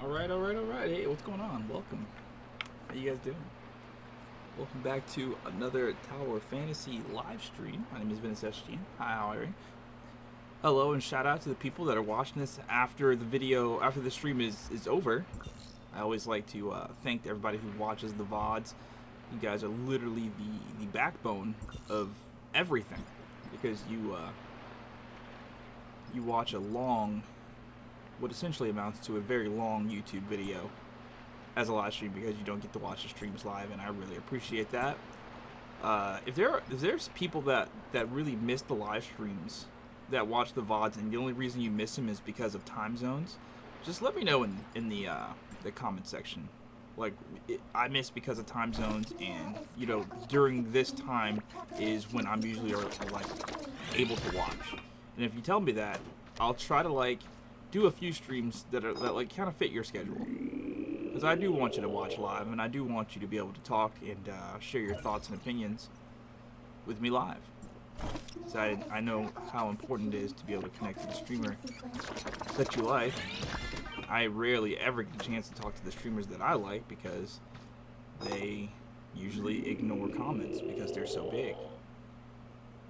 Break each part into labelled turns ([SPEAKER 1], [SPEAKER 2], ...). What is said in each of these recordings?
[SPEAKER 1] Alright. Hey, what's going on? Welcome. How you guys doing? Welcome back to another Tower of Fantasy live stream. My name is Ventus. Hi, how are you? Hello, and shout out to the people that are watching this after the stream is over. I always like to thank everybody who watches the VODs. You guys are literally the backbone of everything, because you watch a long, what essentially amounts to a very long YouTube video as a live stream, because you don't get to watch the streams live, and I really appreciate that. If there's people that really miss the live streams, that watch the VODs, and the only reason you miss them is because of time zones, just let me know in the comment section. Like, I miss because of time zones, and during this time is when I'm usually like able to watch. And if you tell me that, I'll try to do a few streams that kind of fit your schedule, because I do want you to watch live, and I do want you to be able to talk and share your thoughts and opinions with me live. So I know how important it is to be able to connect to the streamer that you like. I rarely ever get a chance to talk to the streamers that I like, because they usually ignore comments because they're so big.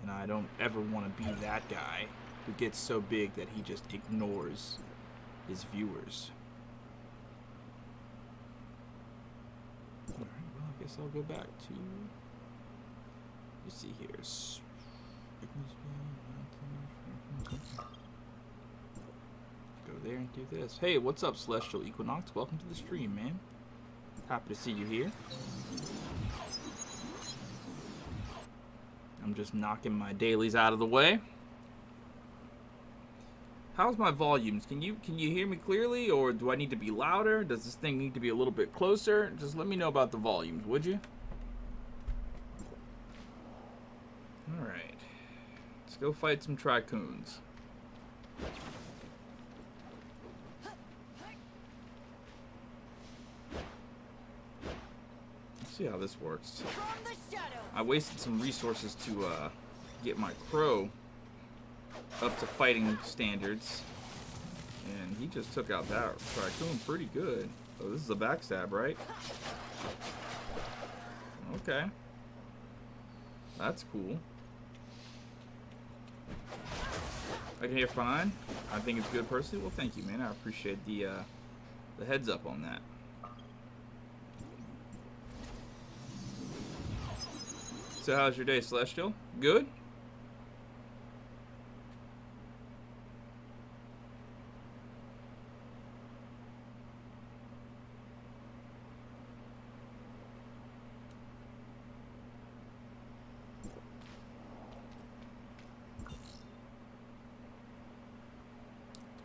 [SPEAKER 1] And I don't ever want to be that guy who gets so big that he just ignores his viewers. Alright, well, I guess I'll go back to... Let's see here. Go there and do this. Hey, what's up, Celestial Equinox? Welcome to the stream, man. Happy to see you here. I'm just knocking my dailies out of the way. How's my volumes? Can you hear me clearly, or do I need to be louder? Does this thing need to be a little bit closer? Just let me know about the volumes, would you? Alright. Let's go fight some Tricoons. Let's see how this works. I wasted some resources to get my crow up to fighting standards, and he just took out that Tricoon pretty good. Oh, this is a backstab, right? Okay. That's cool. I can hear fine. I think it's good personally. Well, thank you, man. I appreciate the heads up on that. So how's your day, Celestial? Good?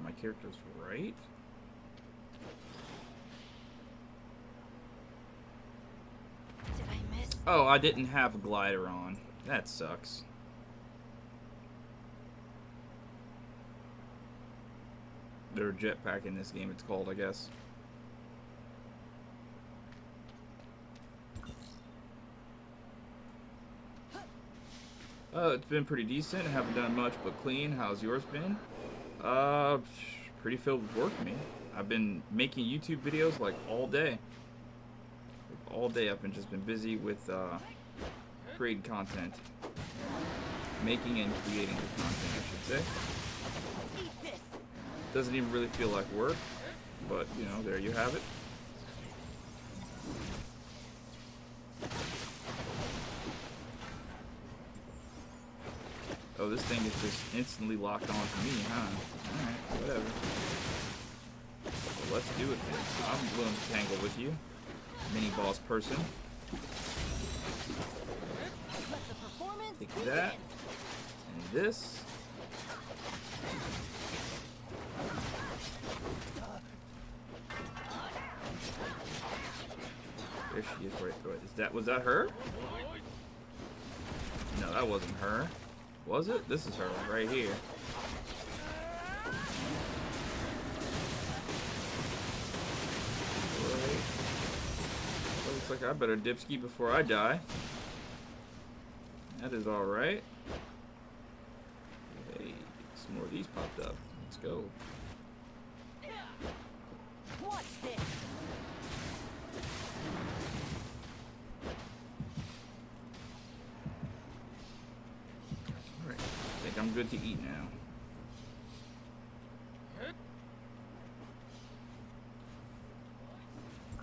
[SPEAKER 1] My character's right.
[SPEAKER 2] Did I miss?
[SPEAKER 1] Oh, I didn't have a glider on. That sucks. Or jetpack in this game, it's called, I guess. It's been pretty decent. I haven't done much but clean. How's yours been? Pretty filled with work, man. I've been making YouTube videos like all day. All day I've just been busy with creating content. Making and creating the content, I should say. Doesn't even really feel like work, but there you have it. Oh, this thing is just instantly locked on to me, huh? Alright, whatever. Well, let's do it then. I'm willing to tangle with you, mini boss person. Take that. And this. There she is, right. Was that her? No, that wasn't her. Was it? This is her right here. Alright. Well, looks like I better dipski before I die. That is alright. Hey, some more of these popped up. Let's go.
[SPEAKER 2] Watch this.
[SPEAKER 1] Alright, I think I'm good to eat now.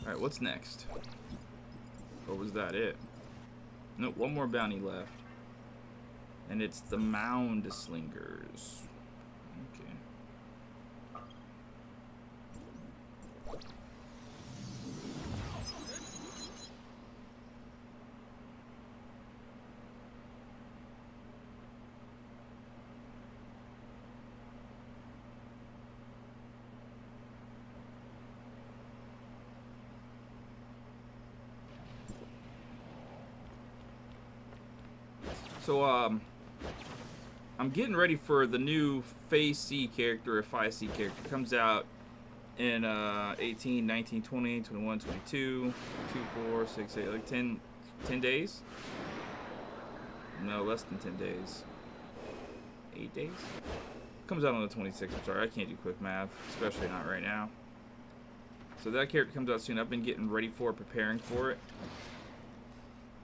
[SPEAKER 1] Alright, what's next? Or was that it? Nope, one more bounty left. And it's the Mound Slingers. Okay. So, I'm getting ready for the new Phase C character, or Phi C character. It comes out in 18, 19, 20, 21, 22, 2, 4, 6, 8, like 10 days? No, less than 10 days. 8 days? Comes out on the 26th. I'm sorry, I can't do quick math, especially not right now. So that character comes out soon. I've been getting ready for it, preparing for it.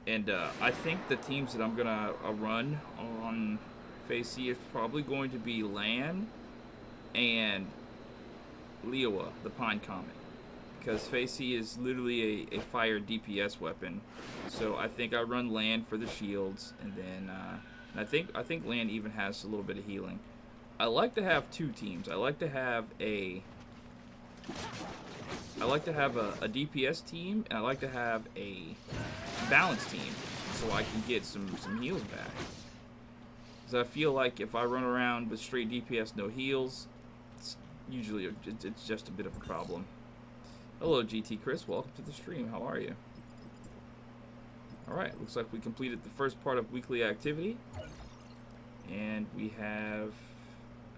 [SPEAKER 1] And I think the teams that I'm going to run on Phase C is probably going to be Lan and Leowa, the Pine Comet. Because Phase C is literally a fire DPS weapon. So I think I run Lan for the shields, and then I think Lan even has a little bit of healing. I like to have two teams. I like to have a DPS team, and I like to have a balanced team, so I can get some heals back. Because I feel like if I run around with straight DPS, no heals, it's just a bit of a problem. Hello, GT Chris. Welcome to the stream. How are you? Alright, looks like we completed the first part of weekly activity. And we have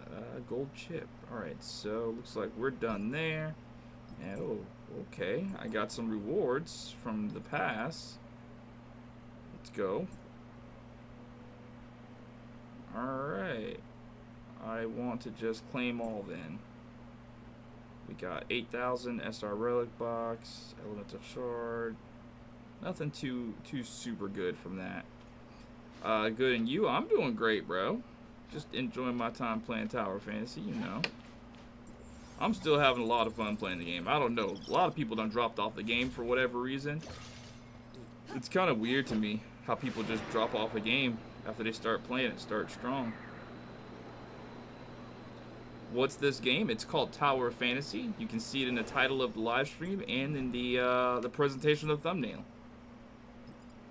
[SPEAKER 1] a gold chip. Alright, so looks like we're done there. And, oh, okay. I got some rewards from the pass. Let's go. Alright. I want to just claim all then. We got 8,000 SR Relic box, Elemental Shard. Nothing too super good from that. Good, and you? I'm doing great, bro. Just enjoying my time playing Tower Fantasy, you know. I'm still having a lot of fun playing the game. I don't know. A lot of people done dropped off the game for whatever reason. It's kind of weird to me how people just drop off a game after they start playing it, start strong. What's this game? It's called Tower of Fantasy. You can see it in the title of the live stream and in the presentation of the thumbnail.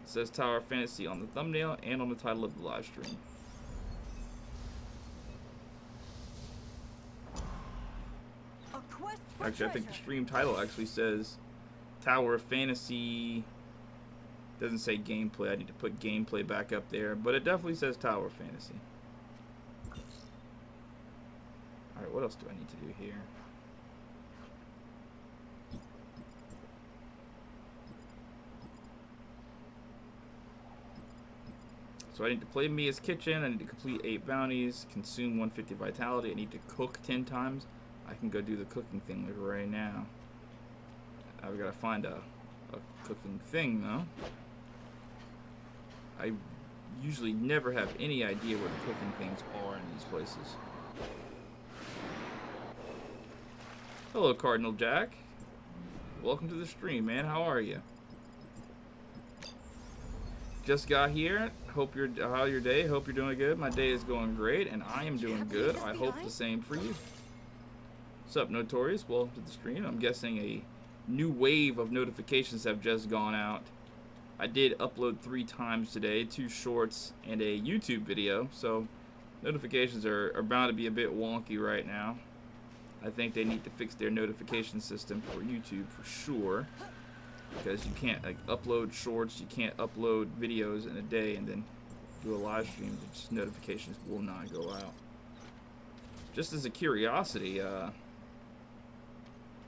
[SPEAKER 1] It says Tower of Fantasy on the thumbnail and on the title of the live stream. Actually, I think the stream title actually says Tower of Fantasy. Doesn't say gameplay. I need to put gameplay back up there, but it definitely says Tower of Fantasy. Alright, what else do I need to do here? So I need to play Mia's Kitchen. I need to complete 8 bounties, consume 150 vitality. I need to cook 10 times. I can go do the cooking thing like right now. I've got to find a cooking thing though. I usually never have any idea where the cooking things are in these places. Hello, Cardinal Jack. Welcome to the stream, man. How are you? Just got here. How your day? Hope you're doing good. My day is going great, and I am doing good. I hope the same for you. What's up, Notorious? Welcome to the stream. I'm guessing a new wave of notifications have just gone out. I did upload 3 times today, 2 shorts and a YouTube video, so notifications are bound to be a bit wonky right now. I think they need to fix their notification system for YouTube for sure, because you can't upload shorts, you can't upload videos in a day and then do a live stream. Just notifications will not go out. Just as a curiosity,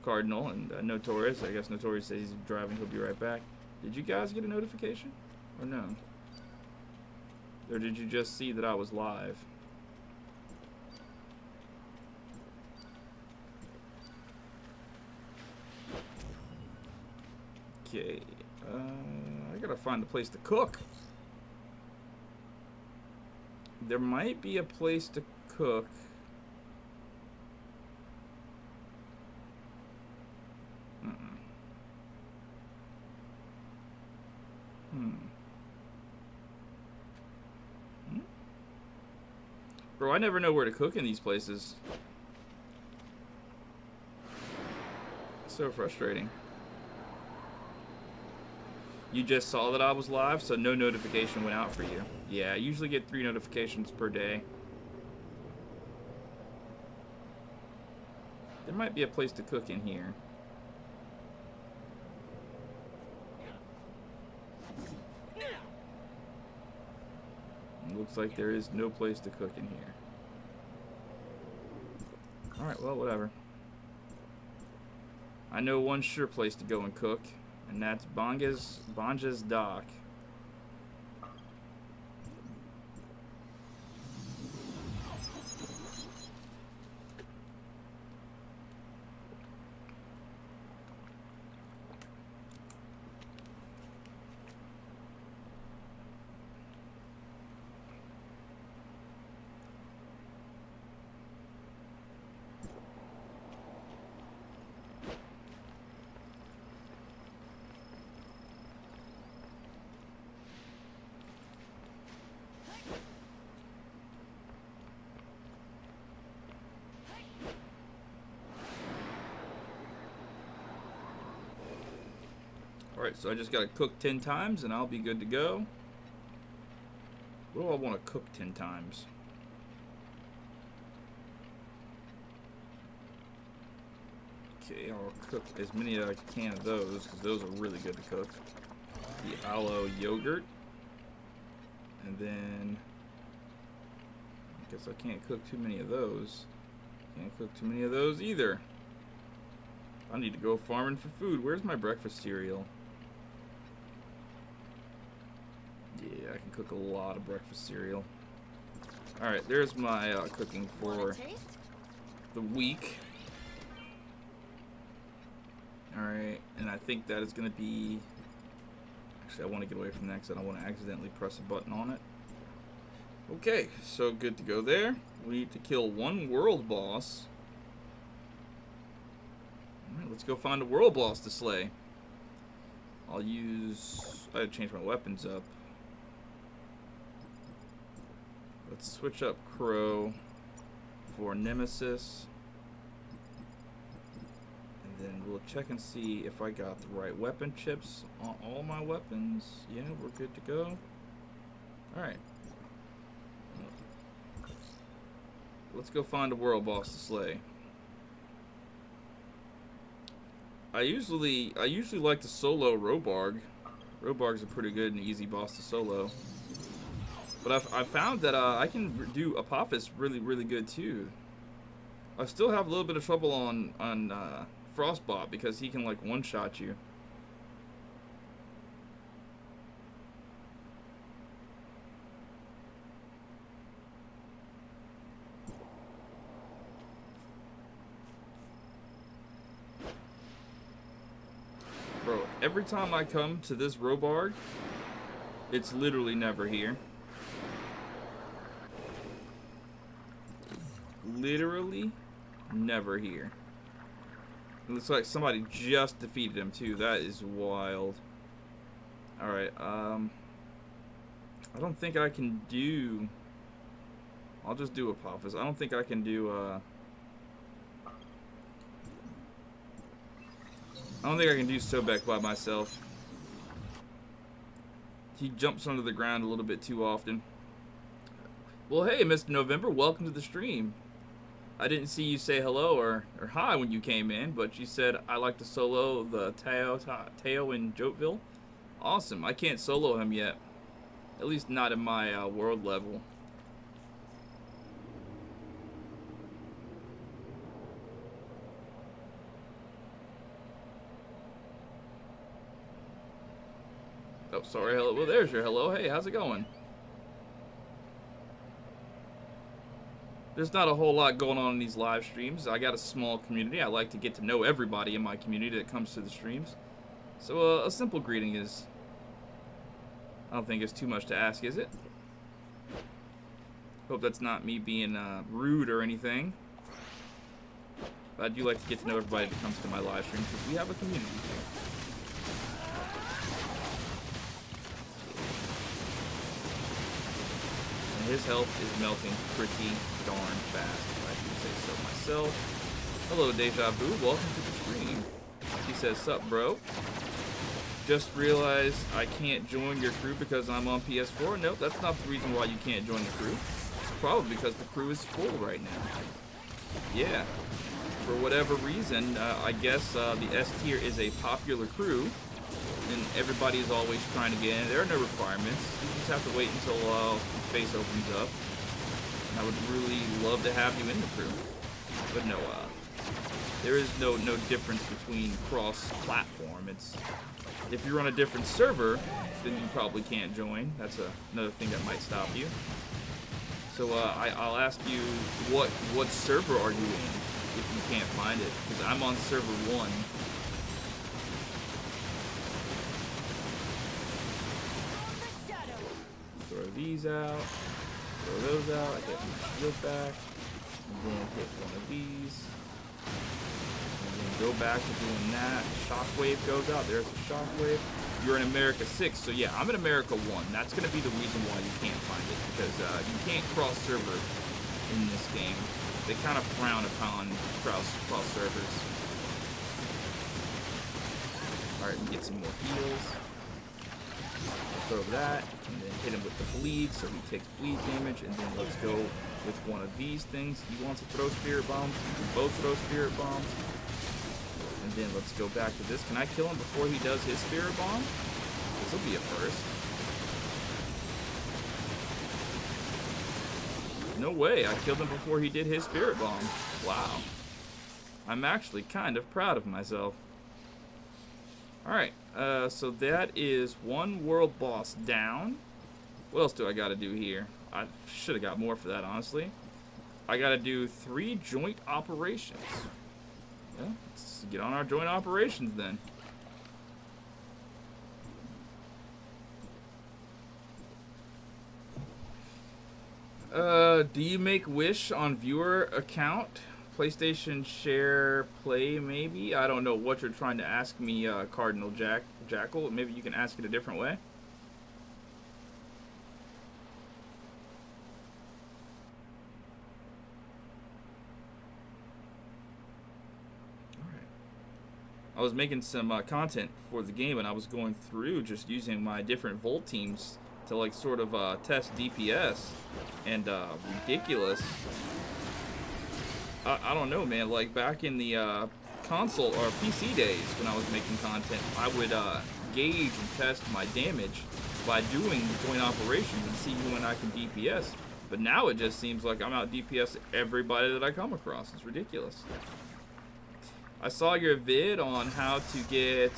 [SPEAKER 1] Cardinal and Notorious, I guess Notorious says he's driving, he'll be right back. Did you guys get a notification? Or no? Or did you just see that I was live? Okay. I gotta find a place to cook. There might be a place to cook. Bro, I never know where to cook in these places. It's so frustrating. You just saw that I was live, so no notification went out for you. Yeah, I usually get 3 notifications per day. There might be a place to cook in here. It looks like there is no place to cook in here. Alright, well, whatever. I know one sure place to go and cook, and that's Banja's Dock. Alright, so I just gotta cook 10 times and I'll be good to go. What do I want to cook 10 times? Okay, I'll cook as many as I can of those, because those are really good to cook. The aloe yogurt. And then I guess I can't cook too many of those. Can't cook too many of those either. I need to go farming for food. Where's my breakfast cereal? Yeah, I can cook a lot of breakfast cereal. Alright, there's my cooking for the week. Alright, and I think that is going to be... Actually, I want to get away from that because I don't want to accidentally press a button on it. Okay, so good to go there. We need to kill one world boss. Alright, let's go find a world boss to slay. I'll use... I had to change my weapons up. Let's switch up Crow for Nemesis. And then we'll check and see if I got the right weapon chips on all my weapons. Yeah, we're good to go. Alright. Let's go find a world boss to slay. I usually like to solo Robarg. Robarg's a pretty good and easy boss to solo. But I found that I can do Apophis really good too. I still have a little bit of trouble on Frostbot because he can like one-shot you. Bro, every time I come to this Robarg, it's literally never here. Literally never here. It looks like somebody just defeated him too. That is wild. Alright, I don't think I can do... I'll just do Apophis. I don't think I can do, I don't think I can do Sobek by myself. He jumps under the ground a little bit too often. Well, hey, Mr. November, welcome to the stream. I didn't see you say hello or hi when you came in, but you said I like to solo the Teo in Joteville. Awesome. I can't solo him yet. At least not in my world level. Oh, sorry. Hello. Well, there's your hello. Hey, how's it going? There's not a whole lot going on in these live streams. I got a small community. I like to get to know everybody in my community that comes to the streams. So a simple greeting is, I don't think it's too much to ask, is it? Hope that's not me being rude or anything. But I do like to get to know everybody that comes to my live stream because we have a community here. And his health is melting pretty darn fast, if I do say so myself. Hello, Deja Vu. Welcome to the stream. He says, sup, bro? Just realized I can't join your crew because I'm on PS4. Nope, that's not the reason why you can't join the crew. It's probably because the crew is full right now. Yeah. For whatever reason, I guess the S tier is a popular crew, and everybody is always trying to get in. There are no requirements. You just have to wait until space opens up. And I would really love to have you in the crew. But no, there is no difference between cross-platform. It's if you're on a different server, then you probably can't join. That's another thing that might stop you. So I'll ask you, what server are you in if you can't find it? Because I'm on server 1. Throw these out. Throw those out. I get my shield back. And then hit one of these. Go back to doing that. Shockwave goes out. There's a shockwave. You're in America 6, so yeah, I'm in America 1. That's going to be the reason why you can't find it, because you can't cross server in this game. They kind of frown upon cross servers. Alright, we get some more heals. Throw that, and then hit him with the bleed, so he takes bleed damage, and then let's go with one of these things. He wants to throw spirit bombs. We can both throw spirit bombs. And then let's go back to this. Can I kill him before he does his spirit bomb? This will be a first. No way, I killed him before he did his spirit bomb. Wow. I'm actually kind of proud of myself. Alright, so that is one world boss down. What else do I gotta do here? I should have got more for that, honestly. I gotta do 3 joint operations. Yeah, let's get on our joint operations then. Do you make Wish on viewer account? PlayStation Share Play, maybe? I don't know what you're trying to ask me, Cardinal Jackal. Maybe you can ask it a different way. I was making some content for the game, and I was going through just using my different Volt teams to like sort of test DPS, and ridiculous. I don't know, man. Like back in the console or PC days when I was making content, I would gauge and test my damage by doing joint operations and see when I can DPS. But now it just seems like I'm out DPS everybody that I come across. It's ridiculous. I saw your vid on how to get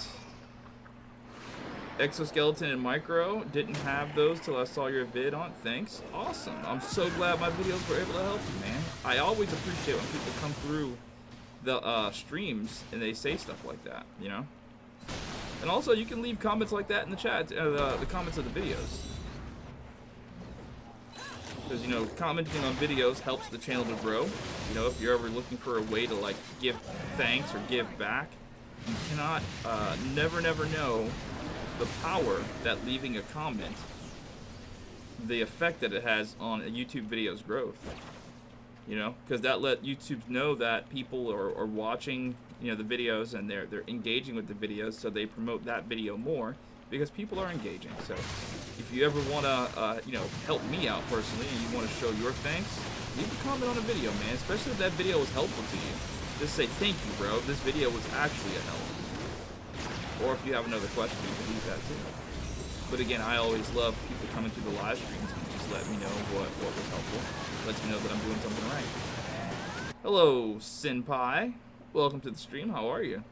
[SPEAKER 1] exoskeleton and micro. Didn't have those till I saw your vid on. Thanks. Awesome. I'm so glad my videos were able to help you, man. I always appreciate when people come through the streams and they say stuff like that, you know? And also, you can leave comments like that in the chat, the comments of the videos. Because, you know, commenting on videos helps the channel to grow. You know, if you're ever looking for a way to, like, give thanks or give back, you cannot, never know the power that leaving a comment, the effect that it has on a YouTube video's growth. You know, because that let YouTube know that people are watching, you know, the videos, and they're engaging with the videos, so they promote that video more because people are engaging. So if you ever want to, you know, help me out personally and you want to show your thanks, leave a comment on a video, man, especially if that video was helpful to you. Just say, thank you, bro. This video was actually a help. Or if you have another question, you can leave that too. But again, I always love people coming to the live streams and just let me know what was helpful. Lets me know that I'm doing something right. Hello, Senpai. Welcome to the stream. How are you?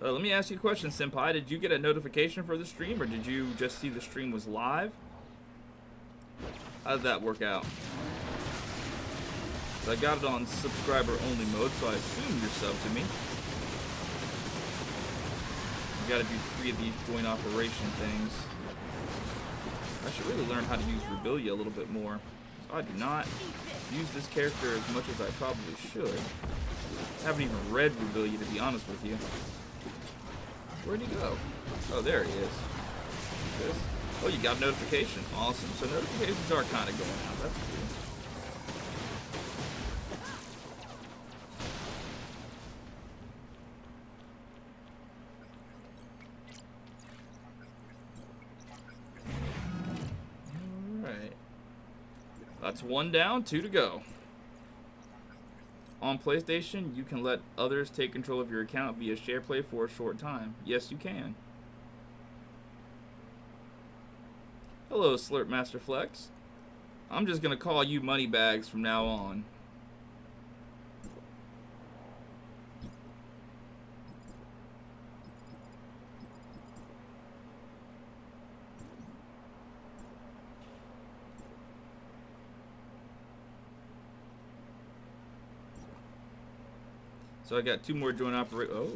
[SPEAKER 1] Let me ask you a question, Senpai. Did you get a notification for the stream, or did you just see the stream was live? How did that work out? I got it on subscriber-only mode, so I assume you're sub to me. You gotta do 3 of these joint operation things. I should really learn how to use Rebelia a little bit more. I do not use this character as much as I probably should. I haven't even read Rebelia, to be honest with you. Where'd he go? Oh, there he is. This. Oh, you got a notification. Awesome. So notifications are kind of going out. That's cool. Alright. That's 1 down, 2 to go. On PlayStation, you can let others take control of your account via share play for a short time. Yes, you can. Hello, Slurp Master Flex. I'm just gonna call you Moneybags from now on. So I got 2 more joint operate. Oh,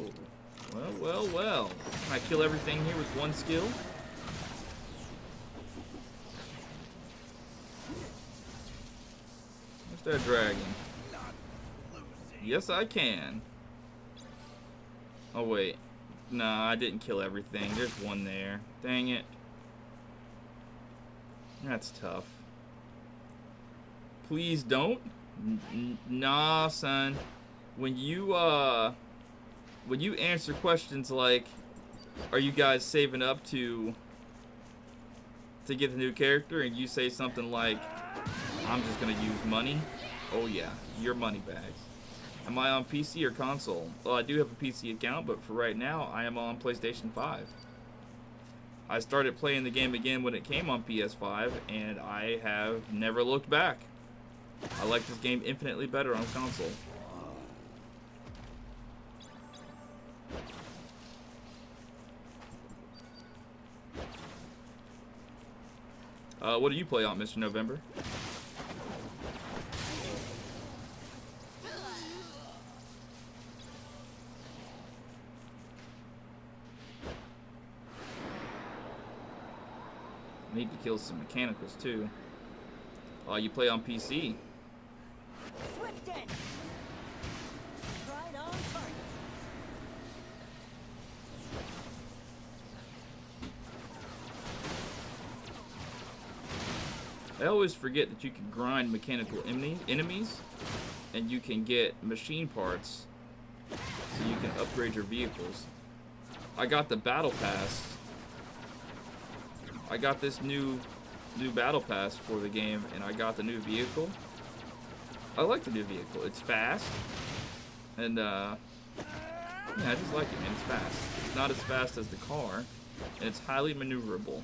[SPEAKER 1] well. Can I kill everything here with 1 skill? Where's that dragon? Yes, I can. Oh wait, nah, I didn't kill everything. There's 1 there. Dang it. That's tough. Please don't. Nah, son. When you answer questions like, are you guys saving up to get the new character, and you say something like, I'm just gonna use money, oh yeah, you're money bags. Am I on PC or console? Well, I do have a PC account, but for right now, I am on PlayStation 5. I started playing the game again when it came on PS5, and I have never looked back. I like this game infinitely better on console. What do you play on, Mr. November? I need to kill some mechanicals too. You play on PC.
[SPEAKER 2] Swift in. Right on target.
[SPEAKER 1] I always forget that you can grind mechanical enemies, and you can get machine parts, so you can upgrade your vehicles. I got the battle pass. I got this new battle pass for the game, and I got the new vehicle. I like the new vehicle. It's fast, and yeah, I just like it, man. It's fast. It's not as fast as the car, and it's highly maneuverable.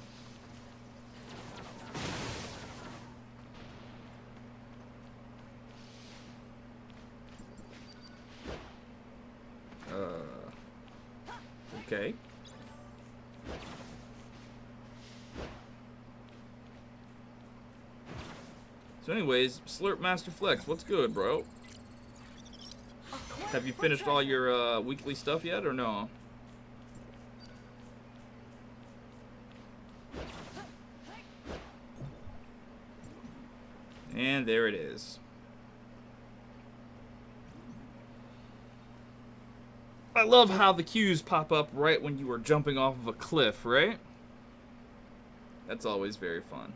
[SPEAKER 1] Okay. So anyways, Slurp Master Flex, what's good, bro? Have you finished all your weekly stuff yet, or no? And there it is. I love how the cues pop up right when you are jumping off of a cliff, right? That's always very fun.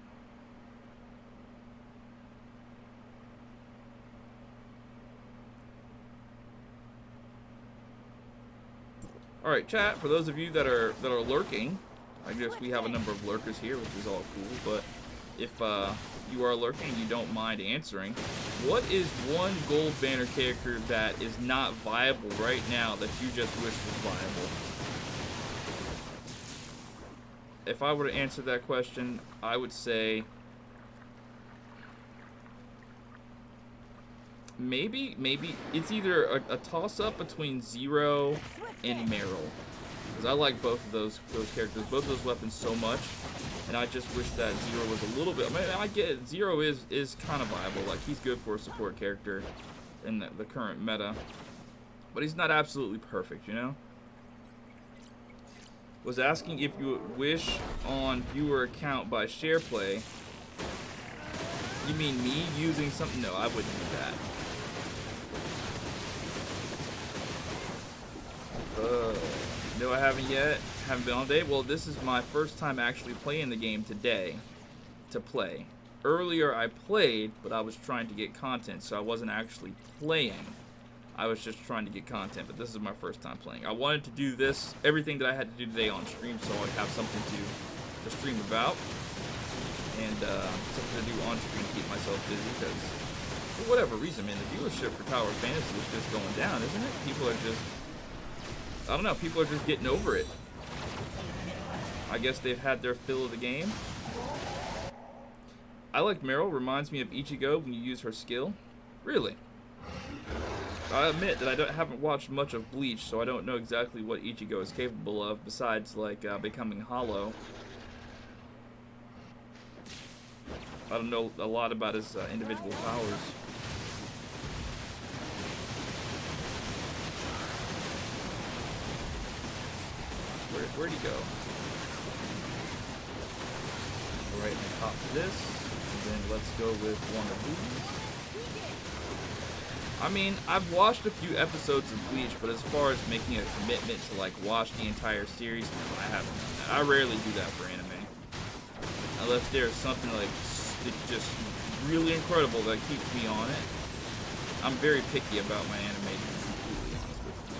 [SPEAKER 1] All right, chat. For those of you that are lurking, I guess we have a number of lurkers here, which is all cool. But if you are lurking, you don't mind answering. What is 1 gold banner character that is not viable right now that you just wish was viable? If I were to answer that question, I would say maybe it's either a toss-up between Zero and Meryl, because I like both of those characters, both of those weapons so much. And I just wish that Zero was a little bit. I mean, I get it. Zero is kind of viable. Like, he's good for a support character in the current meta, but he's not absolutely perfect, you know. Was asking if you wish on viewer account by share play. You mean me using something? No, I wouldn't do that. No, I haven't yet. Haven't been all day. Well, this is my first time actually playing the game today. To play. Earlier I played, but I was trying to get content, so I wasn't actually playing. I was just trying to get content, but this is my first time playing. I wanted to do this, everything that I had to do today on stream, so I'd have something to stream about. And something to do on stream to keep myself busy, because for whatever reason, man, the viewership for Tower of Fantasy is just going down, isn't it? People are just, I don't know, people are just getting over it. I guess they've had their fill of the game. I like Meryl, reminds me of Ichigo when you use her skill. Really? I admit that I haven't watched much of Bleach, so I don't know exactly what Ichigo is capable of, besides, like, becoming hollow. I don't know a lot about his individual powers. Where'd he go? Right in the top of this, and then let's go with one of these. I mean, I've watched a few episodes of Bleach, but as far as making a commitment to, like, watch the entire series, no, I haven't done that. I rarely do that for anime. Unless there's something, like, just really incredible that keeps me on it. I'm very picky about my anime, to be completely honest with you,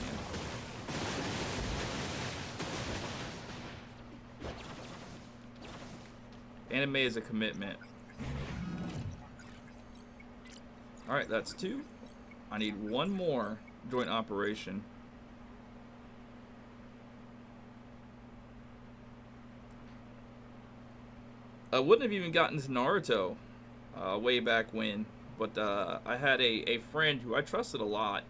[SPEAKER 1] man. Anime is a commitment. Alright, that's 2. I need one more joint operation. I wouldn't have even gotten to Naruto way back when, but I had a friend who I trusted a lot.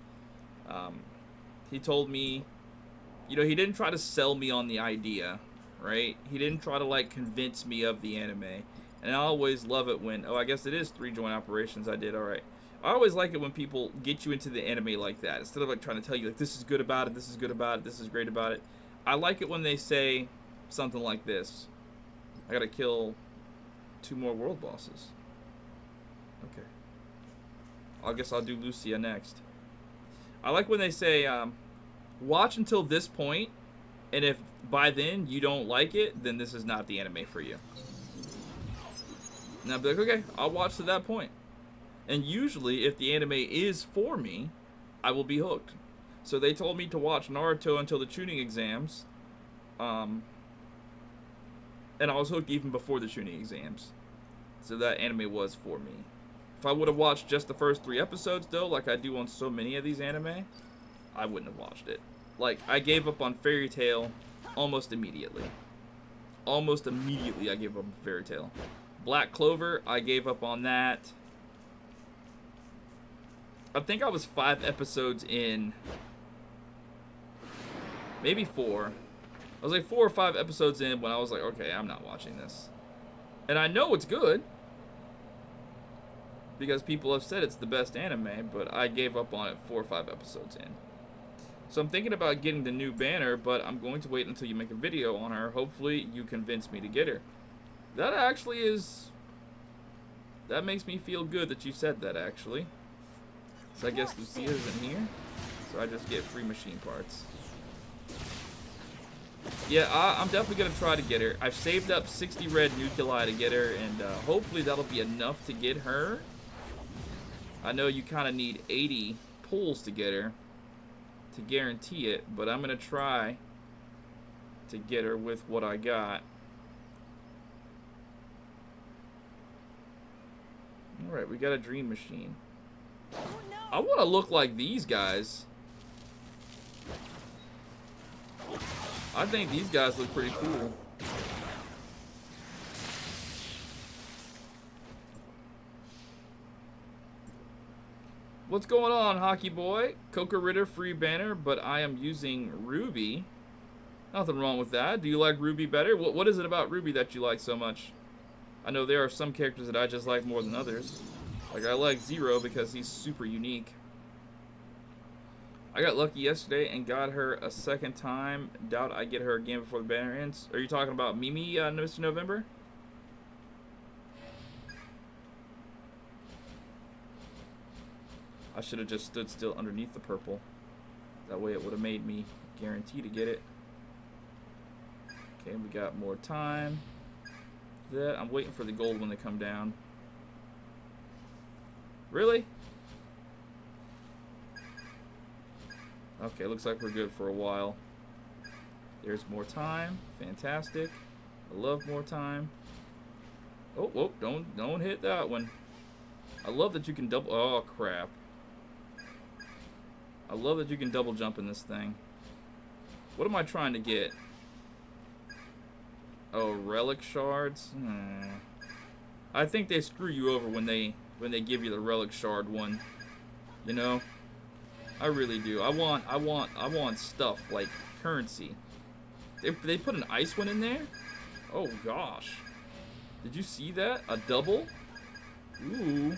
[SPEAKER 1] He told me, you know, he didn't try to sell me on the idea, right? He didn't try to, like, convince me of the anime. And I always love it when, oh, I guess it is 3 joint operations I did, alright. I always like it when people get you into the anime like that, instead of, like, trying to tell you, like, this is good about it, this is good about it, this is great about it. I like it when they say something like this. I gotta kill 2 more world bosses. Okay. I guess I'll do Lucia next. I like when they say, watch until this point, and if by then you don't like it, then this is not the anime for you. And I'll be like, okay, I'll watch to that point. And usually, if the anime is for me, I will be hooked. So they told me to watch Naruto until the tuning exams. And I was hooked even before the tuning exams. So that anime was for me. If I would have watched just the first 3 episodes, though, like I do on so many of these anime, I wouldn't have watched it. Like, I gave up on Fairy Tail almost immediately. Almost immediately I gave up on Fairy Tail. Black Clover, I gave up on that. I think I was 5 episodes in. Maybe 4. I was like 4 or 5 episodes in when I was like, okay, I'm not watching this. And I know it's good, because people have said it's the best anime, but I gave up on it 4 or 5 episodes in. So I'm thinking about getting the new banner, but I'm going to wait until you make a video on her. Hopefully you convince me to get her. That actually is... That makes me feel good that you said that, actually. So I guess Lucia isn't here. So I just get free machine parts. Yeah, I'm definitely going to try to get her. I've saved up 60 red nuclei to get her, and hopefully that'll be enough to get her. I know you kind of need 80 pulls to get her, to guarantee it, but I'm going to try to get her with what I got. Alright, we got a dream machine.
[SPEAKER 2] Oh, no.
[SPEAKER 1] I want to look like these guys. I think these guys look pretty cool. What's going on, Hockey Boy? Coca Ritter free banner, but I am using Ruby.
[SPEAKER 3] Nothing wrong with that. Do you like Ruby better? What is it about Ruby that you like so much? I know there are some characters that I just like more than others. Like, I like Zero because he's super unique. I got lucky yesterday and got her a second time. Doubt I get her again before the banner ends. Are you talking about Mimi, Mr. November? I should have just stood still underneath the purple. That way it would have made me guarantee to get it. Okay, we got more time. That I'm waiting for the gold one to come down. Really? Okay, looks like we're good for a while. There's more time. Fantastic. I love more time. Oh, whoa, don't hit that one. I love that you can double. Oh crap. I love that you can double jump in this thing. What am I trying to get? Oh, relic shards. I think they screw you over when they give you the relic shard one. You know, I really do. I want stuff like currency. They put an ice one in there. Oh gosh, did you see that? A double? Ooh.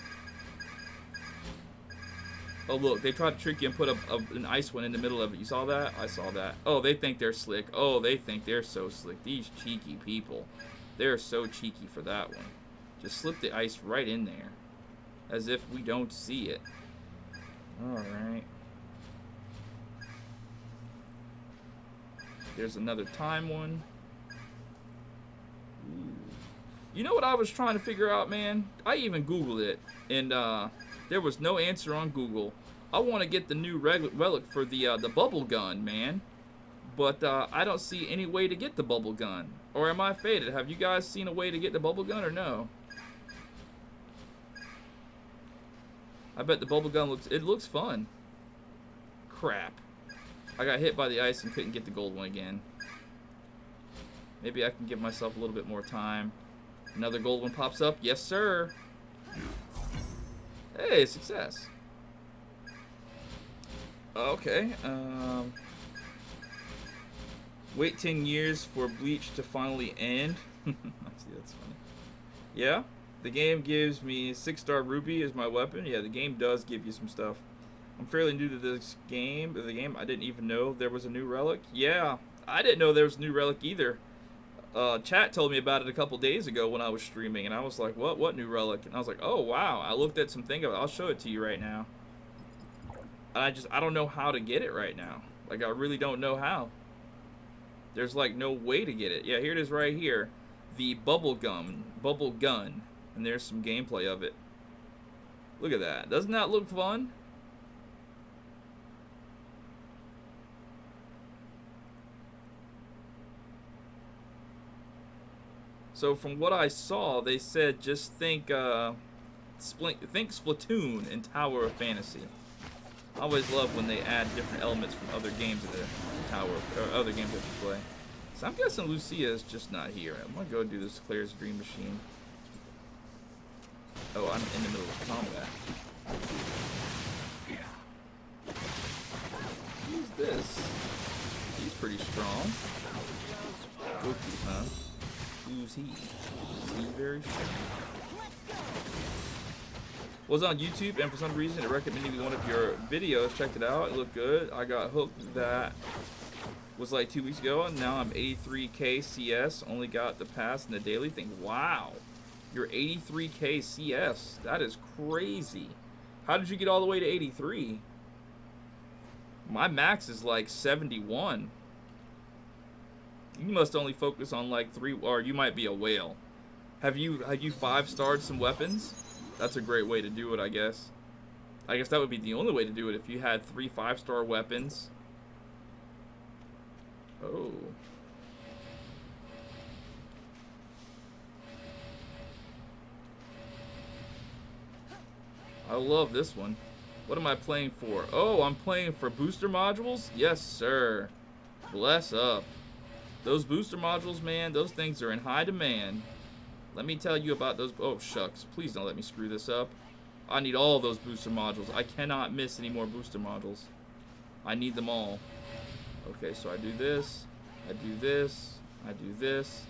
[SPEAKER 3] Oh look, they tried to trick you and put an ice one in the middle of it. You saw that? I saw that. Oh, they think they're slick. Oh, they think they're so slick. These cheeky people. They're so cheeky for that one. Just slip the ice right in there. As if we don't see it. Alright. There's another time one. Ooh. You know what I was trying to figure out, man? I even Googled it. And, there was no answer on Google. I want to get the new relic for the bubble gun, man. But I don't see any way to get the bubble gun. Or am I faded? Have you guys seen a way to get the bubble gun or no? I bet the bubble gun looks fun. Crap. I got hit by the ice and couldn't get the gold one again. Maybe I can give myself a little bit more time. Another gold one pops up. Yes, sir. Hey, success. Okay. Wait 10 years for Bleach to finally end. See, that's funny. Yeah, the game gives me 6-star ruby as my weapon. Yeah, the game does give you some stuff. I'm fairly new to this game. I didn't even know there was a new relic. Yeah, I didn't know there was a new relic either. Chat told me about it a couple days ago when I was streaming, and I was like, what new relic? And I was like, oh wow, I looked at some thing of it. I'll show it to you right now. I don't know how to get it right now. Like, I really don't know how. There's like no way to get it. Yeah, here it is right here. The bubble gun. And there's some gameplay of it. Look at that. Doesn't that look fun? So from what I saw, they said just think Splatoon and Tower of Fantasy. I always love when they add different elements from other games of the Tower or other games that you play. So I'm guessing Lucia is just not here. I'm gonna go do this Claire's Dream Machine. Oh, I'm in the middle of combat. Who's this? He's pretty strong. Goku, huh? Who's he? He's very strong. Was on YouTube, and for some reason it recommended me one of your videos. Checked it out. It looked good. I got hooked. That was like 2 weeks ago, and now I'm 83k CS. Only got the pass and the daily thing. Wow, you're 83k CS. That is crazy. How did you get all the way to 83? My max is like 71. You must only focus on like 3, or you might be a whale. Have you 5-starred some weapons? That's a great way to do it, I guess. I guess that would be the only way to do it if you had 3 5-star weapons. Oh. I love this one. What am I playing for? Oh, I'm playing for booster modules? Yes, sir. Bless up. Those booster modules, man, those things are in high demand. Let me tell you about those. Oh, shucks. Please don't let me screw this up. I need all those booster modules. I cannot miss any more booster modules. I need them all. Okay, so I do this. I do this,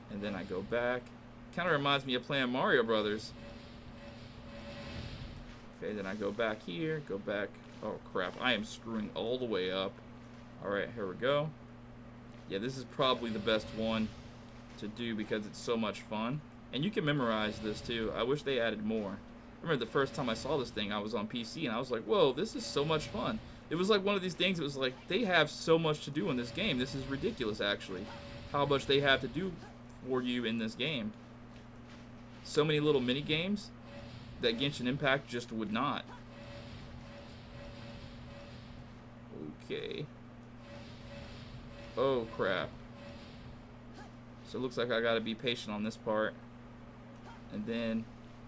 [SPEAKER 3] and then I go back. Kind of reminds me of playing Mario Brothers. Okay, then I go back here, go back. Oh crap, I am screwing all the way up. Alright, here we go. Yeah, this is probably the best one to do because it's so much fun. And you can memorize this too. I wish they added more. I remember the first time I saw this thing, I was on PC and I was like, whoa, this is so much fun. It was like one of these things, it was like, they have so much to do in this game. This is ridiculous, actually. How much they have to do for you in this game. So many little mini games that Genshin Impact just would not. Okay. Oh crap. So it looks like I gotta be patient on this part. And then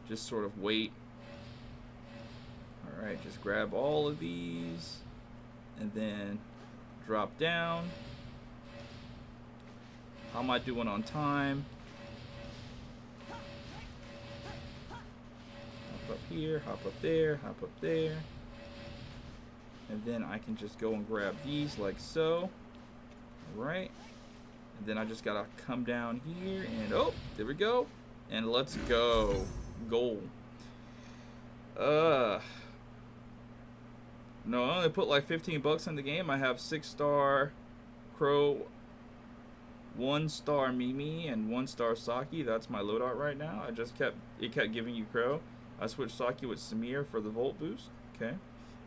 [SPEAKER 3] just sort of wait. Alright, just grab all of these. And then drop down. How am I doing on time? Hop up here, hop up there, hop up there. And then I can just go and grab these like so. Alright. And then I just gotta come down here and oh, there we go. And let's go. Goal. No, I only put like 15 bucks in the game. I have 6-star Crow, 1-star Mimi, and 1-star Saki. That's my loadout right now. It kept giving you Crow. I switched Saki with Samir for the Volt boost. Okay.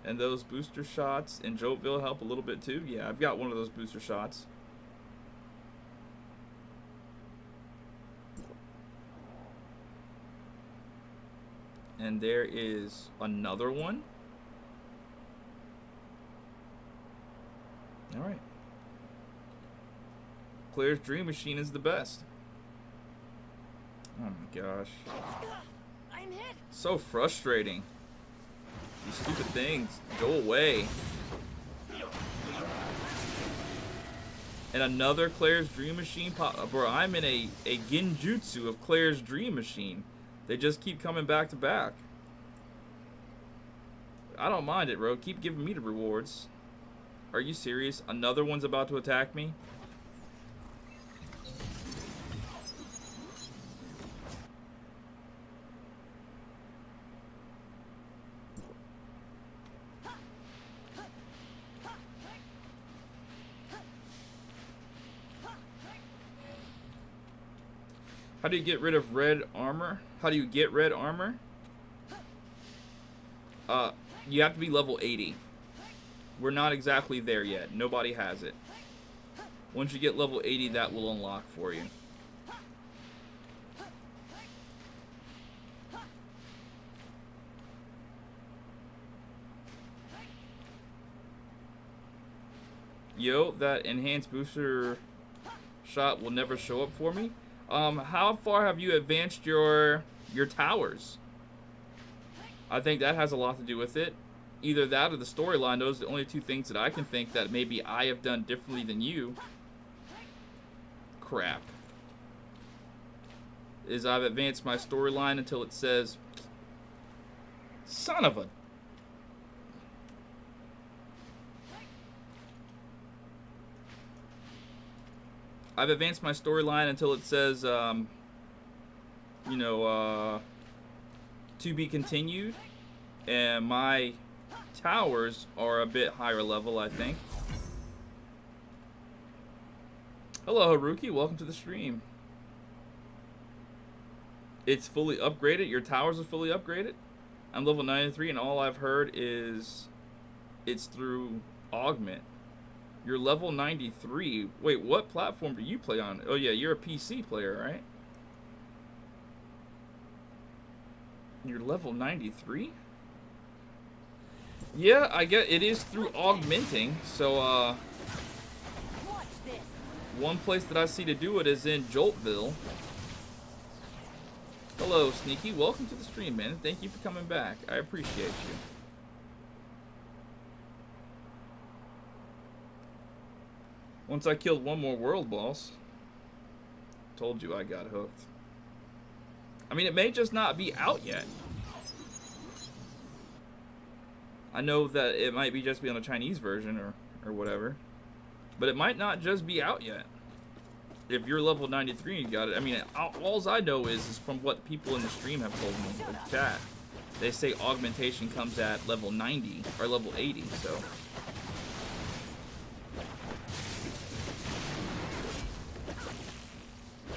[SPEAKER 3] And those booster shots in Joltville help a little bit too. Yeah, I've got one of those booster shots. And there is another one. Alright. Claire's Dream Machine is the best. Oh my gosh.
[SPEAKER 2] I'm hit.
[SPEAKER 3] So frustrating. These stupid things. Go away. And another Claire's Dream Machine pop. Bro, I'm in a genjutsu of Claire's Dream Machine. They just keep coming back to back. I don't mind it, bro. Keep giving me the rewards. Are you serious? Another one's about to attack me? How do you get rid of red armor? How do you get red armor? You have to be level 80. We're not exactly there yet. Nobody has it. Once you get level 80, that will unlock for you. Yo, that enhanced booster shot will never show up for me. How far have you advanced your towers? I think that has a lot to do with it. Either that or the storyline. Those are the only two things that I can think that maybe I have done differently than you. Crap. Is I've advanced my storyline until it says... Son of a... I've advanced my storyline until it says, you know, to be continued. And my towers are a bit higher level, I think. Hello, Haruki. Welcome to the stream. It's fully upgraded. Your towers are fully upgraded. I'm level 93, and all I've heard is it's through Augment. You're level 93. Wait, what platform do you play on? Oh, yeah, you're a PC player, right? You're level 93? Yeah, I get it is through augmenting. So,
[SPEAKER 2] Watch this.
[SPEAKER 3] one place that I see to do it is in Joltville. Hello, Sneaky. Welcome to the stream, man. Thank you for coming back. I appreciate you. Once I killed one more world boss, told you I got hooked. I mean, it may just not be out yet. I know that it might be just be on a Chinese version or whatever, but it might not just be out yet. if you're level 93 and you got it, I mean, all I know is from what people in the stream have told me, like chat. They say augmentation comes at level 90 or level 80, so.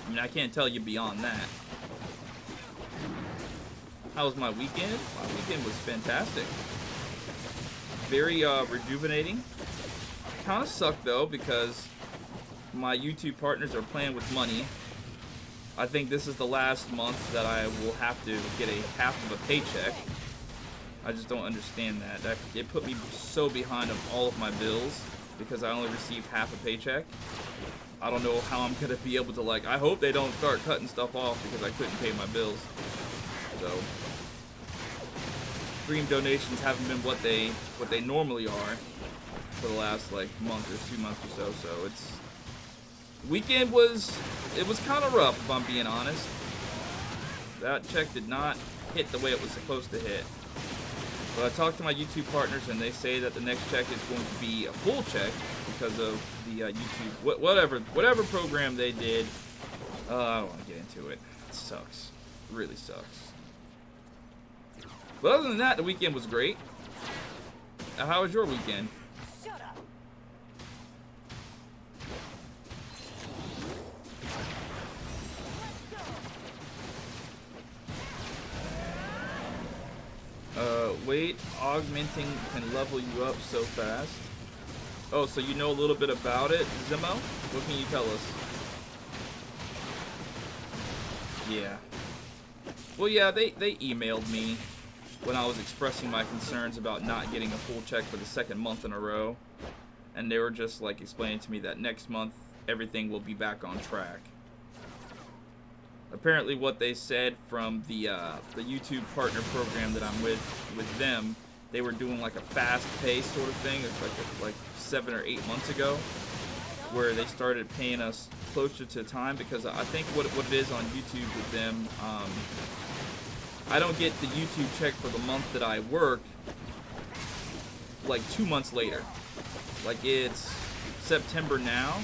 [SPEAKER 3] I mean, I can't tell you beyond that. How was my weekend? My weekend was fantastic. Very rejuvenating. Kind of sucked though because my YouTube partners are playing with money. I think this is the last month that I will have to get a half of a paycheck. I just don't understand that. It put me so behind on all of my bills because I only received half a paycheck. I don't know how I'm gonna be able to, like, I hope they don't start cutting stuff off because I couldn't pay my bills. So stream donations haven't been what they normally are for the last like month or 2 months or so. So it's weekend was kind of rough if I'm being honest. That check did not hit the way it was supposed to hit. But I talked to my YouTube partners and they say that the next check is going to be a full check because of the YouTube whatever program they did. I don't want to get into it. It sucks. It really sucks. But other than that, the weekend was great. How was your weekend?
[SPEAKER 2] Shut up.
[SPEAKER 3] Wait, augmenting can level you up so fast. Oh, so you know a little bit about it, Zemo? What can you tell us? Yeah. Well, yeah, they emailed me when I was expressing my concerns about not getting a full check for the second month in a row. And they were just like explaining to me that next month everything will be back on track. Apparently what they said from the YouTube partner program that I'm with them, they were doing like a fast pay sort of thing. It's like 7 or 8 months ago where they started paying us closer to time because I think what it is on YouTube with them, I don't get the YouTube check for the month that I work like 2 months later. Like it's September now.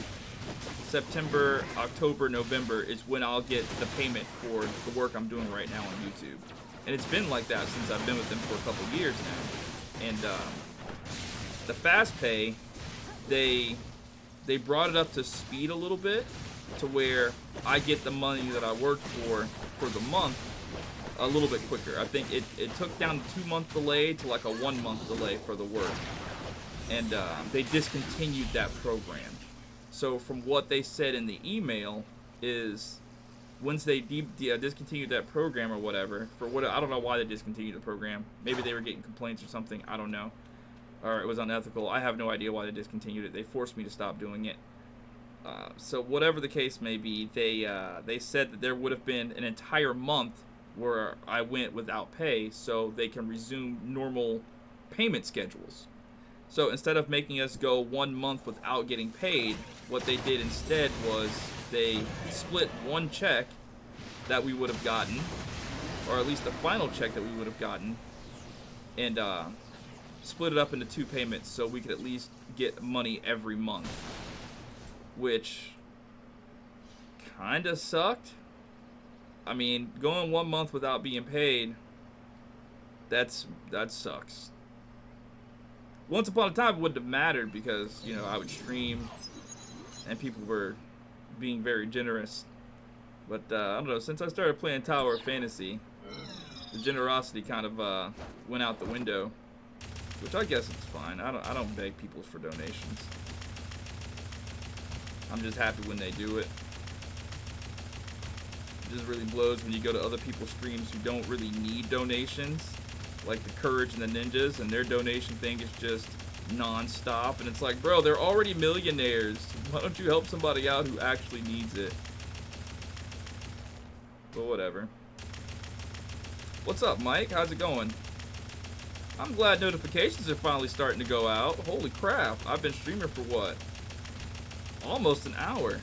[SPEAKER 3] September, October, November is when I'll get the payment for the work I'm doing right now on YouTube. And it's been like that since I've been with them for a couple years now. And the fast pay, they brought it up to speed a little bit to where I get the money that I worked for the month a little bit quicker. I think it took down the 2-month delay to like a 1-month delay for the work. And they discontinued that program. So from what they said in the email is once they discontinued that program or whatever, I don't know why they discontinued the program. Maybe they were getting complaints or something. I don't know. Or it was unethical. I have no idea why they discontinued it. They forced me to stop doing it. So whatever the case may be, they said that there would have been an entire month where I went without pay so they can resume normal payment schedules. So instead of making us go 1 month without getting paid, what they did instead was they split one check that we would have gotten, or at least the final check that we would have gotten, and split it up into 2 payments so we could at least get money every month, which kind of sucked. I mean, going 1 month without being paid, that sucks. Once upon a time, it wouldn't have mattered because, you know, I would stream and people were being very generous. But, I don't know, since I started playing TowerofFantasy, the generosity kind of went out the window, which I guess it's fine. I don't beg people for donations. I'm just happy when they do it. It just really blows when you go to other people's streams who don't really need donations, like the Courage and the Ninjas, and their donation thing is just non-stop, and it's like, bro, they're already millionaires. Why don't you help somebody out who actually needs it? But whatever. What's up, Mike? How's it going? I'm glad notifications are finally starting to go out. Holy crap, I've been streaming for what? Almost an hour.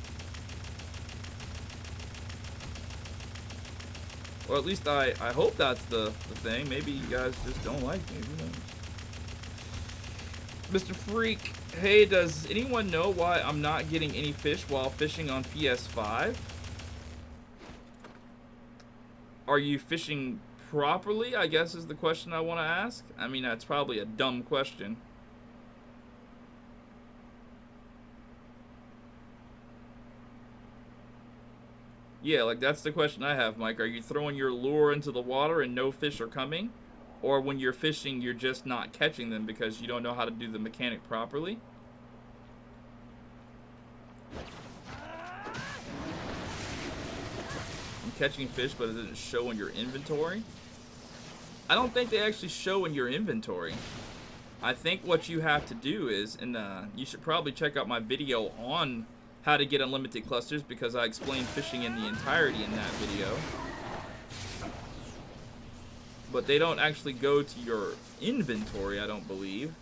[SPEAKER 3] Or at least I hope that's the thing. Maybe you guys just don't like me. Who Mr. Freak, hey, does anyone know why I'm not getting any fish while fishing on PS5? Are you fishing properly, I guess is the question I want to ask. I mean, that's probably a dumb question. Yeah, like that's the question I have, Mike. Are you throwing your lure into the water and no fish are coming? Or when you're fishing, you're just not catching them because you don't know how to do the mechanic properly? I'm catching fish, but it doesn't show in your inventory? I don't think they actually show in your inventory. I think what you have to do is, and you should probably check out my video on how to get unlimited clusters because I explained fishing in the entirety in that video. But they don't actually go to your inventory, I don't believe.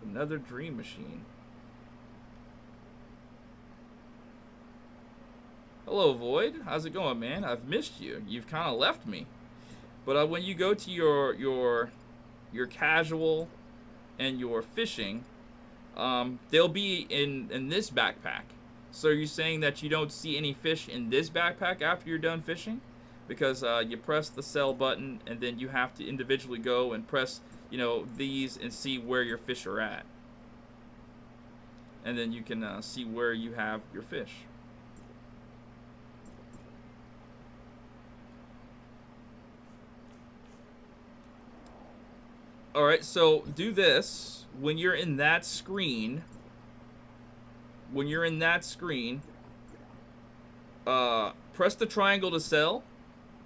[SPEAKER 3] Another dream machine. Hello, Void. How's it going, man? I've missed you. You've kind of left me. But when you go to your casual and your fishing, they'll be in this backpack. So are you saying that you don't see any fish in this backpack after you're done fishing? Because you press the sell button and then you have to individually go and press, you know, these and see where your fish are at. And then you can see where you have your fish. Alright, so do this. When you're in that screen, press the triangle to sell,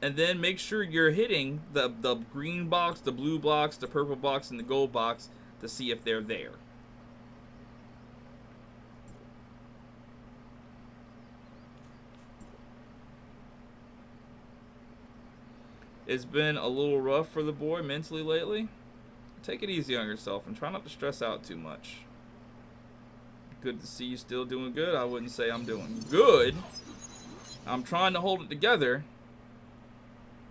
[SPEAKER 3] and then make sure you're hitting the green box, the blue box, the purple box, and the gold box to see if they're there. It's been a little rough for the boy mentally lately. Take it easy on yourself and try not to stress out too much. Good to see you still doing good. I wouldn't say I'm doing good. I'm trying to hold it together.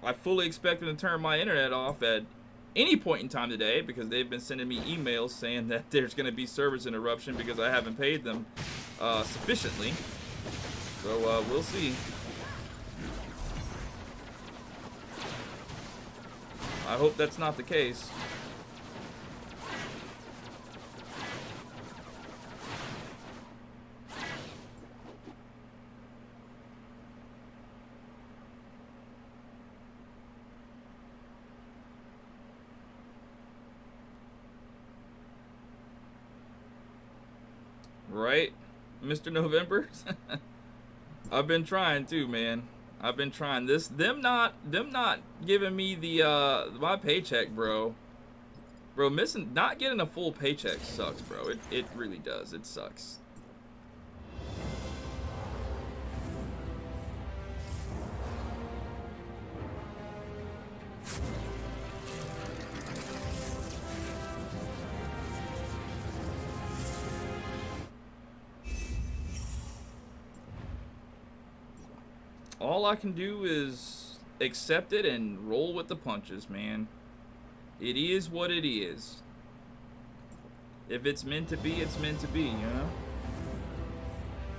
[SPEAKER 3] I fully expect them to turn my internet off at any point in time today because they've been sending me emails saying that there's going to be service interruption because I haven't paid them sufficiently. So we'll see. I hope that's not the case. Right, Mr. November? I've been trying too, man. I've been trying this. Them not giving me the my paycheck, bro. Bro, not getting a full paycheck sucks, bro. It really does. It sucks. All I can do is accept it and roll with the punches, man. It is what it is. If it's meant to be, it's meant to be, you know?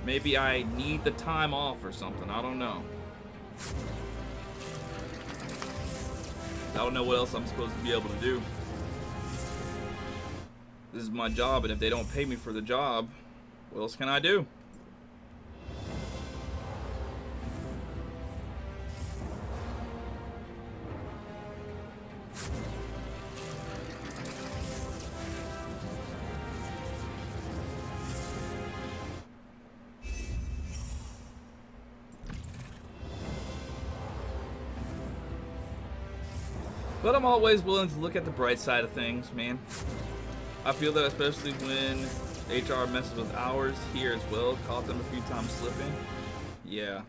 [SPEAKER 3] Maybe I need the time off or something. I don't know. I don't know what else I'm supposed to be able to do. This is my job, and if they don't pay me for the job, what else can I do? But I'm always willing to look at the bright side of things, man. I feel that especially when HR messes with hours here as well, caught them a few times slipping. Yeah.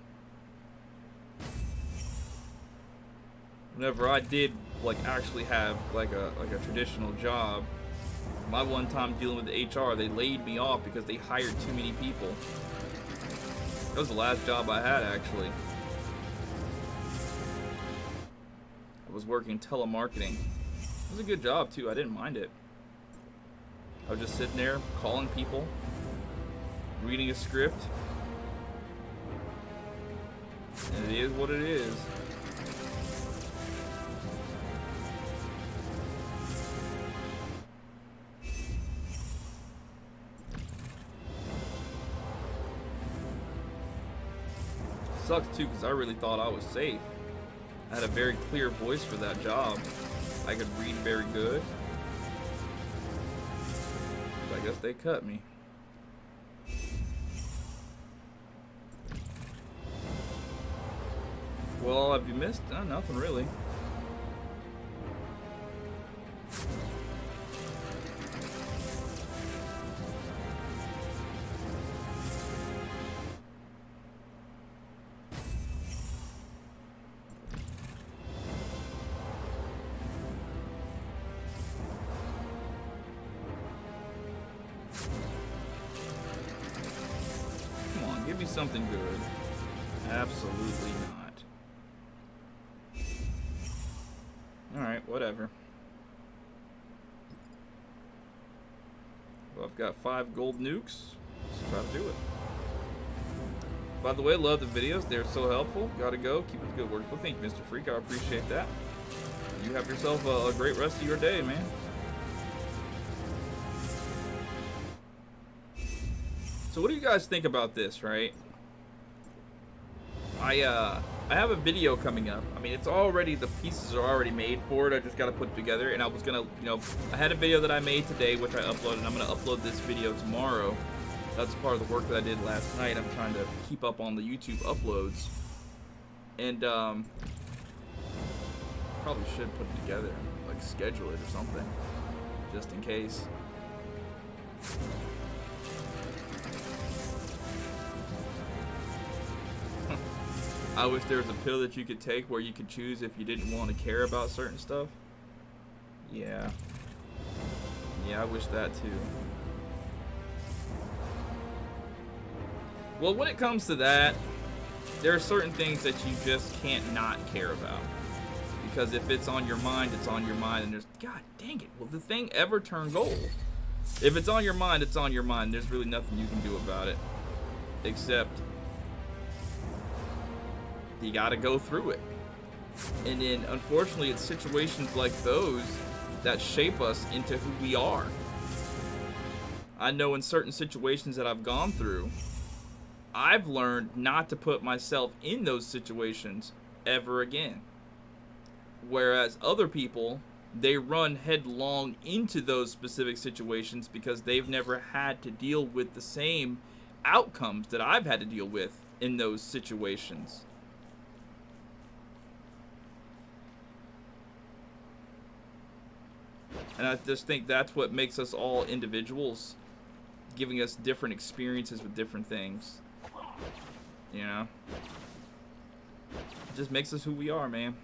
[SPEAKER 3] Whenever I did like actually have like a traditional job, my one time dealing with HR, they laid me off because they hired too many people. That was the last job I had, actually. I was working telemarketing. It was a good job too. I didn't mind it. I was just sitting there calling people, reading a script, and it is what it is. Sucks too, because I really thought I was safe. I had a very clear voice for that job. I could read very good. But I guess they cut me. Well, have you missed? Nothing really. Give me something good. Absolutely not. Alright, whatever. Well, I've got 5 gold nukes. Let's try to do it. By the way, love the videos. They're so helpful. Gotta go. Keep up the good work. Well, thank you, Mr. Freak. I appreciate that. You have yourself a great rest of your day, man. So what do you guys think about this, right? I have a video coming up. I mean, it's already, the pieces are already made for it. I just got to put it together, and I was gonna, I had a video that I made today, which I uploaded, and I'm gonna upload this video tomorrow. That's part of the work that I did last night. I'm trying to keep up on the YouTube uploads, and probably should put it together, like schedule it or something, just in case. I wish there was a pill that you could take where you could choose if you didn't want to care about certain stuff. Yeah. Yeah, I wish that too. Well, when it comes to that, there are certain things that you just can't not care about. Because if it's on your mind, it's on your mind, and there's, God dang it, will the thing ever turn gold? If it's on your mind, it's on your mind. There's really nothing you can do about it. Except you gotta go through it. And then, unfortunately, it's situations like those that shape us into who we are. I know in certain situations that I've gone through, I've learned not to put myself in those situations ever again. Whereas other people, they run headlong into those specific situations because they've never had to deal with the same outcomes that I've had to deal with in those situations. And I just think that's what makes us all individuals, giving us different experiences with different things. You know? It just makes us who we are, man.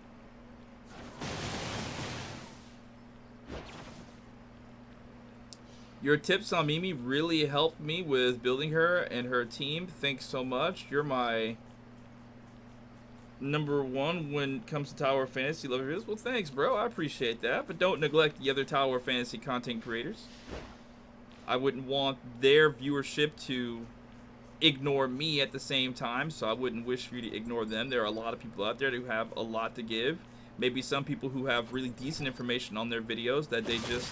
[SPEAKER 3] Your tips on Mimi really helped me with building her and her team. Thanks so much. You're my #1 when it comes to Tower of Fantasy. Love your videos. Well, thanks, bro. I appreciate that. But don't neglect the other Tower of Fantasy content creators. I wouldn't want their viewership to ignore me at the same time, so I wouldn't wish for you to ignore them. There are a lot of people out there who have a lot to give. Maybe some people who have really decent information on their videos that they just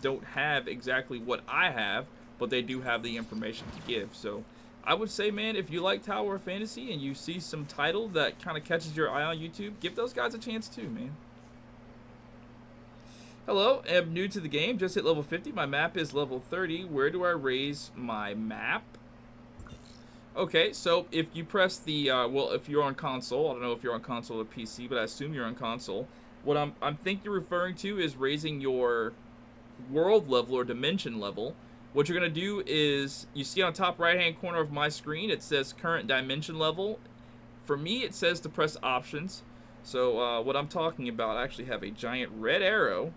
[SPEAKER 3] don't have exactly what I have, but they do have the information to give. So I would say, man, if you like Tower of Fantasy and you see some title that kind of catches your eye on YouTube, give those guys a chance too, man. Hello, I'm new to the game, just hit level 50. My map is level 30. Where do I raise my map? Okay, so if you press the, well, if you're on console, I don't know if you're on console or PC, but I assume you're on console. What I'm think you're referring to is raising your world level or dimension level. What you're going to do is, you see on top right hand corner of my screen, it says current dimension level. For me, it says to press options. So what I'm talking about, I actually have a giant red arrow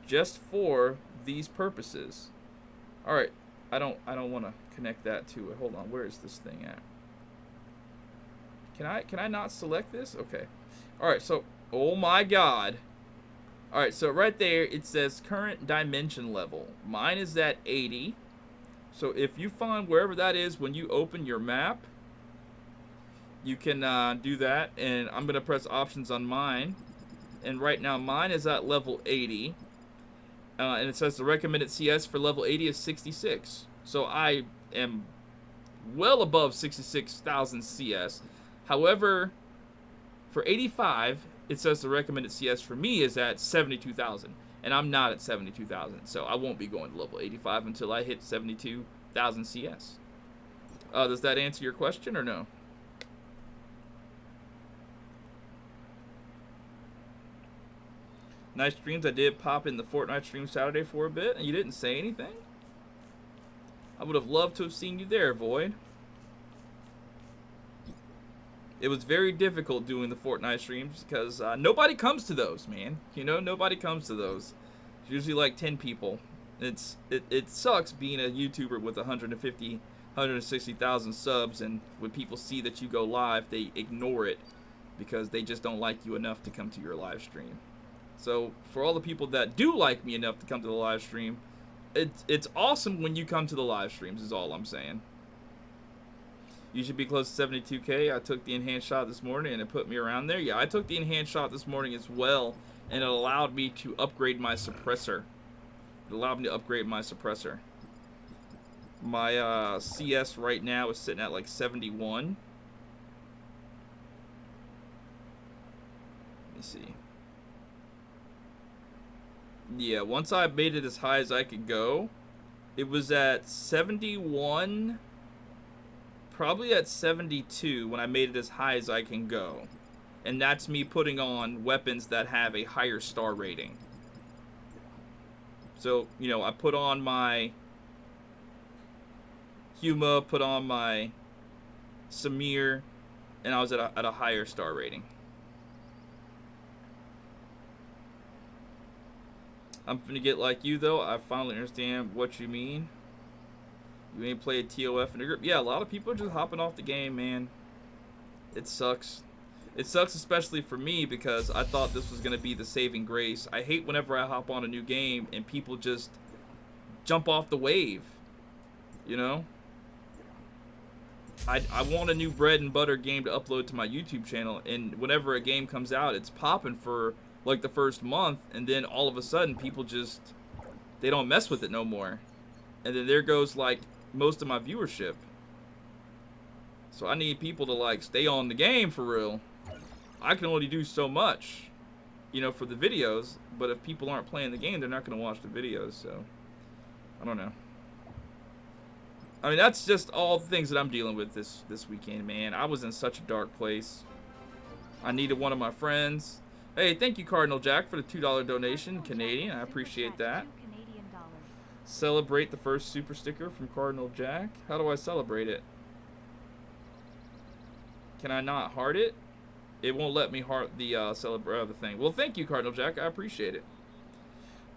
[SPEAKER 3] just for these purposes. All right, I don't want to connect that to it. Hold on, where is this thing at? Can I not select this? Okay. All right, so, oh my God, All right, so right there it says current dimension level. Mine is at 80. So if you find wherever that is when you open your map, you can do that. And I'm going to press options on mine. And right now mine is at level 80. And it says the recommended CS for level 80 is 66. So I am well above 66,000 CS. However, for 85, it says the recommended CS for me is at 72,000. And I'm not at 72,000. So I won't be going to level 85 until I hit 72,000 CS. Does that answer your question or no? Nice streams. I did pop in the Fortnite stream Saturday for a bit, and you didn't say anything? I would have loved to have seen you there, Void. It was very difficult doing the Fortnite streams because nobody comes to those, man. You know, nobody comes to those. It's usually like 10 people. It sucks being a YouTuber with 150, 160,000 subs, and when people see that you go live, they ignore it because they just don't like you enough to come to your live stream. So for all the people that do like me enough to come to the live stream, it's awesome when you come to the live streams is all I'm saying. You should be close to 72K. I took the enhanced shot this morning and it put me around there. Yeah, I took the enhanced shot this morning as well, and it allowed me to upgrade my suppressor. It allowed me to upgrade my suppressor. My CS right now is sitting at like 71. Let me see. Yeah, once I made it as high as I could go, it was at 71, probably at 72 when I made it as high as I can go. And that's me putting on weapons that have a higher star rating. So, you know, I put on my Huma, put on my Samir, and I was at a higher star rating. I'm finna get like you though. I finally understand what you mean. You ain't played TOF in a group. Yeah, a lot of people are just hopping off the game, man. It sucks. It sucks especially for me because I thought this was gonna be the saving grace. I hate whenever I hop on a new game and people just jump off the wave. You know? I want a new bread and butter game to upload to my YouTube channel, and whenever a game comes out, it's popping for like the first month, and then all of a sudden people just, they don't mess with it no more, and then there goes like most of my viewership. So I need people to like stay on the game for real. I can only do so much, you know, for the videos, but if people aren't playing the game, they're not going to watch the videos. So I don't know. I mean, that's just all the things that I'm dealing with this weekend, man. I was in such a dark place. I needed one of my friends. Hey, thank you, Cardinal Jack, for the $2 donation, Canadian. I appreciate that. Celebrate the first super sticker from Cardinal Jack. How do I celebrate it? Can I not heart it? It won't let me heart the celebrate the thing. Well, thank you, Cardinal Jack. I appreciate it.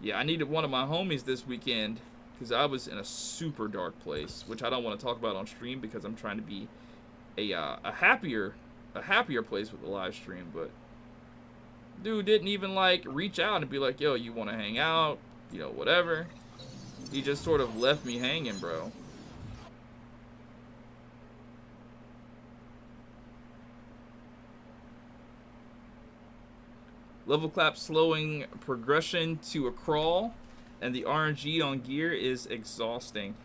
[SPEAKER 3] Yeah, I needed one of my homies this weekend because I was in a super dark place, which I don't want to talk about on stream because I'm trying to be a happier place with the live stream, but dude didn't even like reach out and be like, yo, you want to hang out, you know, whatever. He just sort of left me hanging, bro. Level clap slowing progression to a crawl, and the RNG on gear is exhausting.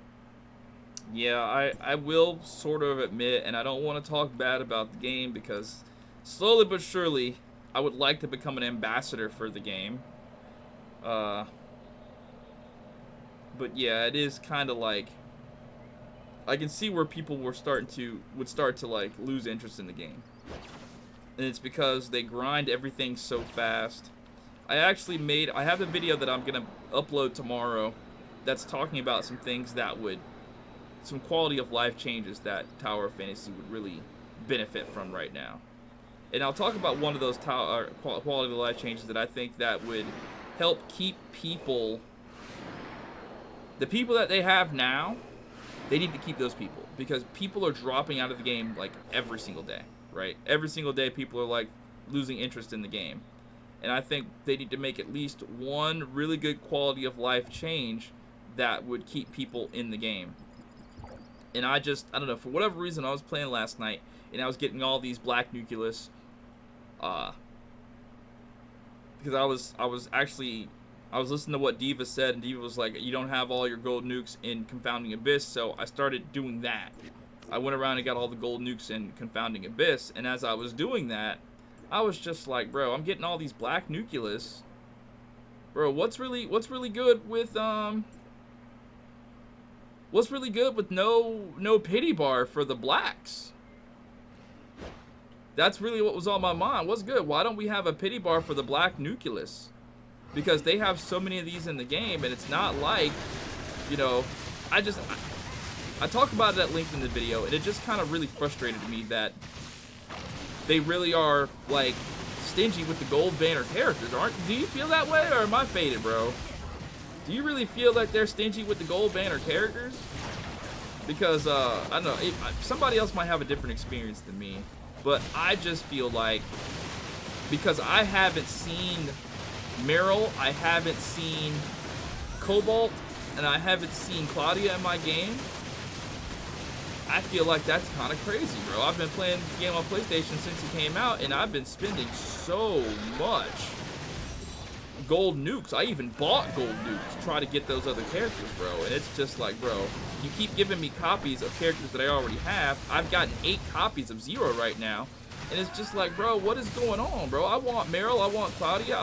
[SPEAKER 3] Yeah, I will sort of admit, and I don't want to talk bad about the game because slowly but surely I would like to become an ambassador for the game. But yeah, it is kind of like, I can see where people would start to like lose interest in the game. And it's because they grind everything so fast. I have a video that I'm gonna upload tomorrow that's talking about some things that would, some quality of life changes that Tower of Fantasy would really benefit from right now. And I'll talk about one of those quality of life changes that I think that would help keep people, the people that they have now, they need to keep those people because people are dropping out of the game like every single day, right? Every single day people are like losing interest in the game. And I think they need to make at least one really good quality of life change that would keep people in the game. And I don't know, for whatever reason, I was playing last night, and I was getting all these black nucleus, because I was listening to what Diva said, and Diva was like, you don't have all your gold nukes in Confounding Abyss, so I started doing that. I went around and got all the gold nukes in Confounding Abyss, and as I was doing that, I was just like, bro, I'm getting all these black nucleus. Bro, what's really good with no pity bar for the blacks? That's really what was on my mind. What's good? Why don't we have a pity bar for the black nucleus? Because they have so many of these in the game, and it's not like, you know, I talk about it at length in the video, and it just kind of really frustrated me that they really are, like, stingy with the gold banner characters. Do you feel that way, or am I faded, bro? Do you really feel like they're stingy with the gold banner characters? Because, I don't know, somebody else might have a different experience than me, but I just feel like, because I haven't seen Meryl, I haven't seen Cobalt, and I haven't seen Claudia in my game, I feel like that's kind of crazy, bro. I've been playing the game on PlayStation since it came out, and I've been spending so much gold nukes. I even bought gold nukes to try to get those other characters, bro. And it's just like, bro, you keep giving me copies of characters that I already have. I've gotten 8 copies of Zero right now. And it's just like, bro, what is going on, bro? I want Meryl, I want Claudia,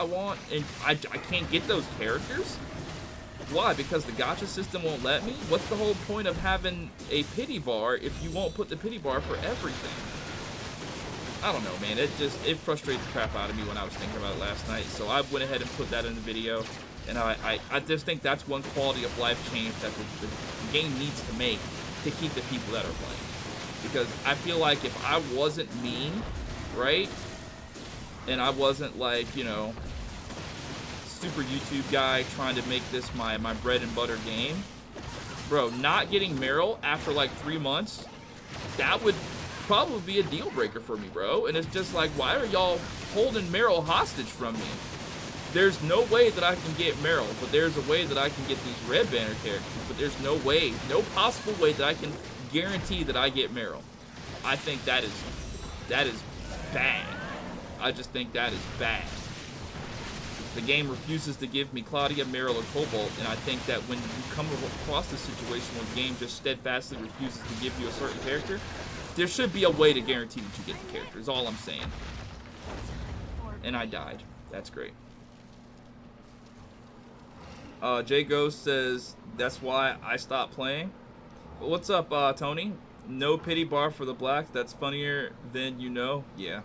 [SPEAKER 3] and I can't get those characters? Why? Because the gacha system won't let me? What's the whole point of having a pity bar if you won't put the pity bar for everything? I don't know, man. It frustrated the crap out of me when I was thinking about it last night. So I went ahead and put that in the video. And I just think that's one quality of life change that the game needs to make to keep the people that are playing. Because I feel like if I wasn't me, right? And I wasn't like, you know, super YouTube guy trying to make this my bread and butter game, bro, not getting Meryl after like 3 months, that would probably be a deal breaker for me, bro. And it's just like, why are y'all holding Meryl hostage from me? There's no way that I can get Meryl, but there's a way that I can get these red banner characters, but there's no way, no possible way that I can guarantee that I get Meryl. I think that is bad. I just think that is bad. The game refuses to give me Claudia, Meryl, or Cobalt, and I think that when you come across this situation where the game just steadfastly refuses to give you a certain character, there should be a way to guarantee that you get the character, is all I'm saying. And I died. That's great. Jay Ghost says, that's why I stopped playing. Well, what's up, Tony? No pity bar for the blacks. That's funnier than you know. Yeah,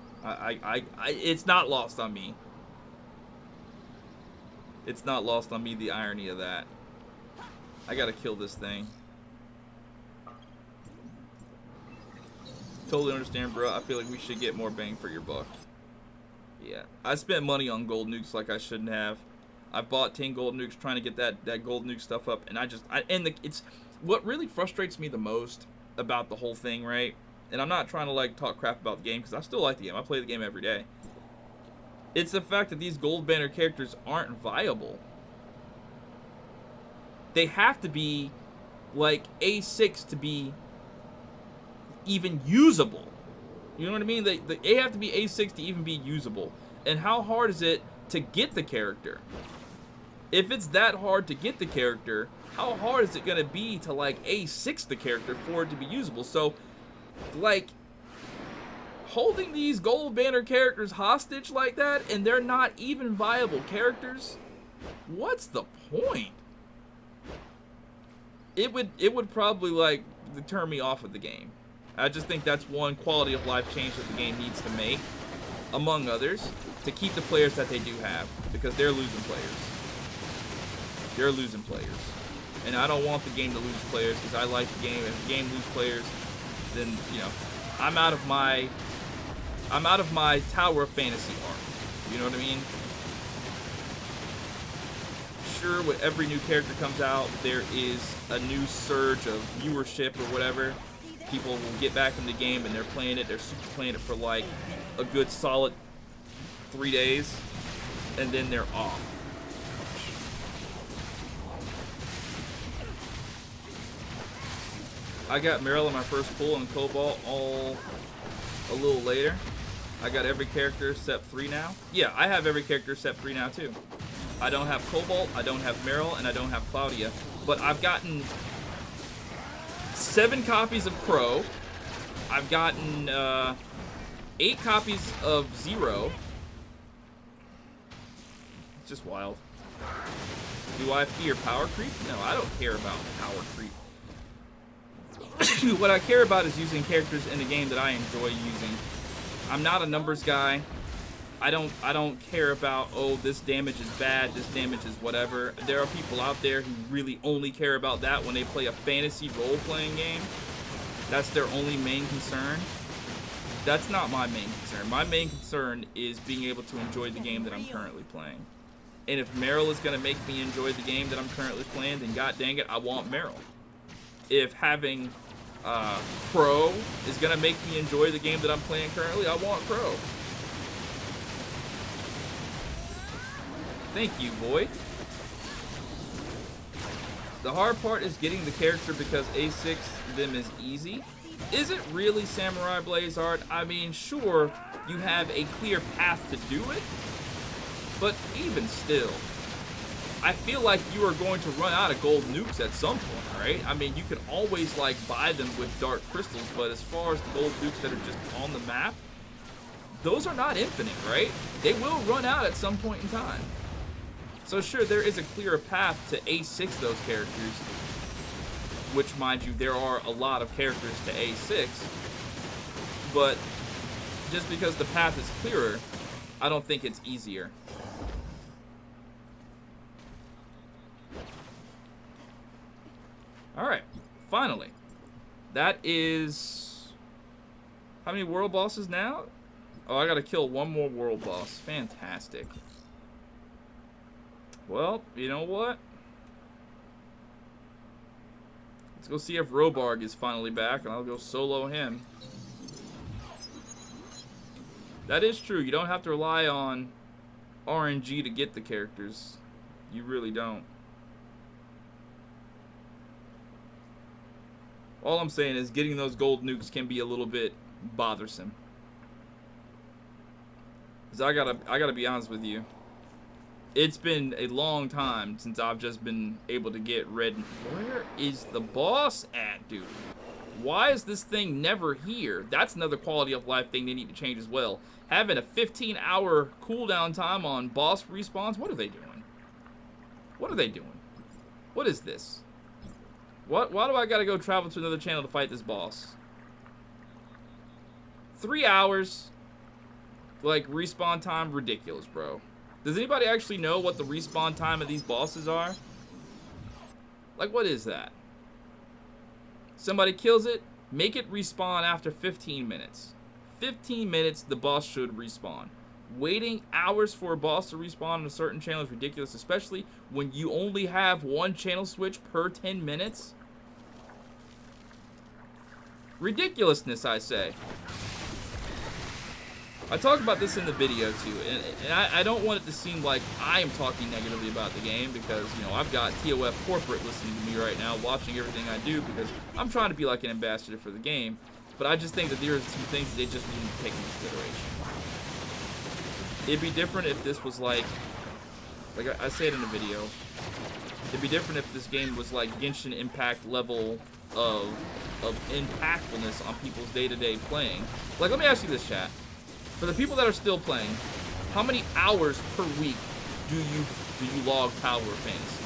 [SPEAKER 3] it's not lost on me. It's not lost on me, the irony of that. I gotta kill this thing. Totally understand, bro. I feel like we should get more bang for your buck. Yeah, I spent money on gold nukes like I shouldn't have. I bought 10 gold nukes trying to get that gold nuke stuff up, and it's what really frustrates me the most about the whole thing, right? And I'm not trying to like talk crap about the game because I still like the game. I play the game every day. It's the fact that these gold banner characters aren't viable. They have to be like A6 to be even usable. You know what I mean? They have to be A6 to even be usable. And how hard is it to get the character? If it's that hard to get the character, how hard is it going to be to like A6 the character for it to be usable? So, like, holding these gold banner characters hostage like that, and they're not even viable characters, what's the point? It would probably like turn me off of the game. I just think that's one quality of life change that the game needs to make, among others, to keep the players that they do have, because they're losing players. They're losing players. And I don't want the game to lose players, because I like the game. If the game loses players, then, you know, I'm out of my Tower of Fantasy arc. You know what I mean? Sure, with every new character comes out, there is a new surge of viewership or whatever. People will get back in the game and they're playing it. They're super playing it for like a good solid 3 days. and then they're off. I got Meryl in my first pull and Cobalt all a little later. I got every character except 3 now. Yeah, I have every character except 3 now too. I don't have Cobalt, I don't have Meryl, and I don't have Claudia. But I've gotten 7 copies of Crow. I've gotten 8 copies of Zero. It's just wild. Do I fear power creep? No, I don't care about power creep. What I care about is using characters in the game that I enjoy using. I'm not a numbers guy. I don't care about, oh, this damage is bad, this damage is whatever. There are people out there who really only care about that when they play a fantasy role-playing game. That's their only main concern. That's not my main concern. My main concern is being able to enjoy the game that I'm currently playing. And if Meryl is going to make me enjoy the game that I'm currently playing, then god dang it, I want Meryl. If having Crow is going to make me enjoy the game that I'm playing currently, I want Crow. Thank you, Void. The hard part is getting the character because A6 them is easy. Is it really Samurai Blaze Art? I mean, sure, you have a clear path to do it, but even still, I feel like you are going to run out of gold nukes at some point, right? I mean, you can always, like, buy them with dark crystals, but as far as the gold nukes that are just on the map, those are not infinite, right? They will run out at some point in time. So sure, there is a clear path to A6 those characters, which, mind you, there are a lot of characters to A6, but just because the path is clearer, I don't think it's easier. Alright, finally. That is... how many world bosses now? Oh, I gotta kill one more world boss. Fantastic. Well, you know what? Let's go see if Robarg is finally back, and I'll go solo him. That is true. You don't have to rely on RNG to get the characters. You really don't. All I'm saying is getting those gold nukes can be a little bit bothersome. 'Cause I gotta be honest with you. It's been a long time since I've just been able to get red. Where is the boss at, dude? Why is this thing never here? That's another quality of life thing they need to change as well. Having a 15-hour cooldown time on boss respawns. What are they doing? What are they doing? What is this? Why do I gotta go travel to another channel to fight this boss? 3 hours. Like, respawn time, ridiculous, bro. Does anybody actually know what the respawn time of these bosses are? Like, what is that? Somebody kills it, make it respawn after 15 minutes. 15 minutes, the boss should respawn. Waiting hours for a boss to respawn on a certain channel is ridiculous, especially when you only have one channel switch per 10 minutes. Ridiculousness, I say. I talked about this in the video too, and I don't want it to seem like I am talking negatively about the game because, you know, I've got TOF corporate listening to me right now, watching everything I do because I'm trying to be like an ambassador for the game, but I just think that there are some things that they just need to take into consideration. It'd be different if this was like I say it in the video, it'd be different if this game was like Genshin Impact level of impactfulness on people's day-to-day playing. Like, let me ask you this, chat. For the people that are still playing, how many hours per week do you log Tower of Fantasy?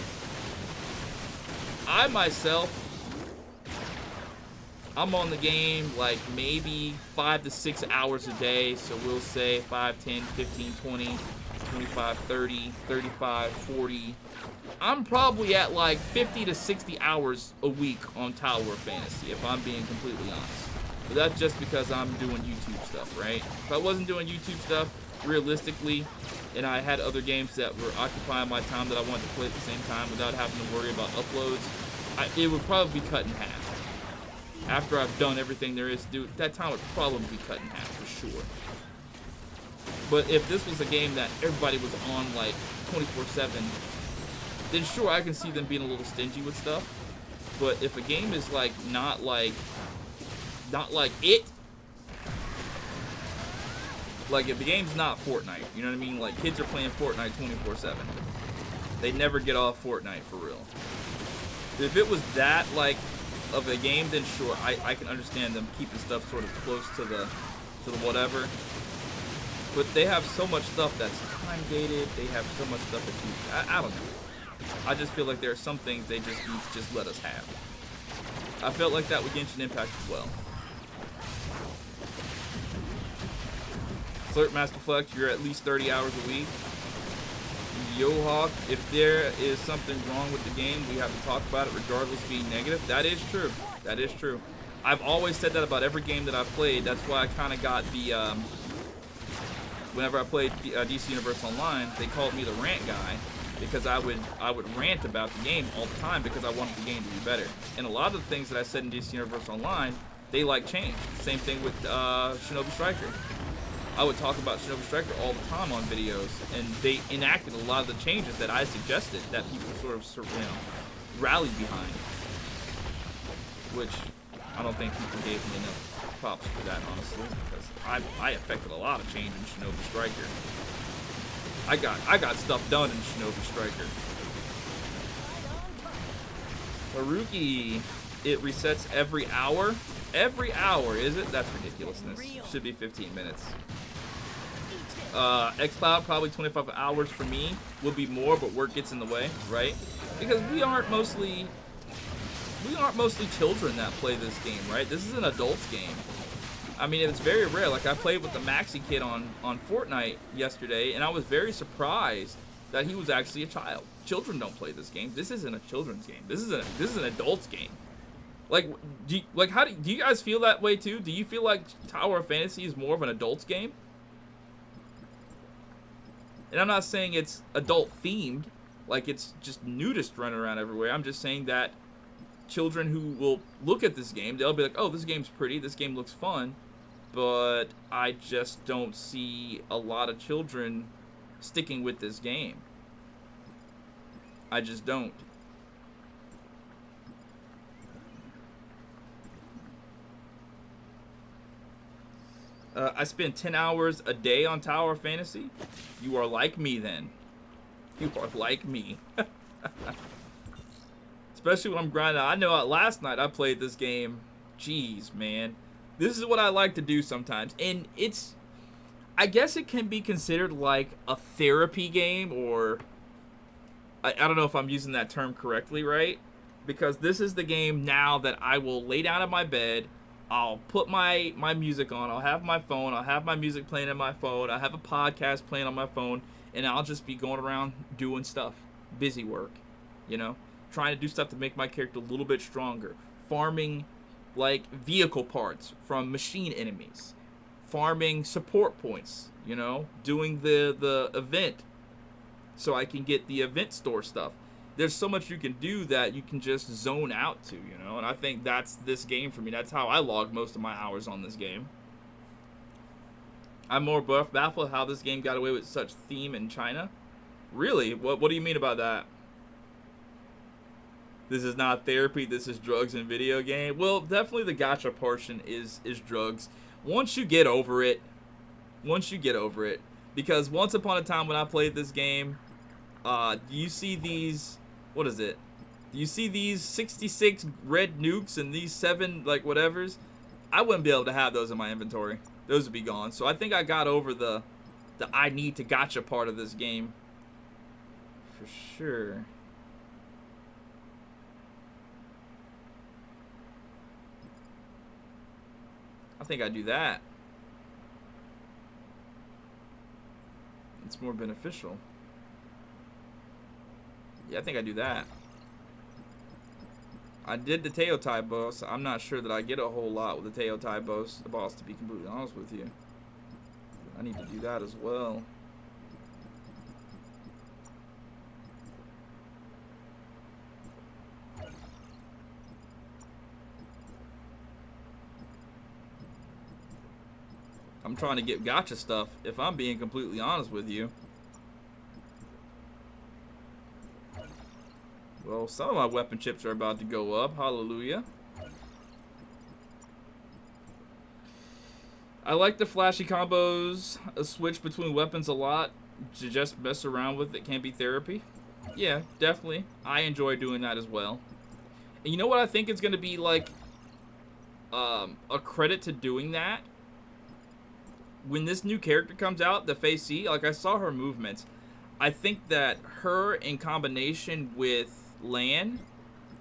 [SPEAKER 3] I myself, I'm on the game like maybe 5 to 6 hours a day, so we'll say 5, 10, 15, 20, 25, 30, 35, 40. I'm probably at like 50 to 60 hours a week on Tower of Fantasy, if I'm being completely honest. But that's just because I'm doing YouTube stuff, right? If I wasn't doing YouTube stuff, realistically, and I had other games that were occupying my time that I wanted to play at the same time without having to worry about uploads, it would probably be cut in half. After I've done everything there is to do, that time would probably be cut in half, for sure. But if this was a game that everybody was on like 24/7, then sure, I can see them being a little stingy with stuff. But if a game is like not like it, like if the game's not Fortnite, you know what I mean? Like kids are playing Fortnite 24/7. They never get off Fortnite for real. If it was that like of a game, then sure, I can understand them keeping stuff sort of close to the whatever. But they have so much stuff that's time dated. They have so much stuff that I don't know. I just feel like there are some things they just need to just let us have. I felt like that with Genshin Impact as well. Slurp Master Flex, you're at least 30 hours a week. Yohawk, if there is something wrong with the game, we have to talk about it regardless of being negative. That is true. That is true. I've always said that about every game that I've played. That's why I kind of got the, whenever I played DC Universe Online, they called me the rant guy because I would rant about the game all the time because I wanted the game to be better. And a lot of the things that I said in DC Universe Online, they like changed. Same thing with Shinobi Striker. I would talk about Shinobi Striker all the time on videos, and they enacted a lot of the changes that I suggested that people sort of, you know, rallied behind. Which I don't think people gave me enough props for that, honestly, because I affected a lot of change in Shinobi Striker. I got stuff done in Shinobi Striker. Haruki, it resets every hour. Every hour, is it? That's ridiculousness. Should be 15 minutes. xCloud, probably 25 hours for me. Would be more, but work gets in the way, right? Because we aren't mostly children that play this game, right? This is an adult's game. I mean, it's very rare. Like, I played with the Maxi kid on Fortnite yesterday, and I was very surprised that he was actually a child. Children don't play this game. This isn't a children's game. This is an adult's game. Like, do you guys feel that way too? Do you feel like Tower of Fantasy is more of an adult's game? And I'm not saying it's adult themed, like it's just nudists running around everywhere. I'm just saying that children who will look at this game, they'll be like, oh, this game's pretty, this game looks fun, but I just don't see a lot of children sticking with this game. I just don't. I spend 10 hours a day on Tower of Fantasy. You are like me then. You are like me. Especially when I'm grinding. I know last night I played this game. Jeez, man. This is what I like to do sometimes. And it's, I guess it can be considered like a therapy game, or I don't know if I'm using that term correctly, right? Because this is the game now that I will lay down in my bed. I'll put my music on. I'll have my phone. I'll have my music playing on my phone. I'll have a podcast playing on my phone. And I'll just be going around doing stuff. Busy work. You know? Trying to do stuff to make my character a little bit stronger. Farming, like, vehicle parts from machine enemies. Farming support points. You know? Doing the event. So I can get the event store stuff. There's so much you can do that you can just zone out to, you know? And I think that's this game for me. That's how I log most of my hours on this game. I'm more baffled how this game got away with such theme in China. Really? What do you mean about that? This is not therapy, this is drugs and video game. Well, definitely the gacha portion is drugs. Once you get over it. Because once upon a time when I played this game, do you see these, what is it? Do you see these 66 red nukes and these 7, like, whatevers? I wouldn't be able to have those in my inventory. Those would be gone. So I think I got over the I need to gacha part of this game. For sure. I think I do that. It's more beneficial. Yeah, I think I do that. I did the Teotai boss. I'm not sure that I get a whole lot with the Teotai boss, to be completely honest with you. I need to do that as well. I'm trying to get gotcha stuff, if I'm being completely honest with you. Well, some of my weapon chips are about to go up. Hallelujah. I like the flashy combos, a switch between weapons a lot. To just mess around with it can be therapy. Yeah, definitely. I enjoy doing that as well. And you know what I think is going to be like a credit to doing that? When this new character comes out, the Fae C, like I saw her movements. I think that her in combination with Lan,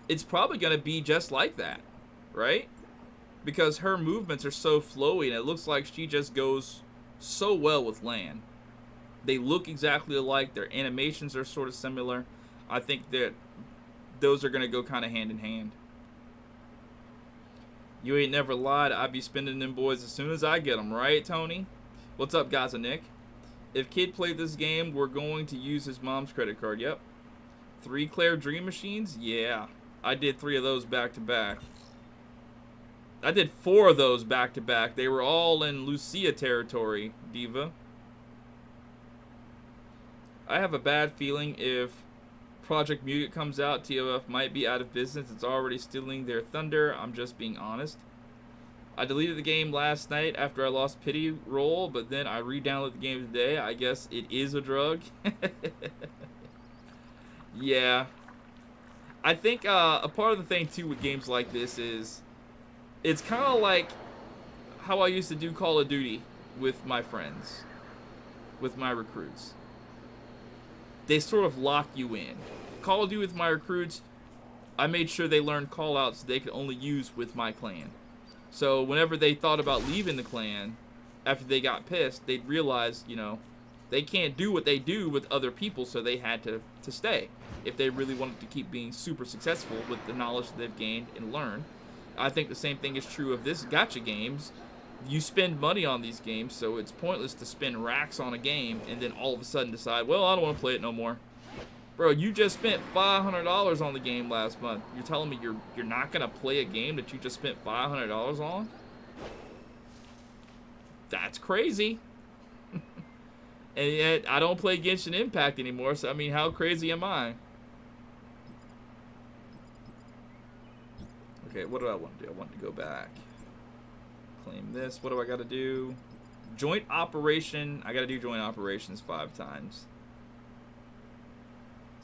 [SPEAKER 3] it's probably going to be just like that, right? Because her movements are so flowy and it looks like she just goes so well with Lan. They look exactly alike. Their animations are sort of similar. I think that those are going to go kind of hand in hand. You ain't never lied. I be spending them boys as soon as I get them, right, Tony? What's up, Gaza Nick? If Kid played this game, we're going to use his mom's credit card. Yep. 3 Claire Dream Machines? Yeah. I did 3 of those back to back. I did 4 of those back to back. They were all in Lucia territory, Diva. I have a bad feeling if Project Mutant comes out, TOF might be out of business. It's already stealing their thunder. I'm just being honest. I deleted the game last night after I lost pity roll, but then I re-downloaded the game today. I guess it is a drug. Yeah. I think a part of the thing, too, with games like this is it's kind of like how I used to do Call of Duty with my friends, with my recruits. They sort of lock you in. Call of Duty with my recruits, I made sure they learned callouts they could only use with my clan. So whenever they thought about leaving the clan, after they got pissed, they'd realize, you know, they can't do what they do with other people, so they had to stay if they really wanted to keep being super successful with the knowledge that they've gained and learned. I think the same thing is true of this gacha games. You spend money on these games, so it's pointless to spend racks on a game and then all of a sudden decide, well, I don't want to play it no more. Bro, you just spent $500 on the game last month. You're telling me you're not going to play a game that you just spent $500 on? That's crazy. And yet, I don't play Genshin Impact anymore, so I mean, how crazy am I? Okay, what do I want to do? I want to go back. Claim this. What do I got to do? Joint operation. I got to do joint operations 5 times.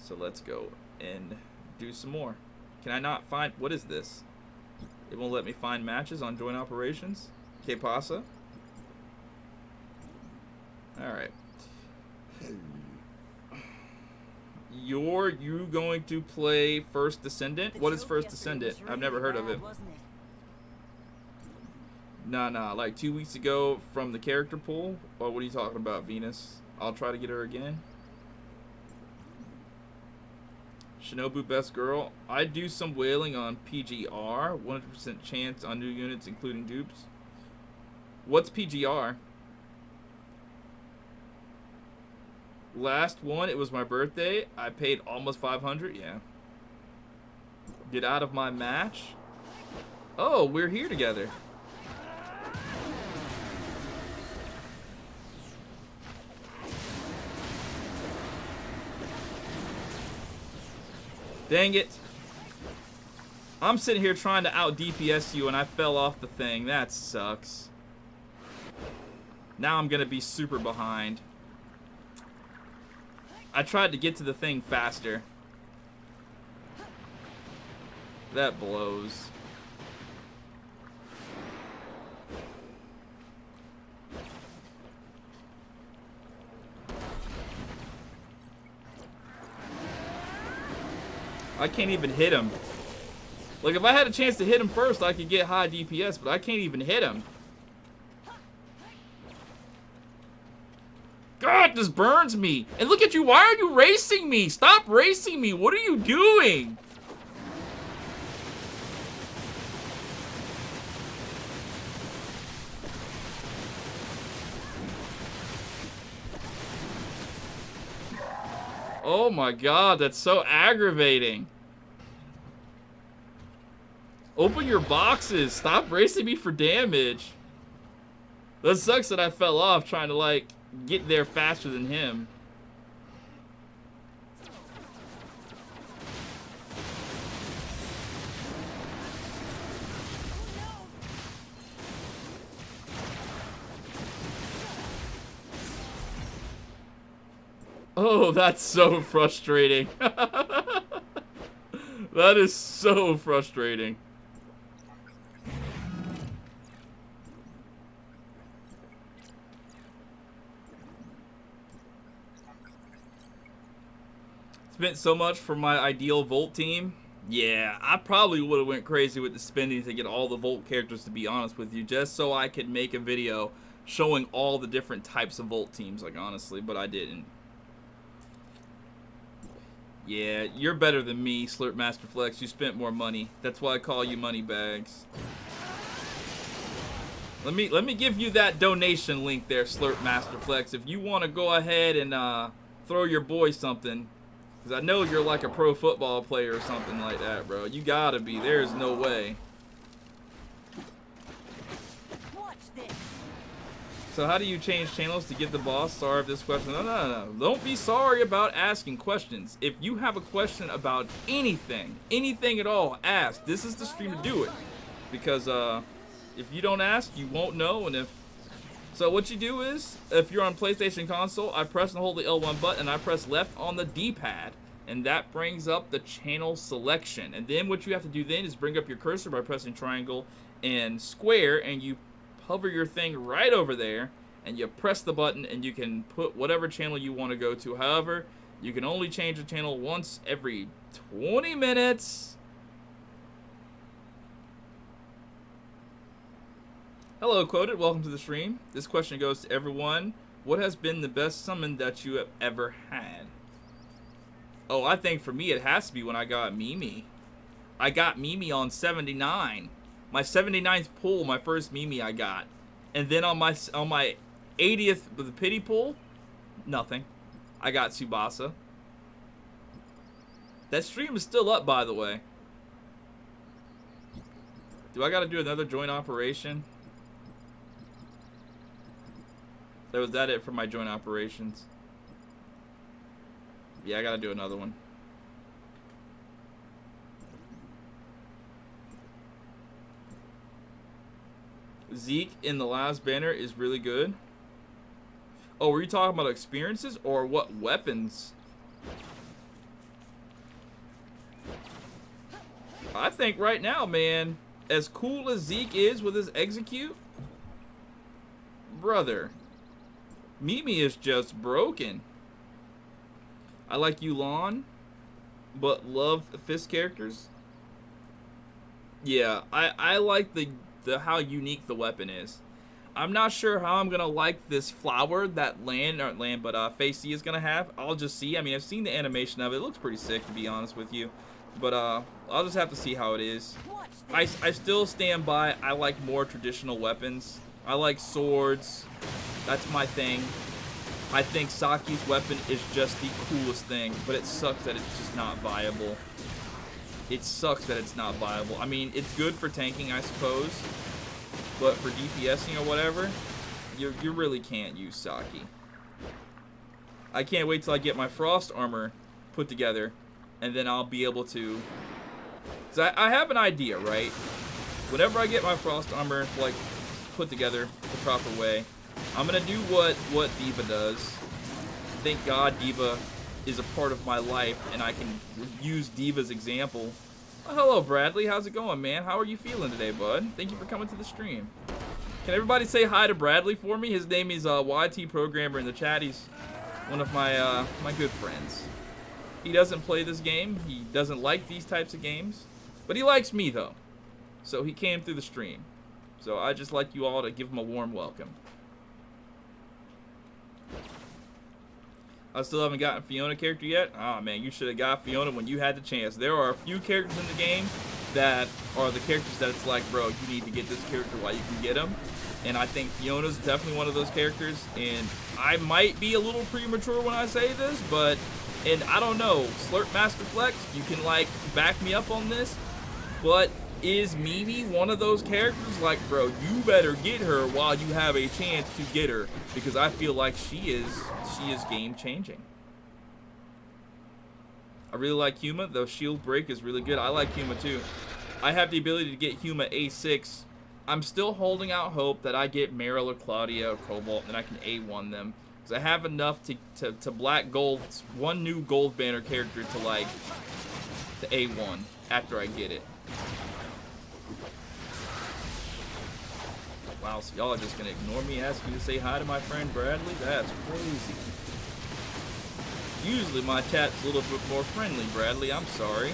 [SPEAKER 3] So let's go and do some more. Can I not find... What is this? It won't let me find matches on joint operations? Que pasa? Alright. You going to play First Descendant? What is First Descendant? I've never heard of it. Nah, like 2 weeks ago from the character pool? Or what are you talking about, Venus? I'll try to get her again. Shinobu Best Girl. I do some whaling on PGR. 100% chance on new units, including dupes. What's PGR? Last one, it was my birthday. I paid almost 500. Yeah. Get out of my match. Oh, we're here together. Dang it. I'm sitting here trying to out DPS you and I fell off the thing. That sucks. Now I'm going to be super behind. I tried to get to the thing faster. That blows. I can't even hit him. Like, if I had a chance to hit him first, I could get high DPS, but I can't even hit him. God, this burns me. And look at you. Why are you racing me? Stop racing me. What are you doing? Oh my God, that's so aggravating. Open your boxes. Stop racing me for damage. That sucks that I fell off trying to, like, get there faster than him. Oh, that's so frustrating. That is so frustrating. Spent so much for my ideal Volt team. Yeah, I probably would have went crazy with the spending to get all the Volt characters, to be honest with you, just so I could make a video showing all the different types of Volt teams, like, honestly, but I didn't. Yeah, you're better than me, Slurp Master Flex. You spent more money. That's why I call you money bags. Let me give you that donation link there, Slurp Master Flex. If you want to go ahead and throw your boy something, because I know you're like a pro football player or something like that, bro. You gotta be. There's no way. So how do you change channels to get the boss? Sorry if this question. No. Don't be sorry about asking questions. If you have a question about anything at all, ask. This is the stream to do it. Because if you don't ask, you won't know. And so what you do is, if you're on PlayStation console, I press and hold the L1 button, and I press left on the D-pad, and that brings up the channel selection. And then what you have to do then is bring up your cursor by pressing triangle and square, and you hover your thing right over there, and you press the button, and you can put whatever channel you want to go to. However, you can only change the channel once every 20 minutes. Hello, Quoted. Welcome to the stream. This question goes to everyone. What has been the best summon that you have ever had? Oh, I think for me it has to be when I got Mimi. I got Mimi on 79. My 79th pull, my first Mimi I got. And then on my 80th with the pity pull, nothing. I got Tsubasa. That stream is still up, by the way. Do I gotta do another joint operation? Was that it for my joint operations? Yeah, I gotta do another one. Zeke in the last banner is really good. Oh, were you talking about experiences or what weapons? I think right now, man, as cool as Zeke is with his execute, brother, Mimi is just broken. I like Yulan, but love Fist characters. Yeah, I like the how unique the weapon is. I'm not sure how I'm gonna like this flower that Facey is gonna have. I'll just see. I mean, I've seen the animation of it. It looks pretty sick, to be honest with you. But I'll just have to see how it is. I still stand by. I like more traditional weapons. I like swords. That's my thing. I think Saki's weapon is just the coolest thing, but it sucks that it's just not viable. It sucks that it's not viable. I mean, it's good for tanking, I suppose, but for DPSing or whatever, you really can't use Saki. I can't wait till I get my frost armor put together, and then I'll be able to... So I have an idea, right? Whenever I get my frost armor, like, put together the proper way, I'm gonna do what Diva does. Thank God Diva is a part of my life, and I can use Diva's example. Oh, hello, Bradley. How's it going, man? How are you feeling today, bud? Thank you for coming to the stream. Can everybody say hi to Bradley for me? His name is YT Programmer in the chat. He's one of my my good friends. He doesn't play this game. He doesn't like these types of games, but he likes me though. So he came through the stream. So I just like you all to give him a warm welcome. I still haven't gotten Fiona character yet. Oh man, you should have got Fiona when you had the chance. There are a few characters in the game that are the characters that it's like, bro, you need to get this character while you can get him. And I think Fiona's definitely one of those characters. And I might be a little premature when I say this, but, and I don't know, Slurp Master Flex, you can like back me up on this, but Is Mimi one of those characters? Like, bro, you better get her while you have a chance to get her, because I feel like she is game changing. I really like Huma. The shield break is really good. I like Huma too. I have the ability to get Huma A6. I'm still holding out hope that I get Meryl or Claudia or Cobalt and I can A1 them. Because I have enough to black gold, one new gold banner character to like, to A1 after I get it. Wow, so y'all are just gonna ignore me asking me to say hi to my friend Bradley? That's crazy. Usually my chat's a little bit more friendly, Bradley. I'm sorry.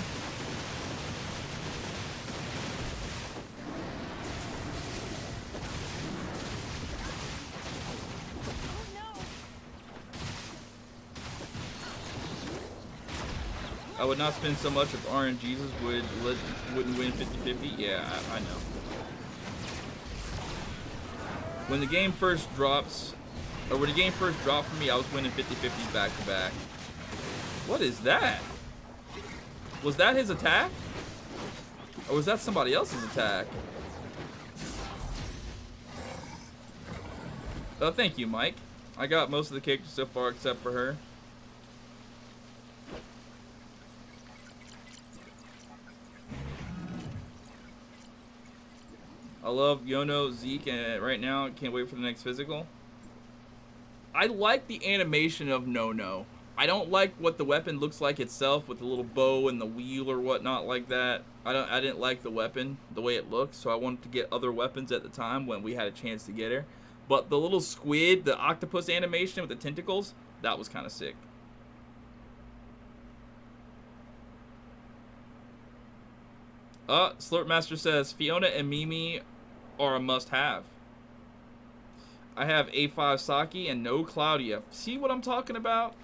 [SPEAKER 3] I would not spend so much if RNGesus wouldn't win 50-50. Yeah, I know. When the game first drops, or when the game first dropped for me, I was winning 50-50s back to back. What is that? Was that his attack? Or was that somebody else's attack? Oh, thank you, Mike. I got most of the characters so far except for her. I love Yono, Zeke, and right now, can't wait for the next physical. I like the animation of No. I don't like what the weapon looks like itself with the little bow and the wheel or whatnot like that. I didn't like the weapon, the way it looked, so I wanted to get other weapons at the time when we had a chance to get her. But the little squid, the octopus animation with the tentacles, that was kind of sick. Slurpmaster says, Fiona and Mimi are a must-have. I have A5 Saki and no Claudia. See what I'm talking about?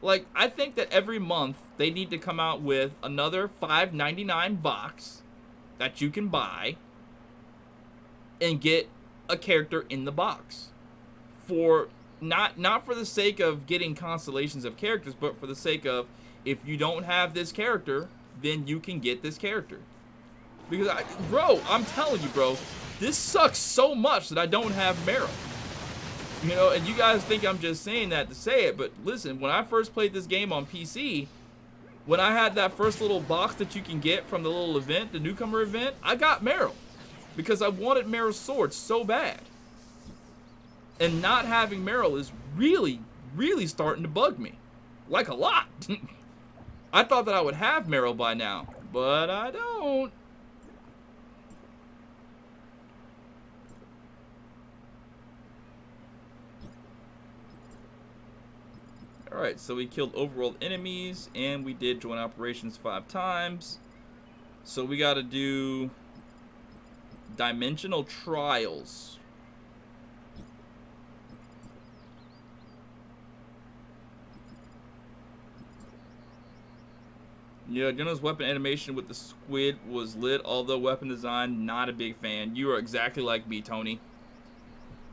[SPEAKER 3] Like, I think that every month they need to come out with another $5.99 box that you can buy and get a character in the box. For not for the sake of getting constellations of characters, but for the sake of, if you don't have this character, then you can get this character. Because, bro, I'm telling you, bro, this sucks so much that I don't have Meryl. You know, and you guys think I'm just saying that to say it, but listen, when I first played this game on PC, when I had that first little box that you can get from the little event, the newcomer event, I got Meryl. Because I wanted Meryl's sword so bad. And not having Meryl is really, really starting to bug me. Like a lot. I thought that I would have Meryl by now, but I don't. Alright, so we killed overworld enemies, and we did join operations 5 times. So we gotta do dimensional trials. Yeah, Geno's weapon animation with the squid was lit, although weapon design, not a big fan. You are exactly like me, Tony.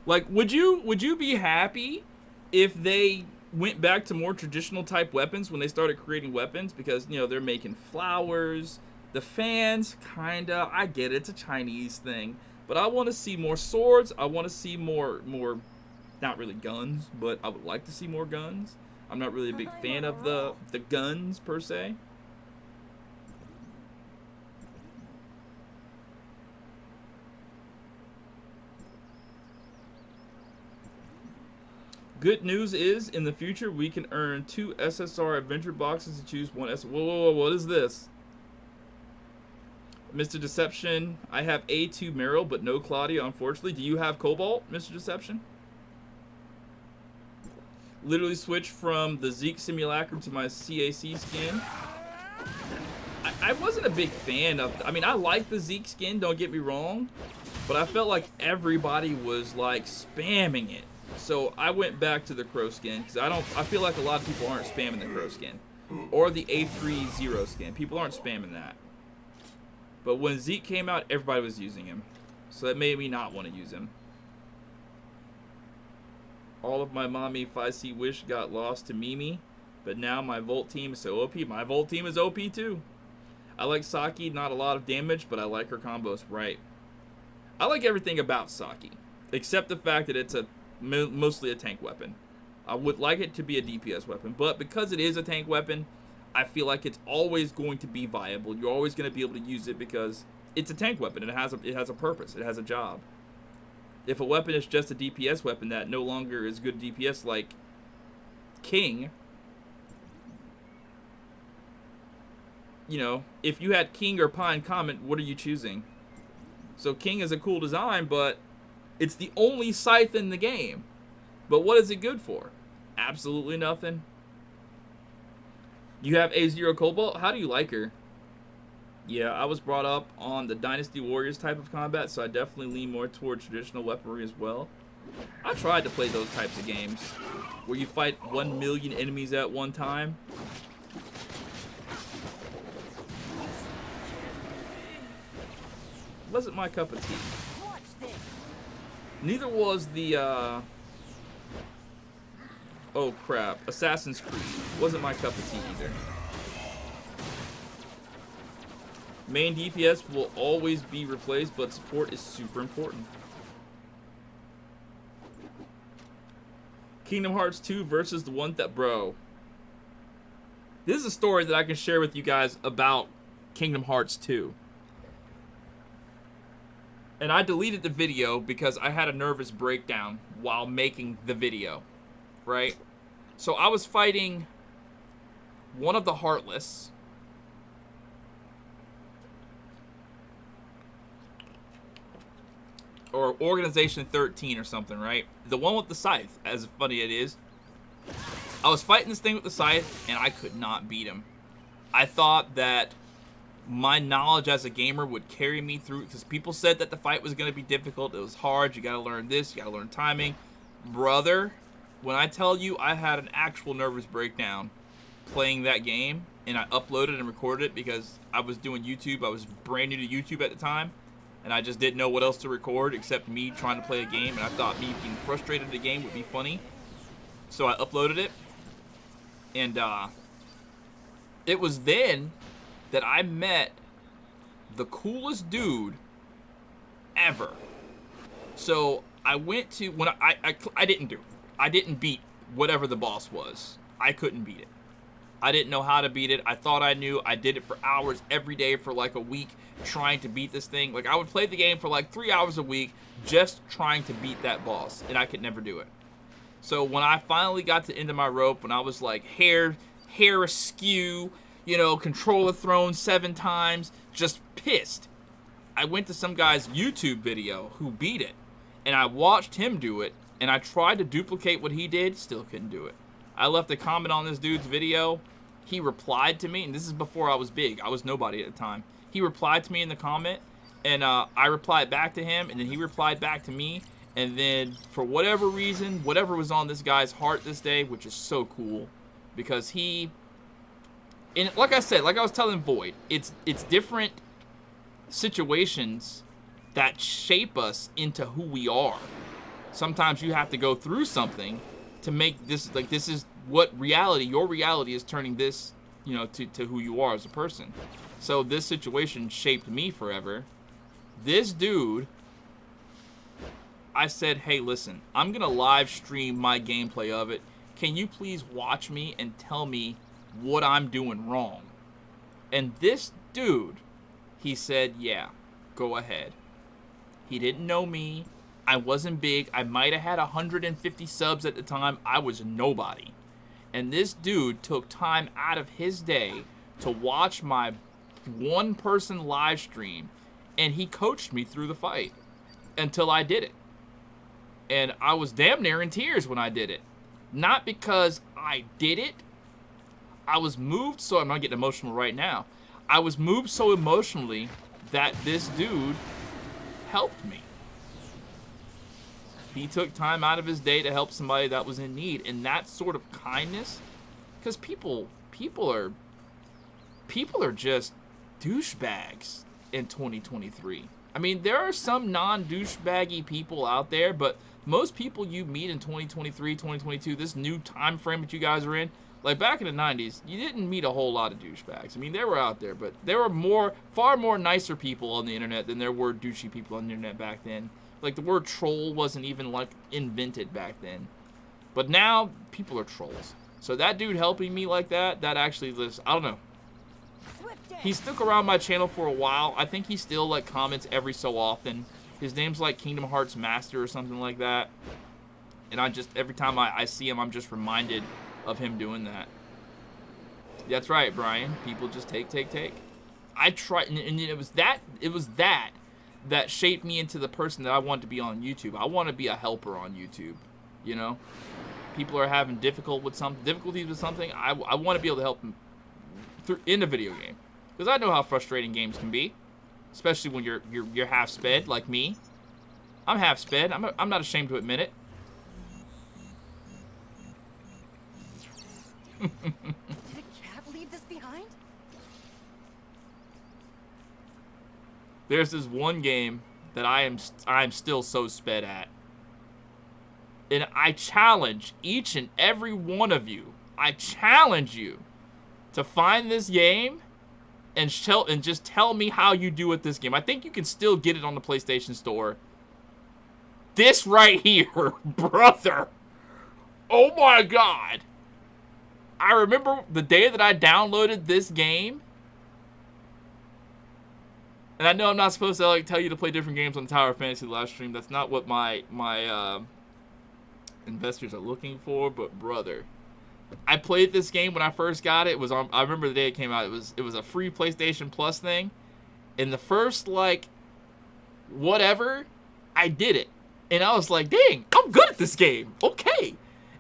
[SPEAKER 3] Like, would you be happy if they went back to more traditional type weapons when they started creating weapons? Because, you know, they're making flowers. The fans, kinda, I get it, it's a Chinese thing. But I want to see more swords. I want to see more, not really guns, but I would like to see more guns. I'm not really a big fan of the guns, per se. Good news is, in the future, we can earn 2 SSR adventure boxes to choose one S. Whoa, what is this? Mr. Deception, I have A2 Meryl, but no Claudia, unfortunately. Do you have Cobalt, Mr. Deception? Literally switched from the Zeke Simulacrum to my CAC skin. I wasn't a big fan of, I mean, I like the Zeke skin, don't get me wrong, but I felt like everybody was, like, spamming it. So I went back to the Crow skin, because I feel like a lot of people aren't spamming the Crow skin. Or the A3 Zero skin. People aren't spamming that. But when Zeke came out, everybody was using him. So that made me not want to use him. All of my Mommy 5C Wish got lost to Mimi. But now my Volt team is so OP. My Volt team is OP too. I like Saki, not a lot of damage, but I like her combos, right? I like everything about Saki, except the fact that it's mostly a tank weapon. I would like it to be a DPS weapon, but because it is a tank weapon, I feel like it's always going to be viable. You're always going to be able to use it because it's a tank weapon and it has a purpose. It has a job. If a weapon is just a DPS weapon that no longer is good DPS, like King, you know, if you had King or Pine Comet, what are you choosing? So King is a cool design, but it's the only scythe in the game. But what is it good for? Absolutely nothing. You have A0 Cobalt? How do you like her? Yeah, I was brought up on the Dynasty Warriors type of combat, so I definitely lean more towards traditional weaponry as well. I tried to play those types of games where you fight 1 million enemies at one time. Wasn't my cup of tea. Neither was the, oh crap, Assassin's Creed. Wasn't my cup of tea either. Main DPS will always be replaced, but support is super important. Kingdom Hearts 2 versus the one that, bro. This is a story that I can share with you guys about Kingdom Hearts 2. And I deleted the video because I had a nervous breakdown while making the video, right? So I was fighting one of the Heartless. Or Organization 13 or something, right? The one with the scythe, as funny it is. I was fighting this thing with the scythe, and I could not beat him. I thought that my knowledge as a gamer would carry me through, because people said that the fight was going to be difficult. It was hard. You got to learn this. You got to learn timing. Brother, when I tell you I had an actual nervous breakdown playing that game, and I uploaded and recorded it because I was doing YouTube. I was brand new to YouTube at the time, and I just didn't know what else to record except me trying to play a game, and I thought me being frustrated at a game would be funny. So I uploaded it, and it was then that I met the coolest dude ever. So I went to, when I didn't do it. I didn't beat whatever the boss was. I couldn't beat it. I didn't know how to beat it. I thought I knew. I did it for hours every day for like a week trying to beat this thing. Like I would play the game for like 3 hours a week just trying to beat that boss, and I could never do it. So when I finally got to the end of my rope, when I was like hair askew, you know, control the throne 7 times, just pissed, I went to some guy's YouTube video who beat it, and I watched him do it, and I tried to duplicate what he did, still couldn't do it. I left a comment on this dude's video. He replied to me, and this is before I was big. I was nobody at the time. He replied to me in the comment, and I replied back to him, and then he replied back to me, and then for whatever reason, whatever was on this guy's heart this day, which is so cool, because he, and like I said, like I was telling Void, it's different situations that shape us into who we are. Sometimes you have to go through something to make this, like, this is what reality, your reality is turning this, you know, to who you are as a person. So this situation shaped me forever. This dude, I said, hey, listen, I'm gonna live stream my gameplay of it. Can you please watch me and tell me what I'm doing wrong? And this dude, he said, yeah, go ahead. He didn't know me. I wasn't big. I might have had 150 subs at the time. I was nobody. And this dude took time out of his day to watch my one-person live stream, and he coached me through the fight until I did it. And I was damn near in tears when I did it. Not because I did it. I was moved, so I'm not getting emotional right now. I was moved so emotionally that this dude helped me. He took time out of his day to help somebody that was in need, and that sort of kindness, because people are just douchebags in 2023. I mean, there are some non-douchebaggy people out there, but most people you meet in 2023, 2022, this new time frame that you guys are in, Like, back in the 90s, you didn't meet a whole lot of douchebags. I mean, they were out there, but there were far more nicer people on the internet than there were douchey people on the internet back then. Like, the word troll wasn't even, like, invented back then. But now, people are trolls. So that dude helping me like that actually lives, I don't know. He stuck around my channel for a while. I think he still, like, comments every so often. His name's, like, Kingdom Hearts Master or something like that. And I just, every time I see him, I'm just reminded of him doing that. That's right, Brian. People just take. I tried, and it was that shaped me into the person that I want to be on YouTube. I want to be a helper on YouTube, you know? People are having difficulties with something. I want to be able to help them in a video game. Because I know how frustrating games can be. Especially when you're half sped, like me. I'm half sped. I'm not ashamed to admit it.
[SPEAKER 2] Did a cat leave this behind?
[SPEAKER 3] There's this one game that I'm still so sped at. And I challenge each and every one of you. I challenge you to find this game and just tell me how you do with this game. I think you can still get it on the PlayStation Store. This right here, brother. Oh my God. I remember the day that I downloaded this game. And I know I'm not supposed to like tell you to play different games on the Tower of Fantasy live stream. That's not what my investors are looking for, but brother, I played this game when I first got it. It was on, I remember the day it came out. It was a free PlayStation Plus thing. And the first like whatever, I did it. And I was like, dang, I'm good at this game. Okay.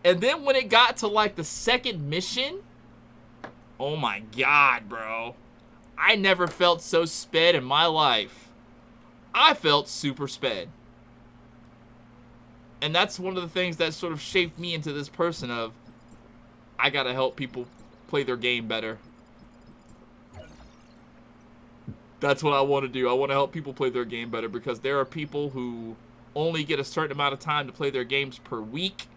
[SPEAKER 3] And then when it got to like the second mission, oh my God, bro. I never felt so sped in my life. I felt super sped. And that's one of the things that sort of shaped me into this person of, I gotta help people play their game better. That's what I want to do. I want to help people play their game better because there are people who only get a certain amount of time to play their games per week.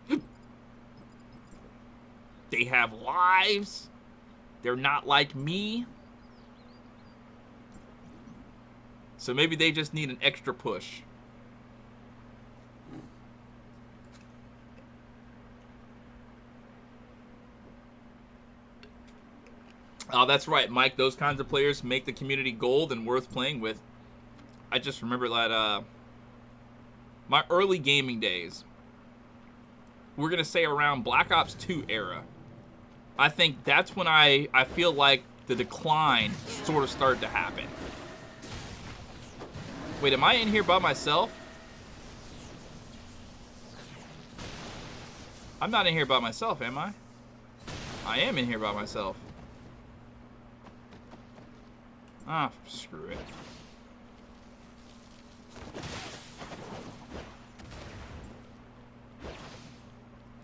[SPEAKER 3] They have lives. They're not like me. So maybe they just need an extra push. Oh, that's right, Mike. Those kinds of players make the community gold and worth playing with. I just remember that my early gaming days, we're going to say around Black Ops 2 era. I think that's when I feel like the decline sort of started to happen. Wait, am I in here by myself? I'm not in here by myself, am I? I am in here by myself. Ah, screw it.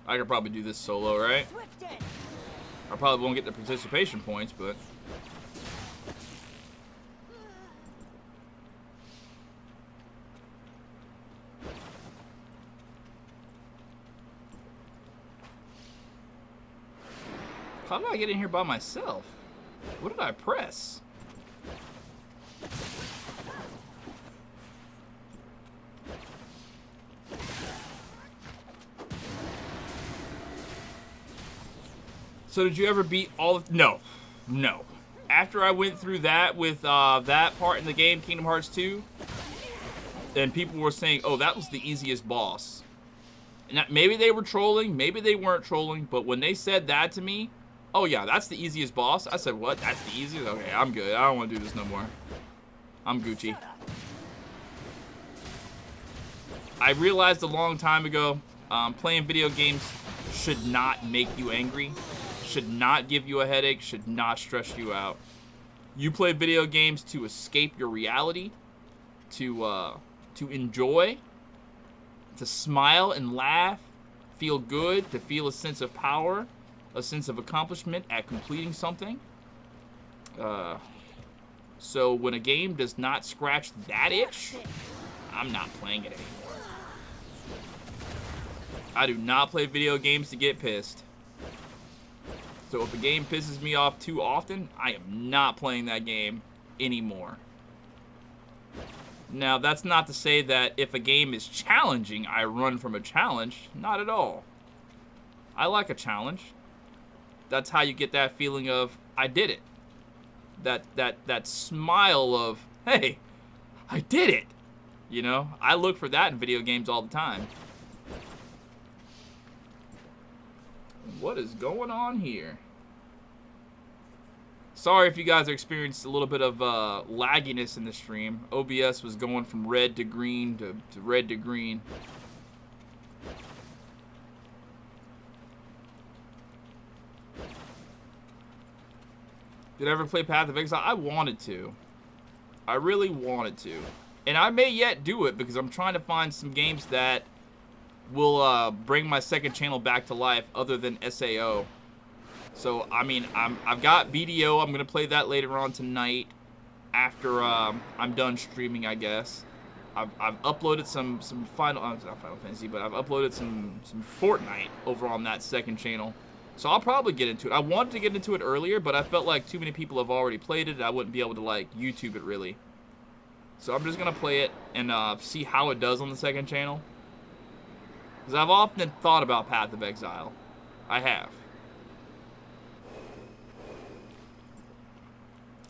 [SPEAKER 3] I could probably do this solo, right? I probably won't get the participation points, but... How did I get in here by myself? What did I press? So did you ever beat all of... No. No. After I went through that with that part in the game, Kingdom Hearts 2, then people were saying, oh, that was the easiest boss. And maybe they were trolling, maybe they weren't trolling, but when they said that to me, oh yeah, that's the easiest boss. I said, what? That's the easiest? Okay, I'm good. I don't want to do this no more. I'm Gucci. I realized a long time ago, playing video games should not make you angry, should not give you a headache, should not stress you out. You play video games to escape your reality, to enjoy, to smile and laugh, feel good, to feel a sense of power, a sense of accomplishment at completing something. So when a game does not scratch that itch, I'm not playing it anymore. I do not play video games to get pissed. So if a game pisses me off too often, I am not playing that game anymore. Now, that's not to say that if a game is challenging, I run from a challenge. Not at all. I like a challenge. That's how you get that feeling of, I did it. That smile of, hey, I did it. You know, I look for that in video games all the time. What is going on here? Sorry if you guys are experiencing a little bit of lagginess in the stream. OBS was going from red to green to red to green. Did I ever play Path of Exile? I wanted to. I really wanted to. And I may yet do it because I'm trying to find some games that will bring my second channel back to life other than SAO. So, I mean, I've got BDO. I'm going to play that later on tonight after I'm done streaming, I guess. I've uploaded some not Final Fantasy, but I've uploaded some Fortnite over on that second channel. So I'll probably get into it. I wanted to get into it earlier, but I felt like too many people have already played it. I wouldn't be able to, like, YouTube it, really. So I'm just going to play it and see how it does on the second channel. Because I've often thought about Path of Exile. I have.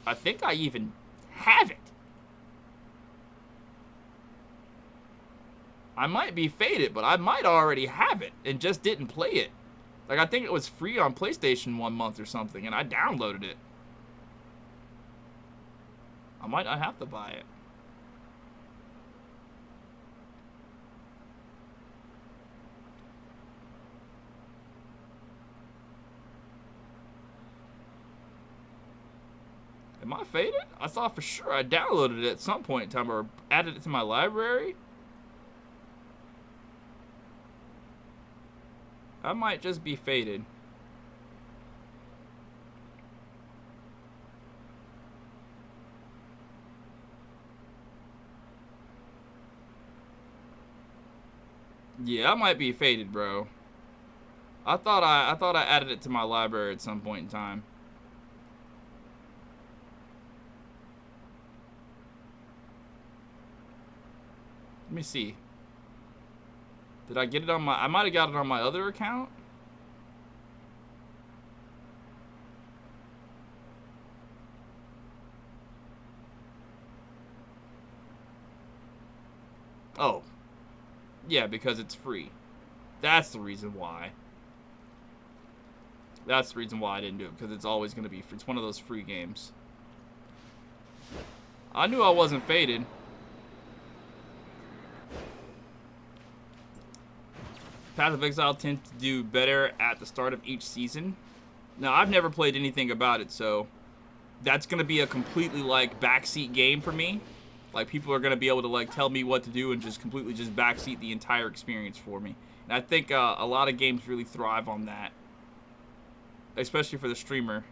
[SPEAKER 3] I think I even have it. I might be faded, but I might already have it and just didn't play it. Like, I think it was free on PlayStation 1 month or something, and I downloaded it. I might not have to buy it. Am I faded? I thought for sure I downloaded it at some point in time or added it to my library. I might just be faded. Yeah, I might be faded, bro. I thought I added it to my library at some point in time. Let me see. Did I get it on my... I might have got it on my other account. Oh. Yeah, because it's free. That's the reason why. That's the reason why I didn't do it. Because it's always going to be... It's one of those free games. I knew I wasn't faded. Path of Exile tends to do better at the start of each season. Now, I've never played anything about it, so that's going to be a completely, like, backseat game for me. Like, people are going to be able to, like, tell me what to do and just completely just backseat the entire experience for me. And I think a lot of games really thrive on that. Especially for the streamer.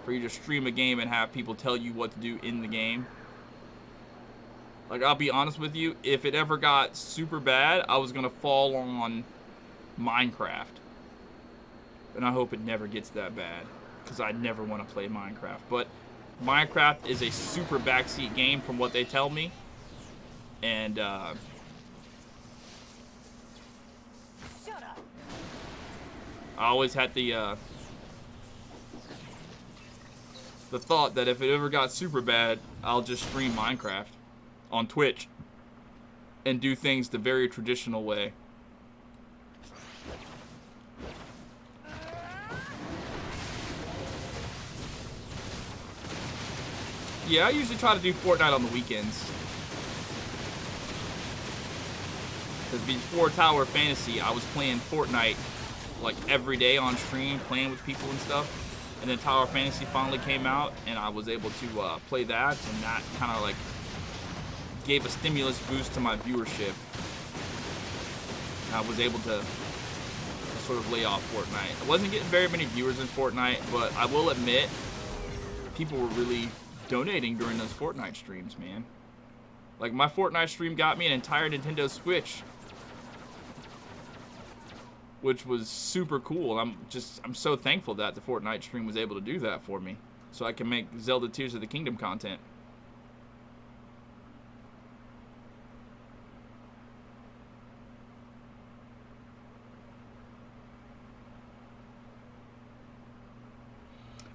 [SPEAKER 3] For you to stream a game and have people tell you what to do in the game. Like, I'll be honest with you, if it ever got super bad, I was going to fall on Minecraft. And I hope it never gets that bad, because I never want to play Minecraft. But Minecraft is a super backseat game from what they tell me. And,
[SPEAKER 2] Shut up.
[SPEAKER 3] I always had the thought that if it ever got super bad, I'll just stream Minecraft on Twitch and do things the very traditional way. Yeah, I usually try to do Fortnite on the weekends. Because before TowerofFantasy, I was playing Fortnite like every day on stream, playing with people and stuff. And then TowerofFantasy finally came out, and I was able to play that, and that kind of like gave a stimulus boost to my viewership. I was able to sort of lay off Fortnite. I wasn't getting very many viewers in Fortnite, but I will admit, people were really donating during those Fortnite streams, man. Like, my Fortnite stream got me an entire Nintendo Switch. which was super cool. I'm so thankful that the Fortnite stream was able to do that for me, so I can make Zelda Tears of the Kingdom content.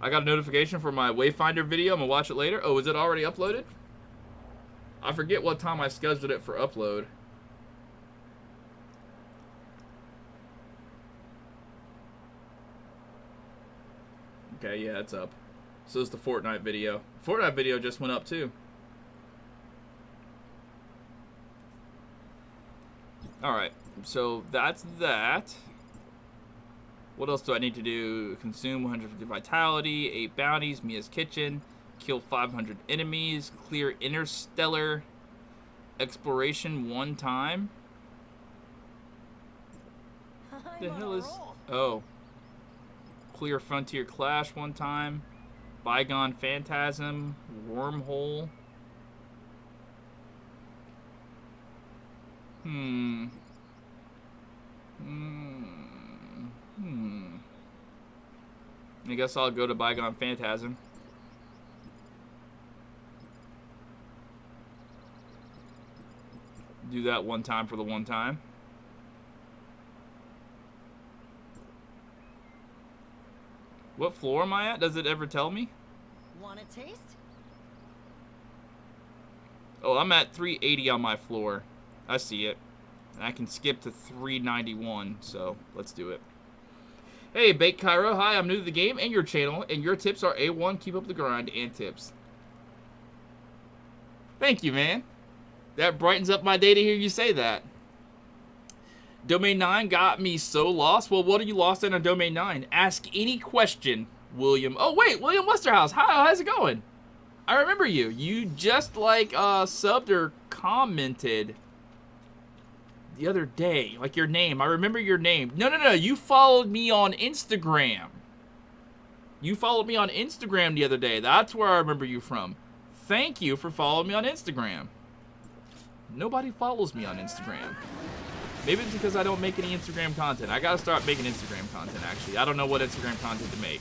[SPEAKER 3] I got a notification for my Wayfinder video. I'm gonna watch it later. Oh, is it already uploaded? I forget what time I scheduled it for upload. Okay, yeah, it's up. So is the Fortnite video. Fortnite video just went up too. Alright, so that's that. What else do I need to do? Consume 150 vitality, 8 bounties, Mia's Kitchen, kill 500 enemies, clear interstellar exploration 1 time. The hell is... Oh. Clear Frontier Clash 1 time. Bygone Phantasm, Wormhole. I guess I'll go to Bygone Phantasm. Do that 1 time for the 1 time. What floor am I at? Does it ever tell me?
[SPEAKER 2] Want a taste?
[SPEAKER 3] Oh, I'm at 380 on my floor. I see it. And I can skip to 391, so let's do it. Hey, Bake Cairo. Hi, I'm new to the game and your channel, and your tips are A1. Keep up the grind and tips. Thank you, man. That brightens up my day to hear you say that. Domain 9 got me so lost. Well, what are you lost in on Domain 9? Ask any question, William. Oh, wait, William Westerhouse. Hi, how's it going? I remember you. You just, like, subbed or commented the other day. Like, your name. I remember your name. No. You followed me on Instagram. You followed me on Instagram the other day. That's where I remember you from. Thank you for following me on Instagram. Nobody follows me on Instagram. Maybe it's because I don't make any Instagram content. I gotta start making Instagram content, actually. I don't know what Instagram content to make.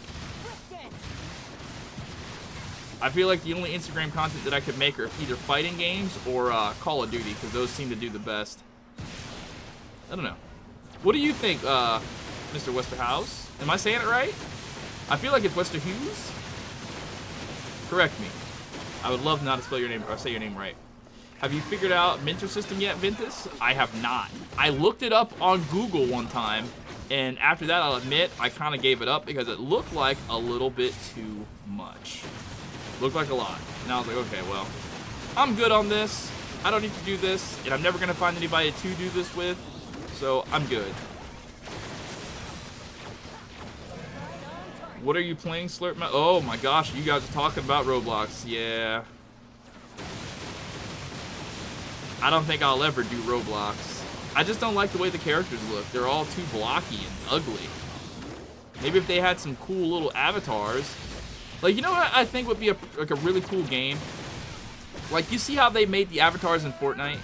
[SPEAKER 3] I feel like the only Instagram content that I could make are either fighting games or Call of Duty, because those seem to do the best. I don't know. What do you think, Mr. Westerhouse? Am I saying it right? I feel like it's Westerhughes. Correct me. I would love not to spell your name or say your name right. Have you figured out Mentor system yet, Ventus? I have not. I looked it up on Google one time, and after that, I'll admit, I kind of gave it up because it looked like a little bit too much. Looked like a lot. And I was like, okay, well, I'm good on this. I don't need to do this, and I'm never going to find anybody to do this with, so I'm good. What are you playing, Slurp? Oh my gosh, you guys are talking about Roblox. Yeah. I don't think I'll ever do Roblox. I just don't like the way the characters look. They're all too blocky and ugly. Maybe if they had some cool little avatars. Like, you know what I think would be a really cool game? Like, you see how they made the avatars in Fortnite?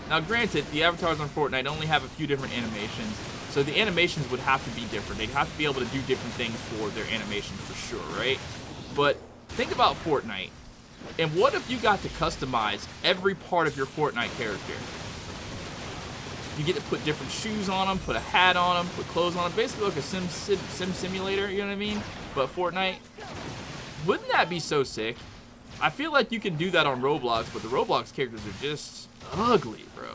[SPEAKER 3] Now, granted, the avatars on Fortnite only have a few different animations, so the animations would have to be different. They'd have to be able to do different things for their animations for sure, right? But think about Fortnite. And what if you got to customize every part of your Fortnite character? You get to put different shoes on them, put a hat on them, put clothes on them. Basically like a sim simulator, you know what I mean? But Fortnite. Wouldn't that be so sick? I feel like you can do that on Roblox, but the Roblox characters are just ugly, bro.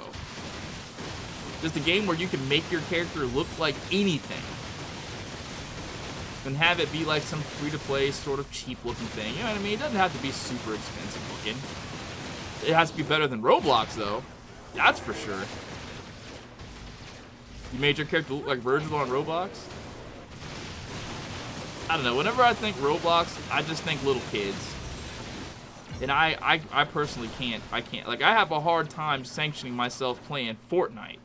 [SPEAKER 3] Just a game where you can make your character look like anything. And have it be like some free-to-play sort of cheap-looking thing. You know what I mean? It doesn't have to be super expensive looking. It has to be better than Roblox, though. That's for sure. You made your character look like Virgil on Roblox? I don't know. Whenever I think Roblox, I just think little kids. And I personally can't. Like, I have a hard time sanctioning myself playing Fortnite.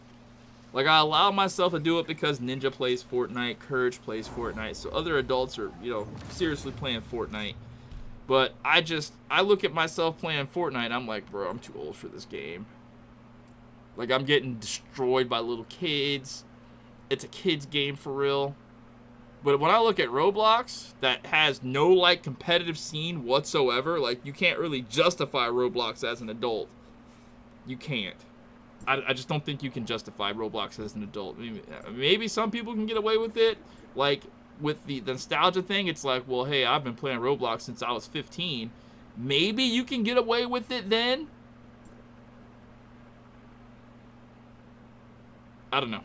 [SPEAKER 3] Like, I allow myself to do it because Ninja plays Fortnite, Courage plays Fortnite, so other adults are, you know, seriously playing Fortnite. But I look at myself playing Fortnite, I'm like, bro, I'm too old for this game. Like, I'm getting destroyed by little kids. it's a kid's game for real. But when I look at Roblox, that has no, like, competitive scene whatsoever, like, you can't really justify Roblox as an adult. You can't. I just don't think you can justify Roblox as an adult. I mean, maybe some people can get away with it. Like, with the nostalgia thing, it's like, well, hey, I've been playing Roblox since I was 15. Maybe you can get away with it then. I don't know.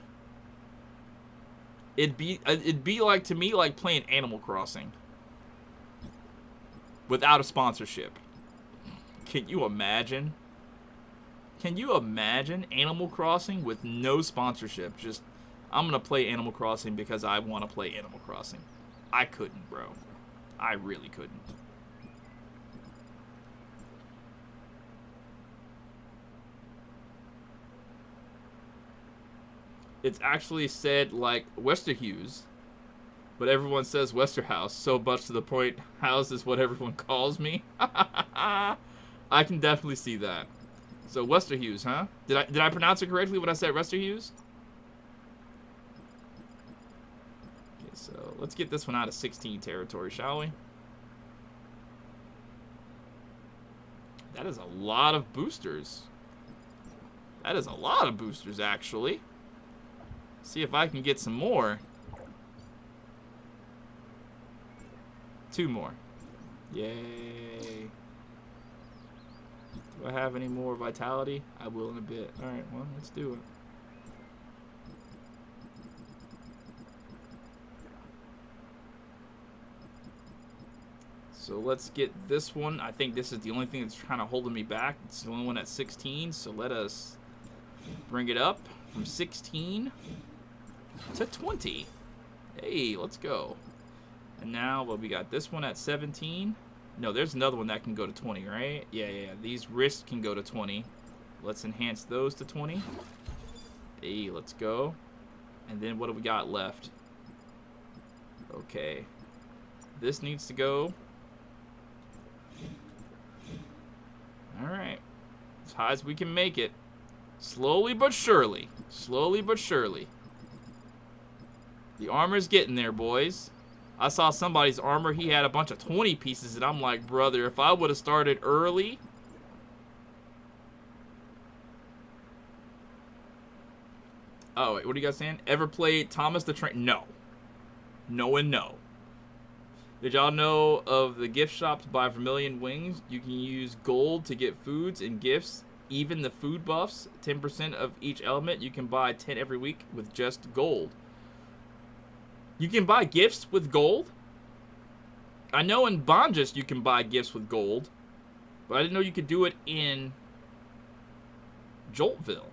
[SPEAKER 3] It'd be like, to me, like playing Animal Crossing without a sponsorship. Can you imagine? Can you imagine Animal Crossing with no sponsorship? Just, I'm gonna play Animal Crossing because I want to play Animal Crossing. I couldn't, bro. I really couldn't. It's actually said like Westerhuse, but everyone says Westerhouse, so much to the point, house is what everyone calls me. I can definitely see that. So Westerhuse, huh? Did I pronounce it correctly when I said Westerhuse? Okay, so let's get this one out of 16 territory, shall we? That is a lot of boosters. That is a lot of boosters, actually. See if I can get some more. 2 more. Yay. Do I have any more vitality? I will in a bit. Alright, well, let's do it. So let's get this one. I think this is the only thing that's kind of holding me back. It's the only one at 16, so let us bring it up from 16 to 20. Hey, let's go. And now, well, we got this one at 17. No, there's another one that can go to 20, right? Yeah. These wrists can go to 20. Let's enhance those to 20. Hey, let's go. And then what do we got left? Okay. This needs to go. Alright. As high as we can make it. Slowly but surely. Slowly but surely. The armor's getting there, boys. I saw somebody's armor. He had a bunch of 20 pieces, and I'm like, brother, if I would have started early. Oh, wait, what are you guys saying? Ever played Thomas the Train? No. No and no. Did y'all know of the gift shops by Vermilion Wings? You can use gold to get foods and gifts. Even the food buffs, 10% of each element. You can buy 10 every week with just gold. You can buy gifts with gold? I know in Bonjus you can buy gifts with gold, but I didn't know you could do it in Joltville.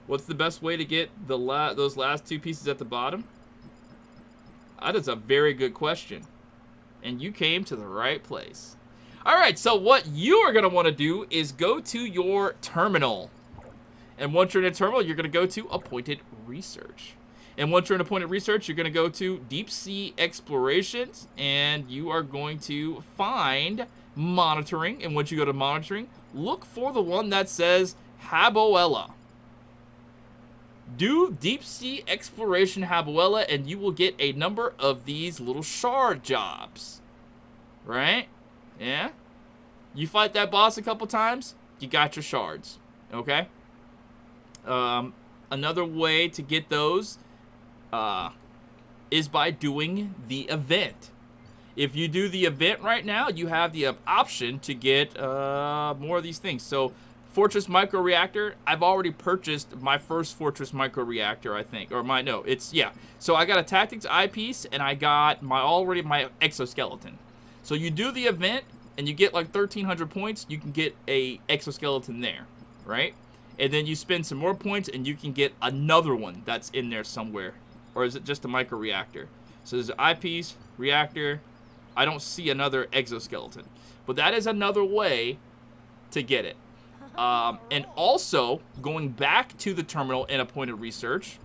[SPEAKER 3] What's the best way to get those last 2 pieces at the bottom? That is a very good question. And you came to the right place. Alright, so what you are going to want to do is go to your terminal. And once you're in a terminal, you're going to go to Appointed Research. And once you're in Appointed Research, you're going to go to Deep Sea Explorations, and you are going to find Monitoring. And once you go to Monitoring, look for the one that says Haboella. Do Deep Sea Exploration Haboella, and you will get a number of these little shard jobs. Right? Yeah? You fight that boss a couple times, you got your shards. Okay? Another way to get those is by doing the event. If you do the event right now, you have the option to get more of these things. So, Fortress Micro Reactor, I've already purchased my first Fortress Micro Reactor, I think. Yeah. So, I got a Tactics Eyepiece, and I got my exoskeleton. So, you do the event, and you get like 1,300 points, you can get a exoskeleton there, right? And then you spend some more points, and you can get another one that's in there somewhere. Or is it just a micro reactor? So there's an eyepiece, reactor. I don't see another exoskeleton. But that is another way to get it. And also, going back to the terminal in Appointed Research.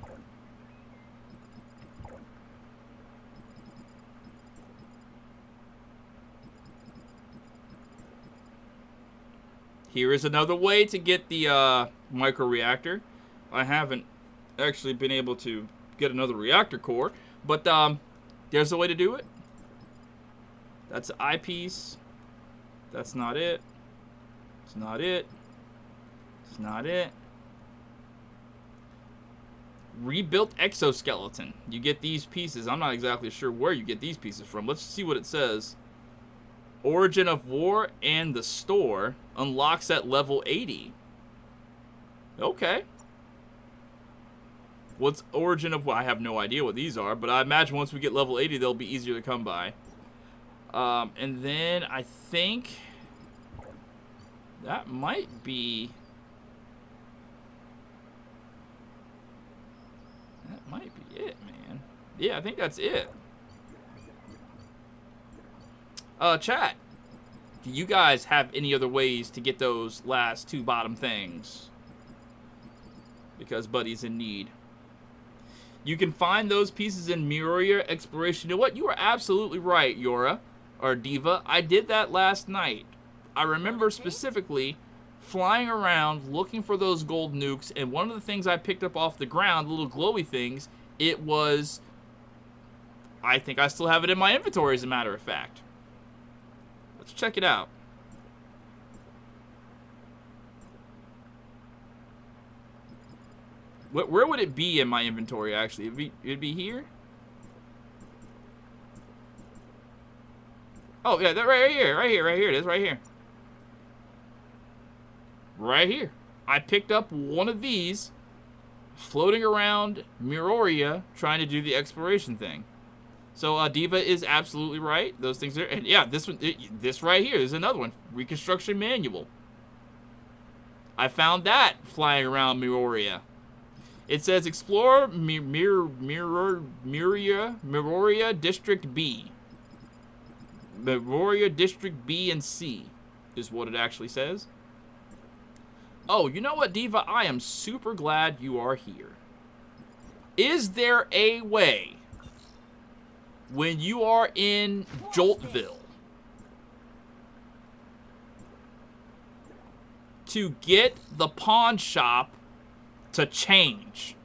[SPEAKER 3] Here is another way to get the micro reactor. I haven't actually been able to get another reactor core. But there's a way to do it. That's an eyepiece. That's not it. It's not it. It's not it. Rebuilt exoskeleton. You get these pieces. I'm not exactly sure where you get these pieces from. Let's see what it says. Origin of War and the store unlocks at level 80. Okay. What's Origin of War? I have no idea what these are, but I imagine once we get level 80, they'll be easier to come by. And then I think that might be... That might be it, man. Yeah, I think that's it. Chat. Do you guys have any other ways to get those last two bottom things? Because Buddy's in need. You can find those pieces in Muriel Exploration. You know what? You are absolutely right, Yora. Or Diva. I did that last night. I remember specifically flying around looking for those gold nukes, and one of the things I picked up off the ground, little glowy things, it was... I think I still have it in my inventory, as a matter of fact. Let's check it out. Where would it be in my inventory, actually? It'd be here? Oh, yeah, that right here it is, right here. Right here. I picked up one of these floating around Muriel trying to do the exploration thing. So Diva is absolutely right. Those things are, and yeah, this one, this right here is another one. Reconstruction manual. I found that flying around Muriel. It says explore Muriel District B. Muriel District B and C is what it actually says. Oh, you know what, Diva? I am super glad you are here. Is there a way, when you are in Joltville, to get the pawn shop to change?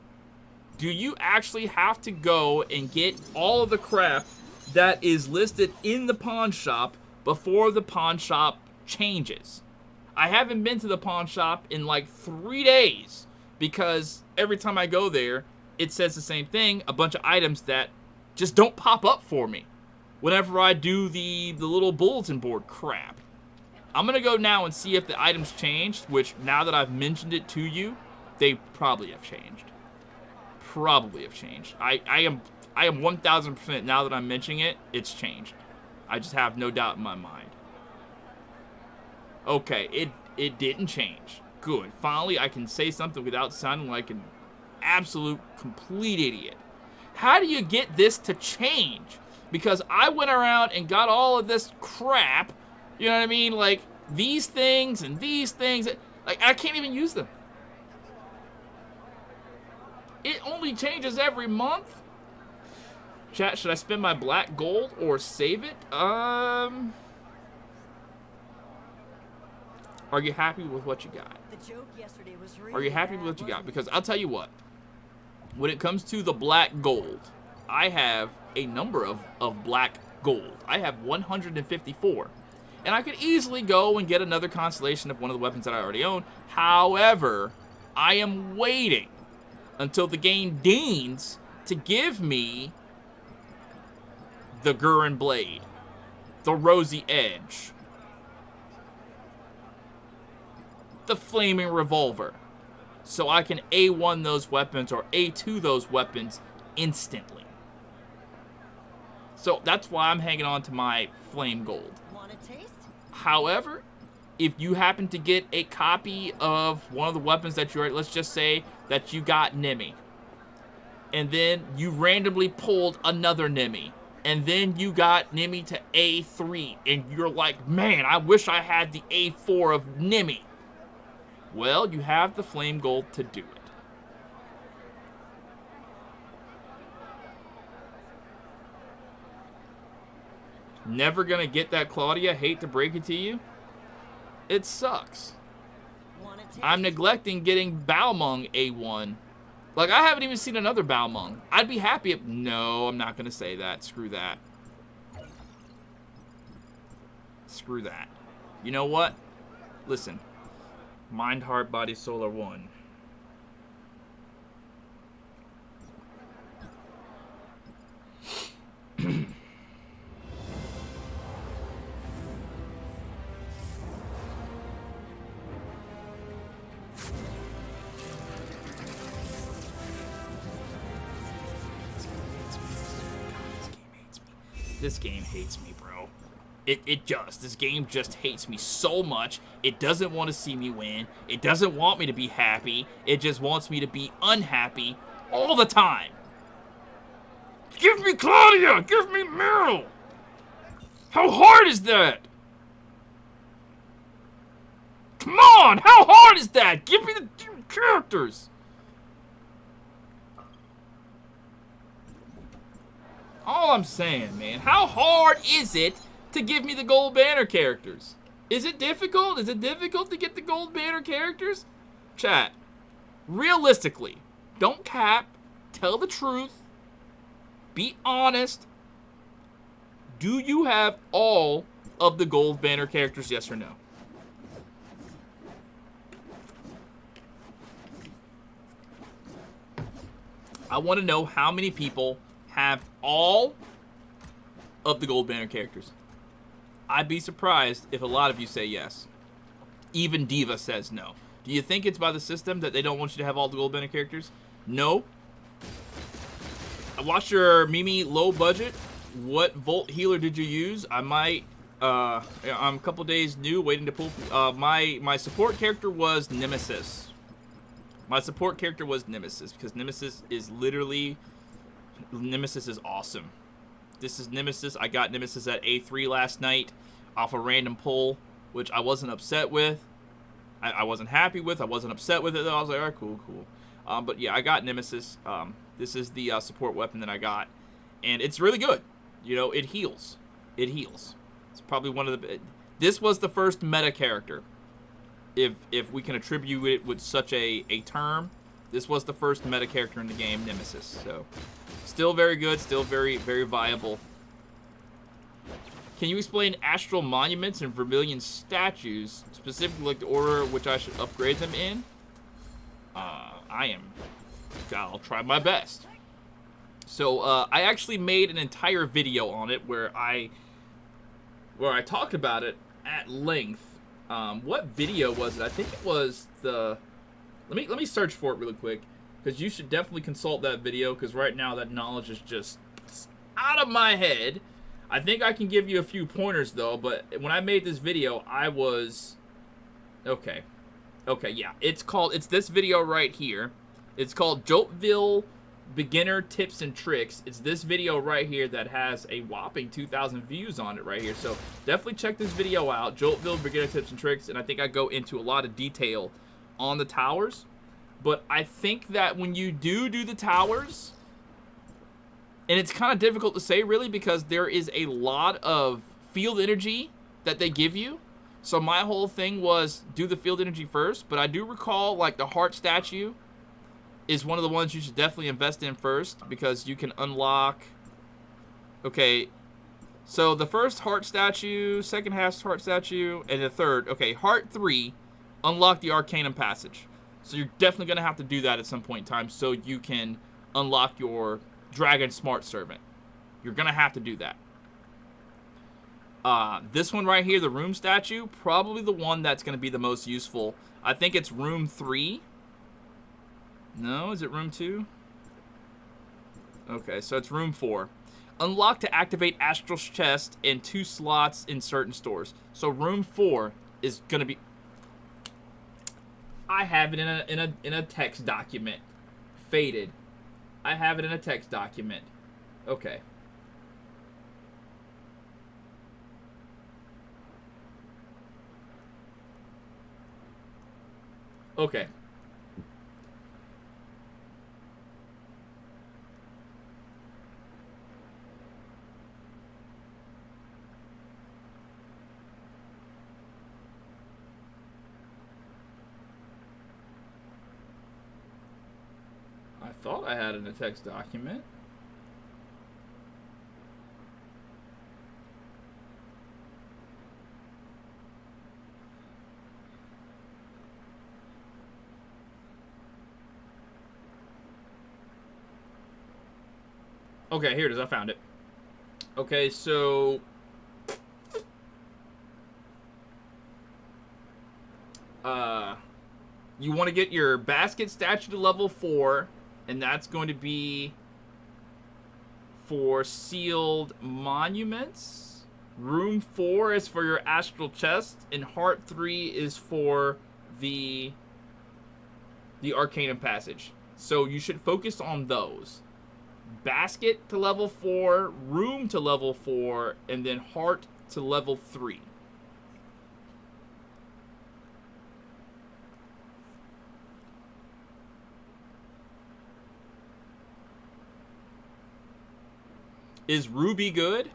[SPEAKER 3] Do you actually have to go and get all of the crap that is listed in the pawn shop before the pawn shop changes? I haven't been to the pawn shop in like 3 days because every time I go there, it says the same thing, a bunch of items that just don't pop up for me whenever I do the little bulletin board crap. I'm going to go now and see if the items changed, which now that I've mentioned it to you, they probably have changed. Probably have changed. I am 1000% now that I'm mentioning it, it's changed. I just have no doubt in my mind. Okay, it didn't change. Good. Finally, I can say something without sounding like an absolute complete idiot. How do you get this to change? Because I went around and got all of this crap, you know what I mean? Like, these things and these things. Like, I can't even use them. It only changes every month? Chat, should I spend my black gold or save it? Are you happy with what you got?
[SPEAKER 2] The joke yesterday was really
[SPEAKER 3] Are you happy
[SPEAKER 2] bad,
[SPEAKER 3] with what you got?
[SPEAKER 2] wasn't it?
[SPEAKER 3] Because I'll tell you what. When it comes to the black gold, I have a number of black gold. I have 154. And I could easily go and get another constellation of one of the weapons that I already own. However, I am waiting until the game deigns to give me the Gurren Blade, the Rosy Edge, the Flaming Revolver, so I can A1 those weapons or A2 those weapons instantly. So that's why I'm hanging on to my Flame Gold.
[SPEAKER 2] Want a taste?
[SPEAKER 3] However, if you happen to get a copy of one of the weapons that you're, let's just say that you got Nemi, and then you randomly pulled another Nemi, and then you got Nemi to A3, and you're like, man, I wish I had the A4 of Nemi. Well, you have the Flame Gold to do it. Never gonna get that, Claudia. Hate to break it to you. It sucks.
[SPEAKER 2] Want a taste?
[SPEAKER 3] I'm neglecting getting Balmung A1 Like, I haven't even seen another Balmung. I'd be happy if... No, I'm not going to say that. Screw that. Screw that. You know what? Listen. Mind, heart, body, soul are one. This game hates me, bro. It just. This game just hates me so much. It doesn't want to see me win. It doesn't want me to be happy. It just wants me to be unhappy all the time. Give me Claudia! Give me Meryl! How hard is that? Come on! How hard is that? Give me the characters! All I'm saying, man, how hard is it to give me the gold banner characters? Is it difficult? Is it difficult to get the gold banner characters? Chat, realistically, don't cap, tell the truth, be honest. Do you have all of the gold banner characters, yes or no? I want to know how many people have all of the gold banner characters. I'd be surprised if a lot of you say yes. Even Diva says no. Do you think it's by the system that they don't want you to have all the gold banner characters? No. I watched your Mimi low budget. What Volt healer did you use? I might. I'm a couple days new, waiting to pull. My support character was Nemesis. My support character was Nemesis because Nemesis is literally. Nemesis is awesome. This is Nemesis. I got Nemesis at A3 last night off a random pull, which I wasn't upset with. I wasn't happy with. I wasn't upset with it, though. I was like, all right, cool. But yeah, I got Nemesis. This is the support weapon that I got. And it's really good. You know, it heals. It heals. It's probably one of the... This was the first meta character. If we can attribute it with such a term, this was the first meta character in the game, Nemesis. So, still very good. Still very, very viable. Can you explain astral monuments and vermilion statues, specifically like the order which I should upgrade them in? I'll try my best. So, I actually made an entire video on it where I talked about it at length. What video was it? I think it was the... Let me search for it really quick, because you should definitely consult that video, because right now that knowledge is just out of my head. I think I can give you a few pointers, though, but when I made this video, I was... Okay, yeah. It's this video right here. It's called Joltville Beginner Tips and Tricks. It's this video right here that has a whopping 2,000 views on it right here. So definitely check this video out, Joltville Beginner Tips and Tricks, and I think I go into a lot of detail on the towers. But I think that when you do the towers, and it's kind of difficult to say really because there is a lot of field energy that they give you. So my whole thing was do the field energy first, but I do recall like the heart statue is one of the ones you should definitely invest in first because you can unlock... Okay, so the first heart statue, second half heart statue, and the third. Okay, heart 3, unlock the Arcanum Passage. So you're definitely going to have to do that at some point in time so you can unlock your Dragon Smart Servant. You're going to have to do that. This one right here, the room statue, probably the one that's going to be the most useful. I think it's room 3. No, is it room 2? Okay, so it's room 4. Unlock to activate Astral's Chest in 2 slots in certain stores. So room 4 is going to be... I have it in a text document. Faded. I have it in a text document. Okay. Okay. I thought I had in a text document. Okay, here it is. I found it. Okay, so you want to get your basket statue to level 4, and that's going to be for sealed monuments. Room 4 is for your astral chest, and Heart 3 is for the Arcanum passage. So you should focus on those. Basket to level 4, room to level 4, and then heart to level 3. Is Ruby good?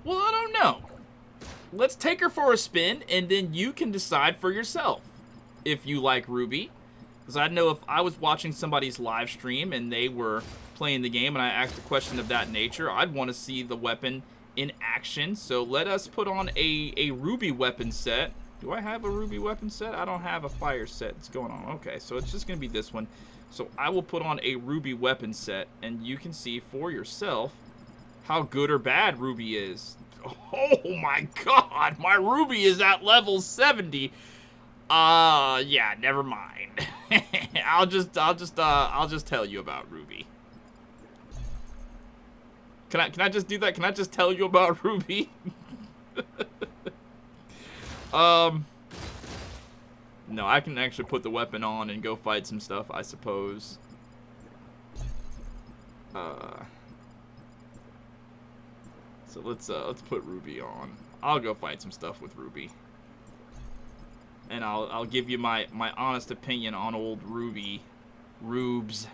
[SPEAKER 3] Well, I don't know. Let's take her for a spin, and then you can decide for yourself if you like Ruby. Because I know if I was watching somebody's live stream and they were playing the game and I asked a question of that nature, I'd want to see the weapon in action. So let us put on a Ruby weapon set. Do I have a Ruby weapon set? I don't have a fire set that's going on. Okay, so it's just going to be this one. So I will put on a Ruby weapon set, and you can see for yourself how good or bad Ruby is. Oh my god, my Ruby is at level 70. Yeah, never mind. I'll just tell you about Ruby. Can I just do that? Can I just tell you about Ruby? No, I can actually put the weapon on and go fight some stuff, I suppose. So let's put Ruby on. I'll go fight some stuff with Ruby. And I'll give you my honest opinion on old Ruby. Rubes.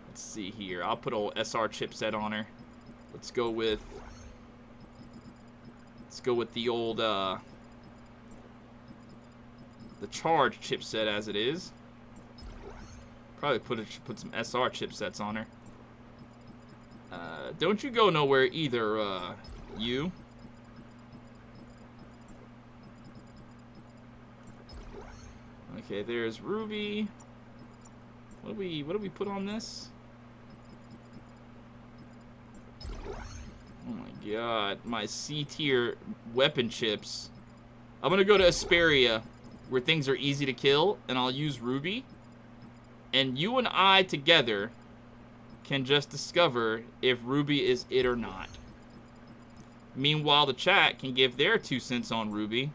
[SPEAKER 3] Let's see here. I'll put old SR chipset on her. Let's go with the old the charge chipset as it is. Probably put some SR chipsets on her. Don't you go nowhere either, you. Okay, there's Ruby. What do we put on this? Oh my god, my C tier weapon chips. I'm gonna go to Asperia, where things are easy to kill, and I'll use Ruby. And you and I together can just discover if Ruby is it or not. Meanwhile, the chat can give their 2 cents on Ruby.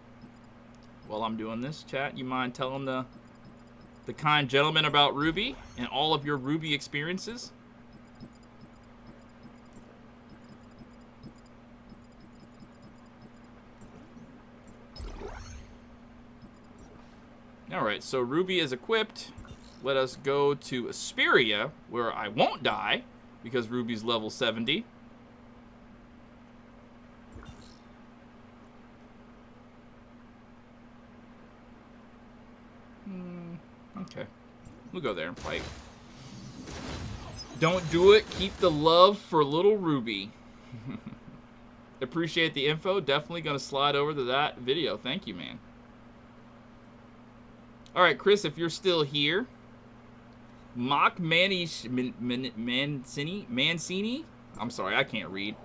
[SPEAKER 3] While I'm doing this, chat, you mind telling the kind gentleman about Ruby and all of your Ruby experiences? Alright, so Ruby is equipped. Let us go to Asperia, where I won't die, because Ruby's level 70. Okay. We'll go there and fight. Don't do it. Keep the love for little Ruby. Appreciate the info. Definitely going to slide over to that video. Thank you, man. Alright, Chris, if you're still here. Mock Mancini? I'm sorry, I can't read.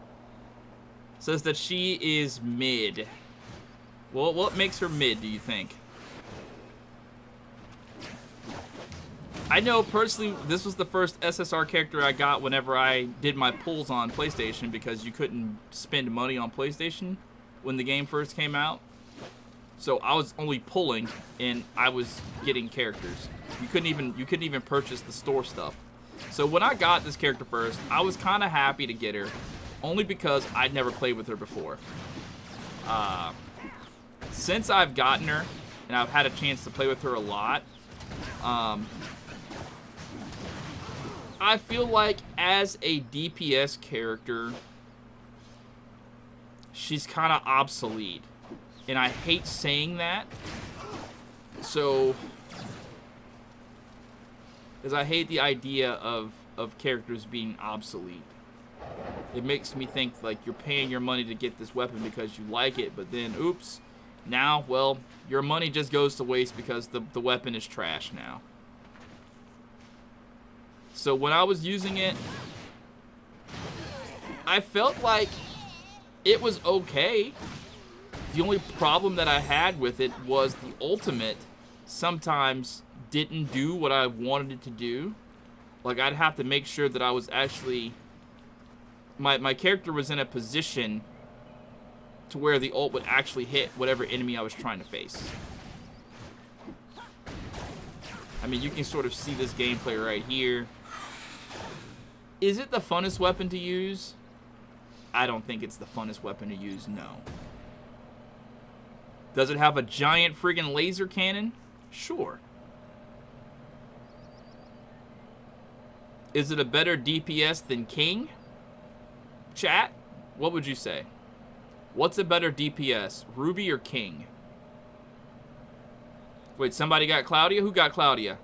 [SPEAKER 3] Says that she is mid. Well, what makes her mid, do you think? I know, personally, this was the first SSR character I got whenever I did my pulls on PlayStation, because you couldn't spend money on PlayStation when the game first came out. So I was only pulling, and I was getting characters. You couldn't even purchase the store stuff. So when I got this character first, I was kind of happy to get her, only because I'd never played with her before. Since I've gotten her, and I've had a chance to play with her a lot, I feel like as a DPS character, she's kind of obsolete. And I hate saying that, So, because I hate the idea of characters being obsolete. It makes me think like you're paying your money to get this weapon because you like it, but then, oops, now, well, your money just goes to waste because the weapon is trash now. So when I was using it, I felt like it was okay. The only problem that I had with it was the ultimate sometimes didn't do what I wanted it to do. Like, I'd have to make sure that I was actually... My character was in a position to where the ult would actually hit whatever enemy I was trying to face. I mean, you can sort of see this gameplay right here. Is it the funnest weapon to use? I don't think it's the funnest weapon to use, no. Does it have a giant friggin' laser cannon? Sure. Is it a better DPS than King? Chat, what would you say? What's a better DPS, Ruby or King? Wait, somebody got Claudia? Who got Claudia?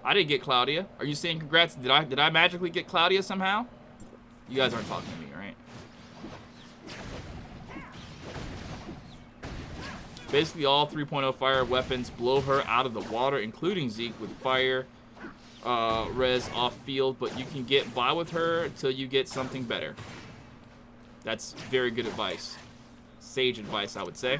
[SPEAKER 3] I didn't get Claudia. Are you saying congrats? Did I magically get Claudia somehow? You guys aren't talking to me, right? Basically, all 3.0 fire weapons blow her out of the water, including Zeke with fire res off field, but you can get by with her until you get something better. That's very good advice. Sage advice, I would say.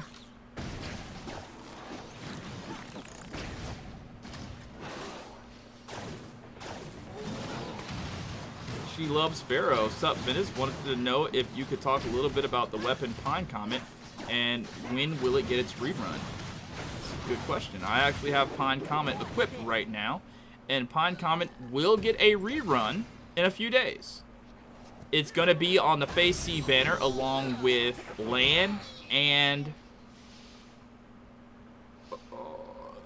[SPEAKER 3] She loves Pharaoh. Sup, Ventus? Wanted to know if you could talk a little bit about the weapon Pine Comet and when will it get its rerun? That's a good question. I actually have Pine Comet equipped right now, and Pine Comet will get a rerun in a few days. It's going to be on the Phase C banner along with Land and...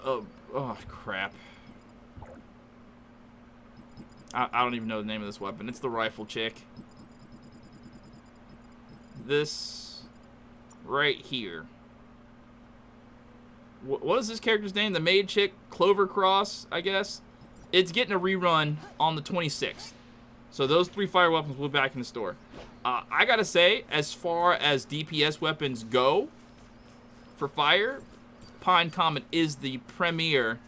[SPEAKER 3] Oh, crap. I don't even know the name of this weapon. It's the rifle chick. This right here. What is this character's name? The maid chick, Clover Cross, I guess. It's getting a rerun on the 26th. So those 3 fire weapons will be back in the store. I gotta say, as far as DPS weapons go for fire, Pine Comet is the premier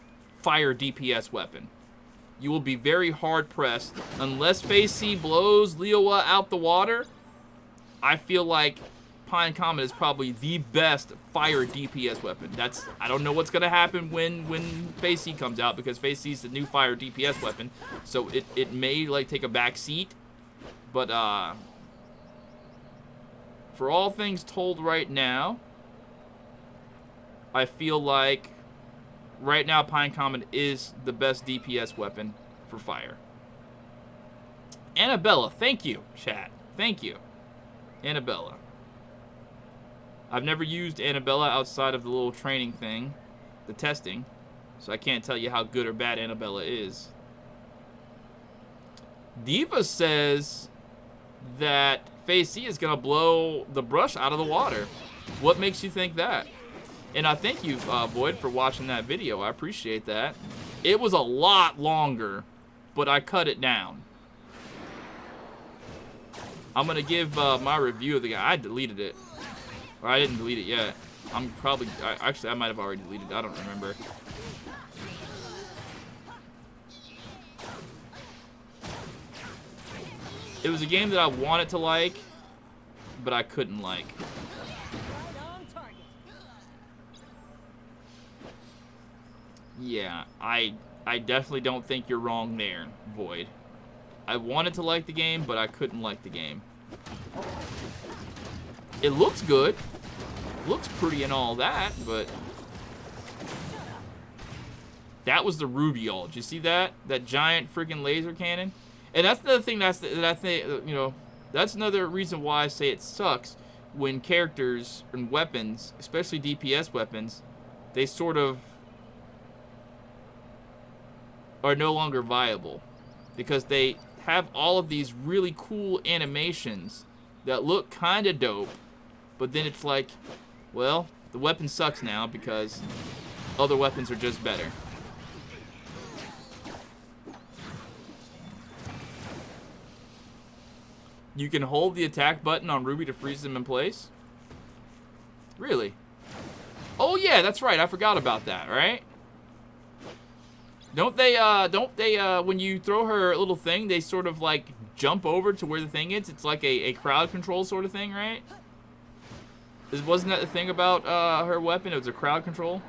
[SPEAKER 3] fire DPS weapon. You will be very hard-pressed. Unless Phase C blows Leowa out the water, I feel like Pine Comet is probably the best fire DPS weapon. I don't know what's going to happen when Phase C comes out, because Phase C is the new fire DPS weapon. So it may, like, take a back seat. But, for all things told right now, I feel like right now, Pine Comet is the best DPS weapon for fire. Annabella, thank you, chat. Thank you. Annabella. I've never used Annabella outside of the little training thing, the testing, so I can't tell you how good or bad Annabella is. Diva says that Phase C is going to blow the brush out of the water. What makes you think that? And I thank you, Boyd, for watching that video. I appreciate that. It was a lot longer, but I cut it down. I'm going to give my review of the guy. I deleted it. Or I didn't delete it yet. I'm probably... Actually, I might have already deleted it. I don't remember. It was a game that I wanted to like, but I couldn't like. Yeah, I definitely don't think you're wrong there, Void. I wanted to like the game, but I couldn't like the game. It looks good. Looks pretty and all that, but... That was the Ruby ult. Did you see that? That giant freaking laser cannon? And that's another thing that I think, you know, that's another reason why I say it sucks when characters and weapons, especially DPS weapons, they sort of are no longer viable, because they have all of these really cool animations that look kind of dope, but then it's like, well, the weapon sucks now because Other weapons are just better. You can hold the attack button on Ruby to freeze them in place? Really? Oh yeah, that's right. I forgot about that, right? Don't they, when you throw her little thing, they sort of, like, jump over to where the thing is? It's like a crowd control sort of thing, right? Wasn't that the thing about her weapon? It was a crowd control?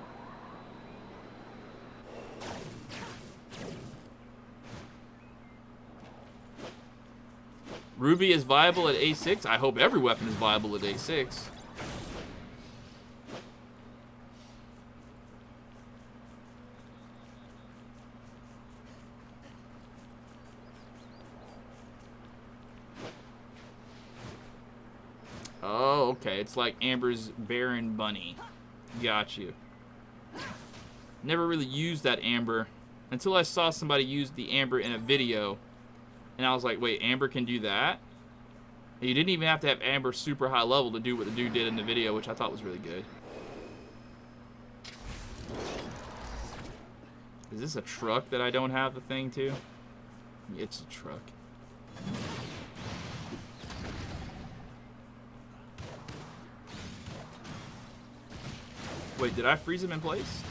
[SPEAKER 3] Ruby is viable at A6? I hope every weapon is viable at A6. Oh, okay. It's like Amber's Baron Bunny. Got you. Never really used that Amber until I saw somebody use the Amber in a video. And I was like, wait, Amber can do that? And you didn't even have to have Amber super high level to do what the dude did in the video, which I thought was really good. Is this a truck that I don't have the thing to? It's a truck. Wait, did I freeze him in place?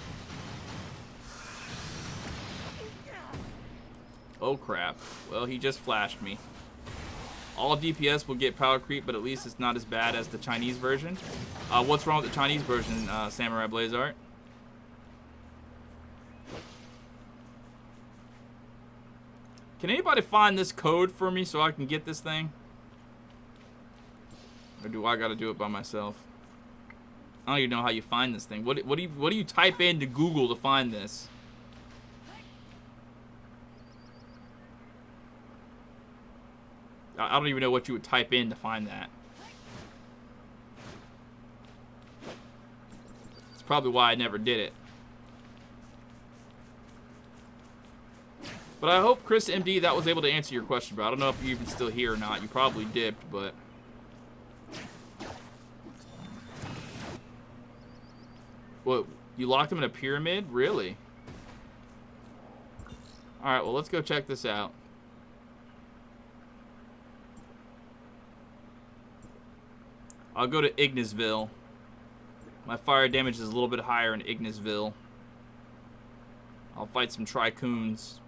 [SPEAKER 3] Oh crap. Well, he just flashed me. All DPS will get power creep, but at least it's not as bad as the Chinese version. What's wrong with the Chinese version, Samurai Blaze Art? Can anybody find this code for me so I can get this thing? Or do I gotta do it by myself? I don't even know how you find this thing. What do you type into Google to find this? I don't even know what you would type in to find that. It's probably why I never did it. But I hope, Chris MD, that was able to answer your question, bro. I don't know if you're even still here or not. You probably dipped, but... What, you locked him in a pyramid? Really? Alright, well, let's go check this out. I'll go to Ignisville. My fire damage is a little bit higher in Ignisville. I'll fight some Tricoons.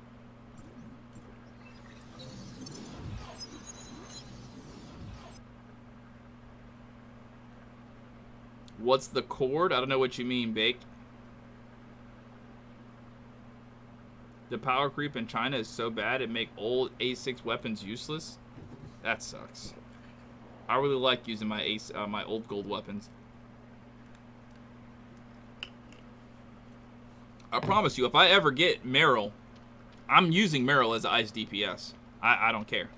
[SPEAKER 3] What's the cord? I don't know what you mean, Baked. The power creep in China is so bad it make old A6 weapons useless? That sucks. I really like using my my old gold weapons. I promise you, if I ever get Meryl, I'm using Meryl as ice DPS. I don't care.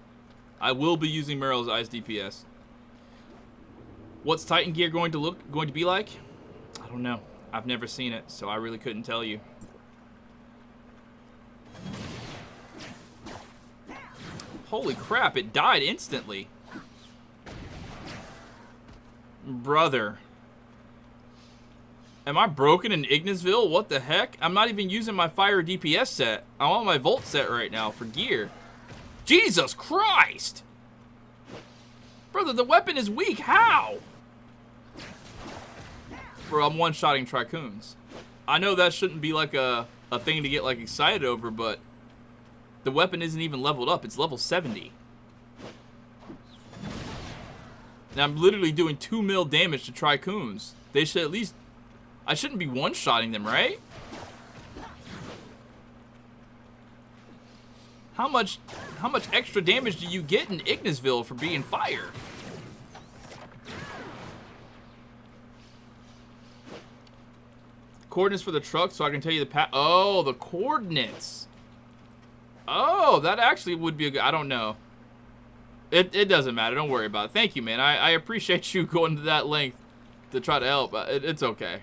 [SPEAKER 3] I will be using Meryl as ice DPS. What's Titan gear going to be like? I don't know. I've never seen it, so I really couldn't tell you. Holy crap, it died instantly. Brother. Am I broken in Ignisville? What the heck? I'm not even using my fire DPS set. I'm on my Volt set right now for gear. Jesus Christ! Brother, the weapon is weak. How? Bro, I'm one-shotting Tricoons. I know that shouldn't be like a thing to get like excited over, but the weapon isn't even leveled up. It's level 70. And I'm literally doing 2 mil damage to Tricoons. They should at least... I shouldn't be one-shotting them, right? How much extra damage do you get in Ignisville for being fire? Coordinates for the truck so I can tell you the path. Oh, the coordinates. Oh, that actually would be a good... I don't know. It doesn't matter. Don't worry about it. Thank you, man. I appreciate you going to that length to try to help. It's okay.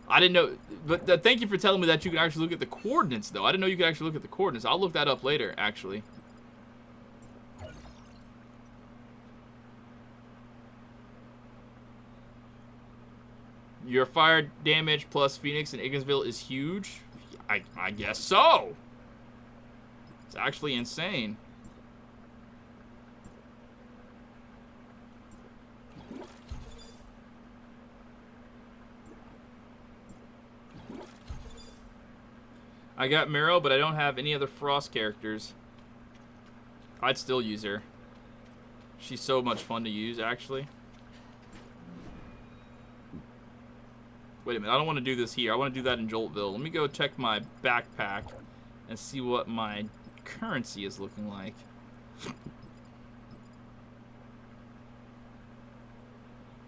[SPEAKER 3] I didn't know... But thank you for telling me that you can actually look at the coordinates, though. I didn't know you could actually look at the coordinates. I'll look that up later, actually. Your fire damage plus Phoenix and Igginsville is huge? I guess so. It's actually insane. I got Miro, but I don't have any other Frost characters. I'd still use her. She's so much fun to use, actually. Wait a minute, I don't want to do this here. I want to do that in Joltville. Let me go check my backpack and see what my currency is looking like.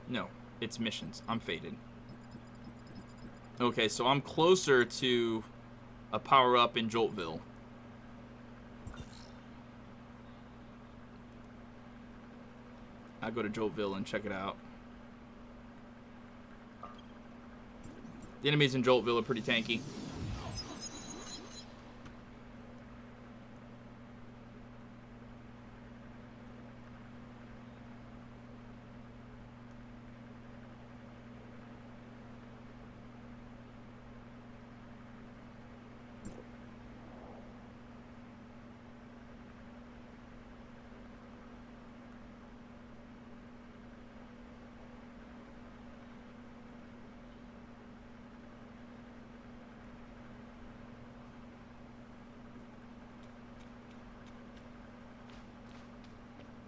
[SPEAKER 3] No, it's missions. I'm faded. Okay, so I'm closer to a power-up in Joltville. I'll go to Joltville and check it out. The enemies in Joltville are pretty tanky.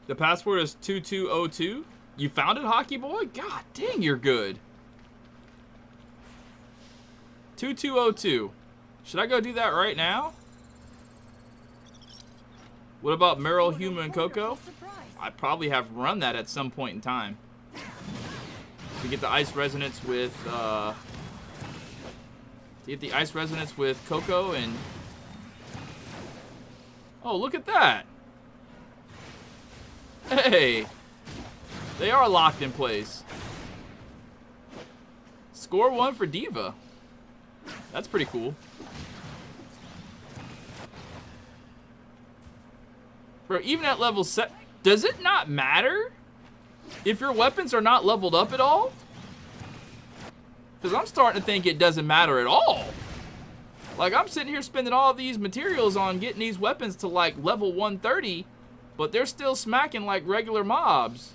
[SPEAKER 3] The password is 2202. You found it, Hockey Boy? God dang, you're good. 2202. Should I go do that right now? What about Meryl, Huma, and Coco? I probably have run that at some point in time. To get the ice resonance with Coco and... Oh, look at that. Hey, they are locked in place. Score 1 for Diva. That's pretty cool. Bro, even at level 7, does it not matter if your weapons are not leveled up at all? Because I'm starting to think it doesn't matter at all. Like, I'm sitting here spending all these materials on getting these weapons to, like, level 130, but they're still smacking like regular mobs.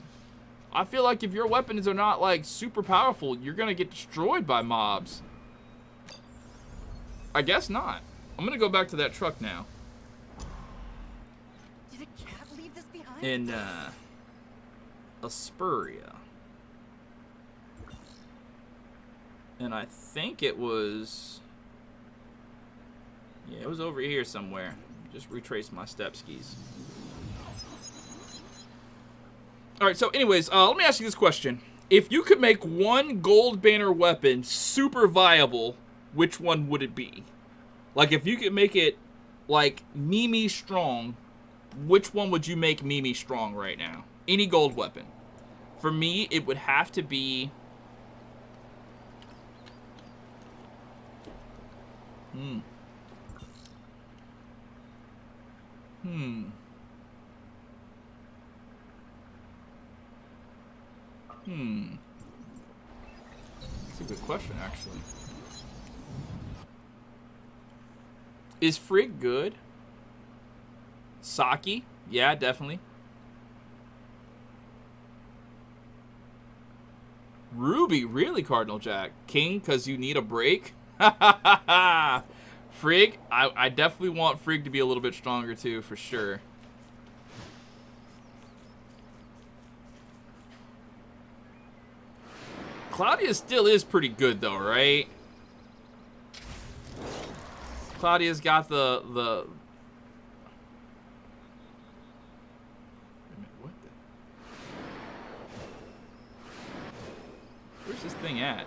[SPEAKER 3] I feel like if your weapons are not like super powerful, you're gonna get destroyed by mobs. I guess not. I'm gonna go back to that truck now.
[SPEAKER 2] Did a cat leave this behind?
[SPEAKER 3] In Asperia. And I think it was... Yeah, it was over here somewhere. Just retrace my step skis. Alright, so anyways, let me ask you this question. If you could make one gold banner weapon super viable, which one would it be? Like, if you could make it, like, Mimi strong, which one would you make Mimi strong right now? Any gold weapon. For me, it would have to be... That's a good question, actually. Is Frigg good? Saki? Yeah, definitely. Ruby? Really, Cardinal Jack? King, because you need a break? Frigg? I definitely want Frigg to be a little bit stronger, too, for sure. Claudia still is pretty good, though, right? Claudia's got the... Wait a minute, what the... Where's this thing at?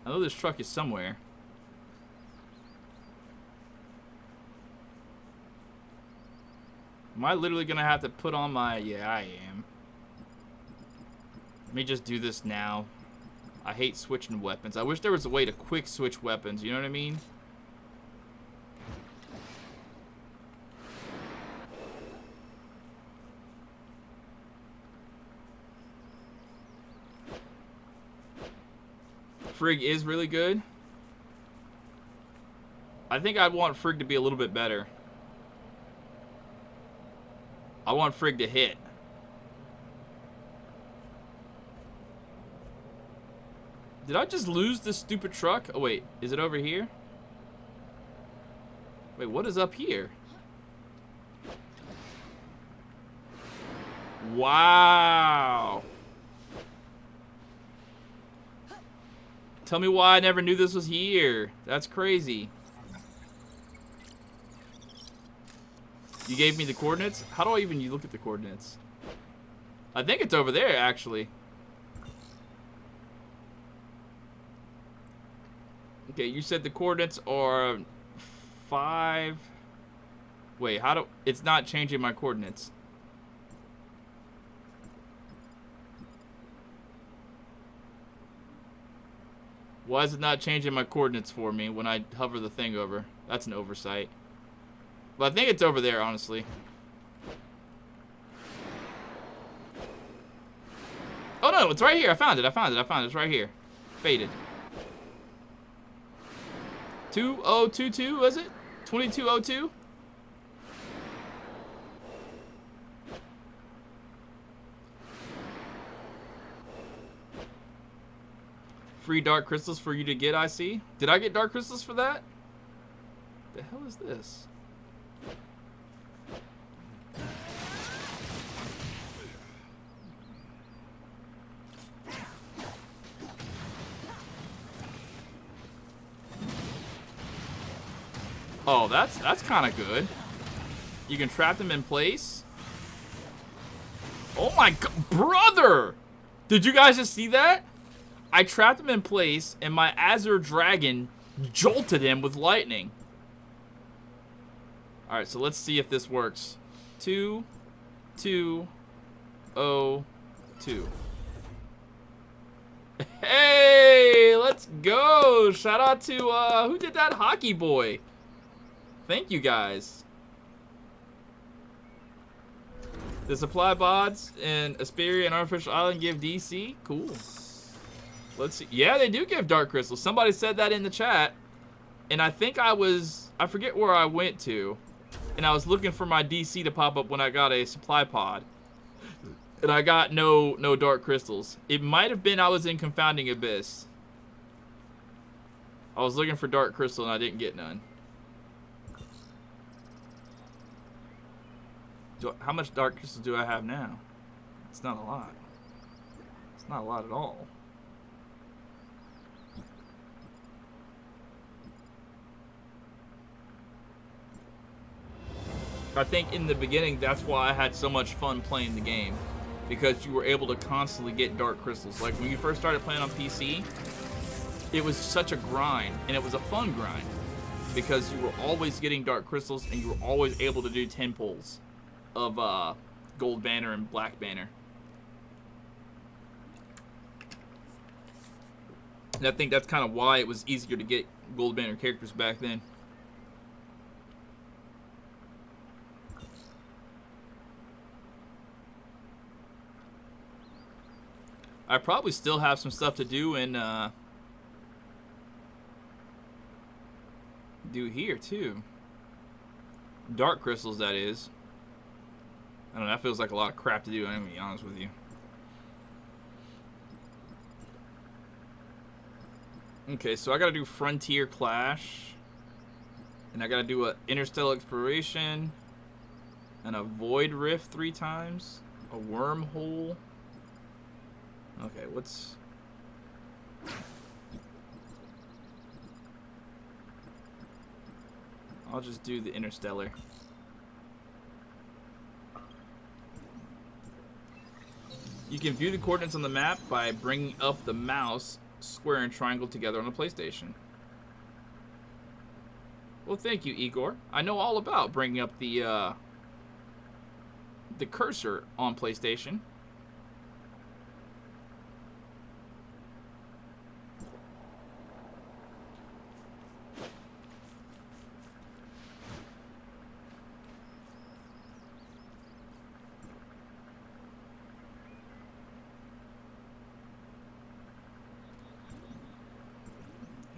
[SPEAKER 3] I know this truck is somewhere. Am I literally gonna have to put on my... Yeah, I am. Let me just do this now. I hate switching weapons. I wish there was a way to quick switch weapons, you know what I mean? Frigg is really good. I think I'd want Frigg to be a little bit better. I want Frigg to hit. Did I just lose this stupid truck? Oh, wait. Is it over here? Wait, what is up here? Wow. Tell me why I never knew this was here. That's crazy. You gave me the coordinates? How do I even look at the coordinates? I think it's over there, actually. Okay, you said the coordinates are 5. Wait, how do... It's not changing my coordinates. Why is it not changing my coordinates for me when I hover the thing over? That's an oversight. But I think it's over there, honestly. Oh, no, it's right here. I found it. I found it. It's right here. Faded. 2022, was it? 2202? Free dark crystals for you to get, I see. Did I get dark crystals for that? The hell is this? Oh, that's kind of good. You can trap them in place. Oh my god, brother! Did you guys just see that? I trapped him in place, and my Azure Dragon jolted him with lightning. Alright, so let's see if this works. 2, 2, 0, 2. Hey, let's go! Shout out to, who did that? Hockey Boy. Thank you, guys. The supply bots in Asperia and Artificial Island give DC? Cool. Let's see. Yeah, they do give Dark Crystals. Somebody said that in the chat. And I think I forget where I went to. And I was looking for my DC to pop up when I got a supply pod. And I got no Dark Crystals. It might have been I was in Confounding Abyss. I was looking for Dark Crystal and I didn't get none. How much Dark Crystal do I have now? It's not a lot. It's not a lot at all. I think in the beginning, that's why I had so much fun playing the game. Because you were able to constantly get Dark Crystals. Like, when you first started playing on PC, it was such a grind. And it was a fun grind. Because you were always getting Dark Crystals, and you were always able to do 10 pulls of Gold Banner and Black Banner. And I think that's kind of why it was easier to get Gold Banner characters back then. I probably still have some stuff to do in do here too. Dark crystals, that is. I don't know, that feels like a lot of crap to do, I'm gonna be honest with you. Okay, so I gotta do Frontier Clash. And I gotta do a Interstellar Exploration. And a Void Rift 3 times. A Wormhole. Okay, what's... I'll just do the Interstellar. You can view the coordinates on the map by bringing up the mouse, square and triangle together on the PlayStation. Well, thank you, Igor. I know all about bringing up the cursor on PlayStation.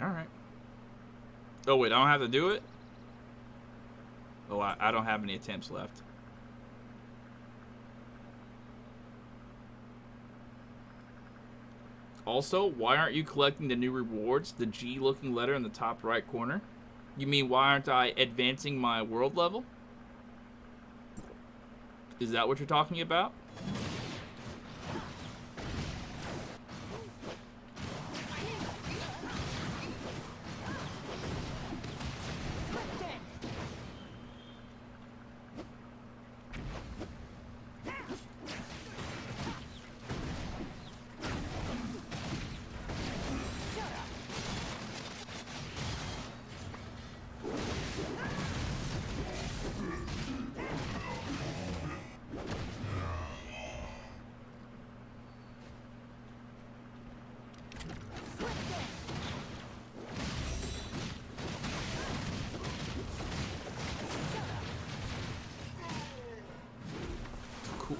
[SPEAKER 1] Alright. Oh, wait, I don't have to do it? Oh, I don't have any attempts left. Also, why aren't you collecting the new rewards? The G-looking letter in the top right corner? You mean, why aren't I advancing my world level? Is that what you're talking about? Cool.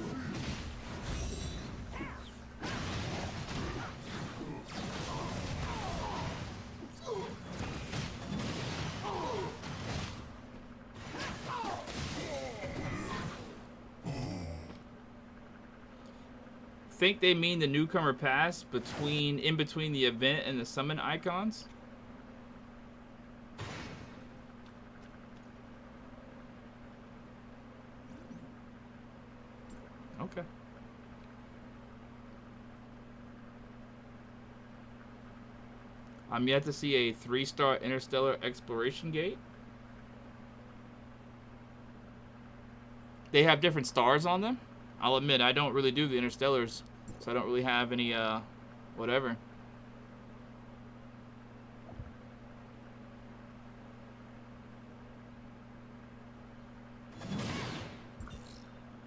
[SPEAKER 1] Think they mean the newcomer pass in between the event and the summon icons? Okay. I'm yet to see a 3-star interstellar exploration gate. They have different stars on them. I'll admit, I don't really do the interstellars, so I don't really have any, whatever.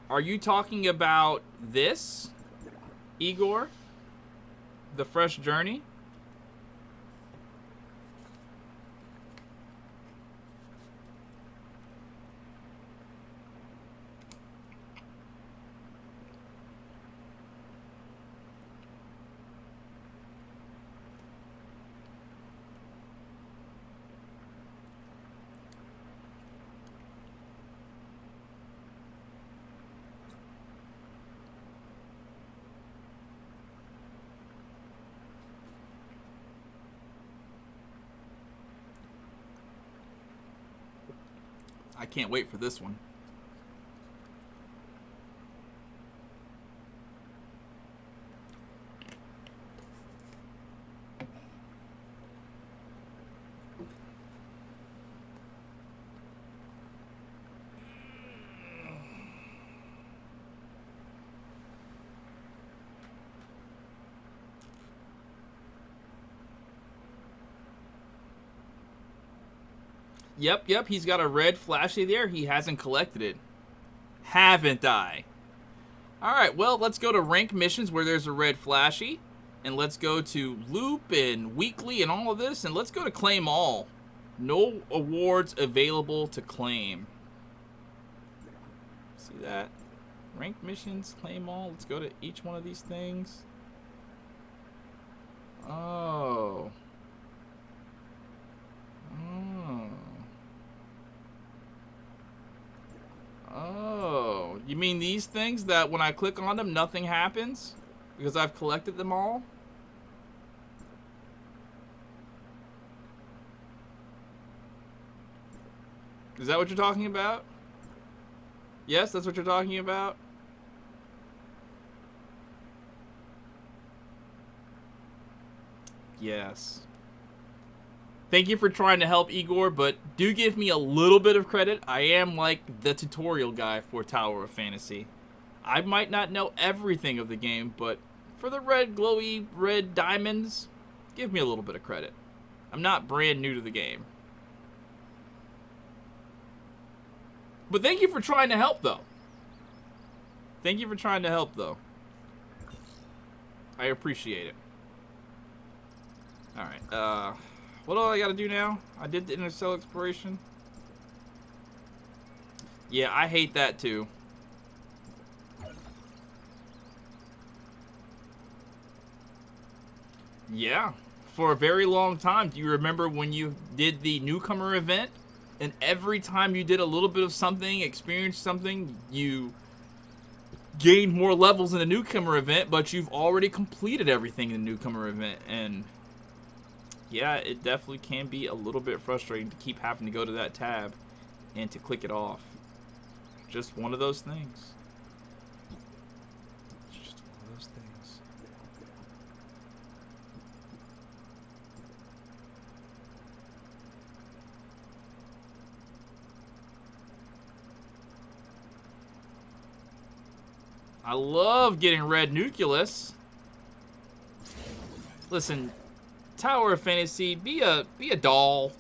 [SPEAKER 1] Are you talking about this, Igor? The Fresh Journey? I can't wait for this one. Yep, he's got a red flashy there. He hasn't collected it. Haven't I? Alright, well, let's go to rank missions where there's a red flashy. And let's go to loop and weekly and all of this. And let's go to claim all. No awards available to claim. See that? Rank missions, claim all. Let's go to each one of these things. Oh. Oh, you mean these things that when I click on them, nothing happens? Because I've collected them all? Is that what you're talking about? Yes, that's what you're talking about? Yes. Thank you for trying to help, Igor, but do give me a little bit of credit. I am like the tutorial guy for Tower of Fantasy. I might not know everything of the game, but for the red glowy red diamonds, give me a little bit of credit. I'm not brand new to the game. But thank you for trying to help, though. Thank you for trying to help, though. I appreciate it. Alright, what do I gotta do now? I did the interstellar exploration. Yeah, I hate that too. Yeah, for a very long time. Do you remember when you did the newcomer event? And every time you did a little bit of something, experienced something, you gained more levels in the newcomer event, but you've already completed everything in the newcomer event. And yeah, it definitely can be a little bit frustrating to keep having to go to that tab and to click it off. Just one of those things. It's just one of those things. I love getting red nucleus. Listen, Tower of Fantasy, be a doll.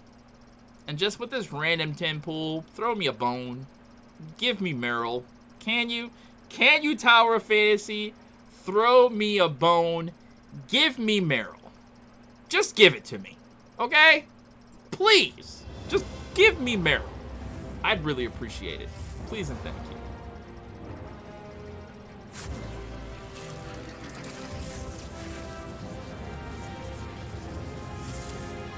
[SPEAKER 1] And just with this random 10 pool, throw me a bone. Give me Meryl. Can you? Can you, Tower of Fantasy? Throw me a bone. Give me Meryl. Just give it to me. Okay? Please. Just give me Meryl. I'd really appreciate it. Please and thank you.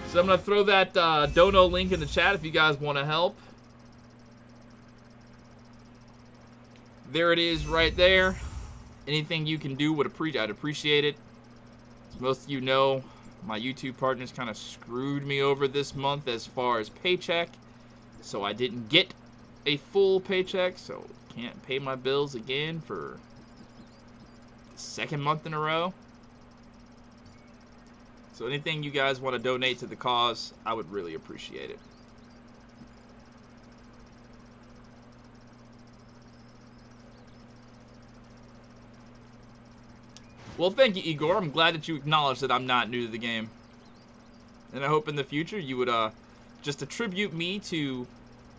[SPEAKER 1] So I'm going to throw that dono link in the chat if you guys want to help. There it is right there. Anything you can do I'd appreciate it. As most of you know, my YouTube partners kind of screwed me over this month as far as paycheck. So I didn't get a full paycheck, so can't pay my bills again for the second month in a row. So anything you guys want to donate to the cause, I would really appreciate it. Well, thank you, Igor. I'm glad that you acknowledge that I'm not new to the game. And I hope in the future you would just attribute me to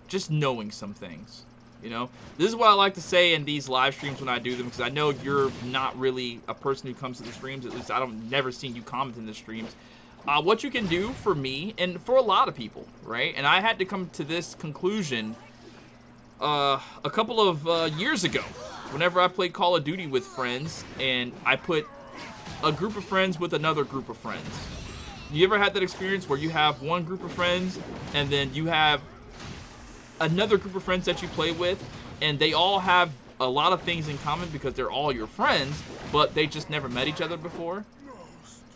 [SPEAKER 1] just knowing some things. You know, this is what I like to say in these live streams when I do them, because I know you're not really a person who comes to the streams. At least I don't never seen you comment in the streams. What you can do for me and for a lot of people, right? And I had to come to this conclusion a couple of years ago, whenever I played Call of Duty with friends, and I put a group of friends with another group of friends. You ever had that experience where you have one group of friends and then you have another group of friends that you play with, and they all have a lot of things in common because they're all your friends, but they just never met each other before?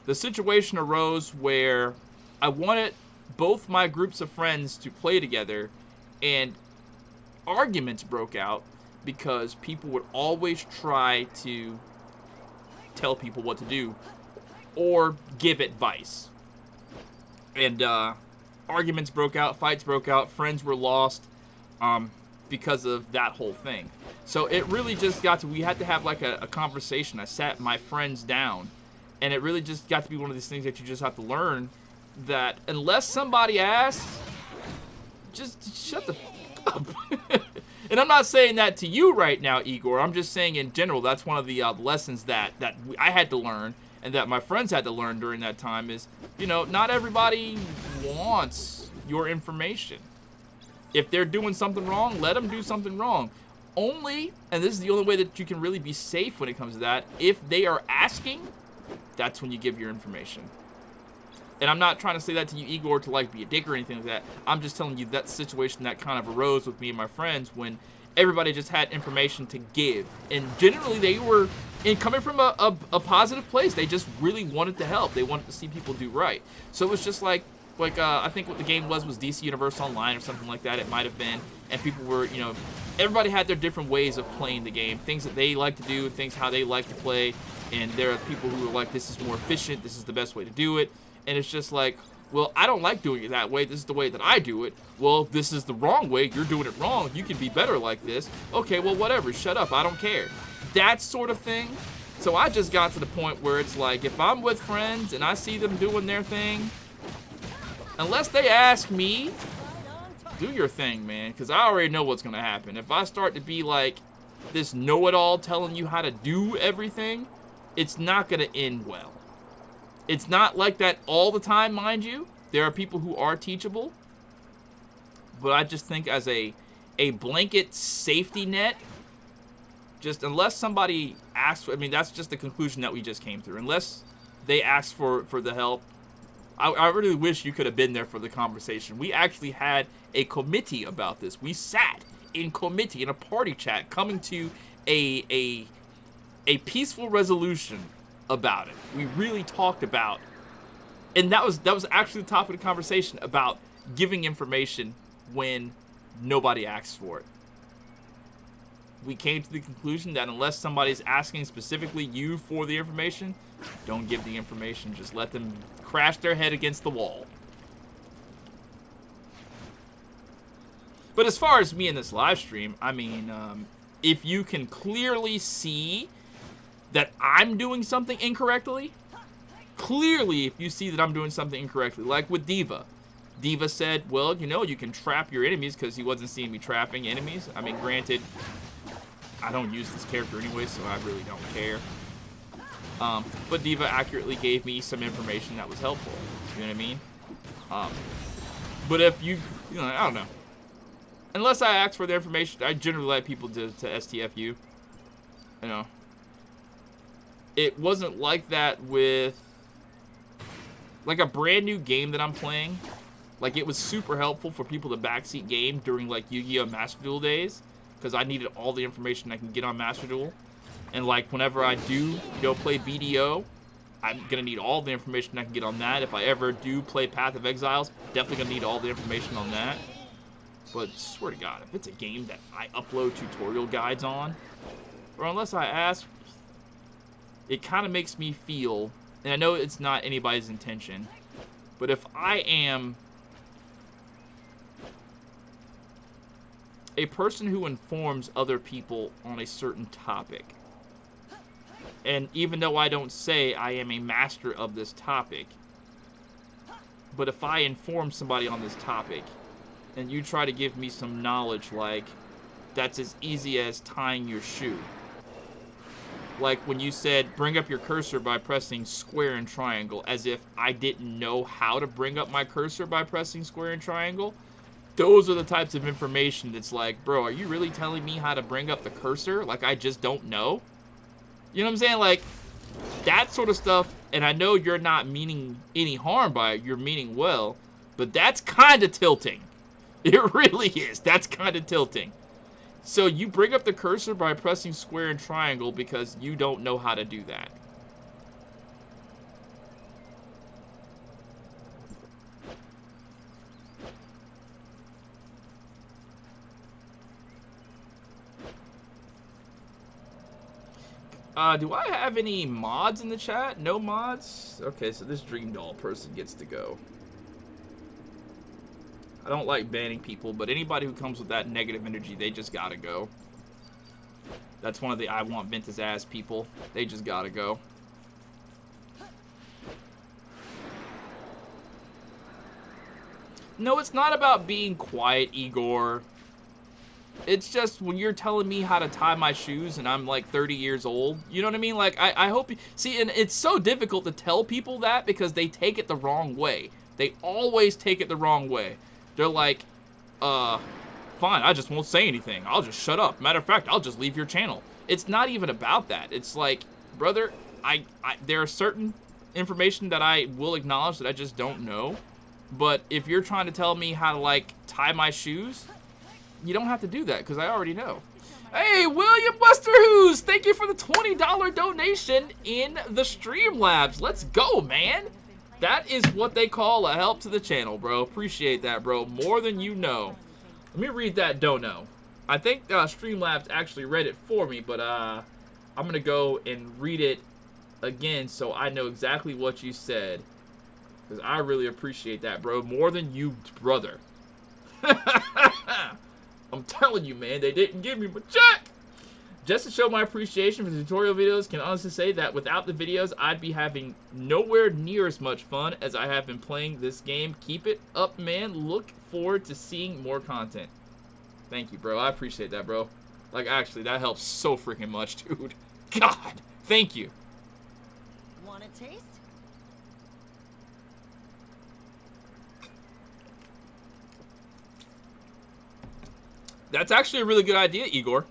[SPEAKER 1] The situation arose where I wanted both my groups of friends to play together, and arguments broke out because people would always try to tell people what to do or give advice. And arguments broke out, fights broke out, friends were lost because of that whole thing. So it really just got to, we had to have like a conversation. I sat my friends down, and it really just got to be one of these things that you just have to learn, that unless somebody asks, just shut the f up. And I'm not saying that to you right now, Igor. I'm just saying in general, that's one of the lessons that I had to learn, and that my friends had to learn during that time is, you know, not everybody wants your information. If they're doing something wrong, let them do something wrong. Only, and this is the only way that you can really be safe when it comes to that, if they are asking, that's when you give your information. And I'm not trying to say that to you, Igor, to like be a dick or anything like that. I'm just telling you that situation that kind of arose with me and my friends when everybody just had information to give. And generally they were coming from a positive place. They just really wanted to help. They wanted to see people do right. So it was just like I think what the game was DC Universe Online or something like that. It might have been. And people were, you know, everybody had their different ways of playing the game. Things that they like to do, things how they like to play. And there are people who are like, this is more efficient. This is the best way to do it. And it's just like, well, I don't like doing it that way. This is the way that I do it. Well, this is the wrong way. You're doing it wrong. You can be better like this. Okay, well, whatever. Shut up. I don't care. That sort of thing. So I just got to the point where it's like, if I'm with friends and I see them doing their thing, unless they ask me, do your thing, man. Because I already know what's going to happen. If I start to be like this know-it-all telling you how to do everything, it's not going to end well. It's not like that all the time, mind you. There are people who are teachable. But I just think as a blanket safety net, just unless somebody asks, I mean, that's just the conclusion that we just came through. Unless they ask for the help, I really wish you could have been there for the conversation. We actually had a committee about this. We sat in committee in a party chat, coming to a peaceful resolution about it. We really talked about, and that was actually the topic of the conversation, about giving information when nobody asks for it. We came to the conclusion that unless somebody's asking specifically you for the information, don't give the information. Just let them crash their head against the wall. But as far as me in this live stream, I mean, if you can clearly see that I'm doing something incorrectly, clearly if you see that I'm doing something incorrectly, like with Diva. Diva said, well, you know, you can trap your enemies, because he wasn't seeing me trapping enemies. I mean, granted, I don't use this character anyway, so I really don't care. But Diva accurately gave me some information that was helpful. You know what I mean? But if you know, I don't know. Unless I ask for the information, I generally let people to STFU. You know. It wasn't like that with, like, a brand new game that I'm playing. Like, it was super helpful for people to backseat game during, like, Yu-Gi-Oh! Master Duel days, because I needed all the information I can get on Master Duel. And, like, whenever I do, you know, play BDO, I'm going to need all the information I can get on that. If I ever do play Path of Exiles, definitely going to need all the information on that. But swear to God, if it's a game that I upload tutorial guides on, or unless I ask, it kind of makes me feel, and I know it's not anybody's intention, but if I am a person who informs other people on a certain topic, and even though I don't say I am a master of this topic, but if I inform somebody on this topic, and you try to give me some knowledge like, that's as easy as tying your shoe. Like when you said, bring up your cursor by pressing square and triangle, as if I didn't know how to bring up my cursor by pressing square and triangle. Those are the types of information that's like, bro, are you really telling me how to bring up the cursor? Like I just don't know? You know what I'm saying? Like, that sort of stuff, and I know you're not meaning any harm by it, you're meaning well, but that's kind of tilting. It really is. That's kind of tilting. So you bring up the cursor by pressing square and triangle because you don't know how to do that. Do I have any mods in the chat? No mods? Okay, so this Dream Doll person gets to go. I don't like banning people, but anybody who comes with that negative energy, they just gotta go. That's one of the I want Ventus ass people. They just gotta go. No, it's not about being quiet, Igor. It's just when you're telling me how to tie my shoes and I'm like 30 years old. You know what I mean? Like, I hope you... See, and it's so difficult to tell people that because they take it the wrong way. They always take it the wrong way. They're like, fine, I just won't say anything. I'll just shut up. Matter of fact, I'll just leave your channel. It's not even about that. It's like, brother, there are certain information that I will acknowledge that I just don't know. But if you're trying to tell me how to, like, tie my shoes, you don't have to do that because I already know. Hey, William Westerhoos, thank you for the $20 donation in the Streamlabs. Let's go, man. That is what they call a help to the channel, bro. Appreciate that, bro. More than you know. Let me read that dono. I think Streamlabs actually read it for me, but I'm going to go and read it again so I know exactly what you said. Because I really appreciate that, bro. More than you, brother. I'm telling you, man. They didn't give me my check. Just to show my appreciation for the tutorial videos, can honestly say that without the videos, I'd be having nowhere near as much fun as I have been playing this game. Keep it up, man. Look forward to seeing more content. Thank you, bro. I appreciate that, bro. Like, actually, that helps so freaking much, dude. God, thank you.
[SPEAKER 2] Want a taste?
[SPEAKER 1] That's actually a really good idea, Igor.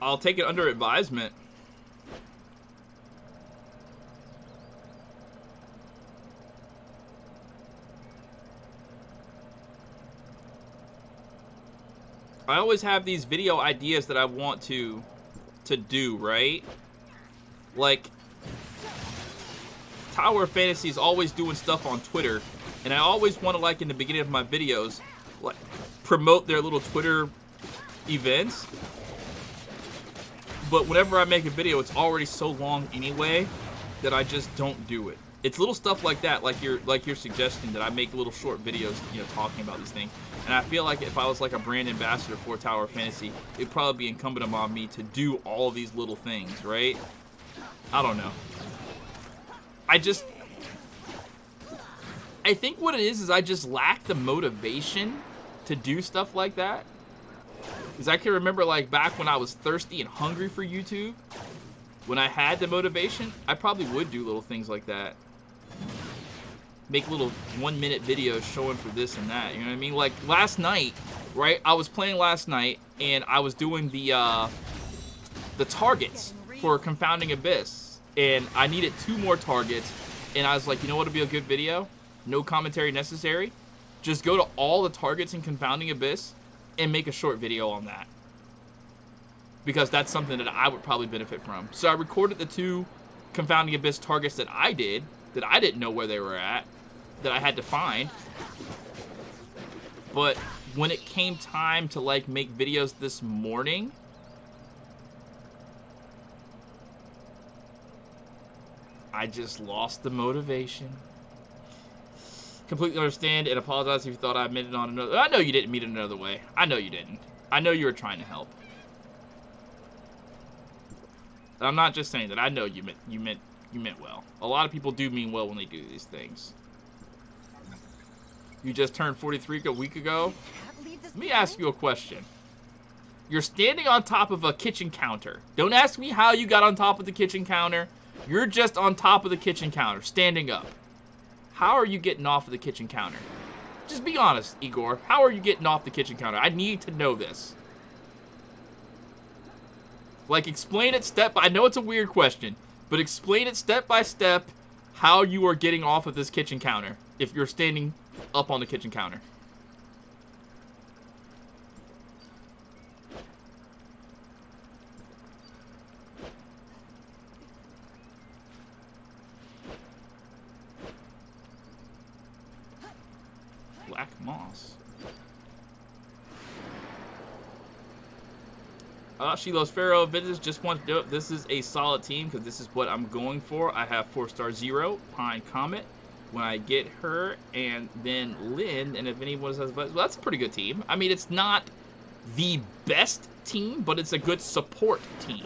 [SPEAKER 1] I'll take it under advisement.
[SPEAKER 3] I always have these video ideas that I want to do, right? Like, Tower of Fantasy is always doing stuff on Twitter, and I always want to, like, in the beginning of my videos, like, promote their little Twitter events. But whenever I make a video, it's already so long anyway that I just don't do it. It's little stuff like that, like you're suggesting, that I make little short videos, you know, talking about these things. And I feel like if I was like a brand ambassador for Tower of Fantasy, it'd probably be incumbent upon me to do all of these little things, right? I don't know. I think what it is I just lack the motivation to do stuff like that. Because I can remember, like, back when I was thirsty and hungry for YouTube, when I had the motivation, I probably would do little things like that. Make little 1-minute videos showing for this and that, you know what I mean? Like, last night, right, I was playing last night, and I was doing the targets for Confounding Abyss, and I needed 2 more targets, and I was like, you know what would be a good video? No commentary necessary. Just go to all the targets in Confounding Abyss and make a short video on that. Because that's something that I would probably benefit from. So I recorded the 2 Confounding Abyss targets that I didn't know where they were at, that I had to find. But when it came time to, like, make videos this morning, I just lost the motivation. Completely understand and apologize if you thought I meant it on another. I know you didn't mean it another way. I know you didn't. I know you were trying to help. I'm not just saying that. I know you meant well. A lot of people do mean well when they do these things. You just turned 43 a week ago. Let me ask you a question. You're standing on top of a kitchen counter. Don't ask me how you got on top of the kitchen counter. You're just on top of the kitchen counter, standing up. How are you getting off of the kitchen counter? Just be honest, Igor. How are you getting off the kitchen counter? I need to know this. Like, explain it step by... I know it's a weird question, but explain it step by step how you are getting off of this kitchen counter if you're standing up on the kitchen counter. Black moss. She loves Pharaoh. Ventus just wants to do it. This is a solid team because this is what I'm going for. I have 4-star Zero, Pine Comet. When I get her, and then Lynn, and if anyone has, well, that's a pretty good team. I mean, it's not the best team, but it's a good support team.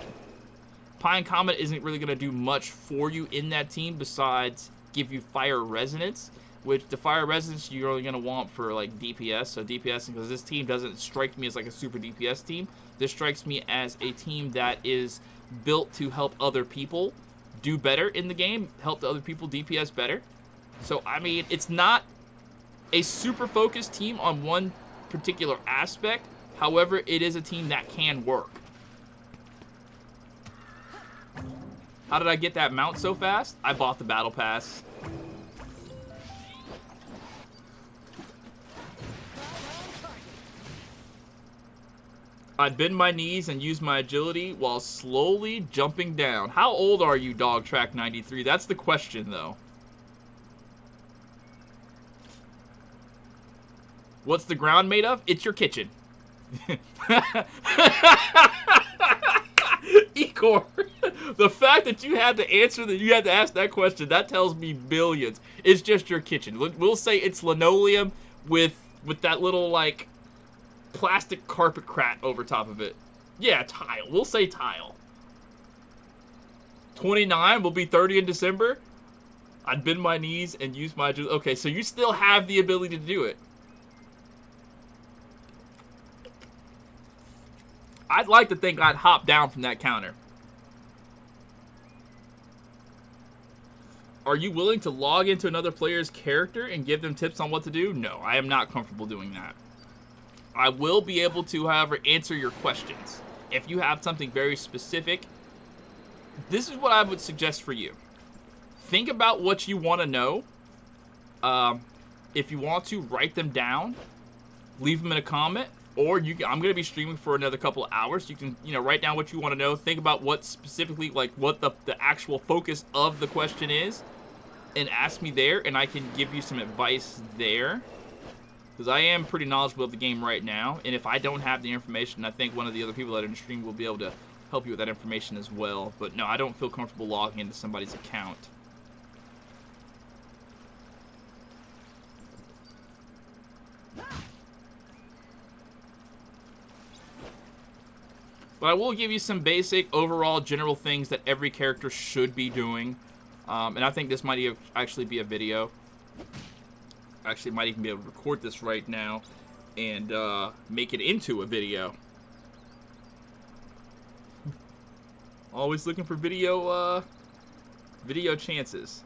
[SPEAKER 3] Pine Comet isn't really going to do much for you in that team besides give you Fire Resonance, which the Fire Resonance you're only going to want for, like, DPS. So DPS, because this team doesn't strike me as, like, a super DPS team. This strikes me as a team that is built to help other people do better in the game, help the other people DPS better. So, I mean, it's not a super focused team on one particular aspect. However, it is a team that can work. How did I get that mount so fast? I bought the battle pass. I'd bend my knees and use my agility while slowly jumping down. How old are you, Dog Track 93? That's the question, though. What's the ground made of? It's your kitchen. Igor, the fact that you had to answer that, you had to ask that question, that tells me billions. It's just your kitchen. We'll say it's linoleum with that little, like, plastic carpet crack over top of it. Yeah, tile. We'll say tile. 29 will be 30 in December. I'd bend my knees and use my... Okay, so you still have the ability to do it. I'd like to think I'd hop down from that counter. Are you willing to log into another player's character and give them tips on what to do? No, I am not comfortable doing that. I will be able to, however, answer your questions. If you have something very specific, this is what I would suggest for you. Think about what you want to know. If you want to, write them down. Leave them in a comment.
[SPEAKER 1] or I'm going to be streaming for another couple of hours. You can, write down what you want to know. Think about what specifically, like, what the actual focus of the question is, and ask me there, and I can give you some advice there. Because I am pretty knowledgeable of the game right now, and if I don't have the information, I think one of the other people that are in the stream will be able to help you with that information as well. But no, I don't feel comfortable logging into somebody's account. But I will give you some basic, overall, general things that every character should be doing. And I think this might actually be a video. Actually, might even be able to record this right now and make it into a video. Always looking for video chances.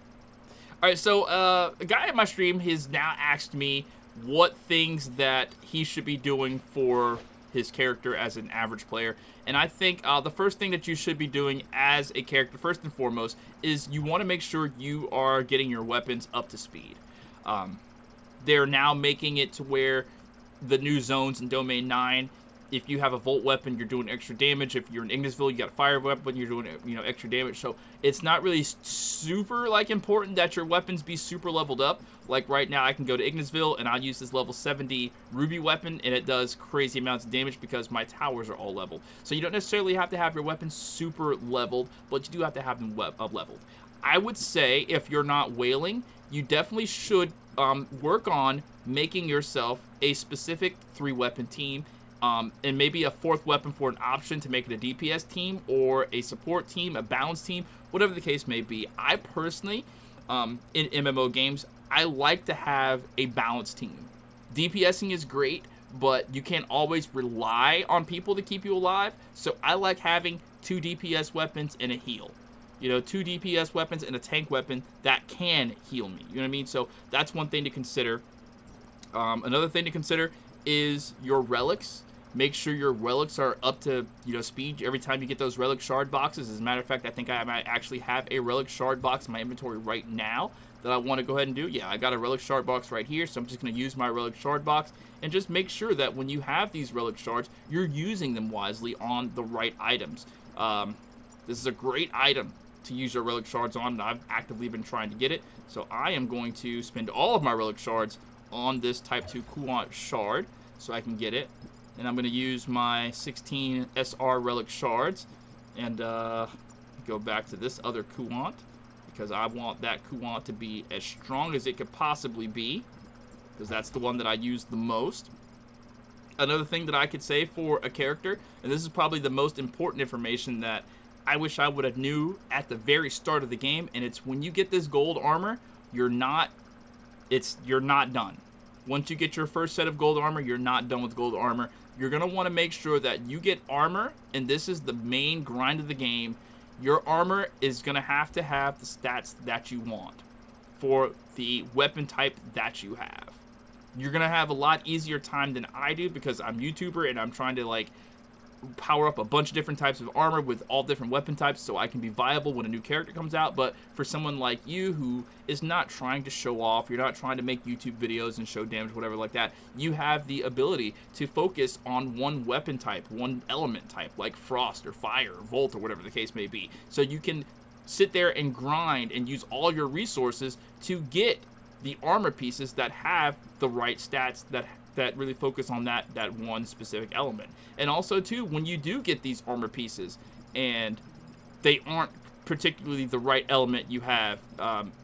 [SPEAKER 1] All right, so a guy at my stream has now asked me what things that he should be doing for his character as an average player. And I think the first thing that you should be doing as a character, first and foremost, is you want to make sure you are getting your weapons up to speed. They're now making it to where the new zones in Domain 9, if you have a Volt weapon, you're doing extra damage. If you're in Ignisville, you got a Fire weapon, you're doing extra damage. So it's not really super important that your weapons be super leveled up. Like right now, I can go to Ignisville and I'll use this level 70 Ruby weapon, and it does crazy amounts of damage because my towers are all leveled. So you don't necessarily have to have your weapons super leveled, but you do have to have them leveled. I would say if you're not whaling, you definitely should work on making yourself a specific 3-weapon team, and maybe a 4th weapon for an option to make it a DPS team or a support team, a balance team, whatever the case may be. I personally, in MMO games, I like to have a balanced team. DPSing is great, but you can't always rely on people to keep you alive, so I like having 2 DPS weapons and a heal. 2 DPS weapons and a tank weapon that can heal me. You know what I mean? So that's one thing to consider. Another thing to consider is your relics. Make sure your relics are up to speed every time you get those relic shard boxes. As a matter of fact, I think I might actually have a relic shard box in my inventory right now that I want to go ahead and do. Yeah, I got a relic shard box right here, so I'm just going to use my relic shard box and just make sure that when you have these relic shards, you're using them wisely on the right items. This is a great item to use your relic shards on, and I've actively been trying to get it. So I am going to spend all of my relic shards on this Type 2 Kuant shard so I can get it. And I'm going to use my 16 SR relic shards and go back to this other Kuant because I want that Kuant to be as strong as it could possibly be because that's the one that I use the most. Another thing that I could say for a character, and this is probably the most important information that I wish I would have knew at the very start of the game, and it's when you get this gold armor, you're not done. Once you get your first set of gold armor, you're not done with gold armor. You're going to want to make sure that you get armor, and this is the main grind of the game. Your armor is going to have the stats that you want for the weapon type that you have. You're going to have a lot easier time than I do because I'm a YouTuber and I'm trying to power up a bunch of different types of armor with all different weapon types so I can be viable when a new character comes out. But for someone like you who is not trying to show off, you're not trying to make YouTube videos and show damage, whatever like that, you have the ability to focus on one weapon type, one element type, like Frost or Fire or Volt or whatever the case may be. So you can sit there and grind and use all your resources to get the armor pieces that have the right stats that really focus on that one specific element. And also too, when you do get these armor pieces and they aren't particularly the right element you have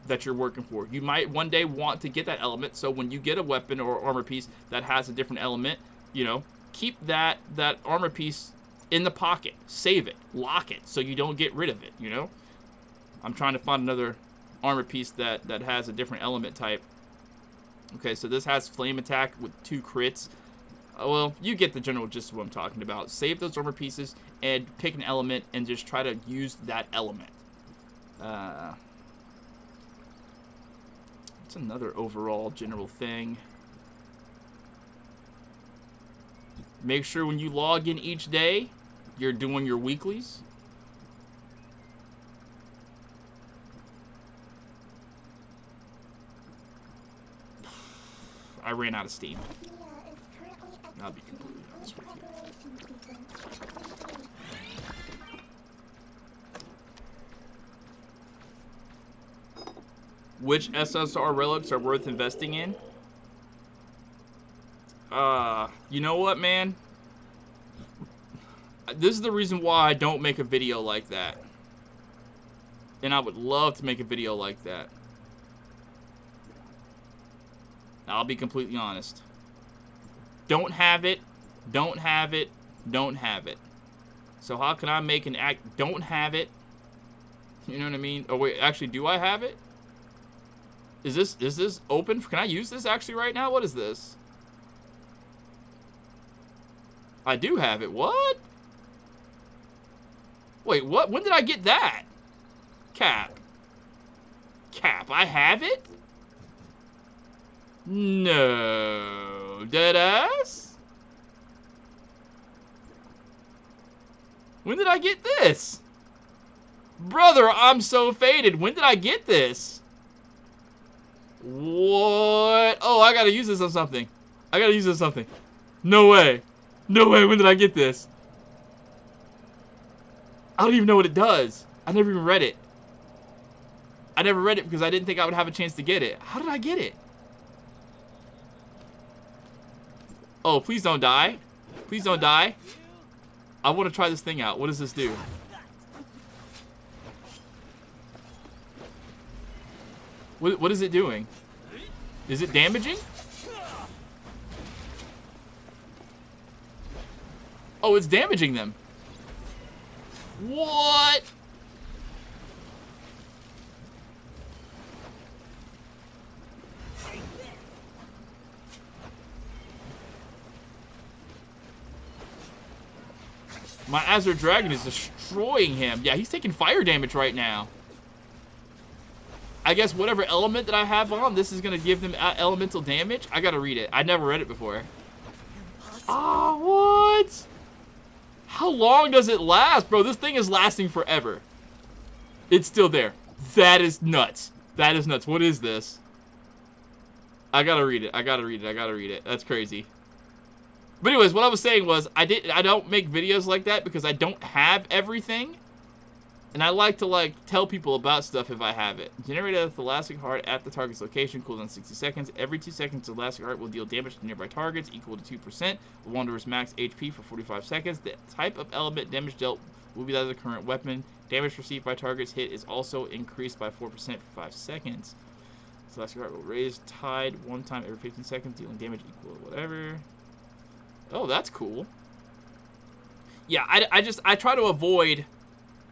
[SPEAKER 1] that you're working for, you might one day want to get that element. So when you get a weapon or armor piece that has a different element, keep that armor piece in the pocket, save it, lock it so you don't get rid of it. I'm trying to find another armor piece that has a different element type. Okay, so this has flame attack with 2 crits. Well, you get the general gist of what I'm talking about. Save those armor pieces and pick an element and just try to use that element. It's another overall general thing. Make sure when you log in each day, you're doing your weeklies. I ran out of steam. I'll be completely honest honest with you. Which SSR relics are worth investing in? You know what, man? This is the reason why I don't make a video like that. And I would love to make a video like that. I'll be completely honest. Don't have it, don't have it, don't have it. So how can I make an act? Don't have it. You know what I mean? Oh wait, actually, do I have it? Is this open? Can I use this actually right now? What is this? I do have it. What? Wait, what? When did I get that? Cap. Cap, I have it? No. Deadass? When did I get this? Brother, I'm so faded. When did I get this? What? Oh, I gotta use this on something. I gotta use this on something. No way. No way. When did I get this? I don't even know what it does. I never even read it. I never read it because I didn't think I would have a chance to get it. How did I get it? Oh, please don't die. Please don't die. I want to try this thing out. What does this do? What is it doing? Is it damaging? Oh, it's damaging them. What? My Azure Dragon is destroying him. Yeah, he's taking fire damage right now. I guess whatever element that I have on, this is going to give them elemental damage. I got to read it. I never read it before. Oh, what? How long does it last? Bro, this thing is lasting forever. It's still there. That is nuts. That is nuts. What is this? I got to read it. I got to read it. I got to read it. That's crazy. But anyways, what I was saying was I don't make videos like that because I don't have everything. And I like to tell people about stuff if I have it. Generate a Thalastic Heart at the target's location, cools on 60 seconds. Every 2 seconds, the Thalastic Heart will deal damage to nearby targets equal to 2%. Wanderer's max HP for 45 seconds. The type of element damage dealt will be that of the current weapon. Damage received by targets hit is also increased by 4% for 5 seconds. Thalastic Heart will raise tide 1 time every 15 seconds, dealing damage equal to whatever. Oh, that's cool. Yeah, I try to avoid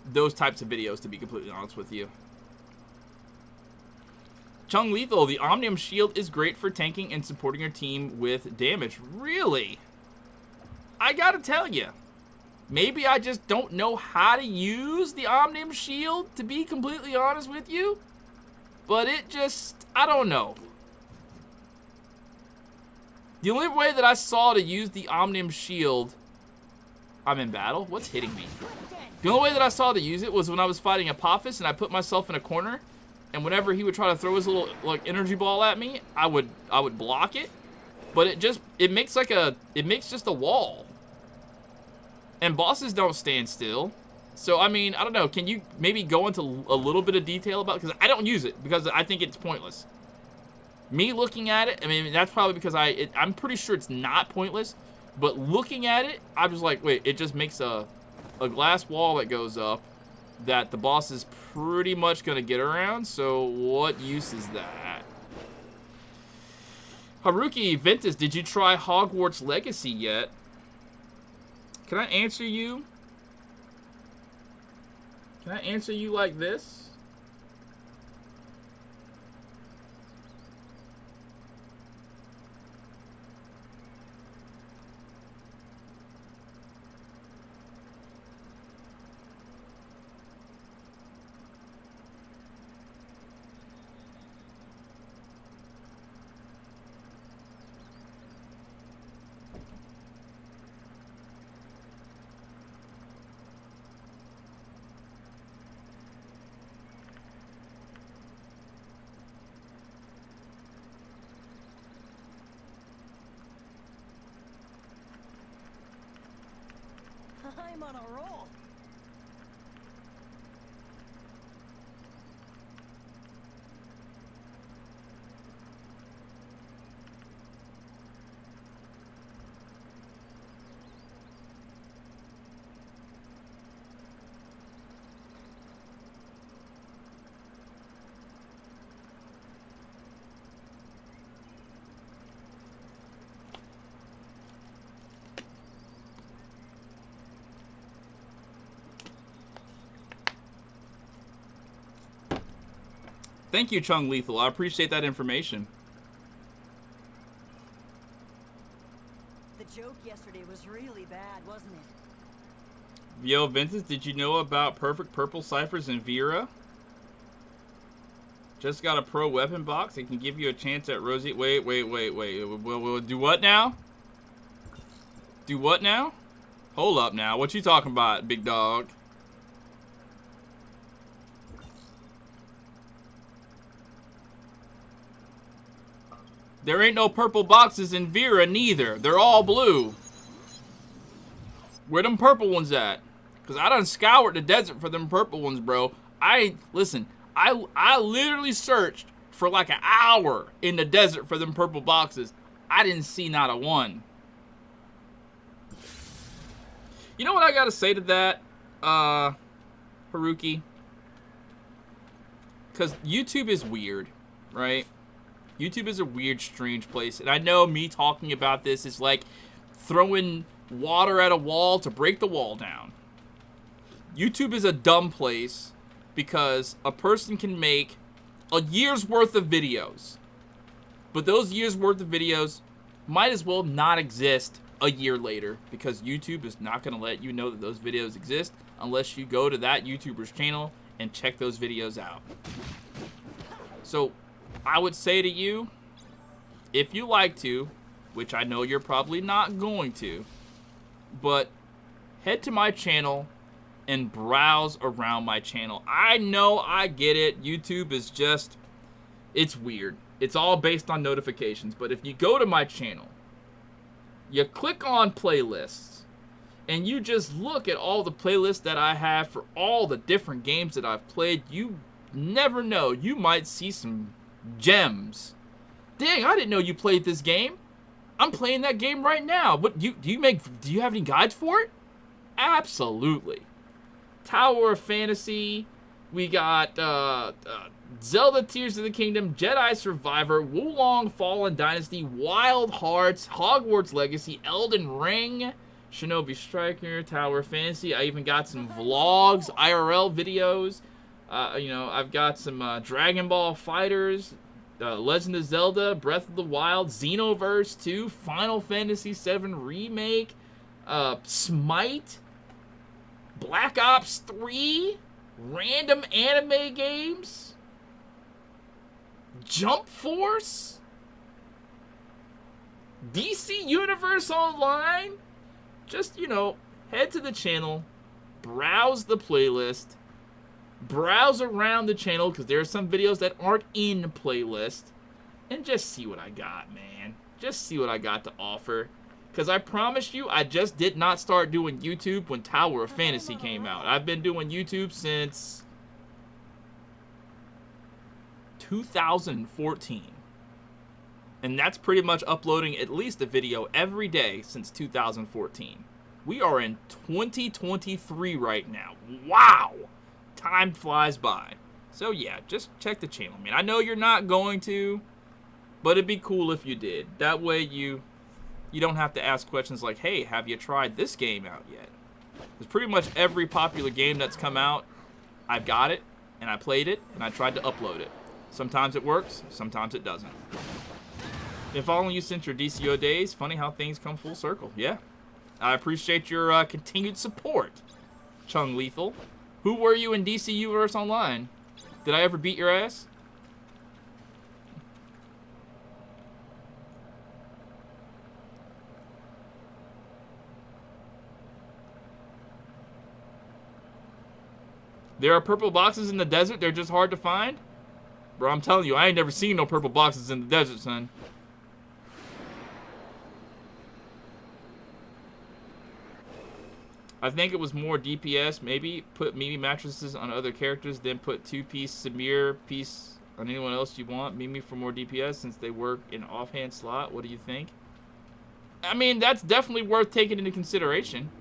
[SPEAKER 1] those types of videos, to be completely honest with you. Chung Lethal, the Omnium Shield is great for tanking and supporting your team with damage. Really? I gotta tell you, maybe I just don't know how to use the Omnium Shield, to be completely honest with you. But it just, I don't know. The only way that I saw to use the Omnium Shield... I'm in battle? What's hitting me? The only way that I saw to use it was when I was fighting Apophis and I put myself in a corner, and whenever he would try to throw his little energy ball at me, I would block it. But it makes just a wall. And bosses don't stand still. So I mean, I don't know, can you maybe go into a little bit of detail about it? Because I don't use it because I think it's pointless. Me looking at it, I mean, that's probably because I'm pretty sure it's not pointless, but looking at it, I was like, wait, it just makes a glass wall that goes up that the boss is pretty much going to get around, so what use is that? Haruki, Ventus, did you try Hogwarts Legacy yet? Can I answer you? Can I answer you like this?
[SPEAKER 2] I'm on a roll.
[SPEAKER 3] Thank you, Chung Lethal. I appreciate that information.
[SPEAKER 2] The joke yesterday was really bad, wasn't it?
[SPEAKER 3] Yo, Ventus, did you know about Perfect Purple Ciphers and Vera? Just got a pro weapon box. It can give you a chance at Rosie. Wait. We'll do what now? Do what now? Hold up now. What you talking about, big dog? There ain't no purple boxes in Vera neither. They're all blue. Where them purple ones at? Because I done scoured the desert for them purple ones, bro. Listen, I literally searched for like an hour in the desert for them purple boxes. I didn't see not a one. You know what I gotta say to that, Haruki? Because YouTube is weird, right? YouTube is a weird, strange place. And I know me talking about this is like throwing water at a wall to break the wall down. YouTube is a dumb place because a person can make a year's worth of videos. But those years worth of videos might as well not exist a year later because YouTube is not going to let you know that those videos exist unless you go to that YouTuber's channel and check those videos out. So I would say to you, if you like to, which I know you're probably not going to, but head to my channel and browse around my channel. I know, I get it. YouTube is just, it's weird. It's all based on notifications. But if you go to my channel, you click on playlists, and you just look at all the playlists that I have for all the different games that I've played, you never know. You might see some gems. Dang, I didn't know you played this game. I'm playing that game right now. What do you have any guides for it? Absolutely. Tower of Fantasy. We got Zelda Tears of the Kingdom, Jedi Survivor, Wulong Fallen Dynasty, Wild Hearts, Hogwarts Legacy, Elden Ring, Shinobi Striker, Tower of Fantasy. I even got some vlogs, IRL videos. I've got some Dragon Ball Fighters, Legend of Zelda, Breath of the Wild, Xenoverse 2, Final Fantasy VII Remake, Smite, Black Ops 3, random anime games, Jump Force, DC Universe Online. Just, head to the channel, browse the playlist, browse around the channel because there are some videos that aren't in the playlist, and just see what I got, man. Just see what I got to offer. Because I promise you, I just did not start doing YouTube when Tower of Fantasy came out. I've been doing YouTube since 2014. And that's pretty much uploading at least a video every day since 2014. We are in 2023 right now. Wow! Time flies by. So yeah, just check the channel, man. I know you're not going to, but it'd be cool if you did. That way you don't have to ask questions like, hey, have you tried this game out yet? Because pretty much every popular game that's come out, I've got it, and I played it, and I tried to upload it. Sometimes it works, sometimes it doesn't. Been following you since your DCO days. Funny how things come full circle. Yeah. I appreciate your continued support, Chung Lethal. Who were you in DC Universe Online? Did I ever beat your ass? There are purple boxes in the desert. They're just hard to find. Bro, I'm telling you, I ain't never seen no purple boxes in the desert, son. I think it was more DPS. Maybe put Mimi mattresses on other characters, then put 2-piece Samir piece on anyone else you want. Mimi for more DPS since they work in offhand slot. What do you think? I mean, that's definitely worth taking into consideration.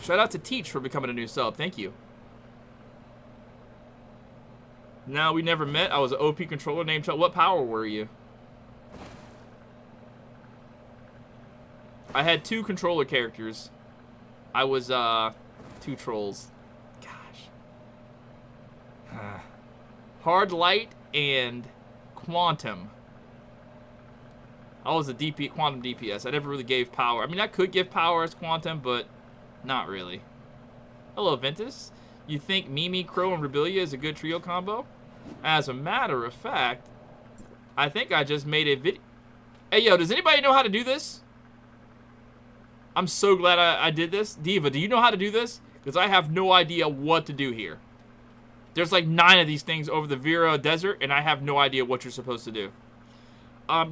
[SPEAKER 3] Shout out to Teach for becoming a new sub. Thank you. No, we never met. I was an OP controller named Chuck. What power were you? I had 2 controller characters. I was, 2 trolls. Gosh. Hard Light and Quantum. I was a Quantum DPS. I never really gave power. I mean, I could give power as Quantum, but not really. Hello, Ventus. You think Mimi, Crow, and Rebelia is a good trio combo? As a matter of fact, I think I just made a video. Hey, yo, does anybody know how to do this? I'm so glad I did this. Diva, do you know how to do this? Because I have no idea what to do here. There's like 9 of these things over the Vera Desert, and I have no idea what you're supposed to do.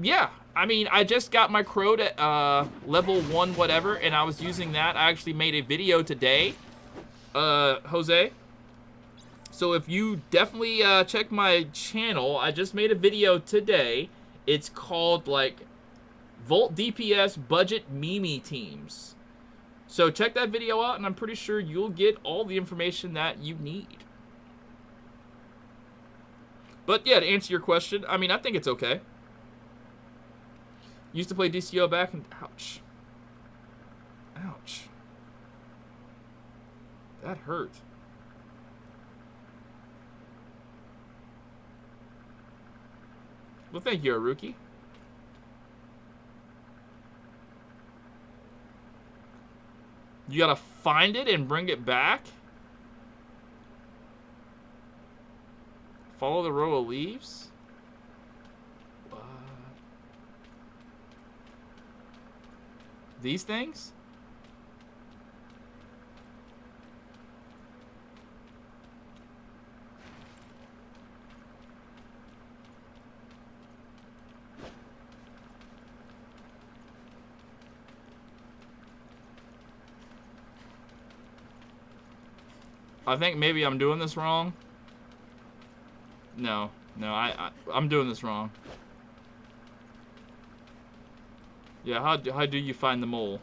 [SPEAKER 3] Yeah. I mean, I just got my Crow to level 1 whatever, and I was using that. I actually made a video today, Jose. So if you definitely check my channel, I just made a video today. It's called, like, Volt DPS Budget Mimi Teams. So check that video out, and I'm pretty sure you'll get all the information that you need. But yeah, to answer your question, I mean, I think it's okay. Used to play DCO back and... Ouch. Ouch. That hurt. Well, thank you, Aruki. You gotta find it and bring it back? Follow the row of leaves? What? These things? I think maybe I'm doing this wrong. No, I'm doing this wrong. Yeah, how do you find the mole?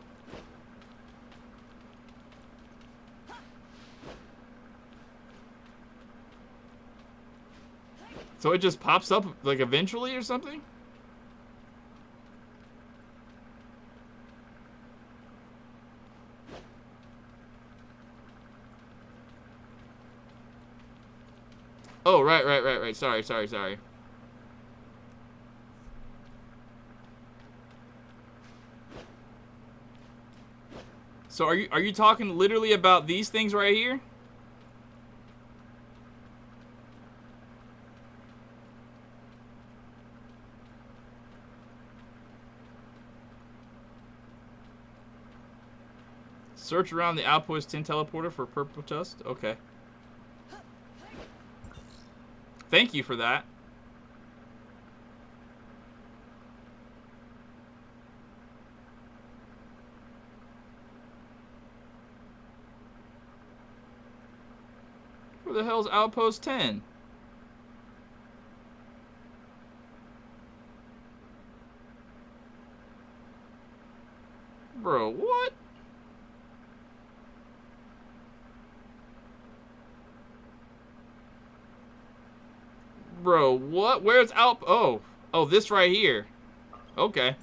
[SPEAKER 3] So it just pops up like eventually or something? Oh, right. Sorry. So are you talking literally about these things right here? Search around the Outpost 10 teleporter for purple tusk? Okay. Thank you for that. Where the hell's Outpost 10? Bro, what? Bro, what? Where's Oh, this right here. Okay.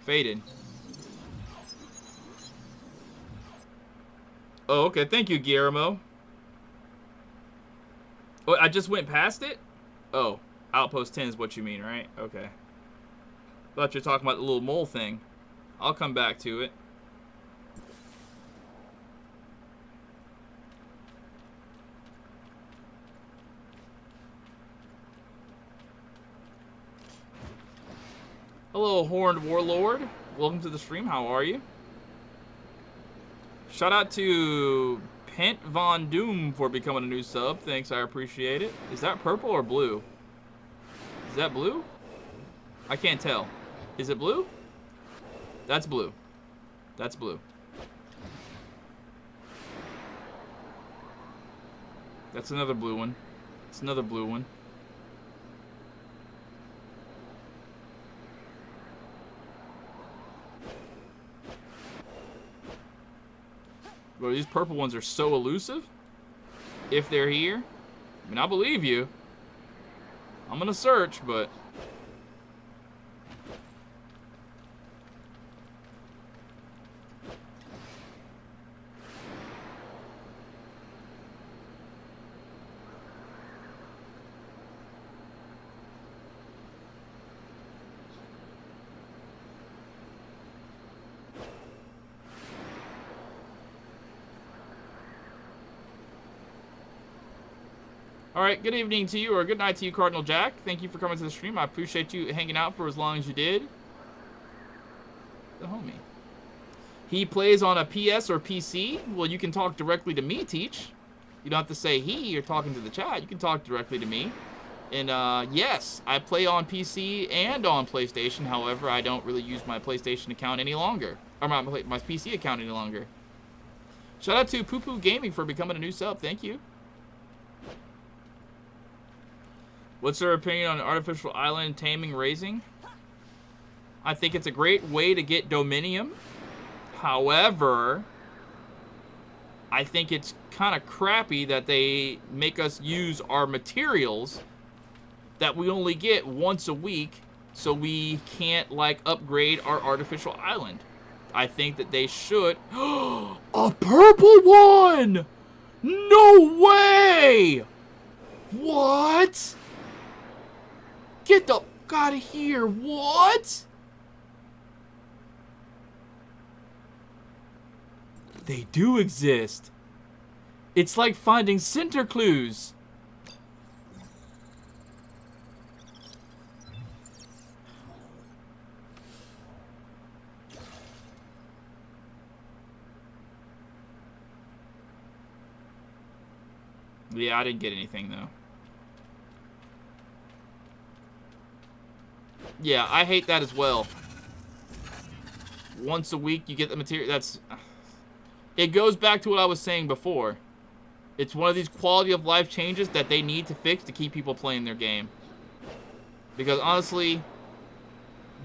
[SPEAKER 3] Faded. Oh, okay. Thank you, Guillermo. Oh, I just went past it? Oh, Outpost 10 is what you mean, right? Okay. Thought you were talking about the little mole thing. I'll come back to it. Hello, Horned Warlord. Welcome to the stream. How are you? Shout out to Pent Von Doom for becoming a new sub. Thanks, I appreciate it. Is that purple or blue? Is that blue? I can't tell. Is it blue? That's blue. That's blue. That's another blue one. It's another blue one. Well, these purple ones are so elusive. If they're here. I mean, I believe you. I'm gonna search, but... Alright, good evening to you, or good night to you, Cardinal Jack. Thank you for coming to the stream. I appreciate you hanging out for as long as you did. The homie. He plays on a PS or PC. Well, you can talk directly to me, Teach. You don't have to say he, you're talking to the chat. You can talk directly to me. And, yes, I play on PC and on PlayStation. However, I don't really use my PlayStation account any longer. Or my PC account any longer. Shout out to Poo Poo Gaming for becoming a new sub. Thank you. What's their opinion on artificial island taming raising? I think it's a great way to get dominium. However, I think it's kind of crappy that they make us use our materials that we only get once a week, so we can't, like, upgrade our artificial island. I think that they should... A purple one! No way! What? Get the fuck out of here. What? They do exist. It's like finding center clues. Yeah, I didn't get anything though. Yeah, I hate that as well. Once a week you get the material. That's... It goes back to what I was saying before. It's one of these quality of life changes that they need to fix to keep people playing their game. Because honestly,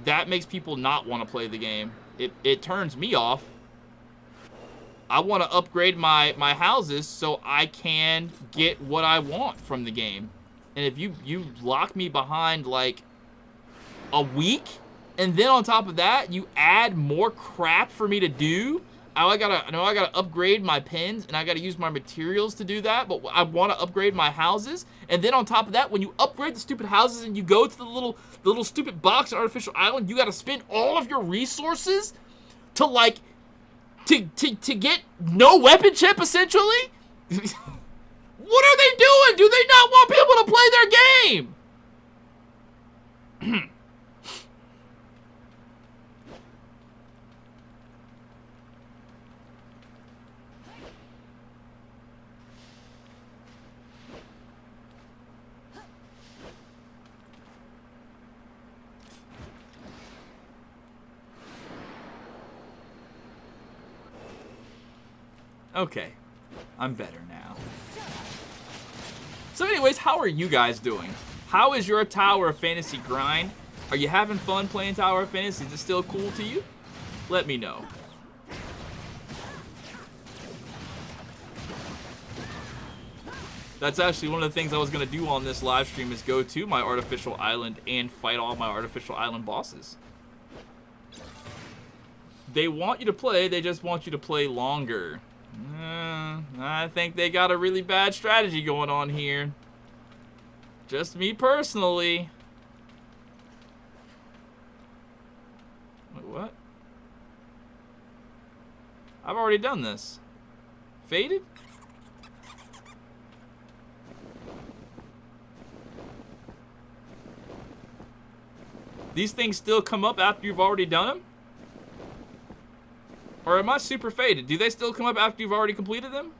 [SPEAKER 3] that makes people not want to play the game. It turns me off. I want to upgrade my houses so I can get what I want from the game. And if you lock me behind like a week, and then on top of that, you add more crap for me to do. I gotta upgrade my pens, and I gotta use my materials to do that, but I want to upgrade my houses. And then on top of that, when you upgrade the stupid houses and you go to the little stupid box on Artificial Island, you gotta spend all of your resources to like to get no weapon chip, essentially. What are they doing? Do they not want people to play their game? Okay, I'm better now. So anyways, how are you guys doing? How is your Tower of Fantasy grind? Are you having fun playing Tower of Fantasy? Is it still cool to you? Let me know. That's actually one of the things I was going to do on this live stream, is go to my Artificial Island and fight all my Artificial Island bosses. They want you to play, they just want you to play longer. I think they got a really bad strategy going on here. Just me personally. Wait, what? I've already done this. Faded? These things still come up after you've already done them? Or am I super faded? Do they still come up after you've already completed them?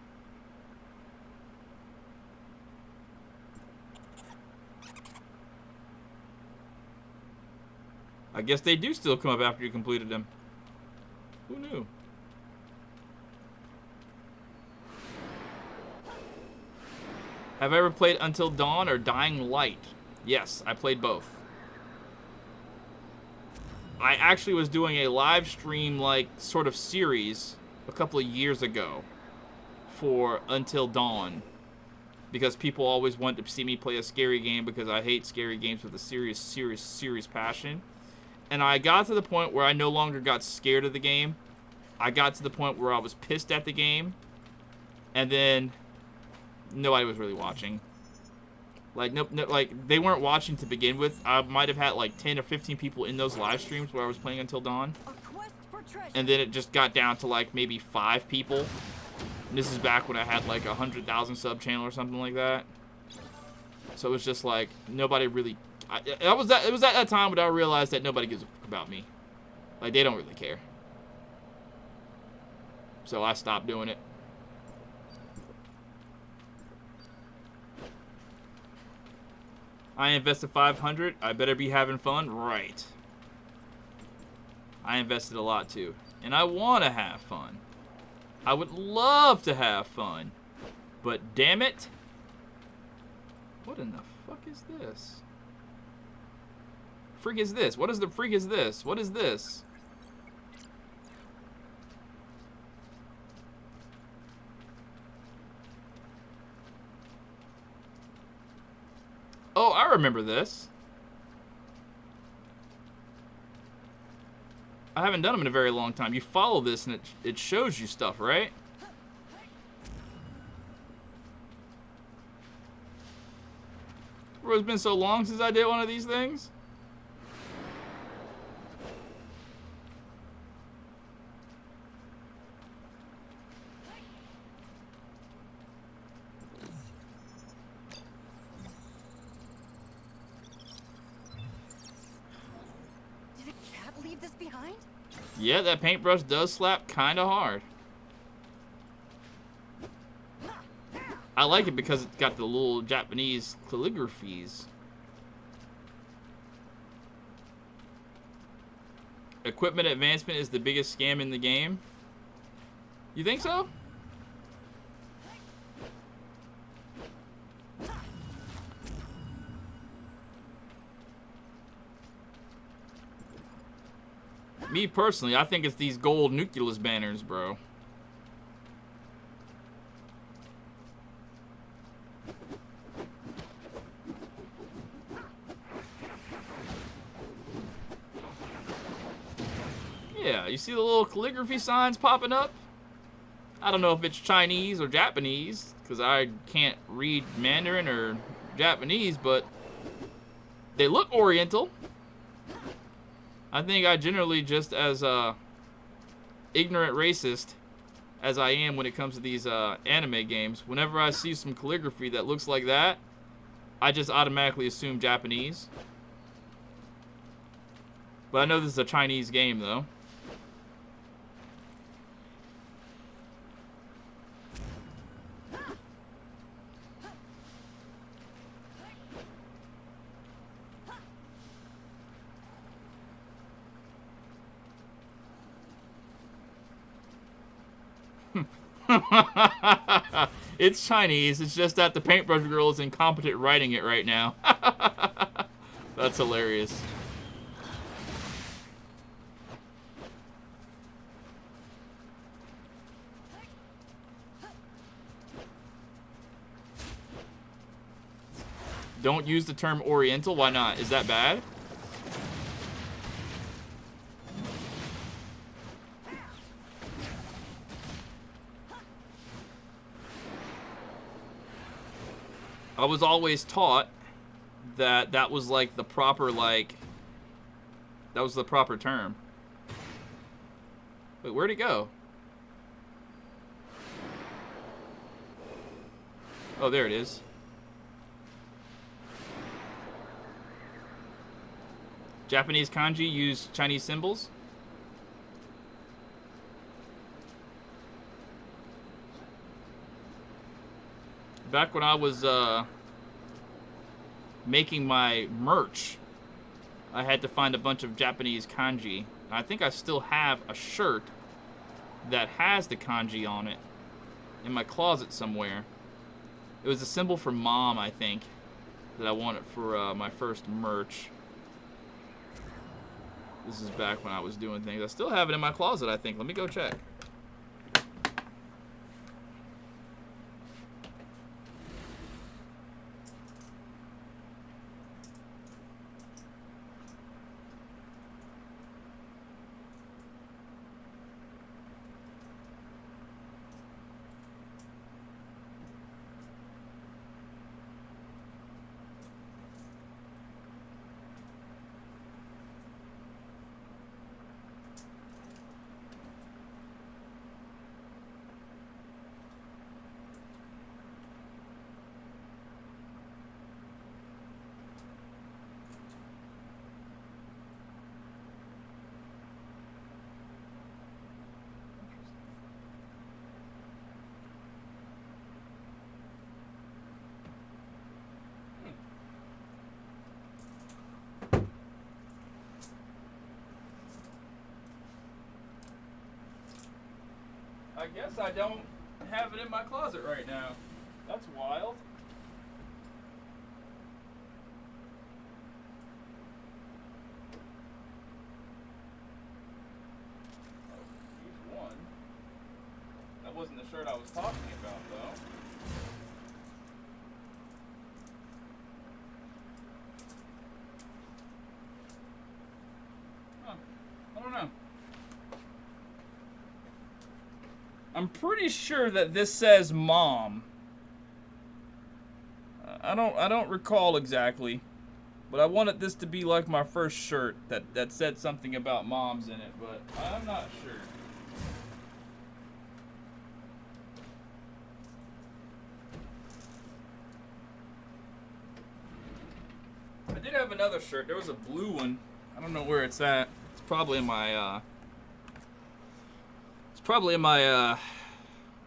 [SPEAKER 3] I guess they do still come up after you completed them. Who knew? Have I ever played Until Dawn or Dying Light? Yes, I played both. I actually was doing a live stream, like, sort of series a couple of years ago for Until Dawn. Because people always want to see me play a scary game because I hate scary games with a serious passion. And I got to the point where I no longer got scared of the game. I got to the point where I was pissed at the game. And then nobody was really watching. Like, no, like, they weren't watching to begin with. I might have had like 10 or 15 people in those live streams where I was playing Until Dawn. And then it just got down to like maybe 5 people. And this is back when I had like 100,000 sub channel or something like that. So it was just like nobody really. It was at that time when I realized that nobody gives a fuck about me. Like, they don't really care. So I stopped doing it. I invested 500. I better be having fun. Right. I invested a lot too. And I want to have fun. I would love to have fun. But damn it. What in the fuck is this? Freak is this? What is the freak is this? What is this? Oh, I remember this. I haven't done them in a very long time. You follow this and it shows you stuff, right? Bro, it's been so long since I did one of these things. Yeah, that paintbrush does slap kind of hard. I like it because it's got the little Japanese calligraphies. Equipment advancement is the biggest scam in the game. You think so? Me personally, I think it's these gold nucleus banners, bro. Yeah, you see the little calligraphy signs popping up? I don't know if it's Chinese or Japanese, because I can't read Mandarin or Japanese, but they look Oriental. I think I generally just as ignorant racist as I am when it comes to these anime games. Whenever I see some calligraphy that looks like that, I just automatically assume Japanese. But I know this is a Chinese game, though. It's Chinese. It's just that the paintbrush girl is incompetent writing it right now. That's hilarious. Don't use the term Oriental. Why not? Is that bad? I was always taught that that was like the proper, like, that was the proper term. Wait, where'd it go? Oh, there it is. Japanese kanji use Chinese symbols. Back when I was making my merch, I had to find a bunch of Japanese kanji. I think I still have a shirt that has the kanji on it in my closet somewhere. It was a symbol for mom, I think, that I wanted for my first merch. This is back when I was doing things. I still have it in my closet, I think. Let me go check. I guess I don't have it in my closet right now. That's wild. Here's one. That wasn't the shirt I was talking about, though. Huh. I don't know. I'm pretty sure that this says mom. I don't recall exactly, but I wanted this to be like my first shirt that said something about moms in it, but I'm not sure. I did have another shirt. There was a blue one. I don't know where it's at. It's probably in my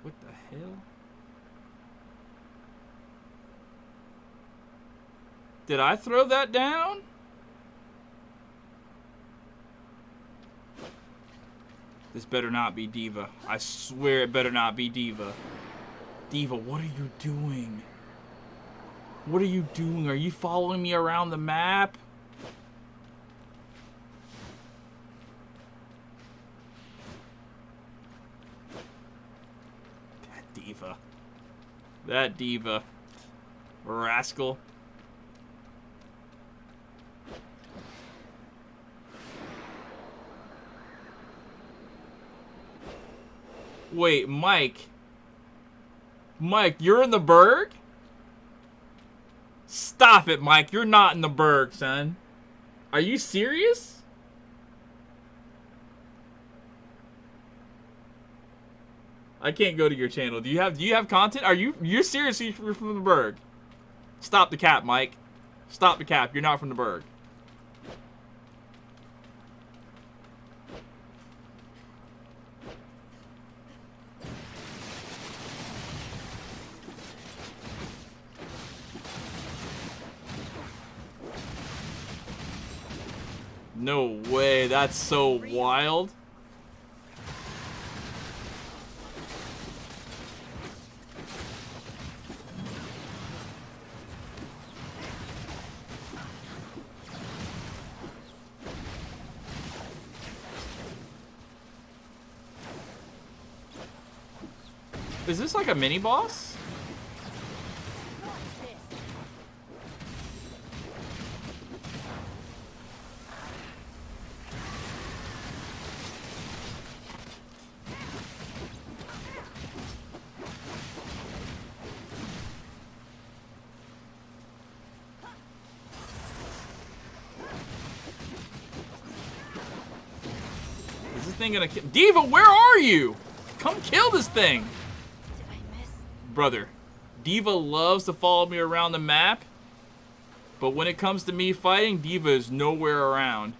[SPEAKER 3] what the hell? Did I throw that down? This better not be Diva. I swear it better not be Diva. Diva, what are you doing? What are you doing? Are you following me around the map? Diva. That Diva. Rascal. Wait, Mike. Mike, you're in the Berg? Stop it, Mike. You're not in the Berg, son. Are you serious? I can't go to your channel. Do you have content? You're seriously from the Berg? Stop the cap, Mike. Stop the cap. You're not from the Berg. No way. That's so wild. Is this like a mini boss? Is this thing gonna kill? Diva, where are you? Come kill this thing. Brother, Diva loves to follow me around the map, but when it comes to me fighting, Diva is nowhere around.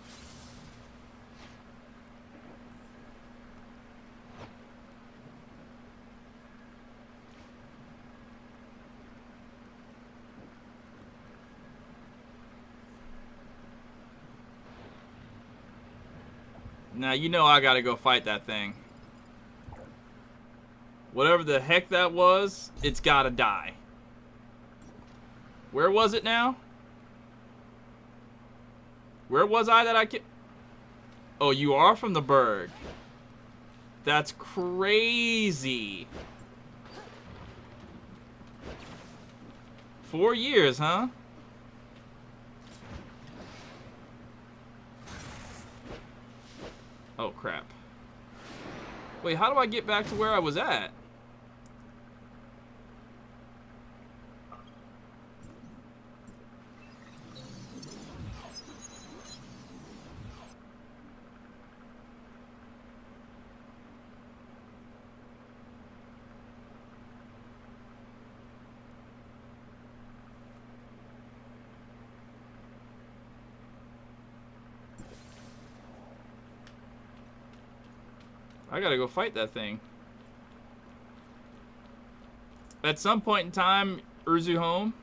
[SPEAKER 3] Now, you know I gotta go fight that thing. Whatever the heck that was, it's gotta die.
[SPEAKER 1] Where was it now? Where was I that I can... Oh, you are from the Berg. That's crazy. 4 years, huh? Oh, crap. Wait, how do I get back to where I was at? I gotta go fight that thing. At some point in time, Urzuhome,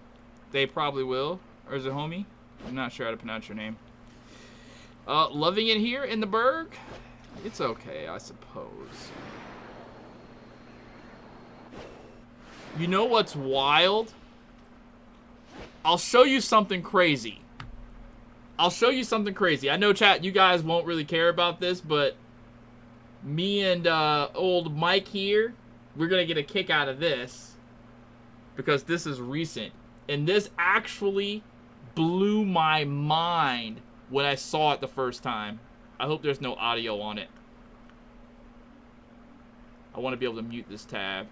[SPEAKER 1] they probably will. Urzuhomi, I'm not sure how to pronounce your name. Loving it here in the Berg? It's okay, I suppose. You know what's wild? I'll show you something crazy. I'll show you something crazy. I know, chat, you guys won't really care about this, but me and old Mike here, we're going to get a kick out of this because this is recent. And this actually blew my mind when I saw it the first time. I hope there's no audio on it. I want to be able to mute this tab.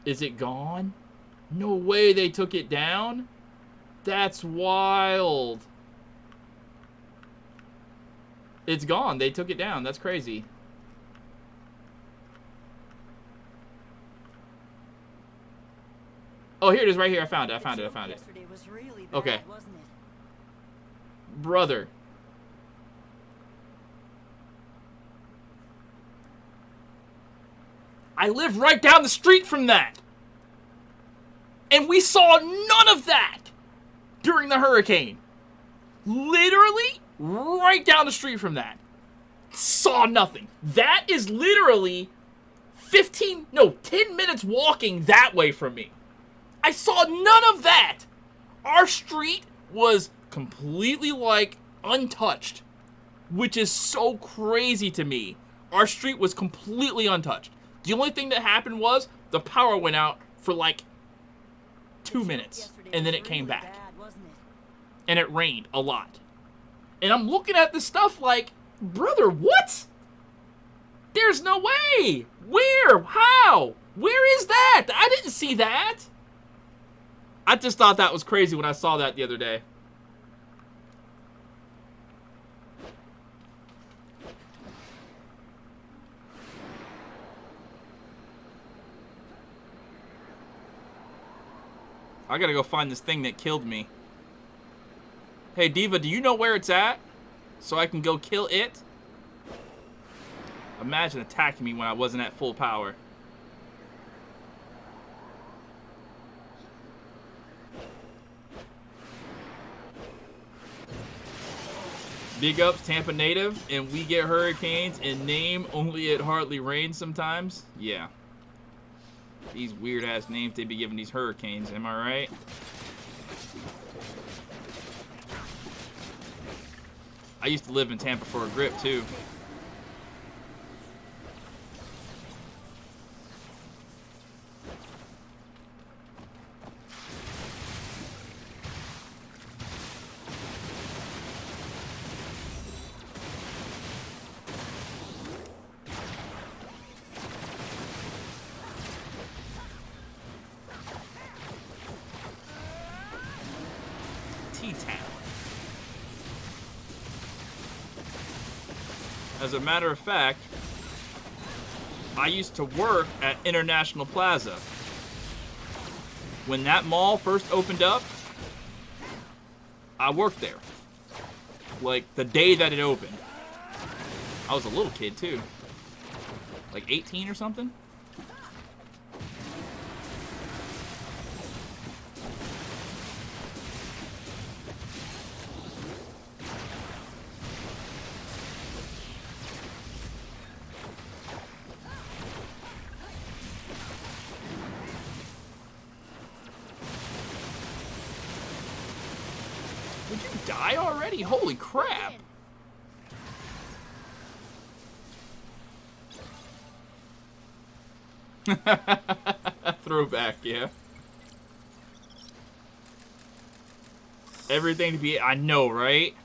[SPEAKER 1] Is it gone? No way they took it down? That's wild. It's gone. They took it down. That's crazy. Oh, here it is right here. I found it. I found it. Okay. Brother. I live right down the street from that. And we saw none of that during the hurricane. Literally right down the street from that. Saw nothing. That is literally 10 minutes walking that way from me. I saw none of that. Our street was completely, like, untouched, which is so crazy to me. Our street was completely untouched. The only thing that happened was the power went out for, like, 2 minutes, and then it came back. And it rained a lot. And I'm looking at this stuff like, brother, what? There's no way. Where? How? Where is that? I didn't see that. I just thought that was crazy when I saw that the other day. I gotta go find this thing that killed me. Hey, Diva, do you know where it's at? So I can go kill it? Imagine attacking me when I wasn't at full power. Big ups, Tampa native, and we get hurricanes and name only it hardly rains sometimes? Yeah. These weird-ass names they be giving these hurricanes, am I right? I used to live in Tampa for a grip, too. As a matter of fact, I used to work at International Plaza. When that mall first opened up, I worked there. Like, the day that it opened. I was a little kid, too. Like 18 or something? Would you die already? Holy crap. Throwback, yeah. Everything to be... I know, right?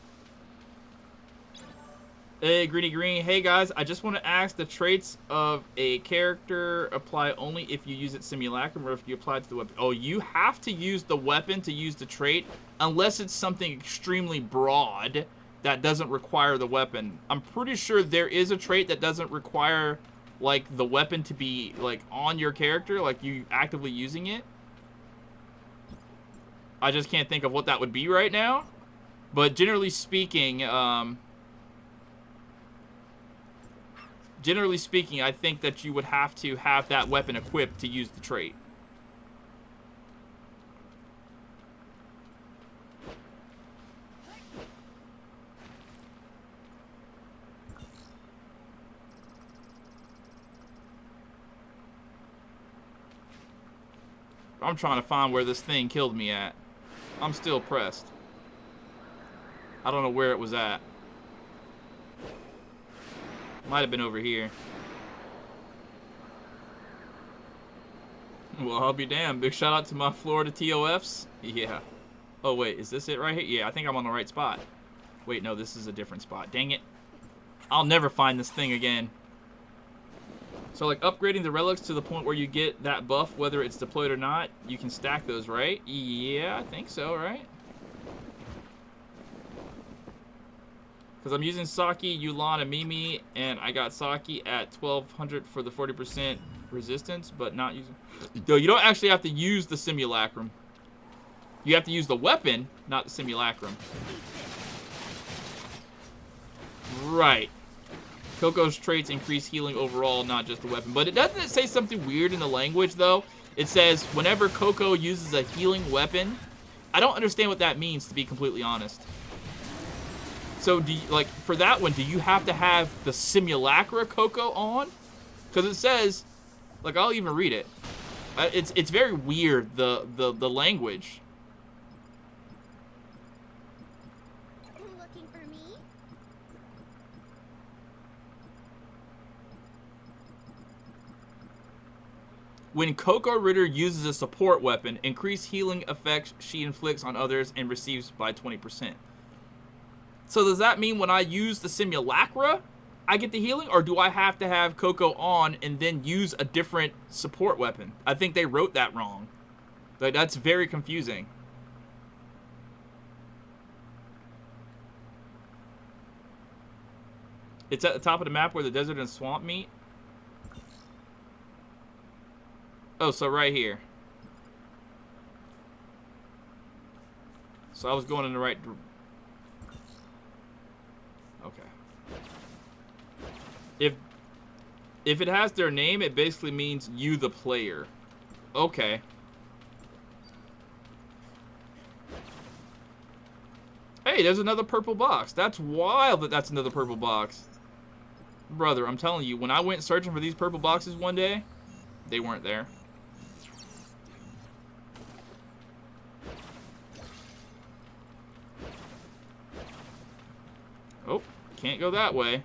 [SPEAKER 1] Hey, Greeny Green. Hey, guys. I just want to ask, the traits of a character apply only if you use it simulacrum or if you apply it to the weapon? Oh, you have to use the weapon to use the trait unless it's something extremely broad that doesn't require the weapon. I'm pretty sure there is a trait that doesn't require, like, the weapon to be, like, on your character, like, you actively using it. I just can't think of what that would be right now. But generally speaking, I think that you would have to have that weapon equipped to use the trait. I'm trying to find where this thing killed me at. I'm still pressed. I don't know where it was at. Might have been over here. Well, I'll be damned. Big shout out to my Florida TOFs. Yeah. Oh, wait. Is this it right here? Yeah, I think I'm on the right spot. Wait, no, this is a different spot. Dang it. I'll never find this thing again. So, like, upgrading the relics to the point where you get that buff, whether it's deployed or not, you can stack those, right? Yeah, I think so, right? Because I'm using Saki, Yulan, and Mimi, and I got Saki at 1200 for the 40% resistance, but not using... No, you don't actually have to use the simulacrum. You have to use the weapon, not the simulacrum. Right. Coco's traits increase healing overall, not just the weapon. But it doesn't say something weird in the language, though. It says, whenever Coco uses a healing weapon... I don't understand what that means, to be completely honest. So, do you, like, for that one, do you have to have the simulacra Coco on? Because it says, like, I'll even read it. It's very weird, the language.
[SPEAKER 4] Looking for me?
[SPEAKER 1] When Coco Ritter uses a support weapon, increased healing effects she inflicts on others and receives by 20%. So does that mean when I use the simulacra, I get the healing? Or do I have to have Coco on and then use a different support weapon? I think they wrote that wrong. Like, that's very confusing. It's at the top of the map where the desert and swamp meet. Oh, so right here. So I was going in the right direction. Okay. If it has their name, it basically means you the player. Okay. Hey, there's another purple box. That's wild that that's another purple box. Brother, I'm telling you, when I went searching for these purple boxes one day, they weren't there. Oh, can't go that way.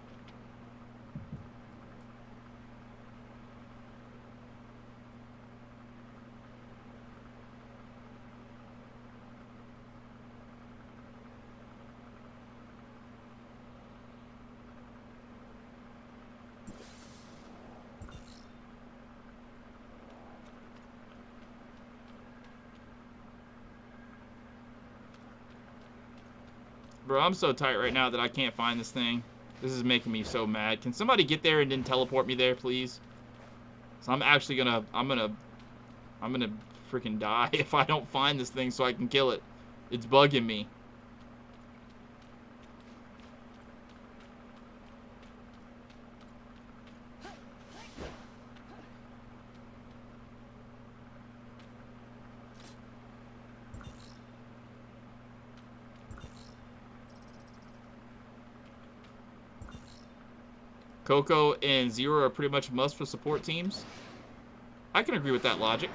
[SPEAKER 1] Bro, I'm so tight right now that I can't find this thing. This is making me so mad. Can somebody get there and then teleport me there, please? So I'm actually gonna, I'm gonna freaking die if I don't find this thing so I can kill it. It's bugging me. Coco and Zero are pretty much a must for support teams. I can agree with that logic.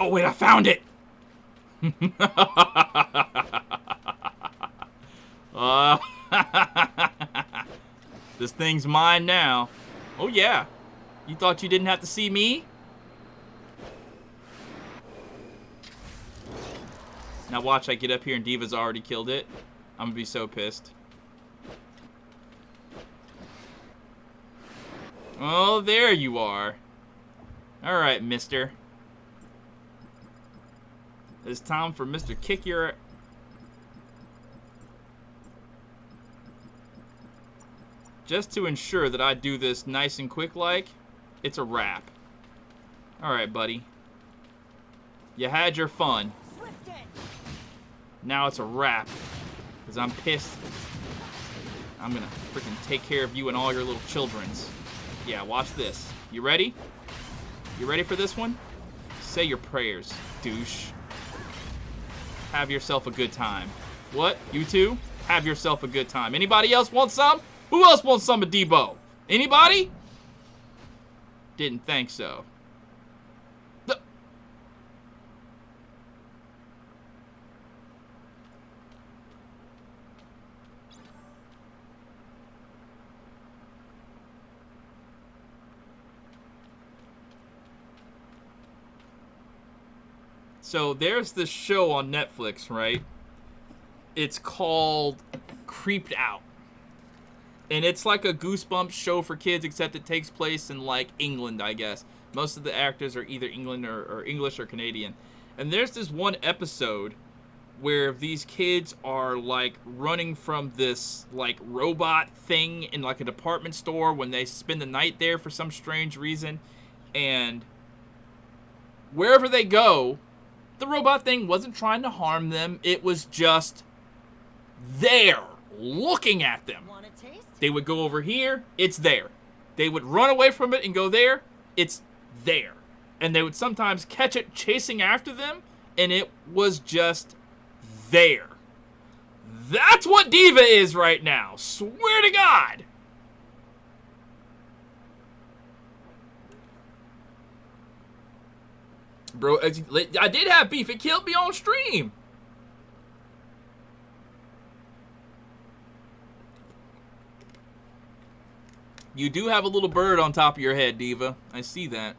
[SPEAKER 1] Oh, wait, I found it! uh, this thing's mine now. Oh, yeah. You thought you didn't have to see me? Now watch, I get up here and Diva's already killed it. I'm gonna be so pissed. Oh, there you are. Alright, mister. It's time for Mr. Kick Your... Just to ensure that I do this nice and quick like, it's a wrap. Alright, buddy. You had your fun. Now it's a wrap. Because I'm pissed. I'm gonna freaking take care of you and all your little children's. Yeah, watch this. You ready? You ready for this one? Say your prayers, douche. Have yourself a good time. What? You two? Have yourself a good time. Anybody else want some? Who else wants some of Debo? Anybody? Didn't think so. So there's this show on Netflix, right? It's called Creeped Out. And it's like a Goosebumps show for kids, except it takes place in like England, I guess. Most of the actors are either England or English or Canadian. And there's this one episode where these kids are like running from this like robot thing in like a department store when they spend the night there for some strange reason. And wherever they go, the robot thing wasn't trying to harm them. It was just there, looking at them.
[SPEAKER 2] Want a taste?
[SPEAKER 1] They would go over here, it's there. They would run away from it and go there, it's there. And they would sometimes catch it chasing after them, and it was just there. That's what Diva is right now. Swear to God. Bro, I did have beef. It killed me on stream. You do have a little bird on top of your head, Diva. I see that.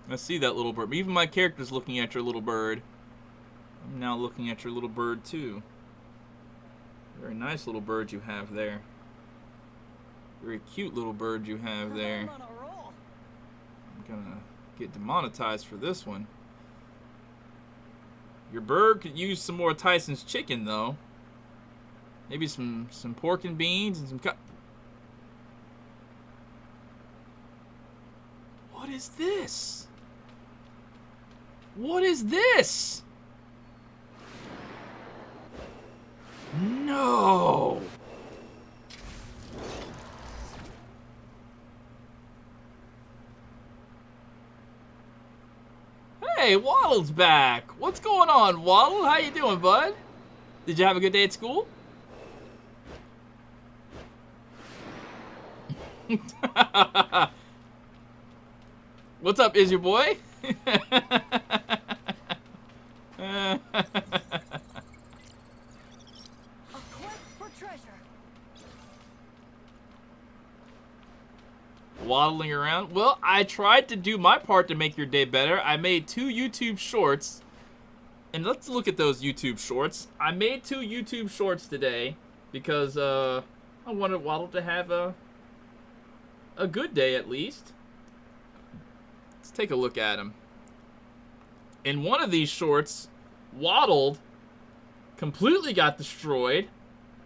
[SPEAKER 1] I see that little bird. Even my character's looking at your little bird. I'm now looking at your little bird, too. Very nice little bird you have there. Very cute little bird you have there.
[SPEAKER 2] I'm on a roll.
[SPEAKER 1] I'm gonna get demonetized for this one. Your bird could use some more Tyson's chicken, though. Maybe some pork and beans and some What is this? What is this? No! Hey, Waddle's back. What's going on, Waddle? How you doing, bud? Did you have a good day at school? What's up, is your boy?
[SPEAKER 2] A quest for treasure.
[SPEAKER 1] Waddling around. Well, I tried to do my part to make your day better. I made 2 YouTube shorts. And let's look at those YouTube shorts. I made 2 YouTube shorts today because I wanted Waddle to have a good day at least. Let's take a look at him. In one of these shorts, Waddled completely got destroyed.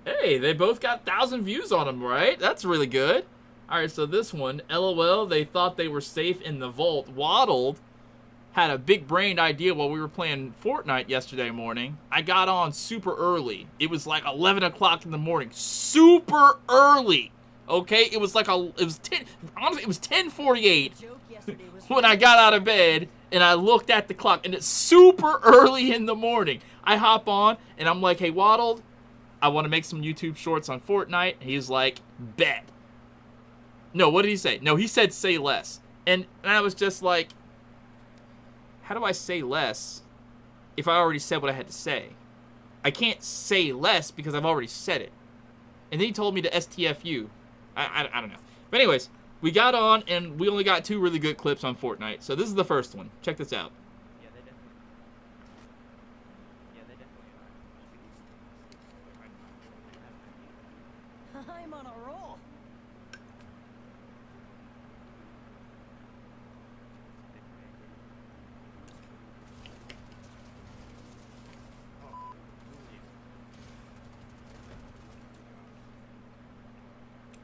[SPEAKER 1] Hey, they both got 1,000 views on them, right? That's really good. Alright, so this one, LOL, they thought they were safe in the vault. Waddled had a big-brained idea while we were playing Fortnite yesterday morning. I got on super early. It was like 11 o'clock in the morning. Super early! Okay? It was like it was 10:48 when I got out of bed and I looked at the clock, and it's super early in the morning. I hop on and I'm like, hey, Waddled, I want to make some YouTube shorts on Fortnite. He's like, bet. No, what did he say? No, he said say less. And I was just like,
[SPEAKER 3] how do I say less if I already said what I had to say? I can't say less because I've already said it. And then he told me to STFU. I don't know. But anyways, we got on, and we only got 2 really good clips on Fortnite. So this is the first one. Check this out.
[SPEAKER 4] Yeah, they definitely
[SPEAKER 2] I'm on a roll.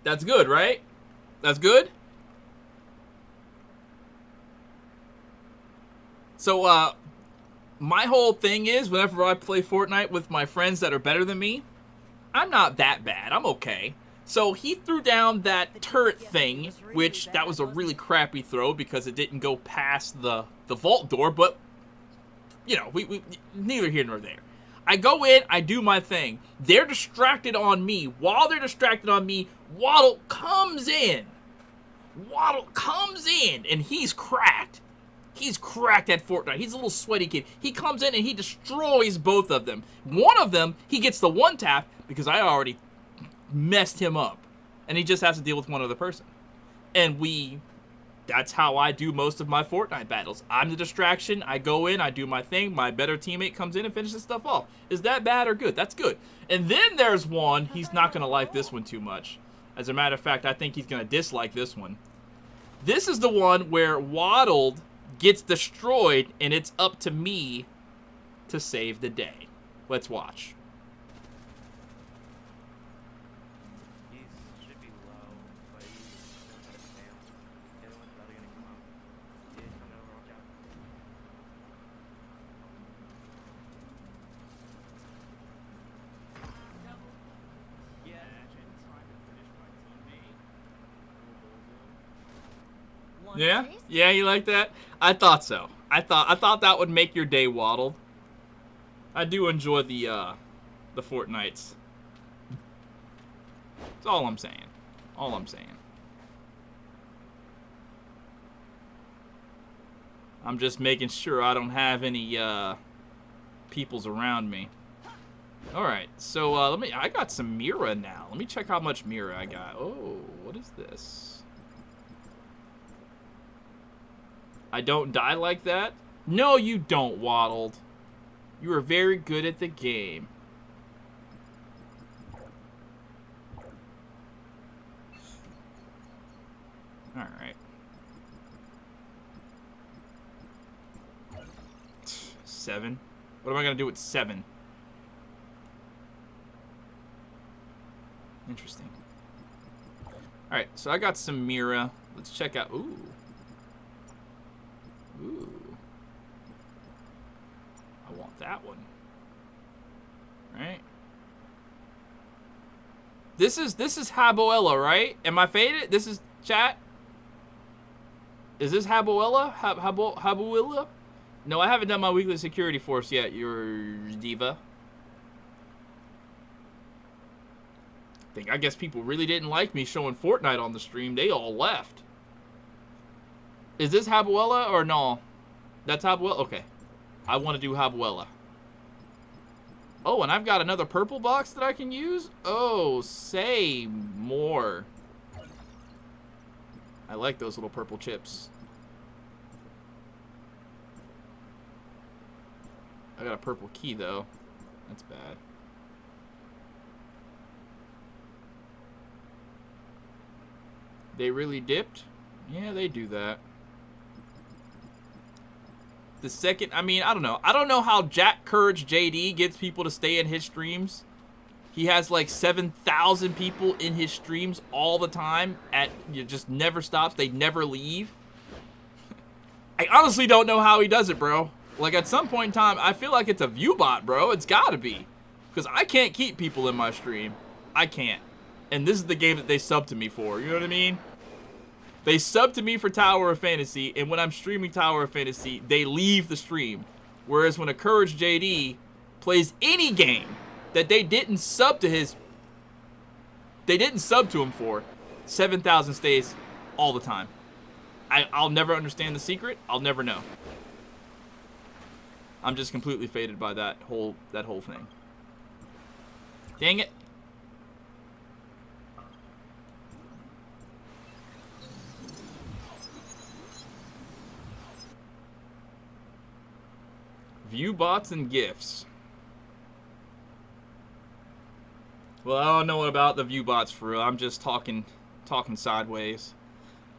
[SPEAKER 3] That's good, right? That's good? So, my whole thing is, whenever I play Fortnite with my friends that are better than me, I'm not that bad. I'm okay. So, he threw down that turret thing, which that was a really crappy throw because it didn't go past the vault door, but, you know, we neither here nor there. I go in, I do my thing. They're distracted on me. While they're distracted on me, Waddle comes in. Waddle comes in, and he's cracked. He's cracked at Fortnite. He's a little sweaty kid. He comes in, and he destroys both of them. One of them, he gets the one tap because I already messed him up. And he just has to deal with one other person. And that's how I do most of my Fortnite battles. I'm the distraction. I go in, I do my thing. My better teammate comes in and finishes stuff off. Is that bad or good? That's good. And then there's one. He's not going to like this one too much. As a matter of fact, I think he's going to dislike this one. This is the one where Waddle gets destroyed, and it's up to me to save the day. Let's watch.
[SPEAKER 4] He should be low, but he's gonna try to spam. The other one's probably gonna come up. He's coming over, watch out. Yeah.
[SPEAKER 2] Want
[SPEAKER 3] Yeah?
[SPEAKER 2] a taste?
[SPEAKER 3] Yeah, you like that? I thought so. I thought that would make your day, Waddle. I do enjoy the Fortnites. That's all I'm saying. All I'm saying. I'm just making sure I don't have any peoples around me. Alright, so I got some Mira now. Let me check how much Mira I got. Oh, what is this? I don't die like that? No, you don't, Waddled. You are very good at the game. Alright. 7? What am I going to do with 7? Interesting. Alright, so I got some Mira. Let's check out... Ooh. Ooh. I want that one. Right? This is Haboella, right? Am I faded? This is chat? Is this Haboella? Haboella? No, I haven't done my weekly security force yet, you're diva. I guess people really didn't like me showing Fortnite on the stream. They all left. Is this Habuella or no? That's Habuella? Okay. I want to do Habuella. Oh, and I've got another purple box that I can use? Oh, say more. I like those little purple chips. I got a purple key, though. That's bad. They really dipped? Yeah, they do that. The second, I mean, I don't know. I don't know how Jack Courage JD gets people to stay in his streams. He has like 7,000 people in his streams all the time. It just never stops. They never leave. I honestly don't know how he does it, bro. Like at some point in time, I feel like it's a view bot, bro. It's gotta be. Because I can't keep people in my stream. I can't. And this is the game that they sub to me for. You know what I mean? They sub to me for Tower of Fantasy, and when I'm streaming Tower of Fantasy, they leave the stream. Whereas when a Courage JD plays any game that they didn't sub to him for, 7,000 stays all the time. I'll never understand the secret. I'll never know. I'm just completely faded by that whole thing. Dang it. View bots and gifts. Well, I don't know about the view bots for real. I'm just talking sideways.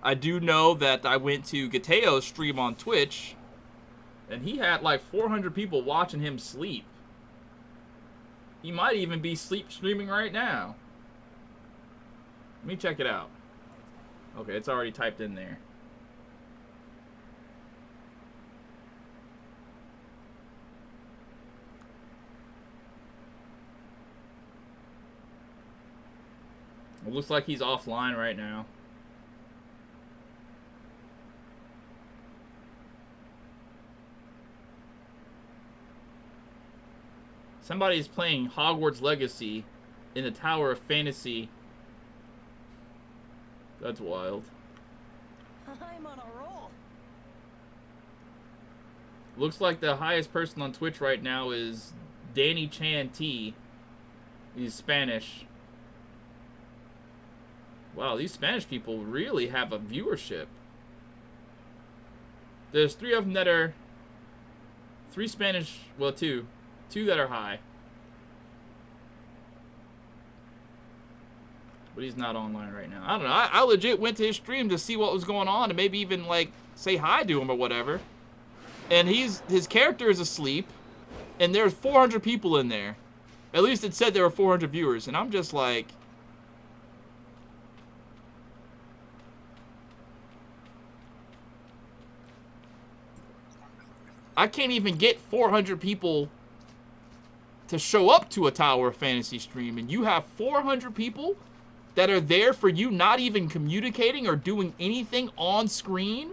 [SPEAKER 3] I do know that I went to Gateo's stream on Twitch, and he had like 400 people watching him sleep. He might even be sleep streaming right now. Let me check it out. Okay, it's already typed in there. It looks like he's offline right now. Somebody's playing Hogwarts Legacy in the Tower of Fantasy. That's wild.
[SPEAKER 2] I'm on a roll.
[SPEAKER 3] Looks like the highest person on Twitch right now is Danny Chan T. He's Spanish. Wow, these Spanish people really have a viewership. There's 3 of them that are... 3 Spanish... Well, 2. 2 that are high. But he's not online right now. I don't know. I legit went to his stream to see what was going on and maybe even, like, say hi to him or whatever. And his character is asleep. And there's 400 people in there. At least it said there were 400 viewers. And I'm just like... I can't even get 400 people to show up to a Tower of Fantasy stream, and you have 400 people that are there for you not even communicating or doing anything on screen?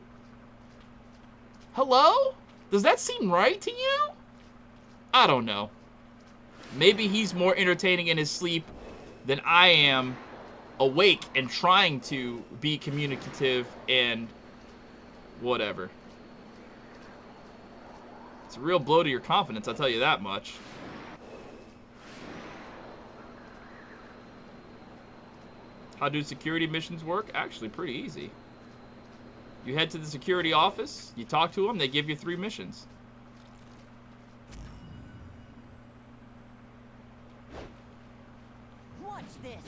[SPEAKER 3] Hello? Does that seem right to you? I don't know. Maybe he's more entertaining in his sleep than I am awake and trying to be communicative and whatever. It's a real blow to your confidence, I'll tell you that much. How do security missions work? Actually, pretty easy. You head to the security office, you talk to them, they give you 3 missions.
[SPEAKER 2] Watch this.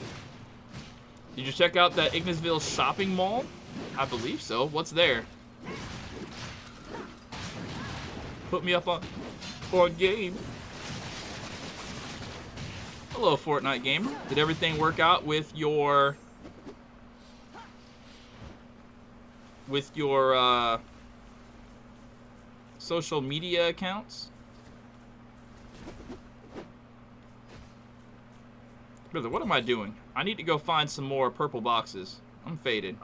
[SPEAKER 3] Did you check out that Ignisville shopping mall? I believe so. What's there? Put me up on game. Hello, Fortnite gamer. Did everything work out with your social media accounts? Brother, what am I doing? I need to go find some more purple boxes. I'm faded.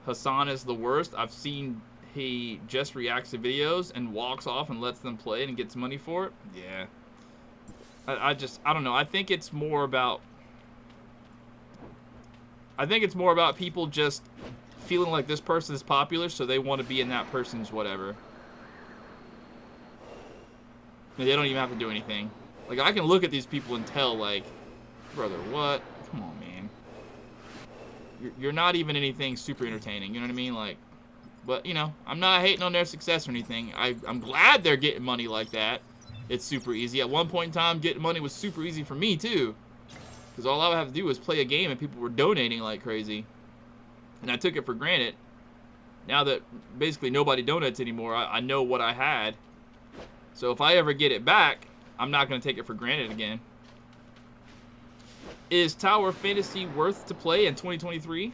[SPEAKER 3] Hassan is the worst. I've seen he just reacts to videos and walks off and lets them play and gets money for it. Yeah. I don't know. I think it's more about people just feeling like this person is popular, so they want to be in that person's whatever. And they don't even have to do anything. Like, I can look at these people and tell, like, brother, what? Come on, man. You're not even anything super entertaining, you know what I mean? Like, but, you know, I'm not hating on their success or anything. I'm glad they're getting money like that. It's super easy. At one point in time, getting money was super easy for me, too. Because all I would have to do was play a game and people were donating like crazy. And I took it for granted. Now that basically nobody donates anymore, I know what I had. So if I ever get it back, I'm not going to take it for granted again. Is Tower of Fantasy worth to play in 2023?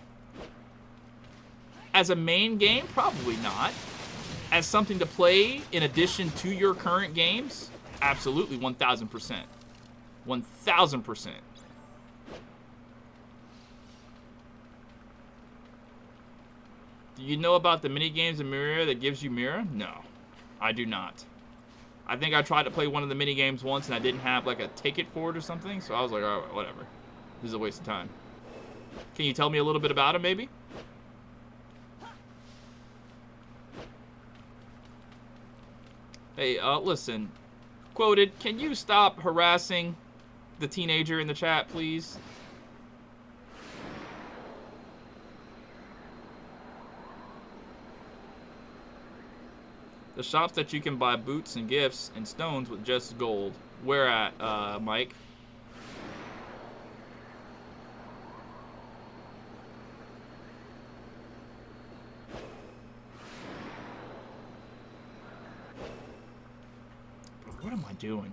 [SPEAKER 3] As a main game, probably not. As something to play in addition to your current games, absolutely 1,000%. 1,000%. Do you know about the mini games in Mirror that gives you Mirror? No, I do not. I think I tried to play one of the mini games once and I didn't have like a ticket for it or something, so I was like, all right, whatever. This is a waste of time. Can you tell me a little bit about it, maybe? Hey, listen. Quoted, can you stop harassing the teenager in the chat, please? The shops that you can buy boots and gifts and stones with just gold. Where at, Mike? What am I doing?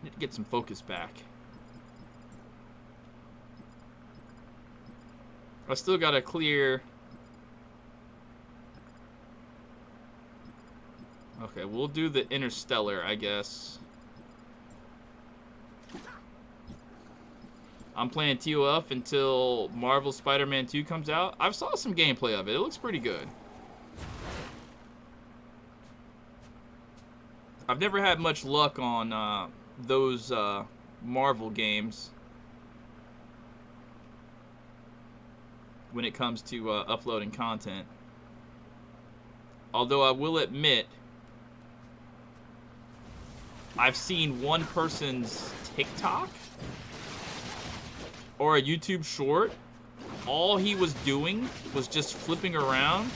[SPEAKER 3] I need to get some focus back. I still gotta clear. Okay, we'll do the Interstellar, I guess. I'm playing ToF until Marvel Spider-Man 2 comes out. I've saw some gameplay of it. It looks pretty good. I've never had much luck on those Marvel games when it comes to uploading content. Although I will admit, I've seen one person's TikTok or a YouTube short. All he was doing was just flipping around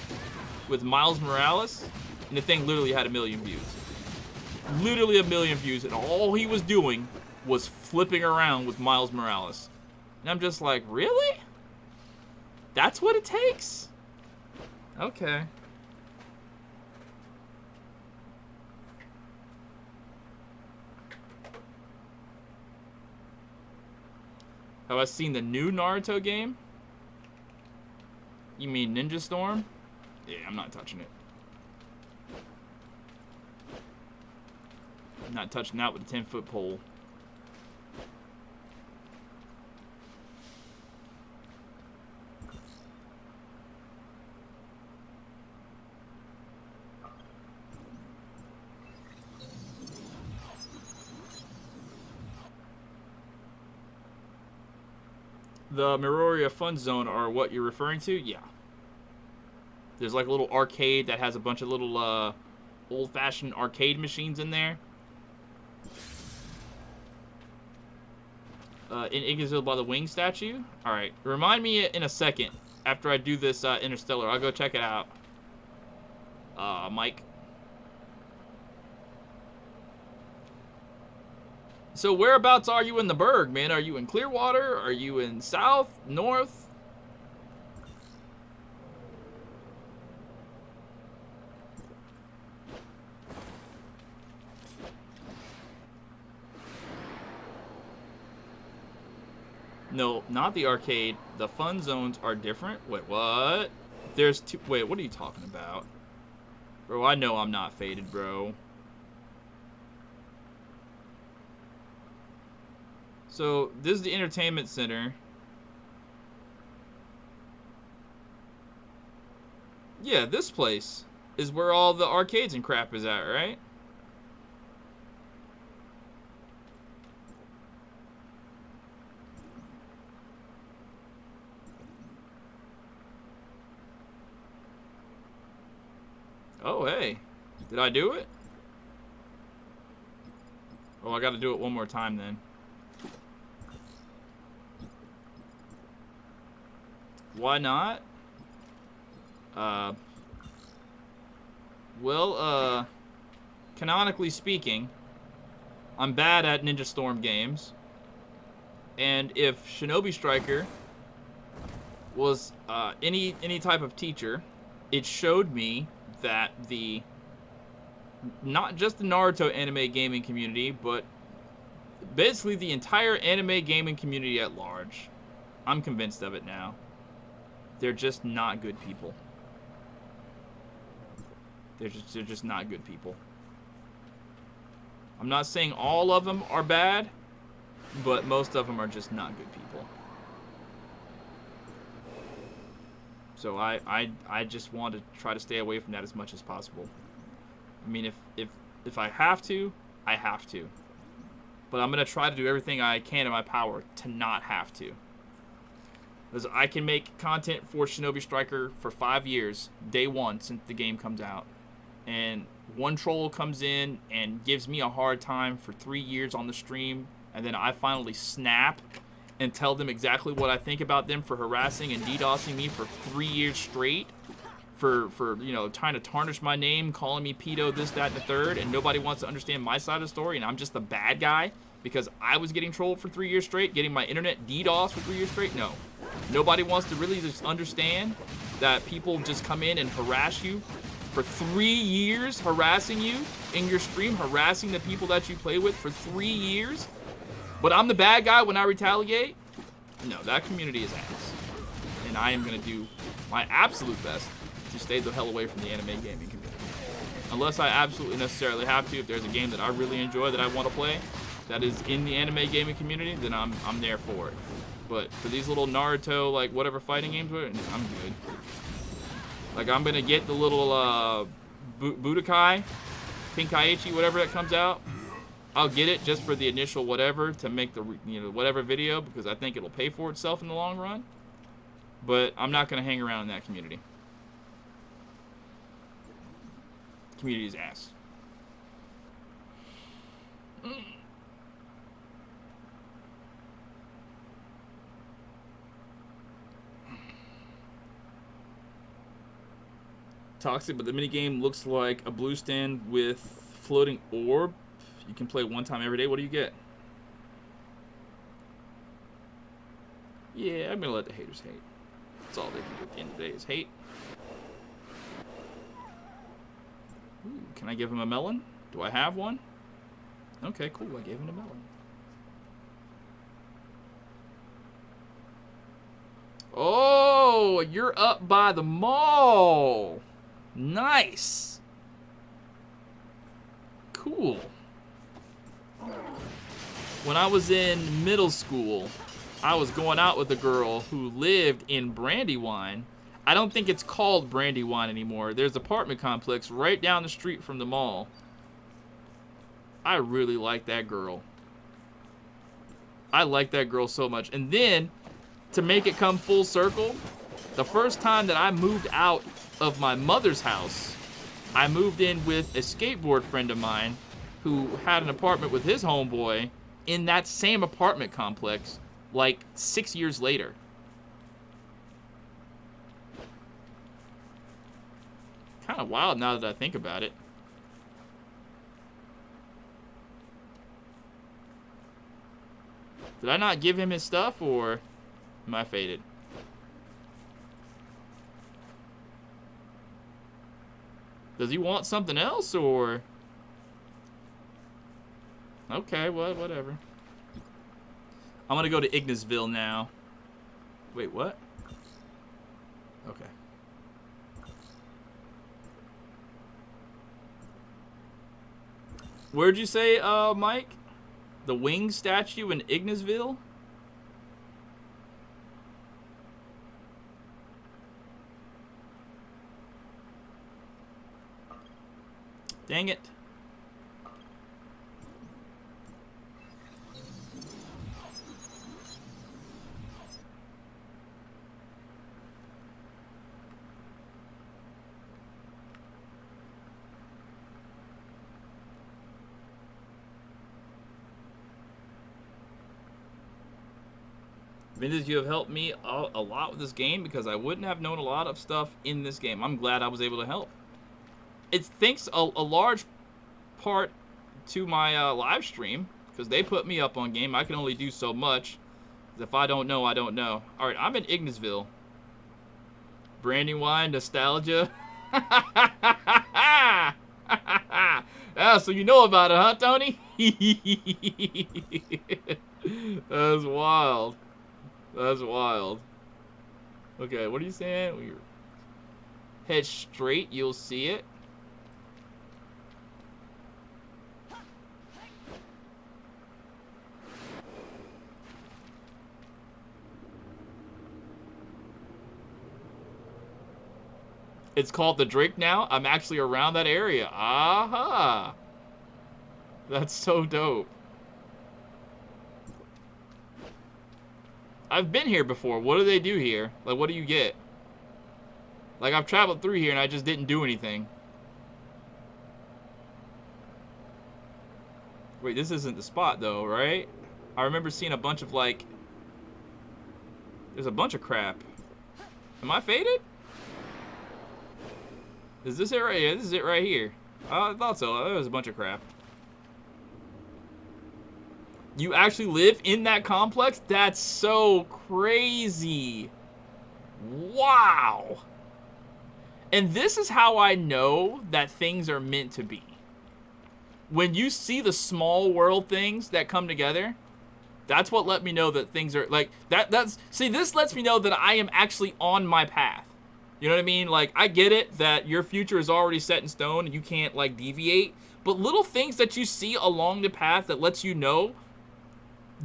[SPEAKER 3] with Miles Morales, and the thing literally had 1 million views. Literally 1 million views, and all he was doing was flipping around with Miles Morales. And I'm just like, really? That's what it takes? Okay. Have I seen the new Naruto game? You mean Ninja Storm? Yeah, I'm not touching it. I'm not touching that with a 10-foot pole. The Miroria Fun Zone are what you're referring to? Yeah. There's like a little arcade that has a bunch of little old-fashioned arcade machines in there. In Igazil by the Wing statue? Alright. Remind me in a second after I do this Interstellar. I'll go check it out. Mike. So whereabouts are you in the Berg, man? Are you in Clearwater? Are you in South? North? No, not the arcade. The fun zones are different. Wait, what? There's two. Wait, what are you talking about? Bro, I know I'm not faded, bro. So, this is the entertainment center. Yeah, this place is where all the arcades and crap is at, right? Oh, hey. Did I do it? Oh, I gotta do it one more time then. Why not? Well, canonically speaking, I'm bad at Ninja Storm games. And if Shinobi Striker was any type of teacher, it showed me that not just the Naruto anime gaming community, but basically the entire anime gaming community at large, I'm convinced of it now, they're just not good people. They're just not good people. I'm not saying all of them are bad, but most of them are just not good people. So I just want to try to stay away from that as much as possible. I mean, if
[SPEAKER 1] If I have to, I have to. But I'm going to try to do everything I can in my power to not have to. Because I can make content for Shinobi Striker for 5 years, day one, since the game comes out. And one troll comes in and gives me a hard time for 3 years on the stream, and then I finally snap and tell them exactly what I think about them for harassing and DDoSing me for 3 years straight, for you know, trying to tarnish my name, calling me pedo, this, that, and the third, and nobody wants to understand my side of the story, and I'm just the bad guy because I was getting trolled for 3 years straight, getting my internet DDoS for 3 years straight. No. Nobody wants to really just understand that people just come in and harass you for 3 years, harassing you in your stream, harassing the people that you play with for 3 years. But I'm the bad guy when I retaliate? No, that community is ass. And I am going to do my absolute best to stay the hell away from the anime gaming community. Unless I absolutely necessarily have to. If there's a game that I really enjoy that I want to play that is in the anime gaming community, then I'm there for it. But for these little Naruto, like, whatever fighting games, I'm good. Like, I'm going to get the little Budokai, Tenkaichi, whatever that comes out. I'll get it just for the initial whatever to make the, you know, whatever video, because I think it'll pay for itself in the long run. But I'm not going to hang around in that community. The community is ass. Toxic, but the minigame looks like a blue stand with floating orb. You can play one time every day. What do you get? Yeah, I'm gonna let the haters hate. That's all they can do at the end of the day is hate. Ooh, can I give him a melon? Do I have one? Okay, cool. I gave him a melon. Oh, you're up by the mall. Nice. Cool. When I was in middle school, I was going out with a girl who lived in Brandywine. I don't think it's called Brandywine anymore. There's an apartment complex right down the street from the mall. I really like that girl. I like that girl so much. And then, to make it come full circle, the first time that I moved out of my mother's house, I moved in with a skateboard friend of mine who had an apartment with his homeboy in that same apartment complex like 6 years later. Kind of wild now that I think about it. Did I not give him his stuff, or am I faded? Does he want something else, or? Okay, well, whatever. I'm gonna go to Ignisville now. Wait, what? Okay. Where'd you say, Mike? The wing statue in Ignisville? Dang it. Ventus, you have helped me a lot with this game because I wouldn't have known a lot of stuff in this game. I'm glad I was able to help. It's thanks a large part to my live stream, because they put me up on game. I can only do so much. If I don't know, I don't know. All right, I'm in Ignisville. Brandywine, nostalgia. Ah, so you know about it, huh, Tony? That's wild. That's wild. Okay, what are you saying? Head straight, you'll see it. It's called the Drake now. I'm actually around that area. Aha.
[SPEAKER 3] That's so dope. I've been here before. What do they do here? Like, what do you get? Like, I've traveled through here and I just didn't do anything. Wait, this isn't the spot, though, right? I remember seeing a bunch of, like... There's a bunch of crap. Am I faded? Is this it right here? This is it right here. Oh, I thought so. There was a bunch of crap. You actually live in that complex? That's so crazy. Wow. And this is how I know that things are meant to be. When you see the small world things that come together, that's what let me know that things are like see, this lets me know that I am actually on my path. You know what I mean? Like, I get it that your future is already set in stone and you can't, like, deviate, but little things that you see along the path that lets you know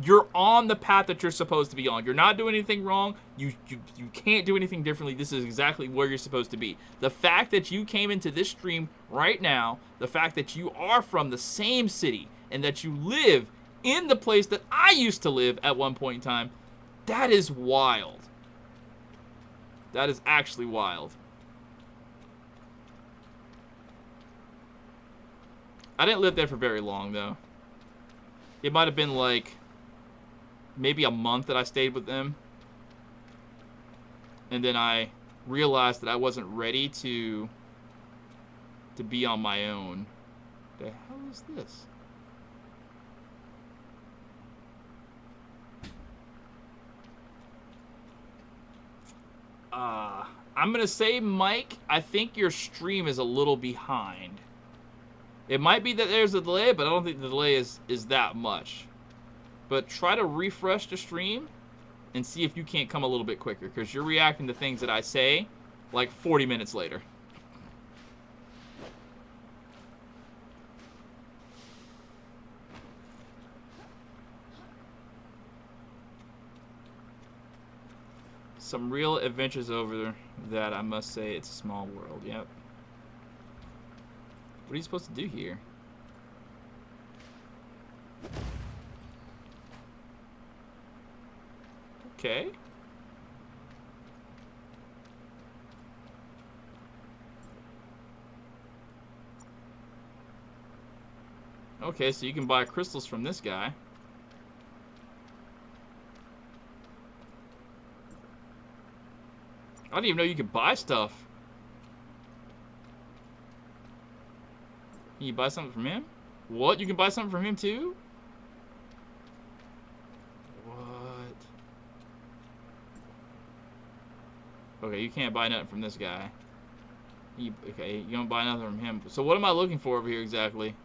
[SPEAKER 3] you're on the path that you're supposed to be on. You're not doing anything wrong. You can't do anything differently. This is exactly where you're supposed to be. The fact that you came into this stream right now, the fact that you are from the same city and that you live in the place that I used to live at one point in time, that is wild. That is actually wild. I didn't live there for very long, though. It might have been like maybe a month that I stayed with them. And then I realized that I wasn't ready to be on my own. The hell is this? I'm gonna say, Mike, I think your stream is a little behind. It might be that there's a delay, but I don't think the delay is that much. But try to refresh the stream and see if you can't come a little bit quicker, because you're reacting to things that I say like 40 minutes later. Some real adventures over that, I must say. It's a small world. Yep. What are you supposed to do here? Okay. Okay, so you can buy crystals from this guy. I didn't even know you could buy stuff. Can you buy something from him? What? You can buy something from him too? What? Okay, you can't buy nothing from this guy. Okay, you don't buy nothing from him. So what am I looking for over here exactly?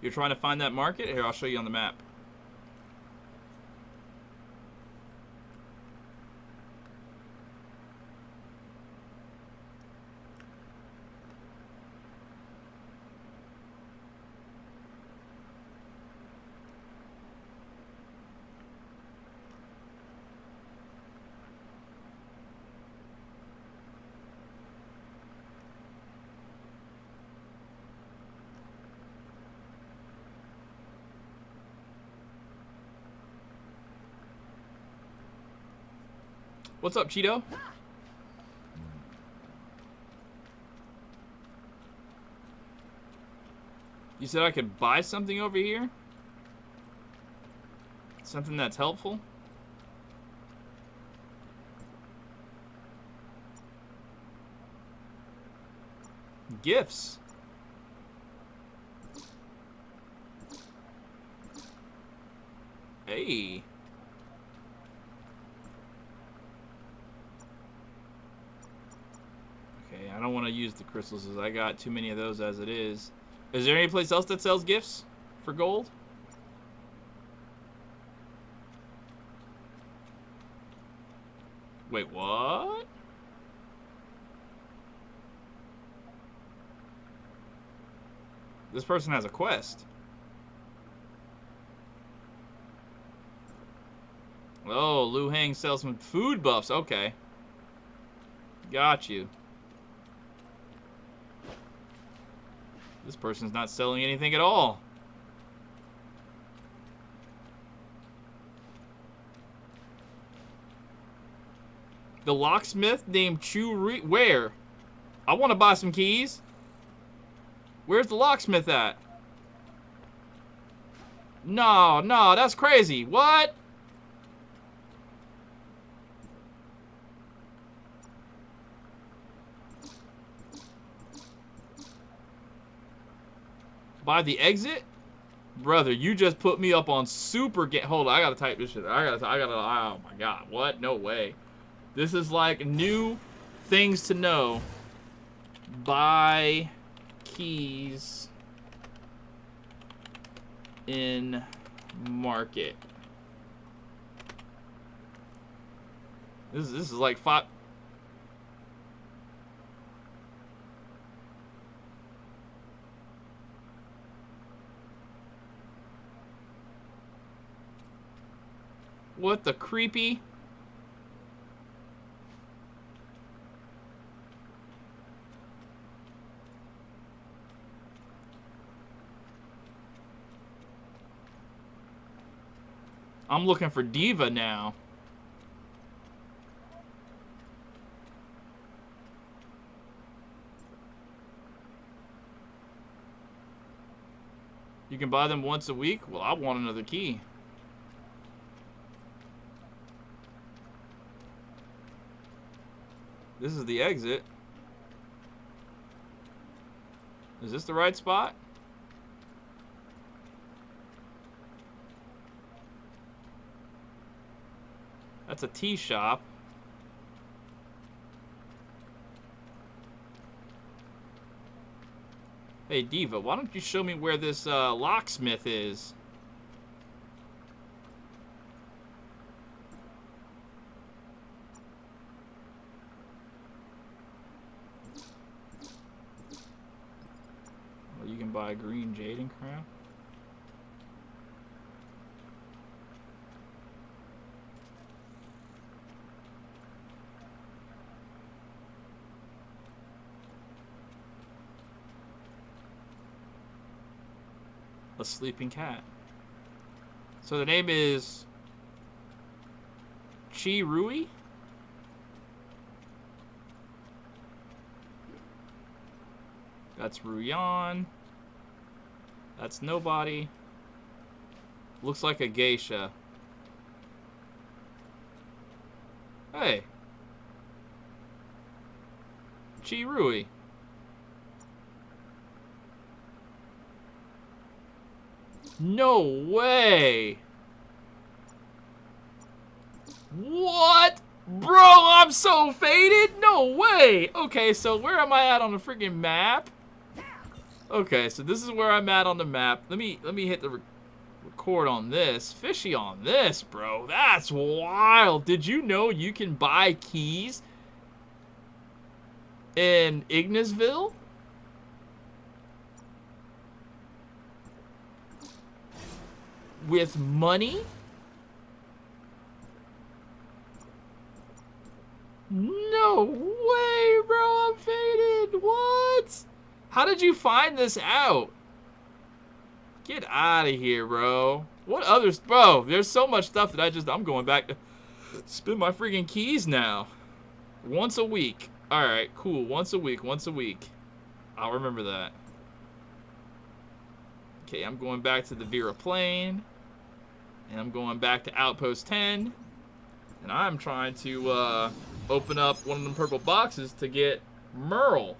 [SPEAKER 3] You're trying to find that market? Here, I'll show you on the map. What's up, Cheeto? You said I could buy something over here? Something that's helpful? Gifts. Hey. Okay, I don't want to use the crystals as I got too many of those as it is. Is there any place else that sells gifts for gold? Wait, what?
[SPEAKER 1] This person has a quest. Oh, Liu Hang sells some food buffs. Okay. Got you. This person's not selling anything at all. The locksmith named Chu Re... Where? I want to buy some keys. Where's the locksmith at? No, that's crazy. What? By the exit? Brother, you just put me up on super game. Hold on, I gotta type this shit. Oh my god, what? No way. This is like new things to know. Buy keys in market. This is like five. What the creepy? I'm looking for Diva now. You can buy them once a week? Well, I want another key. This is the exit. Is this the right spot? That's a tea shop. Hey, Diva, why don't you show me where this locksmith is? Well, you can buy green jade and crap. A sleeping cat. So the name is Chi Rui? That's Ruyan. That's nobody. Looks like a geisha. Hey. Chi Rui. No way! What? Bro, I'm so faded? No way! Okay, so where am I at on the freaking map? Okay, so this is where I'm at on the map. Let me hit the record on this. Fishy on this, bro. That's wild. Did you know you can buy keys in Ignisville? With money? No way, bro. I'm faded. What? How did you find this out? Get out of here, bro. What others? Bro, there's so much stuff that I'm going back to spin my freaking keys now. Once a week. All right, cool. Once a week. I'll remember that. Okay, I'm going back to the Vera Plain. And I'm going back to Outpost 10. And I'm trying to open up one of them purple boxes to get Merle.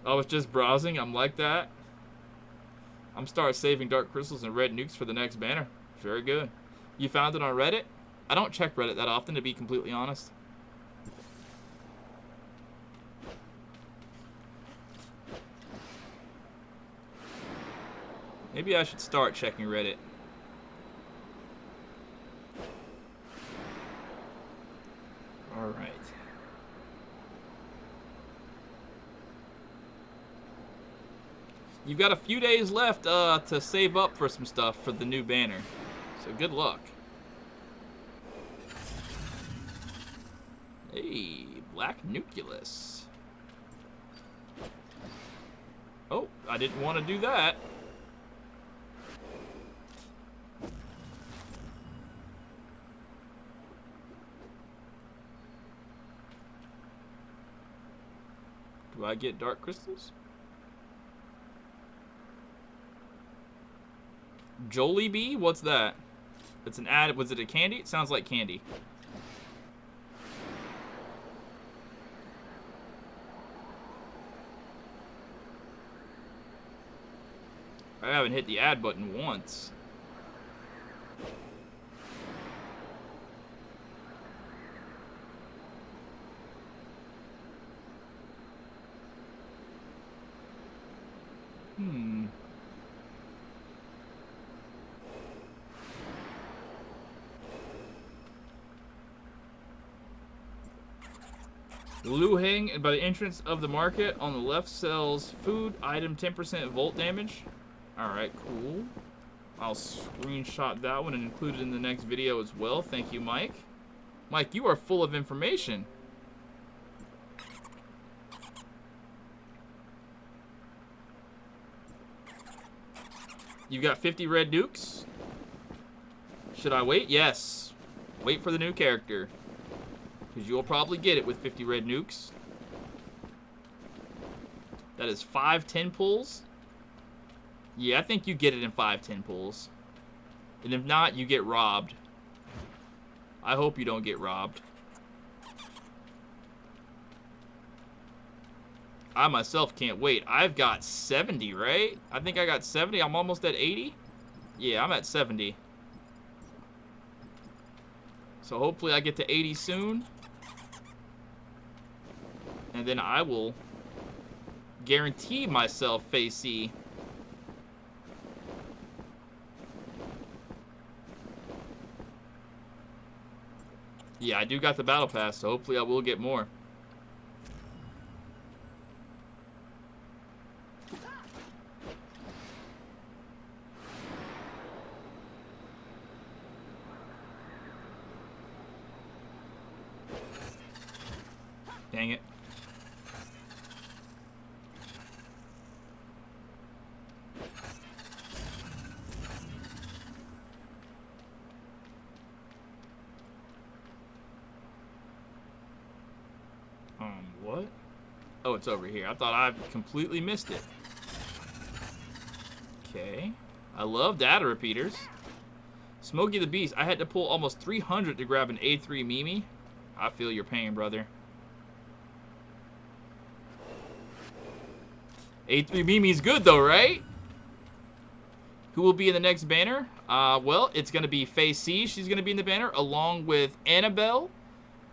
[SPEAKER 1] I was just browsing. I'm like that. I'm starting saving dark crystals and red nukes for the next banner. Very good. You found it on Reddit? I don't check Reddit that often, to be completely honest. Maybe I should start checking Reddit. All right.
[SPEAKER 3] You've got a few days left to save up for some stuff for the new banner. So good luck. Hey, Black Nucleus. Oh, I didn't want to do that. Do I get dark crystals? Jollibee? What's that? It's an ad. Was it a candy? It sounds like candy. I haven't hit the ad button once. Luheng, by the entrance of the market on the left, sells food item 10% volt damage. Alright, cool. I'll screenshot that one and include it in the next video as well. Thank you, Mike. Mike, you are full of information. You got 50 red nukes? Should I wait? Yes. Wait for the new character. Because you'll probably get it with 50 red nukes. That is 5 10 pulls. Yeah, I think you get it in 5 10 pulls. And if not, you get robbed. I hope you don't get robbed. I myself can't wait. I've got 70, right? I think I got 70. I'm almost at 80. Yeah, I'm at 70. So hopefully I get to 80 soon. And then I will guarantee myself phase C. Yeah, I do got the battle pass, so hopefully I will get more. Dang it. What? Oh, it's over here. I thought I completely missed it. Okay. I love data repeaters. Smokey the Beast. I had to pull almost 300 to grab an A3 Mimi. I feel your pain, brother. A3 Mimi's good, though, right? Who will be in the next banner? Well, it's going to be Faye C. She's going to be in the banner, along with Annabelle,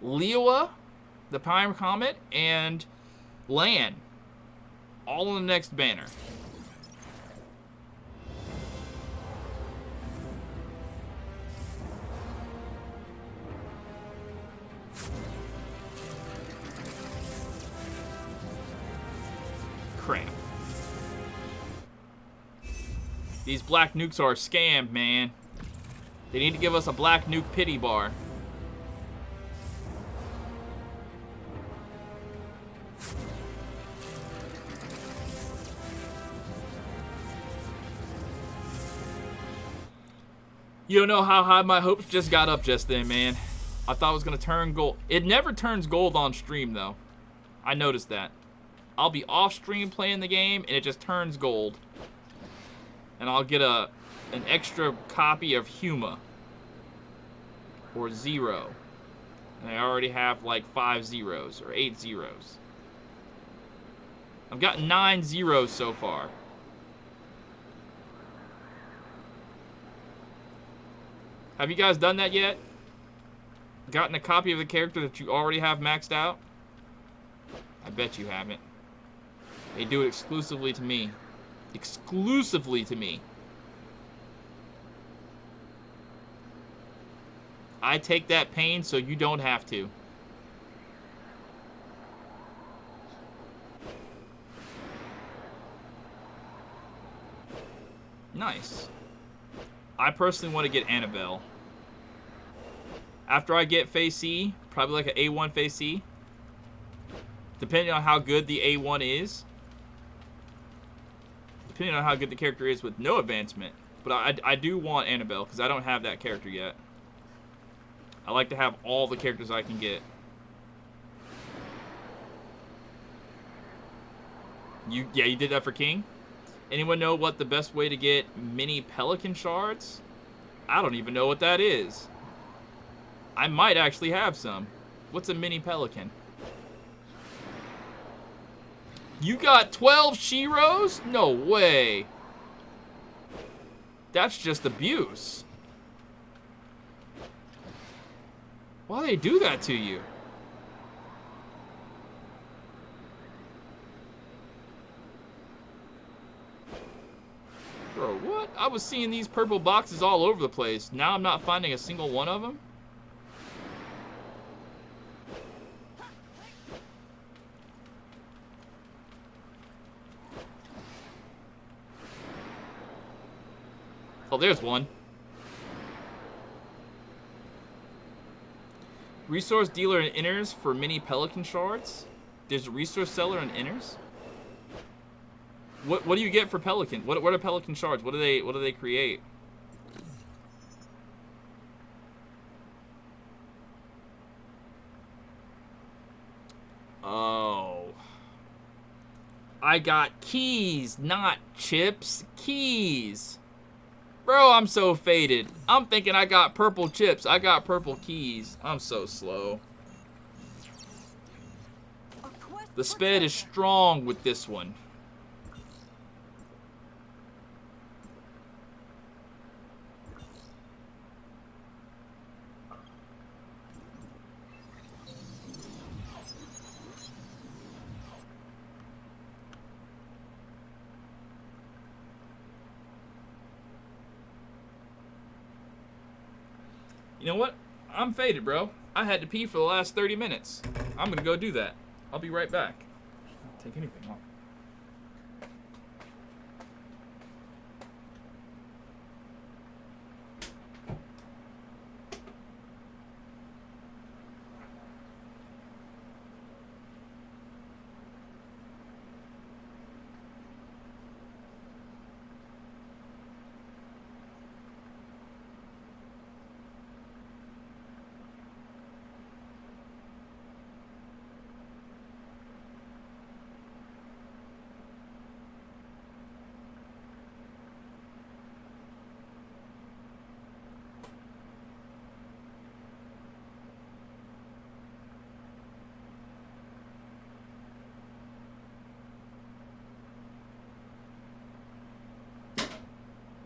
[SPEAKER 3] Leoa, the Prime Comet, and Lan. All on the next banner. Crap. These black nukes are a scam, man. They need to give us a black nuke pity bar. You don't know how high my hopes just got up just then, man. I thought it was going to turn gold. It never turns gold on stream, though. I noticed that. I'll be off stream playing the game, and it just turns gold. And I'll get an extra copy of Huma. Or Zero. And I already have like 5 zeros, or 8 zeros. I've got 9 zeros so far. Have you guys done that yet? Gotten a copy of the character that you already have maxed out? I bet you haven't. They do it exclusively to me. Exclusively to me. I take that pain so you don't have to.
[SPEAKER 1] Nice. I personally want to get Annabelle. After I get Phase C, probably like an A1 Phase C. Depending on how good the A1 is. Depending on how good the character is with no advancement. But I do want Annabelle, because I don't have that character yet. I like to have all the characters I can get. You did that for King? Anyone know what the best way to get mini pelican shards? I don't even know what that is. I might actually have some. What's a mini pelican? You got 12 Shiros? No way. That's just abuse. Why do they do that to you? Bro, what? I was seeing these purple boxes all over the place. Now I'm not finding a single one of them? Oh, there's one. Resource dealer in inners for mini pelican shards. There's a resource seller in inners. What do you get for pelican? What are pelican shards? What do they create? Oh. I got keys, not chips. Keys. Bro, I'm so faded. I'm thinking I got purple chips. I got purple keys. I'm so slow. The sped is strong with this one. You know what? I'm faded, bro. I had to pee for the last 30 minutes. I'm gonna go do that. I'll be right back. I'll take anything off.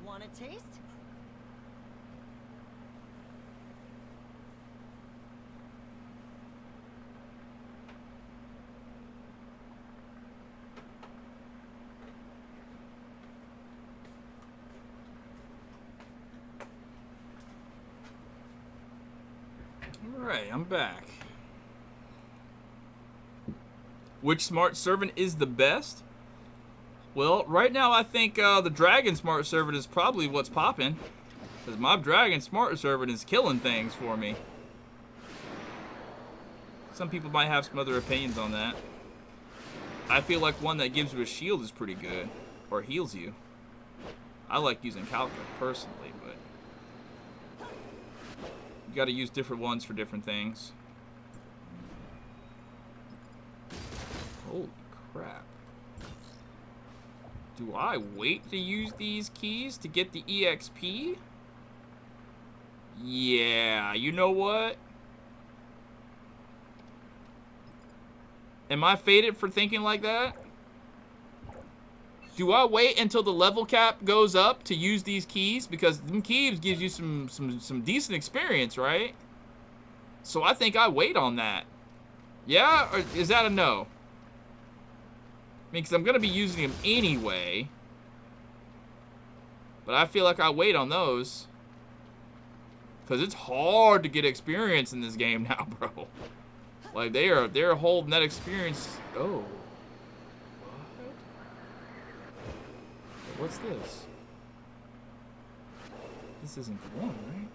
[SPEAKER 2] Want a taste?
[SPEAKER 1] Alright, I'm back. Which smart servant is the best? Well, right now I think the Dragon Smart Servant is probably what's popping. Because my Dragon Smart Servant is killing things for me. Some people might have some other opinions on that. I feel like one that gives you a shield is pretty good. Or heals you. I like using Calca personally, but you gotta use different ones for different things. Holy crap. Do I wait to use these keys to get the EXP? Yeah, you know what? Am I faded for thinking like that? Do I wait until the level cap goes up to use these keys? Because them keys gives you some decent experience, right? So I think I wait on that. Yeah? Or is that a no? I mean, because I'm going to be using them anyway. But I feel like I wait on those. Because it's hard to get experience in this game now, bro. Like, they're holding that experience. Oh. What? What's this? This isn't the one, right?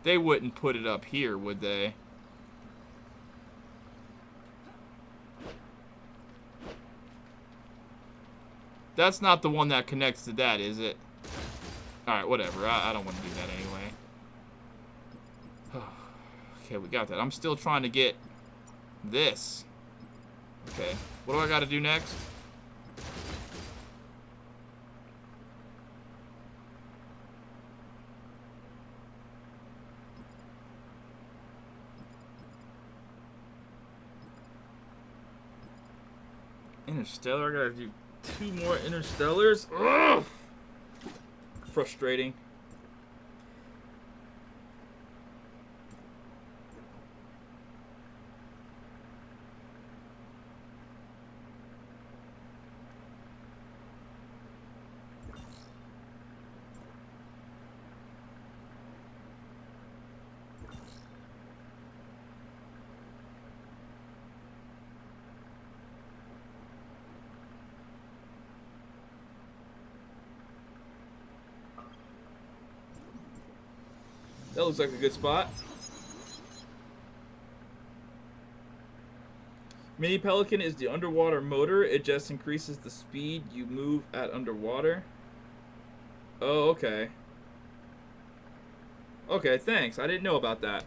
[SPEAKER 1] They wouldn't put it up here, would they? That's not the one that connects to that, is it? Alright, whatever. I don't want to do that anyway. Okay, we got that. I'm still trying to get this. Okay. What do I got to do next? Interstellar. I gotta do 2 more Interstellars. Ugh! Frustrating. That looks like a good spot. Mini Pelican is the underwater motor. It just increases the speed you move at underwater. Oh, okay. Okay, thanks. I didn't know about that.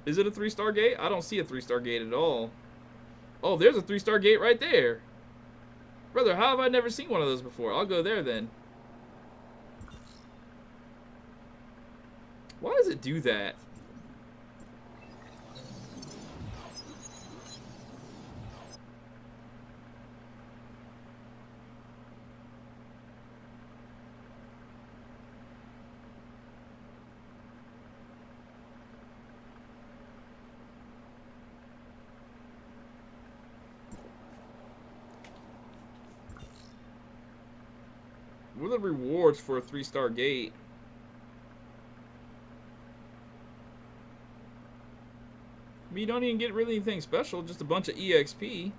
[SPEAKER 1] Is it a 3-star gate? I don't see a 3-star gate at all. Oh, there's a 3-star gate right there. Brother, how have I never seen one of those before? I'll go there then. Why does it do that? What are the rewards for a 3-star gate? I mean, you don't even get really anything special, just a bunch of EXP.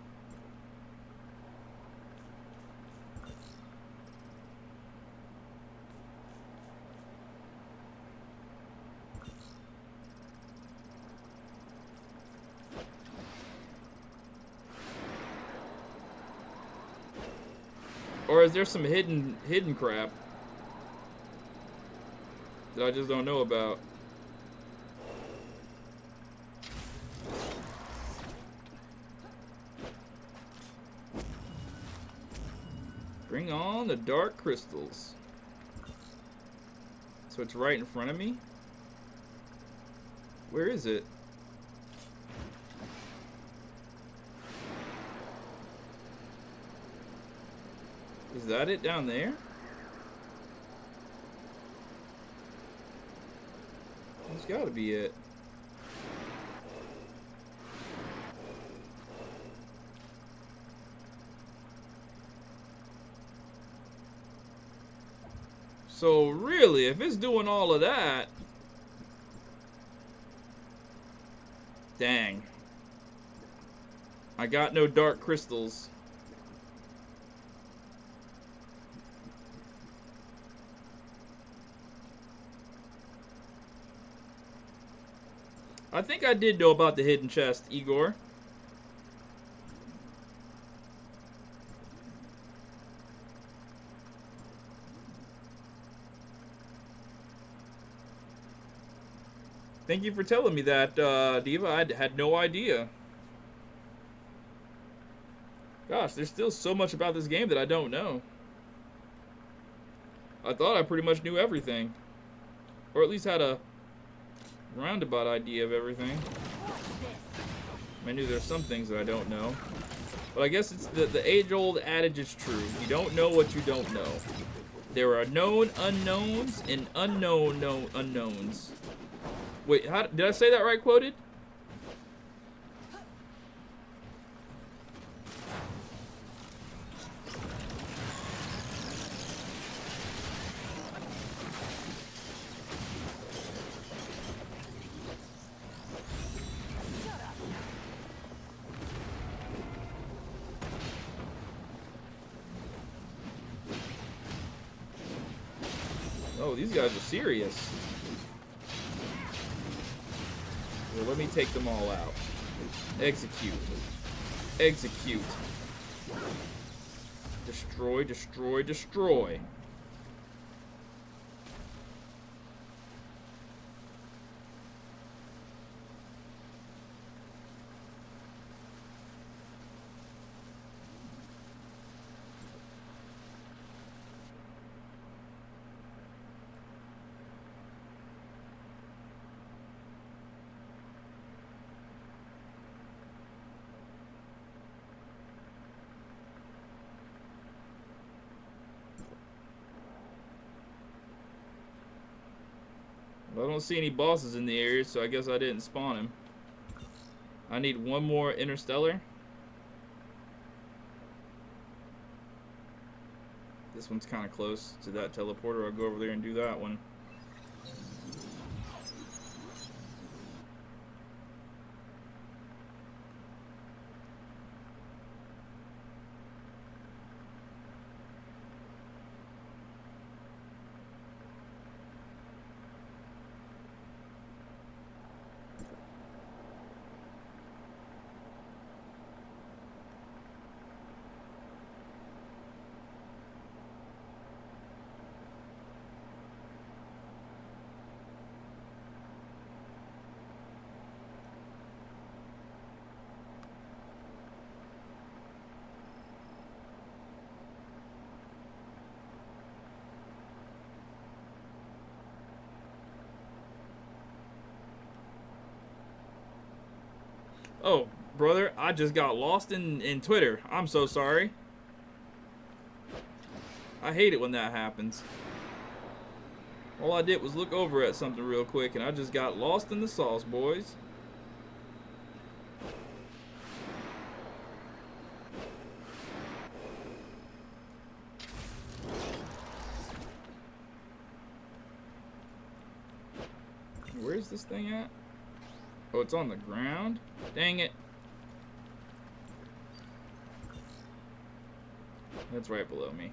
[SPEAKER 1] Or is there some hidden crap that I just don't know about? Bring on the dark crystals. So it's right in front of me? Where is it? Is that it down there? That's gotta be it. So really, if it's doing all of that, dang. I got no dark crystals. I think I did know about the hidden chest, Igor. Thank you for telling me that, Diva. I had no idea. Gosh, there's still so much about this game that I don't know. I thought I pretty much knew everything. Or at least had a roundabout idea of everything. I knew there's some things that I don't know. But I guess it's the age-old adage is true. You don't know what you don't know. There are known unknowns and unknown unknowns. Wait, did I say that right, quoted?
[SPEAKER 3] Oh, these guys are serious. Well, let me take them all out. Execute. Execute. Destroy, destroy, destroy. Well, I don't see any bosses in the area, so I guess I didn't spawn him. I need one more interstellar. This one's kind of close to that teleporter. I'll go over there and do that one. Oh, brother, I just got lost in Twitter. I'm so sorry. I hate it when that happens. All I did was look over at something real quick, and I just got lost in the sauce, boys. Where's this thing at? Oh, it's on the ground? Dang it. That's right below me.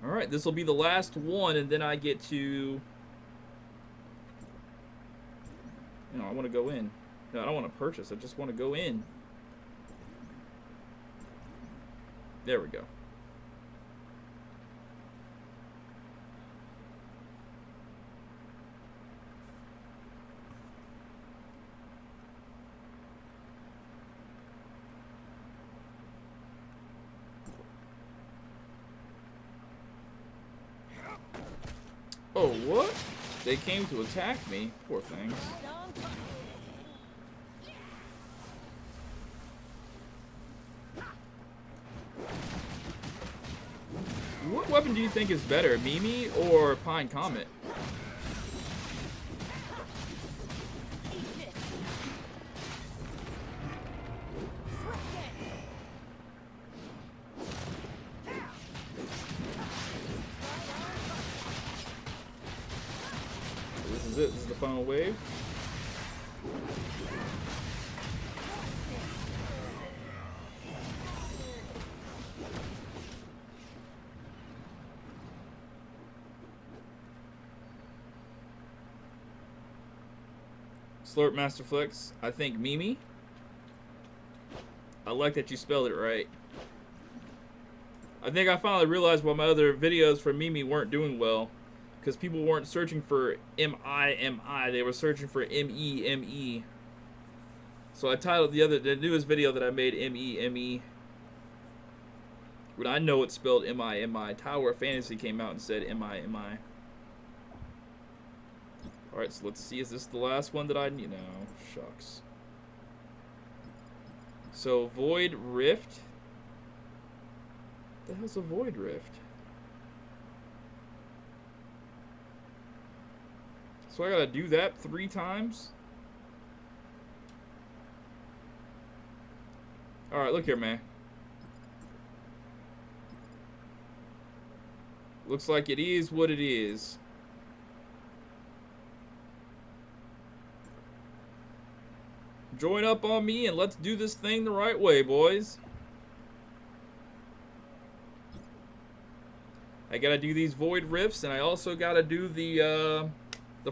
[SPEAKER 3] Alright, this will be the last one, and then I get to... You know, I want to go in. No, I don't want to purchase. I just want to go in. There we go. Oh, what? They came to attack me. Poor things. What weapon do you think is better, Mimi or Pine Comet? This is it. This is the final wave. Slurp Masterflex, I think Mimi. I like that you spelled it right. I think I finally realized why my other videos for Mimi weren't doing well. Because people weren't searching for M-I-M-I, they were searching for M-E-M-E. So I titled the newest video that I made M-E-M-E. When I know it's spelled M-I-M-I. TowerofFantasy came out and said M-I-M-I. Alright, so let's see, is this the last one that I need? No, shucks. So, Void Rift. What the hell's a Void Rift? So I gotta do that 3 times? Alright, look here, man. Looks like it is what it is. Join up on me and let's do this thing the right way, boys. I gotta do these void rifts, and I also gotta do the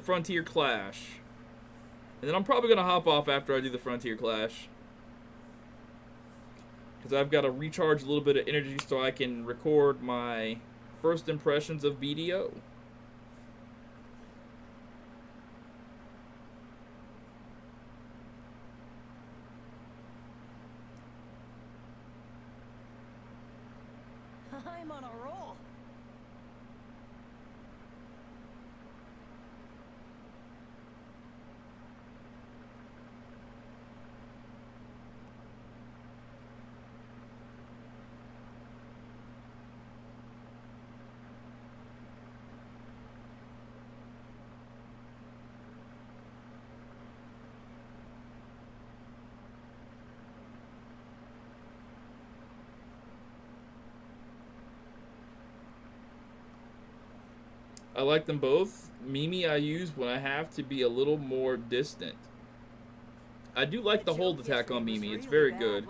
[SPEAKER 3] frontier clash. And then I'm probably gonna hop off after I do the frontier clash, because I've got to recharge a little bit of energy so I can record my first impressions of BDO.
[SPEAKER 2] I'm on a roll.
[SPEAKER 3] I like them both. Mimi I use when I have to be a little more distant. I do like the hold attack on Mimi. It's very good.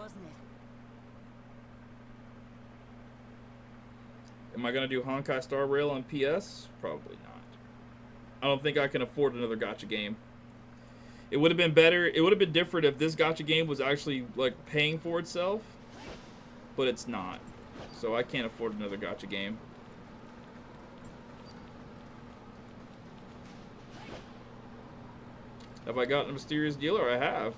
[SPEAKER 3] Am I going to do Honkai Star Rail on PS? Probably not. I don't think I can afford another gacha game. It would have been better. It would have been different if this gacha game was actually like paying for itself. But it's not. So I can't afford another gacha game. Have I gotten a mysterious dealer? I have.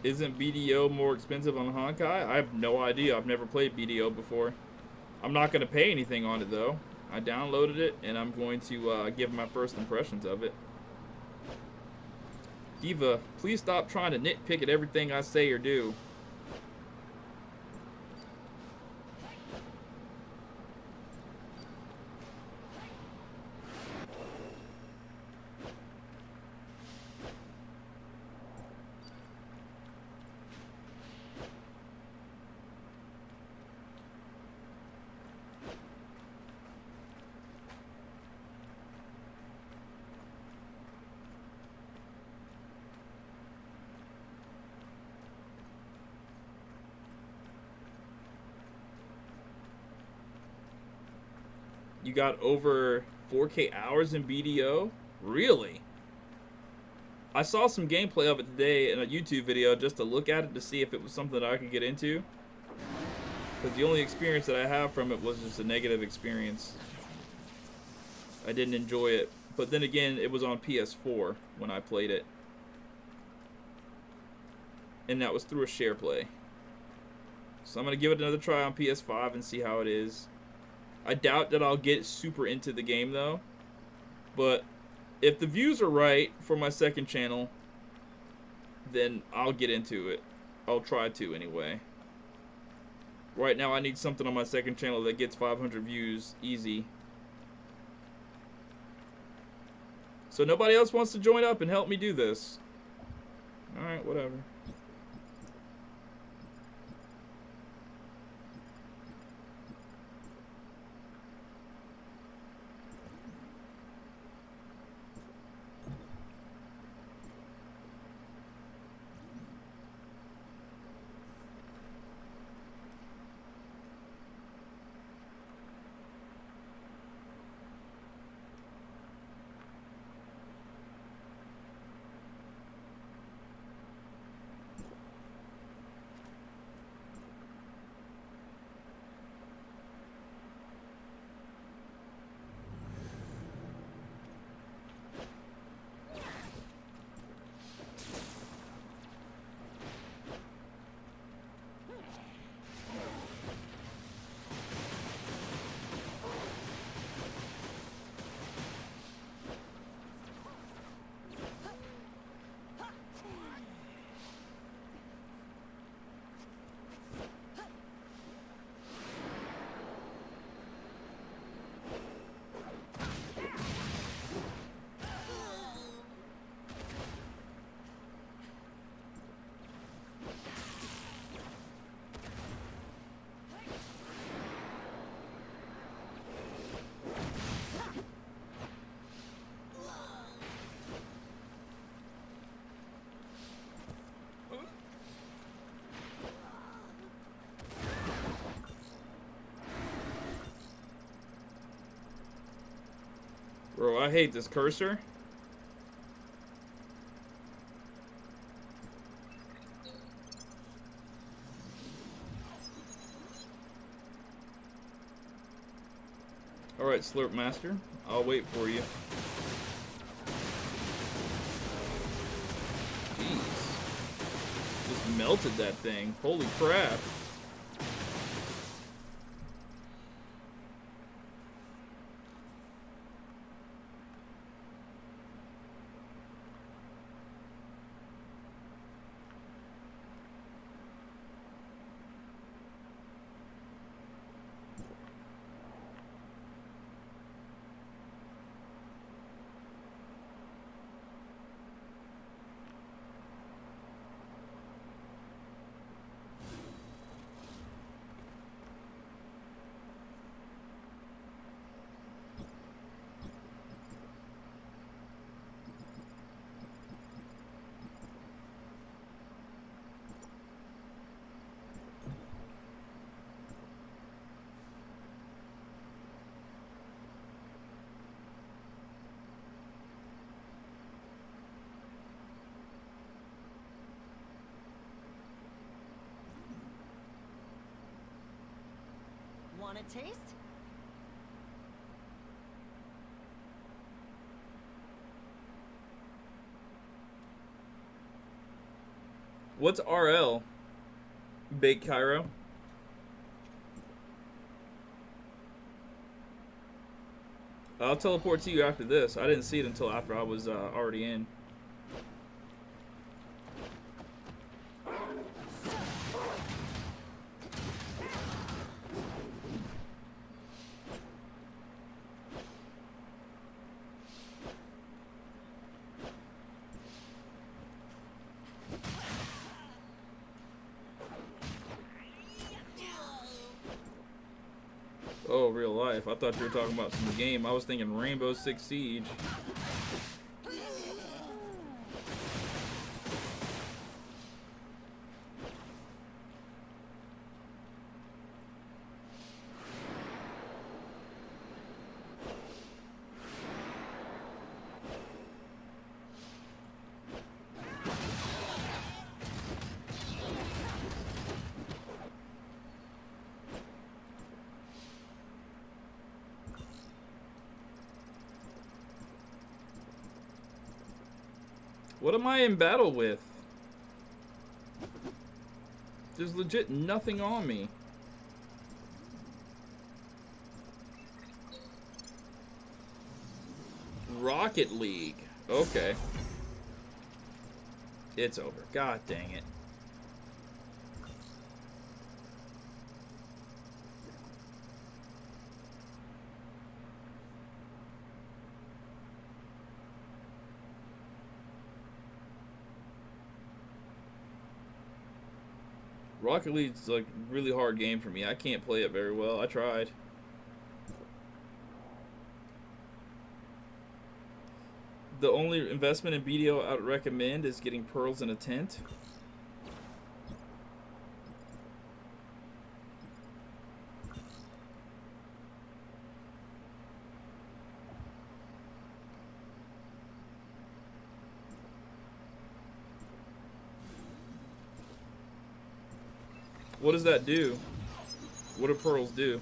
[SPEAKER 3] Isn't BDO more expensive on Honkai? I have no idea. I've never played BDO before. I'm not going to pay anything on it, though. I downloaded it, and I'm going to give my first impressions of it. Diva, please stop trying to nitpick at everything I say or do. You got over 4K hours in BDO? Really? I saw some gameplay of it today in a YouTube video just to look at it to see if it was something that I could get into. Because the only experience that I have from it was just a negative experience. I didn't enjoy it. But then again, it was on PS4 when I played it. And that was through a share play. So I'm going to give it another try on PS5 and see how it is. I doubt that I'll get super into the game though, but if the views are right for my second channel, then I'll get into it. I'll try to anyway. Right now I need something on my second channel that gets 500 views easy. So nobody else wants to join up and help me do this. Alright, whatever. Bro, I hate this cursor. Alright, Slurp Master. I'll wait for you. Jeez. Just melted that thing. Holy crap.
[SPEAKER 2] Want a taste?
[SPEAKER 3] What's RL? Big Cairo. I'll teleport to you after this. I didn't see it until after I was already in. Oh, real life. I thought you were talking about some game. I was thinking Rainbow Six Siege. What am I in battle with? There's legit nothing on me. Rocket League. Okay. It's over. God dang it. Rocket League's like a really hard game for me. I can't play it very well. I tried. The only investment in BDO I would recommend is getting pearls in a tent. What does that do? What do pearls do?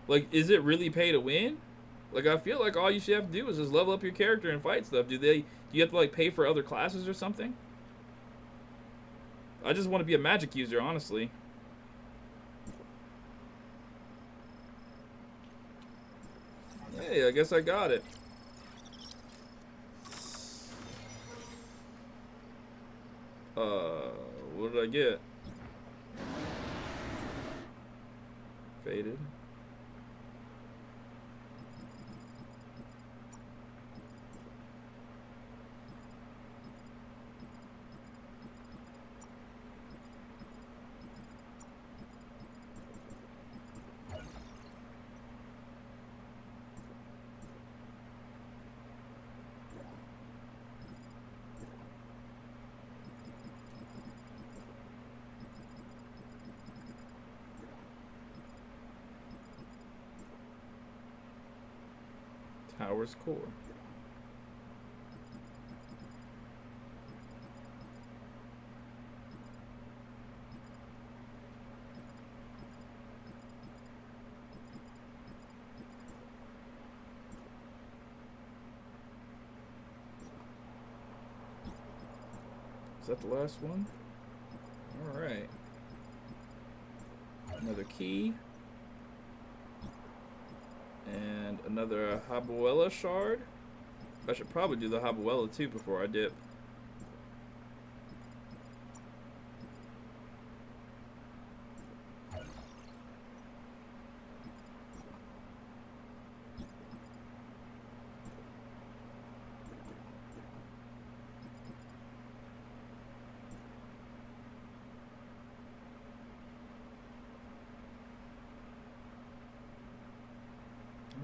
[SPEAKER 3] Like, is it really pay to win? Like, I feel like all you should have to do is just level up your character and fight stuff. Do you have to, like, pay for other classes or something? I just want to be a magic user, honestly. Hey, I guess I got it. What did I get? Faded. Tower's core. Is that the last one? Alright. Another key. And another Habuela shard. I should probably do the Habuela too before I dip.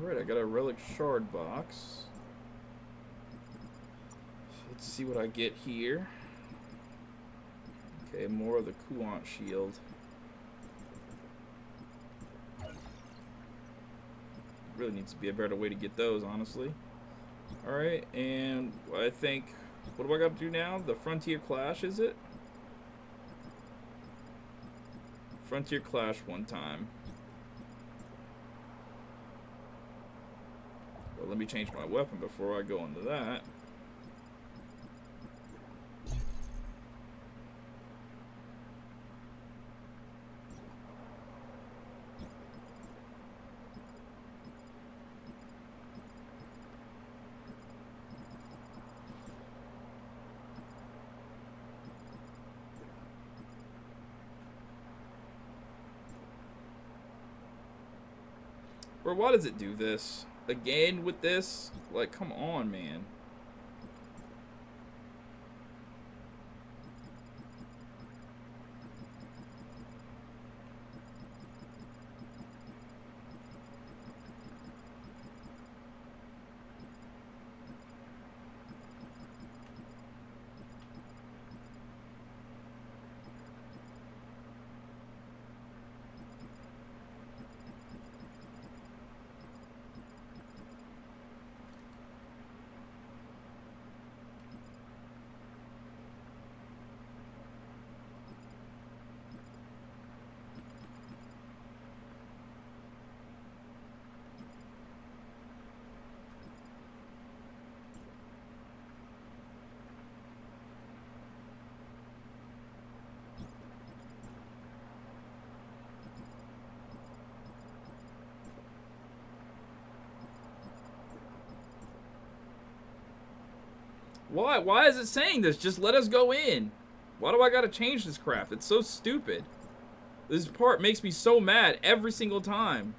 [SPEAKER 3] Alright, I got a Relic shard box. Let's see what I get here. Okay, more of the Kuant shield. Really needs to be a better way to get those, honestly. Alright, and I think, what do I got to do now? The Frontier Clash, is it? Frontier Clash one time. Well, let me change my weapon before I go into that. Bro, why does it do this? Again with this? Like, come on, man. Why? Why is it saying this? Just let us go in. Why do I gotta change this crap? It's so stupid. This part makes me so mad every single time.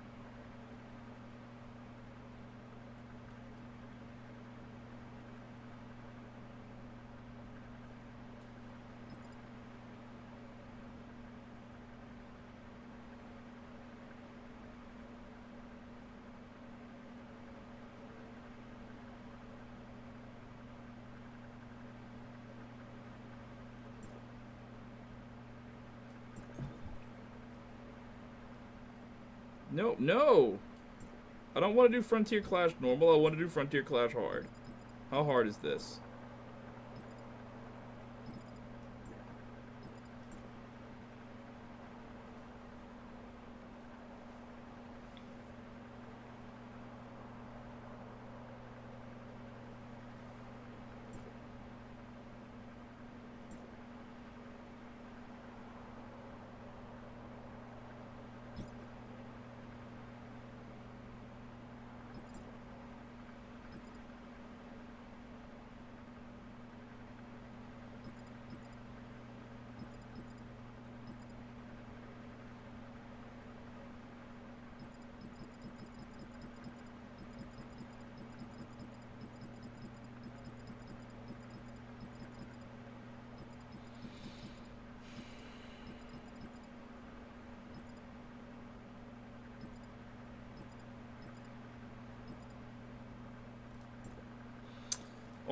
[SPEAKER 3] No, no. I don't want to do Frontier Clash normal. I want to do Frontier Clash hard. How hard is this?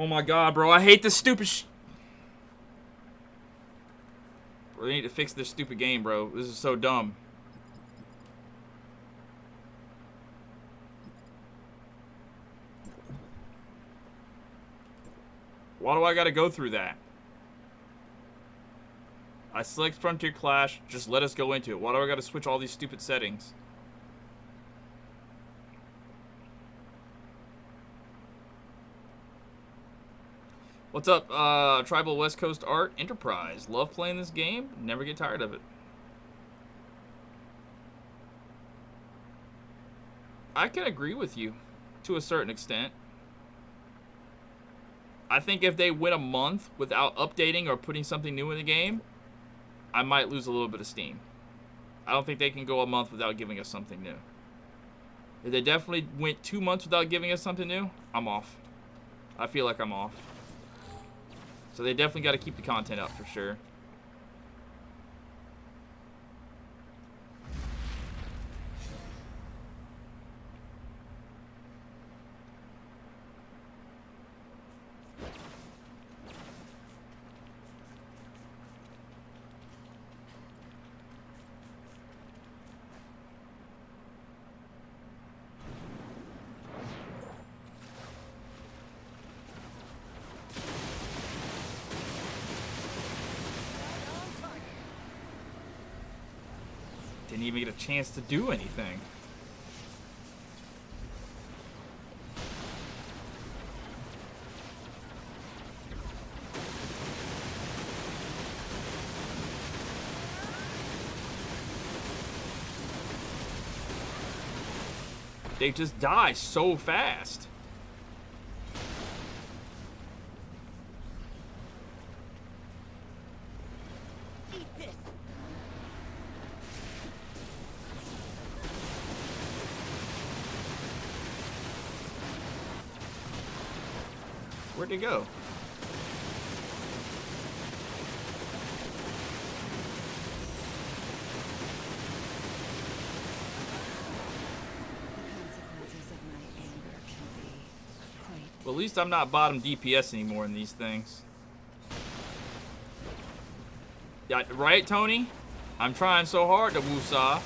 [SPEAKER 3] Oh my god, bro. I hate this stupid Bro, they need to fix this stupid game, bro. This is so dumb.
[SPEAKER 1] Why do I gotta go through that? I select Frontier Clash, just let us go into it. Why do I gotta switch all these stupid settings? What's up, Tribal West Coast Art Enterprise? Love playing this game, never get tired of it. I can agree with you to a certain extent. I think if they went a month without updating or putting something new in the game, I might lose a little bit of steam. I don't think they can go a month without giving us something new. If they definitely went 2 months without giving us something new, I'm off. I feel like I'm off. So they definitely got to keep the content up for sure. Didn't even get a chance to do anything. They just die so fast.
[SPEAKER 2] Eat this.
[SPEAKER 1] Where'd they go? Well, at least I'm not bottom DPS anymore in these things. Yeah, right, Tony? I'm trying so hard to woosah.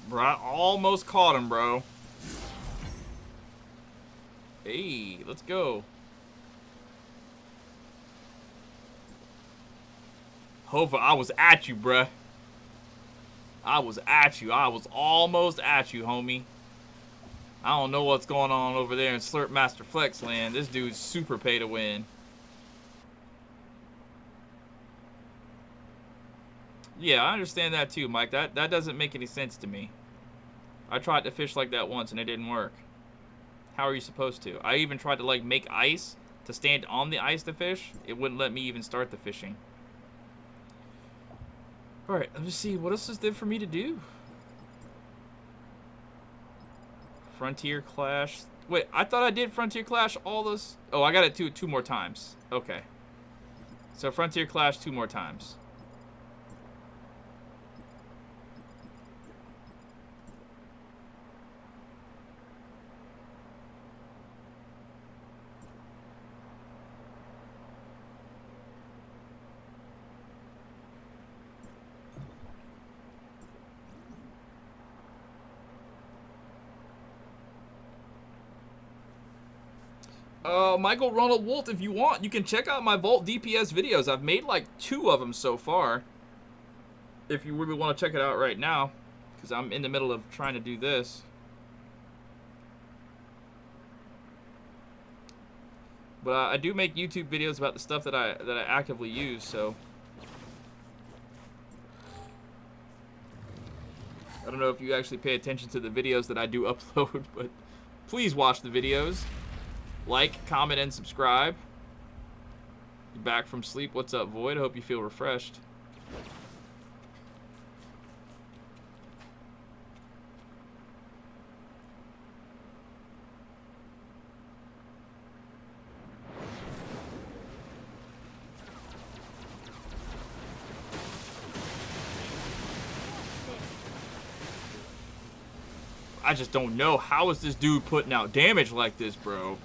[SPEAKER 1] Bro, I almost caught him, bro. Hey, let's go. Hova, I was at you, bruh. I was at you. I was almost at you, homie. I don't know what's going on over there in Slurp Master Flex land. This dude's super pay to win. Yeah, I understand that too, Mike. That doesn't make any sense to me. I tried to fish like that once and it didn't work. How are you supposed to? I even tried to like make ice to stand on the ice to fish. It wouldn't let me even start the fishing. Alright, let me see. What else is there for me to do? Frontier Clash. Wait, I thought I did Frontier Clash all those. Oh, I got it two more times. Okay. So Frontier Clash 2 more times. Michael Ronald Wolf, if you want, you can check out my Vault DPS videos. I've made like 2 of them so far.
[SPEAKER 3] if you really want to check it out right now, because I'm in the middle of trying to do this. But I do make YouTube videos about the stuff that I actively use, so I don't know if you actually pay attention to the videos that I do upload, but please watch the videos. Like, comment, and subscribe. You back from sleep? What's up, Void? I hope you feel refreshed. I just don't know. How is this dude putting out damage like this, bro?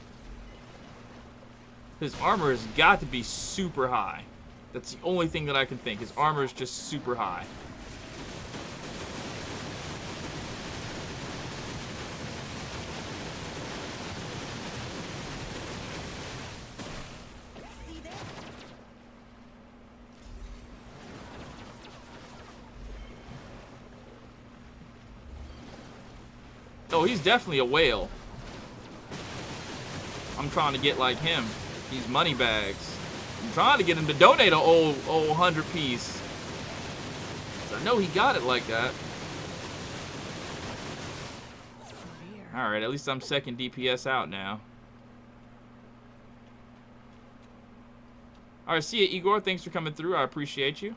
[SPEAKER 3] His armor has got to be super high. That's the only thing that I can think. His armor is just super high.
[SPEAKER 2] See this?
[SPEAKER 3] Oh, he's definitely a whale. I'm trying to get like him. These money bags. I'm trying to get him to donate a old 100 piece. I know he got it like that. Alright, at least I'm second DPS out now. Alright, see ya, Igor. Thanks for coming through. I appreciate you.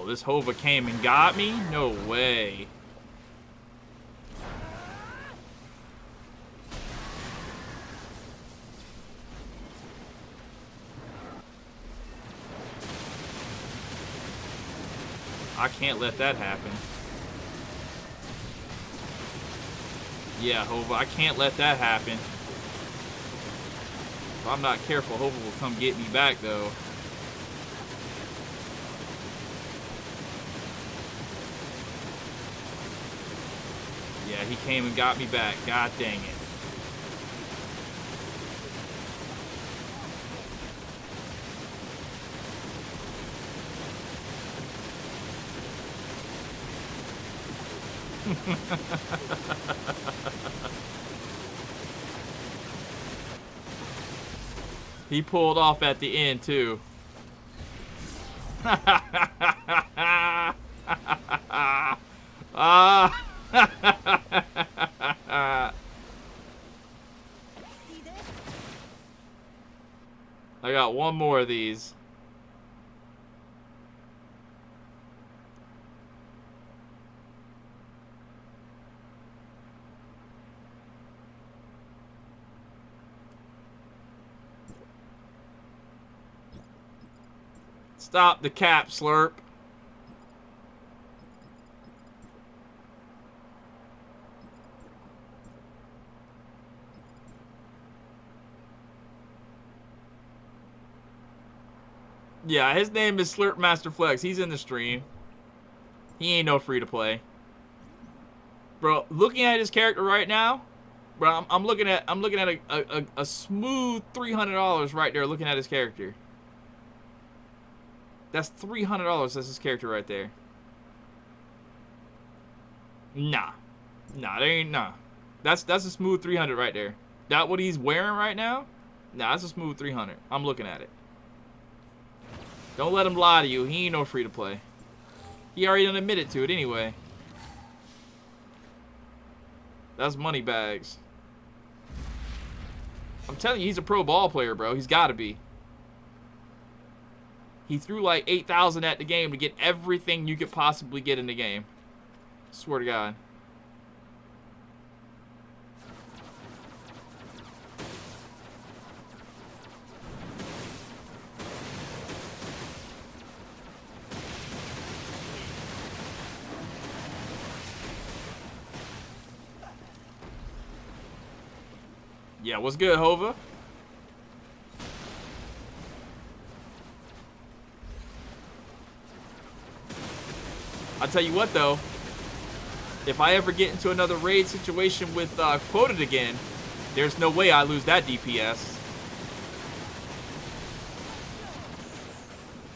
[SPEAKER 3] This Hova came and got me? No way. I can't let that happen. Yeah, Hova, I can't let that happen. If I'm not careful, Hova will come get me back, though. Yeah, he came and got me back. God dang it. He pulled off at the end, too. I got one more of these. Stop the cap, Slurp. Yeah, his name is Slurp Master Flex. He's in the stream. He ain't no free to play. Bro, looking at his character right now, bro, I'm looking at a smooth $300 right there looking at his character. That's $300. That's his character right there. Nah. Nah, there ain't nah. That's a smooth 300 right there. That what he's wearing right now? Nah, that's a smooth 300. I'm looking at it. Don't let him lie to you. He ain't no free to play. He already done admitted to it anyway. That's money bags. I'm telling you, he's a pro ball player, bro. He's got to be. He threw like 8,000 at the game to get everything you could possibly get in the game. Swear to God.
[SPEAKER 1] Yeah, what's good, Hova? I'll tell you what, though. If I ever get into another raid situation with Quoted again, there's no way I lose that DPS.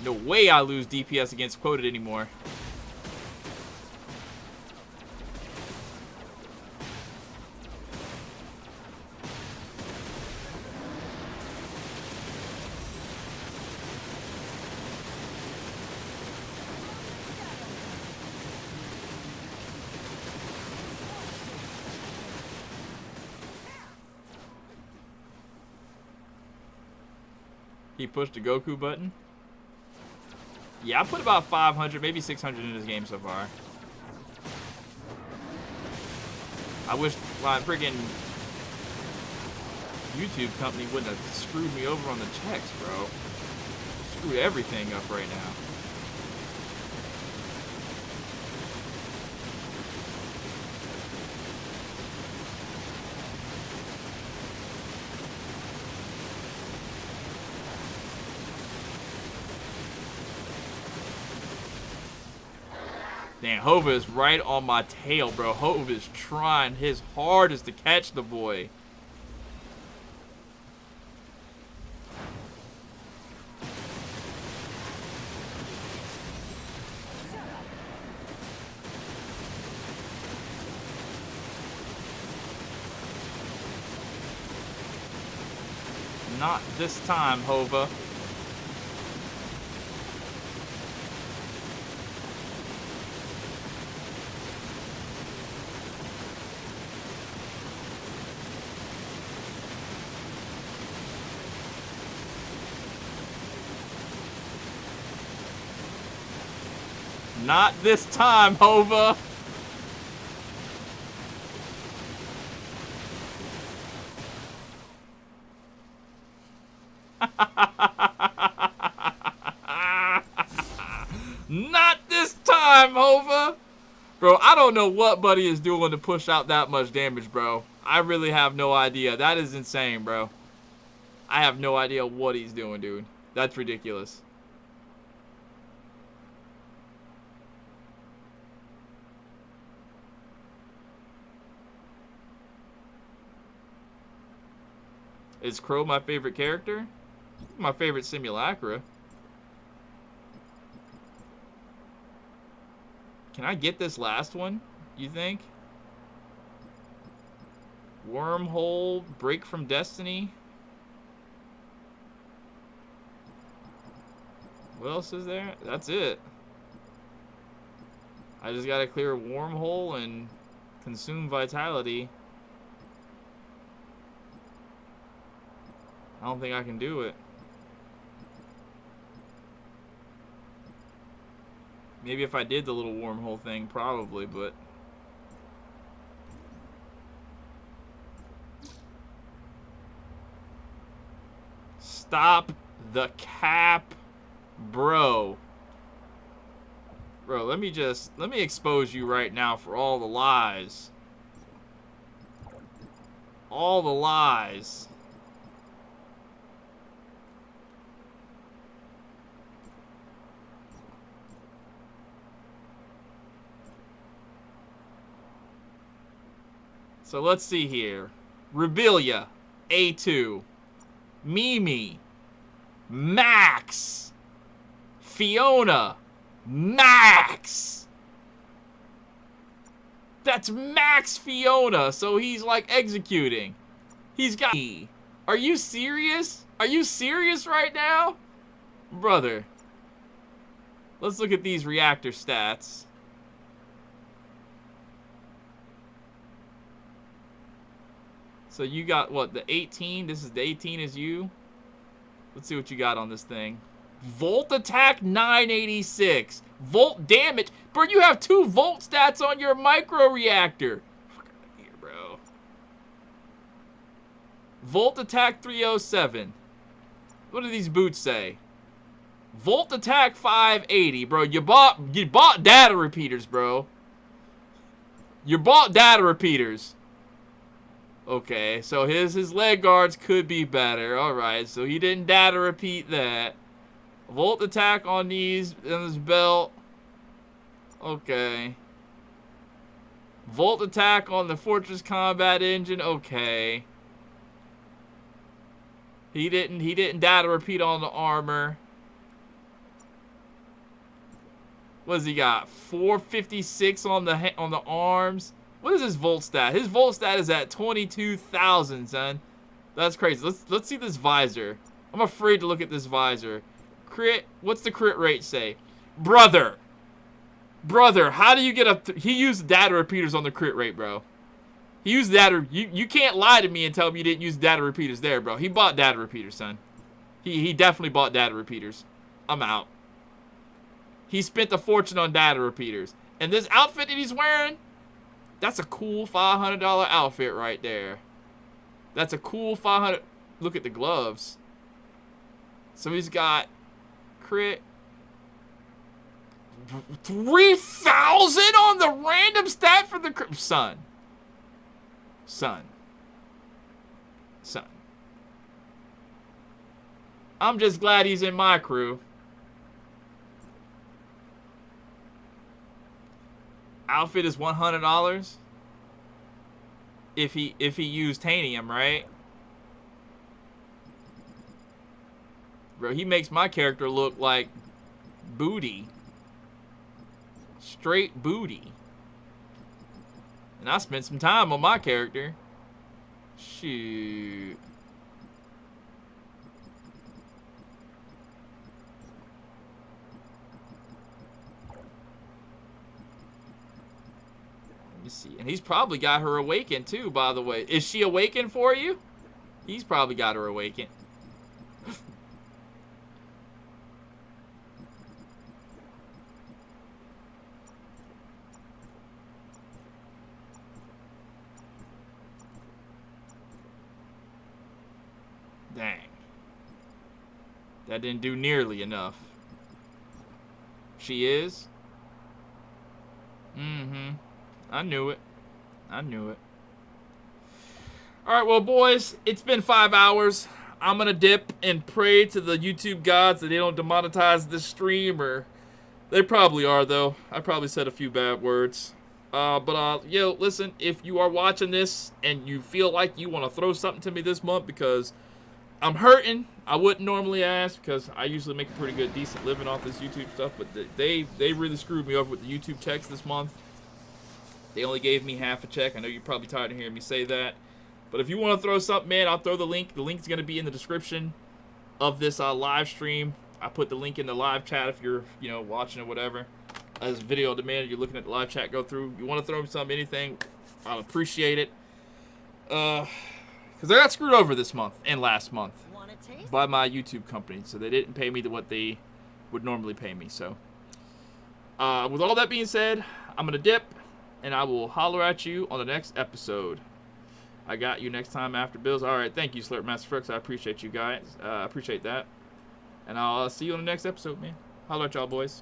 [SPEAKER 1] No way I lose DPS against Quoted anymore. He pushed the Goku button. Yeah, I put about 500, maybe 600 in this game so far. I wish my freaking YouTube company wouldn't have screwed me over on the checks, bro. Screwed everything up right now. Damn, Hova is right on my tail, bro. Hova is trying his hardest to catch the boy. Not this time, Hova. Not this time, Hova. Not this time, Hova. Bro, I don't know what Buddy is doing to push out that much damage, bro. I really have no idea. That is insane, bro. I have no idea what he's doing, dude. That's ridiculous. Is Crow my favorite character? My favorite Simulacra. Can I get this last one, you think? Wormhole, Break from Destiny. What else is there? That's it. I just gotta clear Wormhole and Consume Vitality. I don't think I can do it. Maybe if I did the little wormhole thing, probably, but... Stop the cap, bro. Bro, let me expose you right now for all the lies. All the lies. So let's see here. Rebelia, A2. Mimi, Max. Fiona, Max. That's Max Fiona, so he's like executing. He's got me. Are you serious? Are you serious right now? Brother. Let's look at these reactor stats. So you got, what, the 18? This is the 18 is you? Let's see what you got on this thing. Volt attack, 986. Volt damage. Bro, you have 2 volt stats on your micro reactor. Fuck out of here, bro. Volt attack, 307. What do these boots say? Volt attack, 580. Bro, you bought data repeaters, bro. You bought data repeaters.
[SPEAKER 3] Okay, so his leg guards could be better. All right, so he didn't data repeat that. Volt attack on these in his belt. Okay. Volt attack on the Fortress Combat Engine. Okay. He didn't data repeat on the armor. What does he got? 456 on the arms. What is his volt stat? His volt stat is at 22,000, son. That's crazy. Let's see this visor. I'm afraid to look at this visor. Crit. What's the crit rate say? Brother, how do you get up? He used data repeaters on the crit rate, bro. He used data. You can't lie to me and tell me you didn't use data repeaters there, bro. He bought data repeaters, son. He definitely bought data repeaters. I'm out. He spent a fortune on data repeaters. And this outfit that he's wearing, that's a cool $500 outfit right there. That's a cool 500. Look at the gloves. So he's got crit. 3,000 on the random stat for the crit. Son. I'm just glad he's in my crew. Outfit is $100 if he used Tanium, right? Bro, he makes my character look like booty. Straight booty. And I spent some time on my character. Shoot. Let me see. And he's probably got her awakened too, by the way. Is she awakened for you? He's probably got her awakened. Dang. That didn't do nearly enough. She is? Mm-hmm. I knew it. Alright, well, boys, it's been 5 hours. I'm gonna dip and pray to the YouTube gods that they don't demonetize this stream, or they probably are, though. I probably said a few bad words. Yo, listen, if you are watching this and you feel like you want to throw something to me this month because I'm hurting, I wouldn't normally ask because I usually make a pretty good, decent living off this YouTube stuff, but they really screwed me over with the YouTube checks this month. They only gave me half a check. I know you're probably tired of hearing me say that. But if you want to throw something in, I'll throw the link. The link's going to be in the description of this live stream. I put the link in the live chat if you're, watching or whatever. As video on demand, you're looking at the live chat go through. You want to throw me something, anything, I'll appreciate it. Because I got screwed over this month and last month by my YouTube company. So they didn't pay me what they would normally pay me. So with all that being said, I'm going to dip. And I will holler at you on the next episode. I got you next time after Bills. All right, thank you, Slurp Master Fricks. I appreciate you guys. I appreciate that. And I'll see you on the next episode, man. Holler at y'all, boys.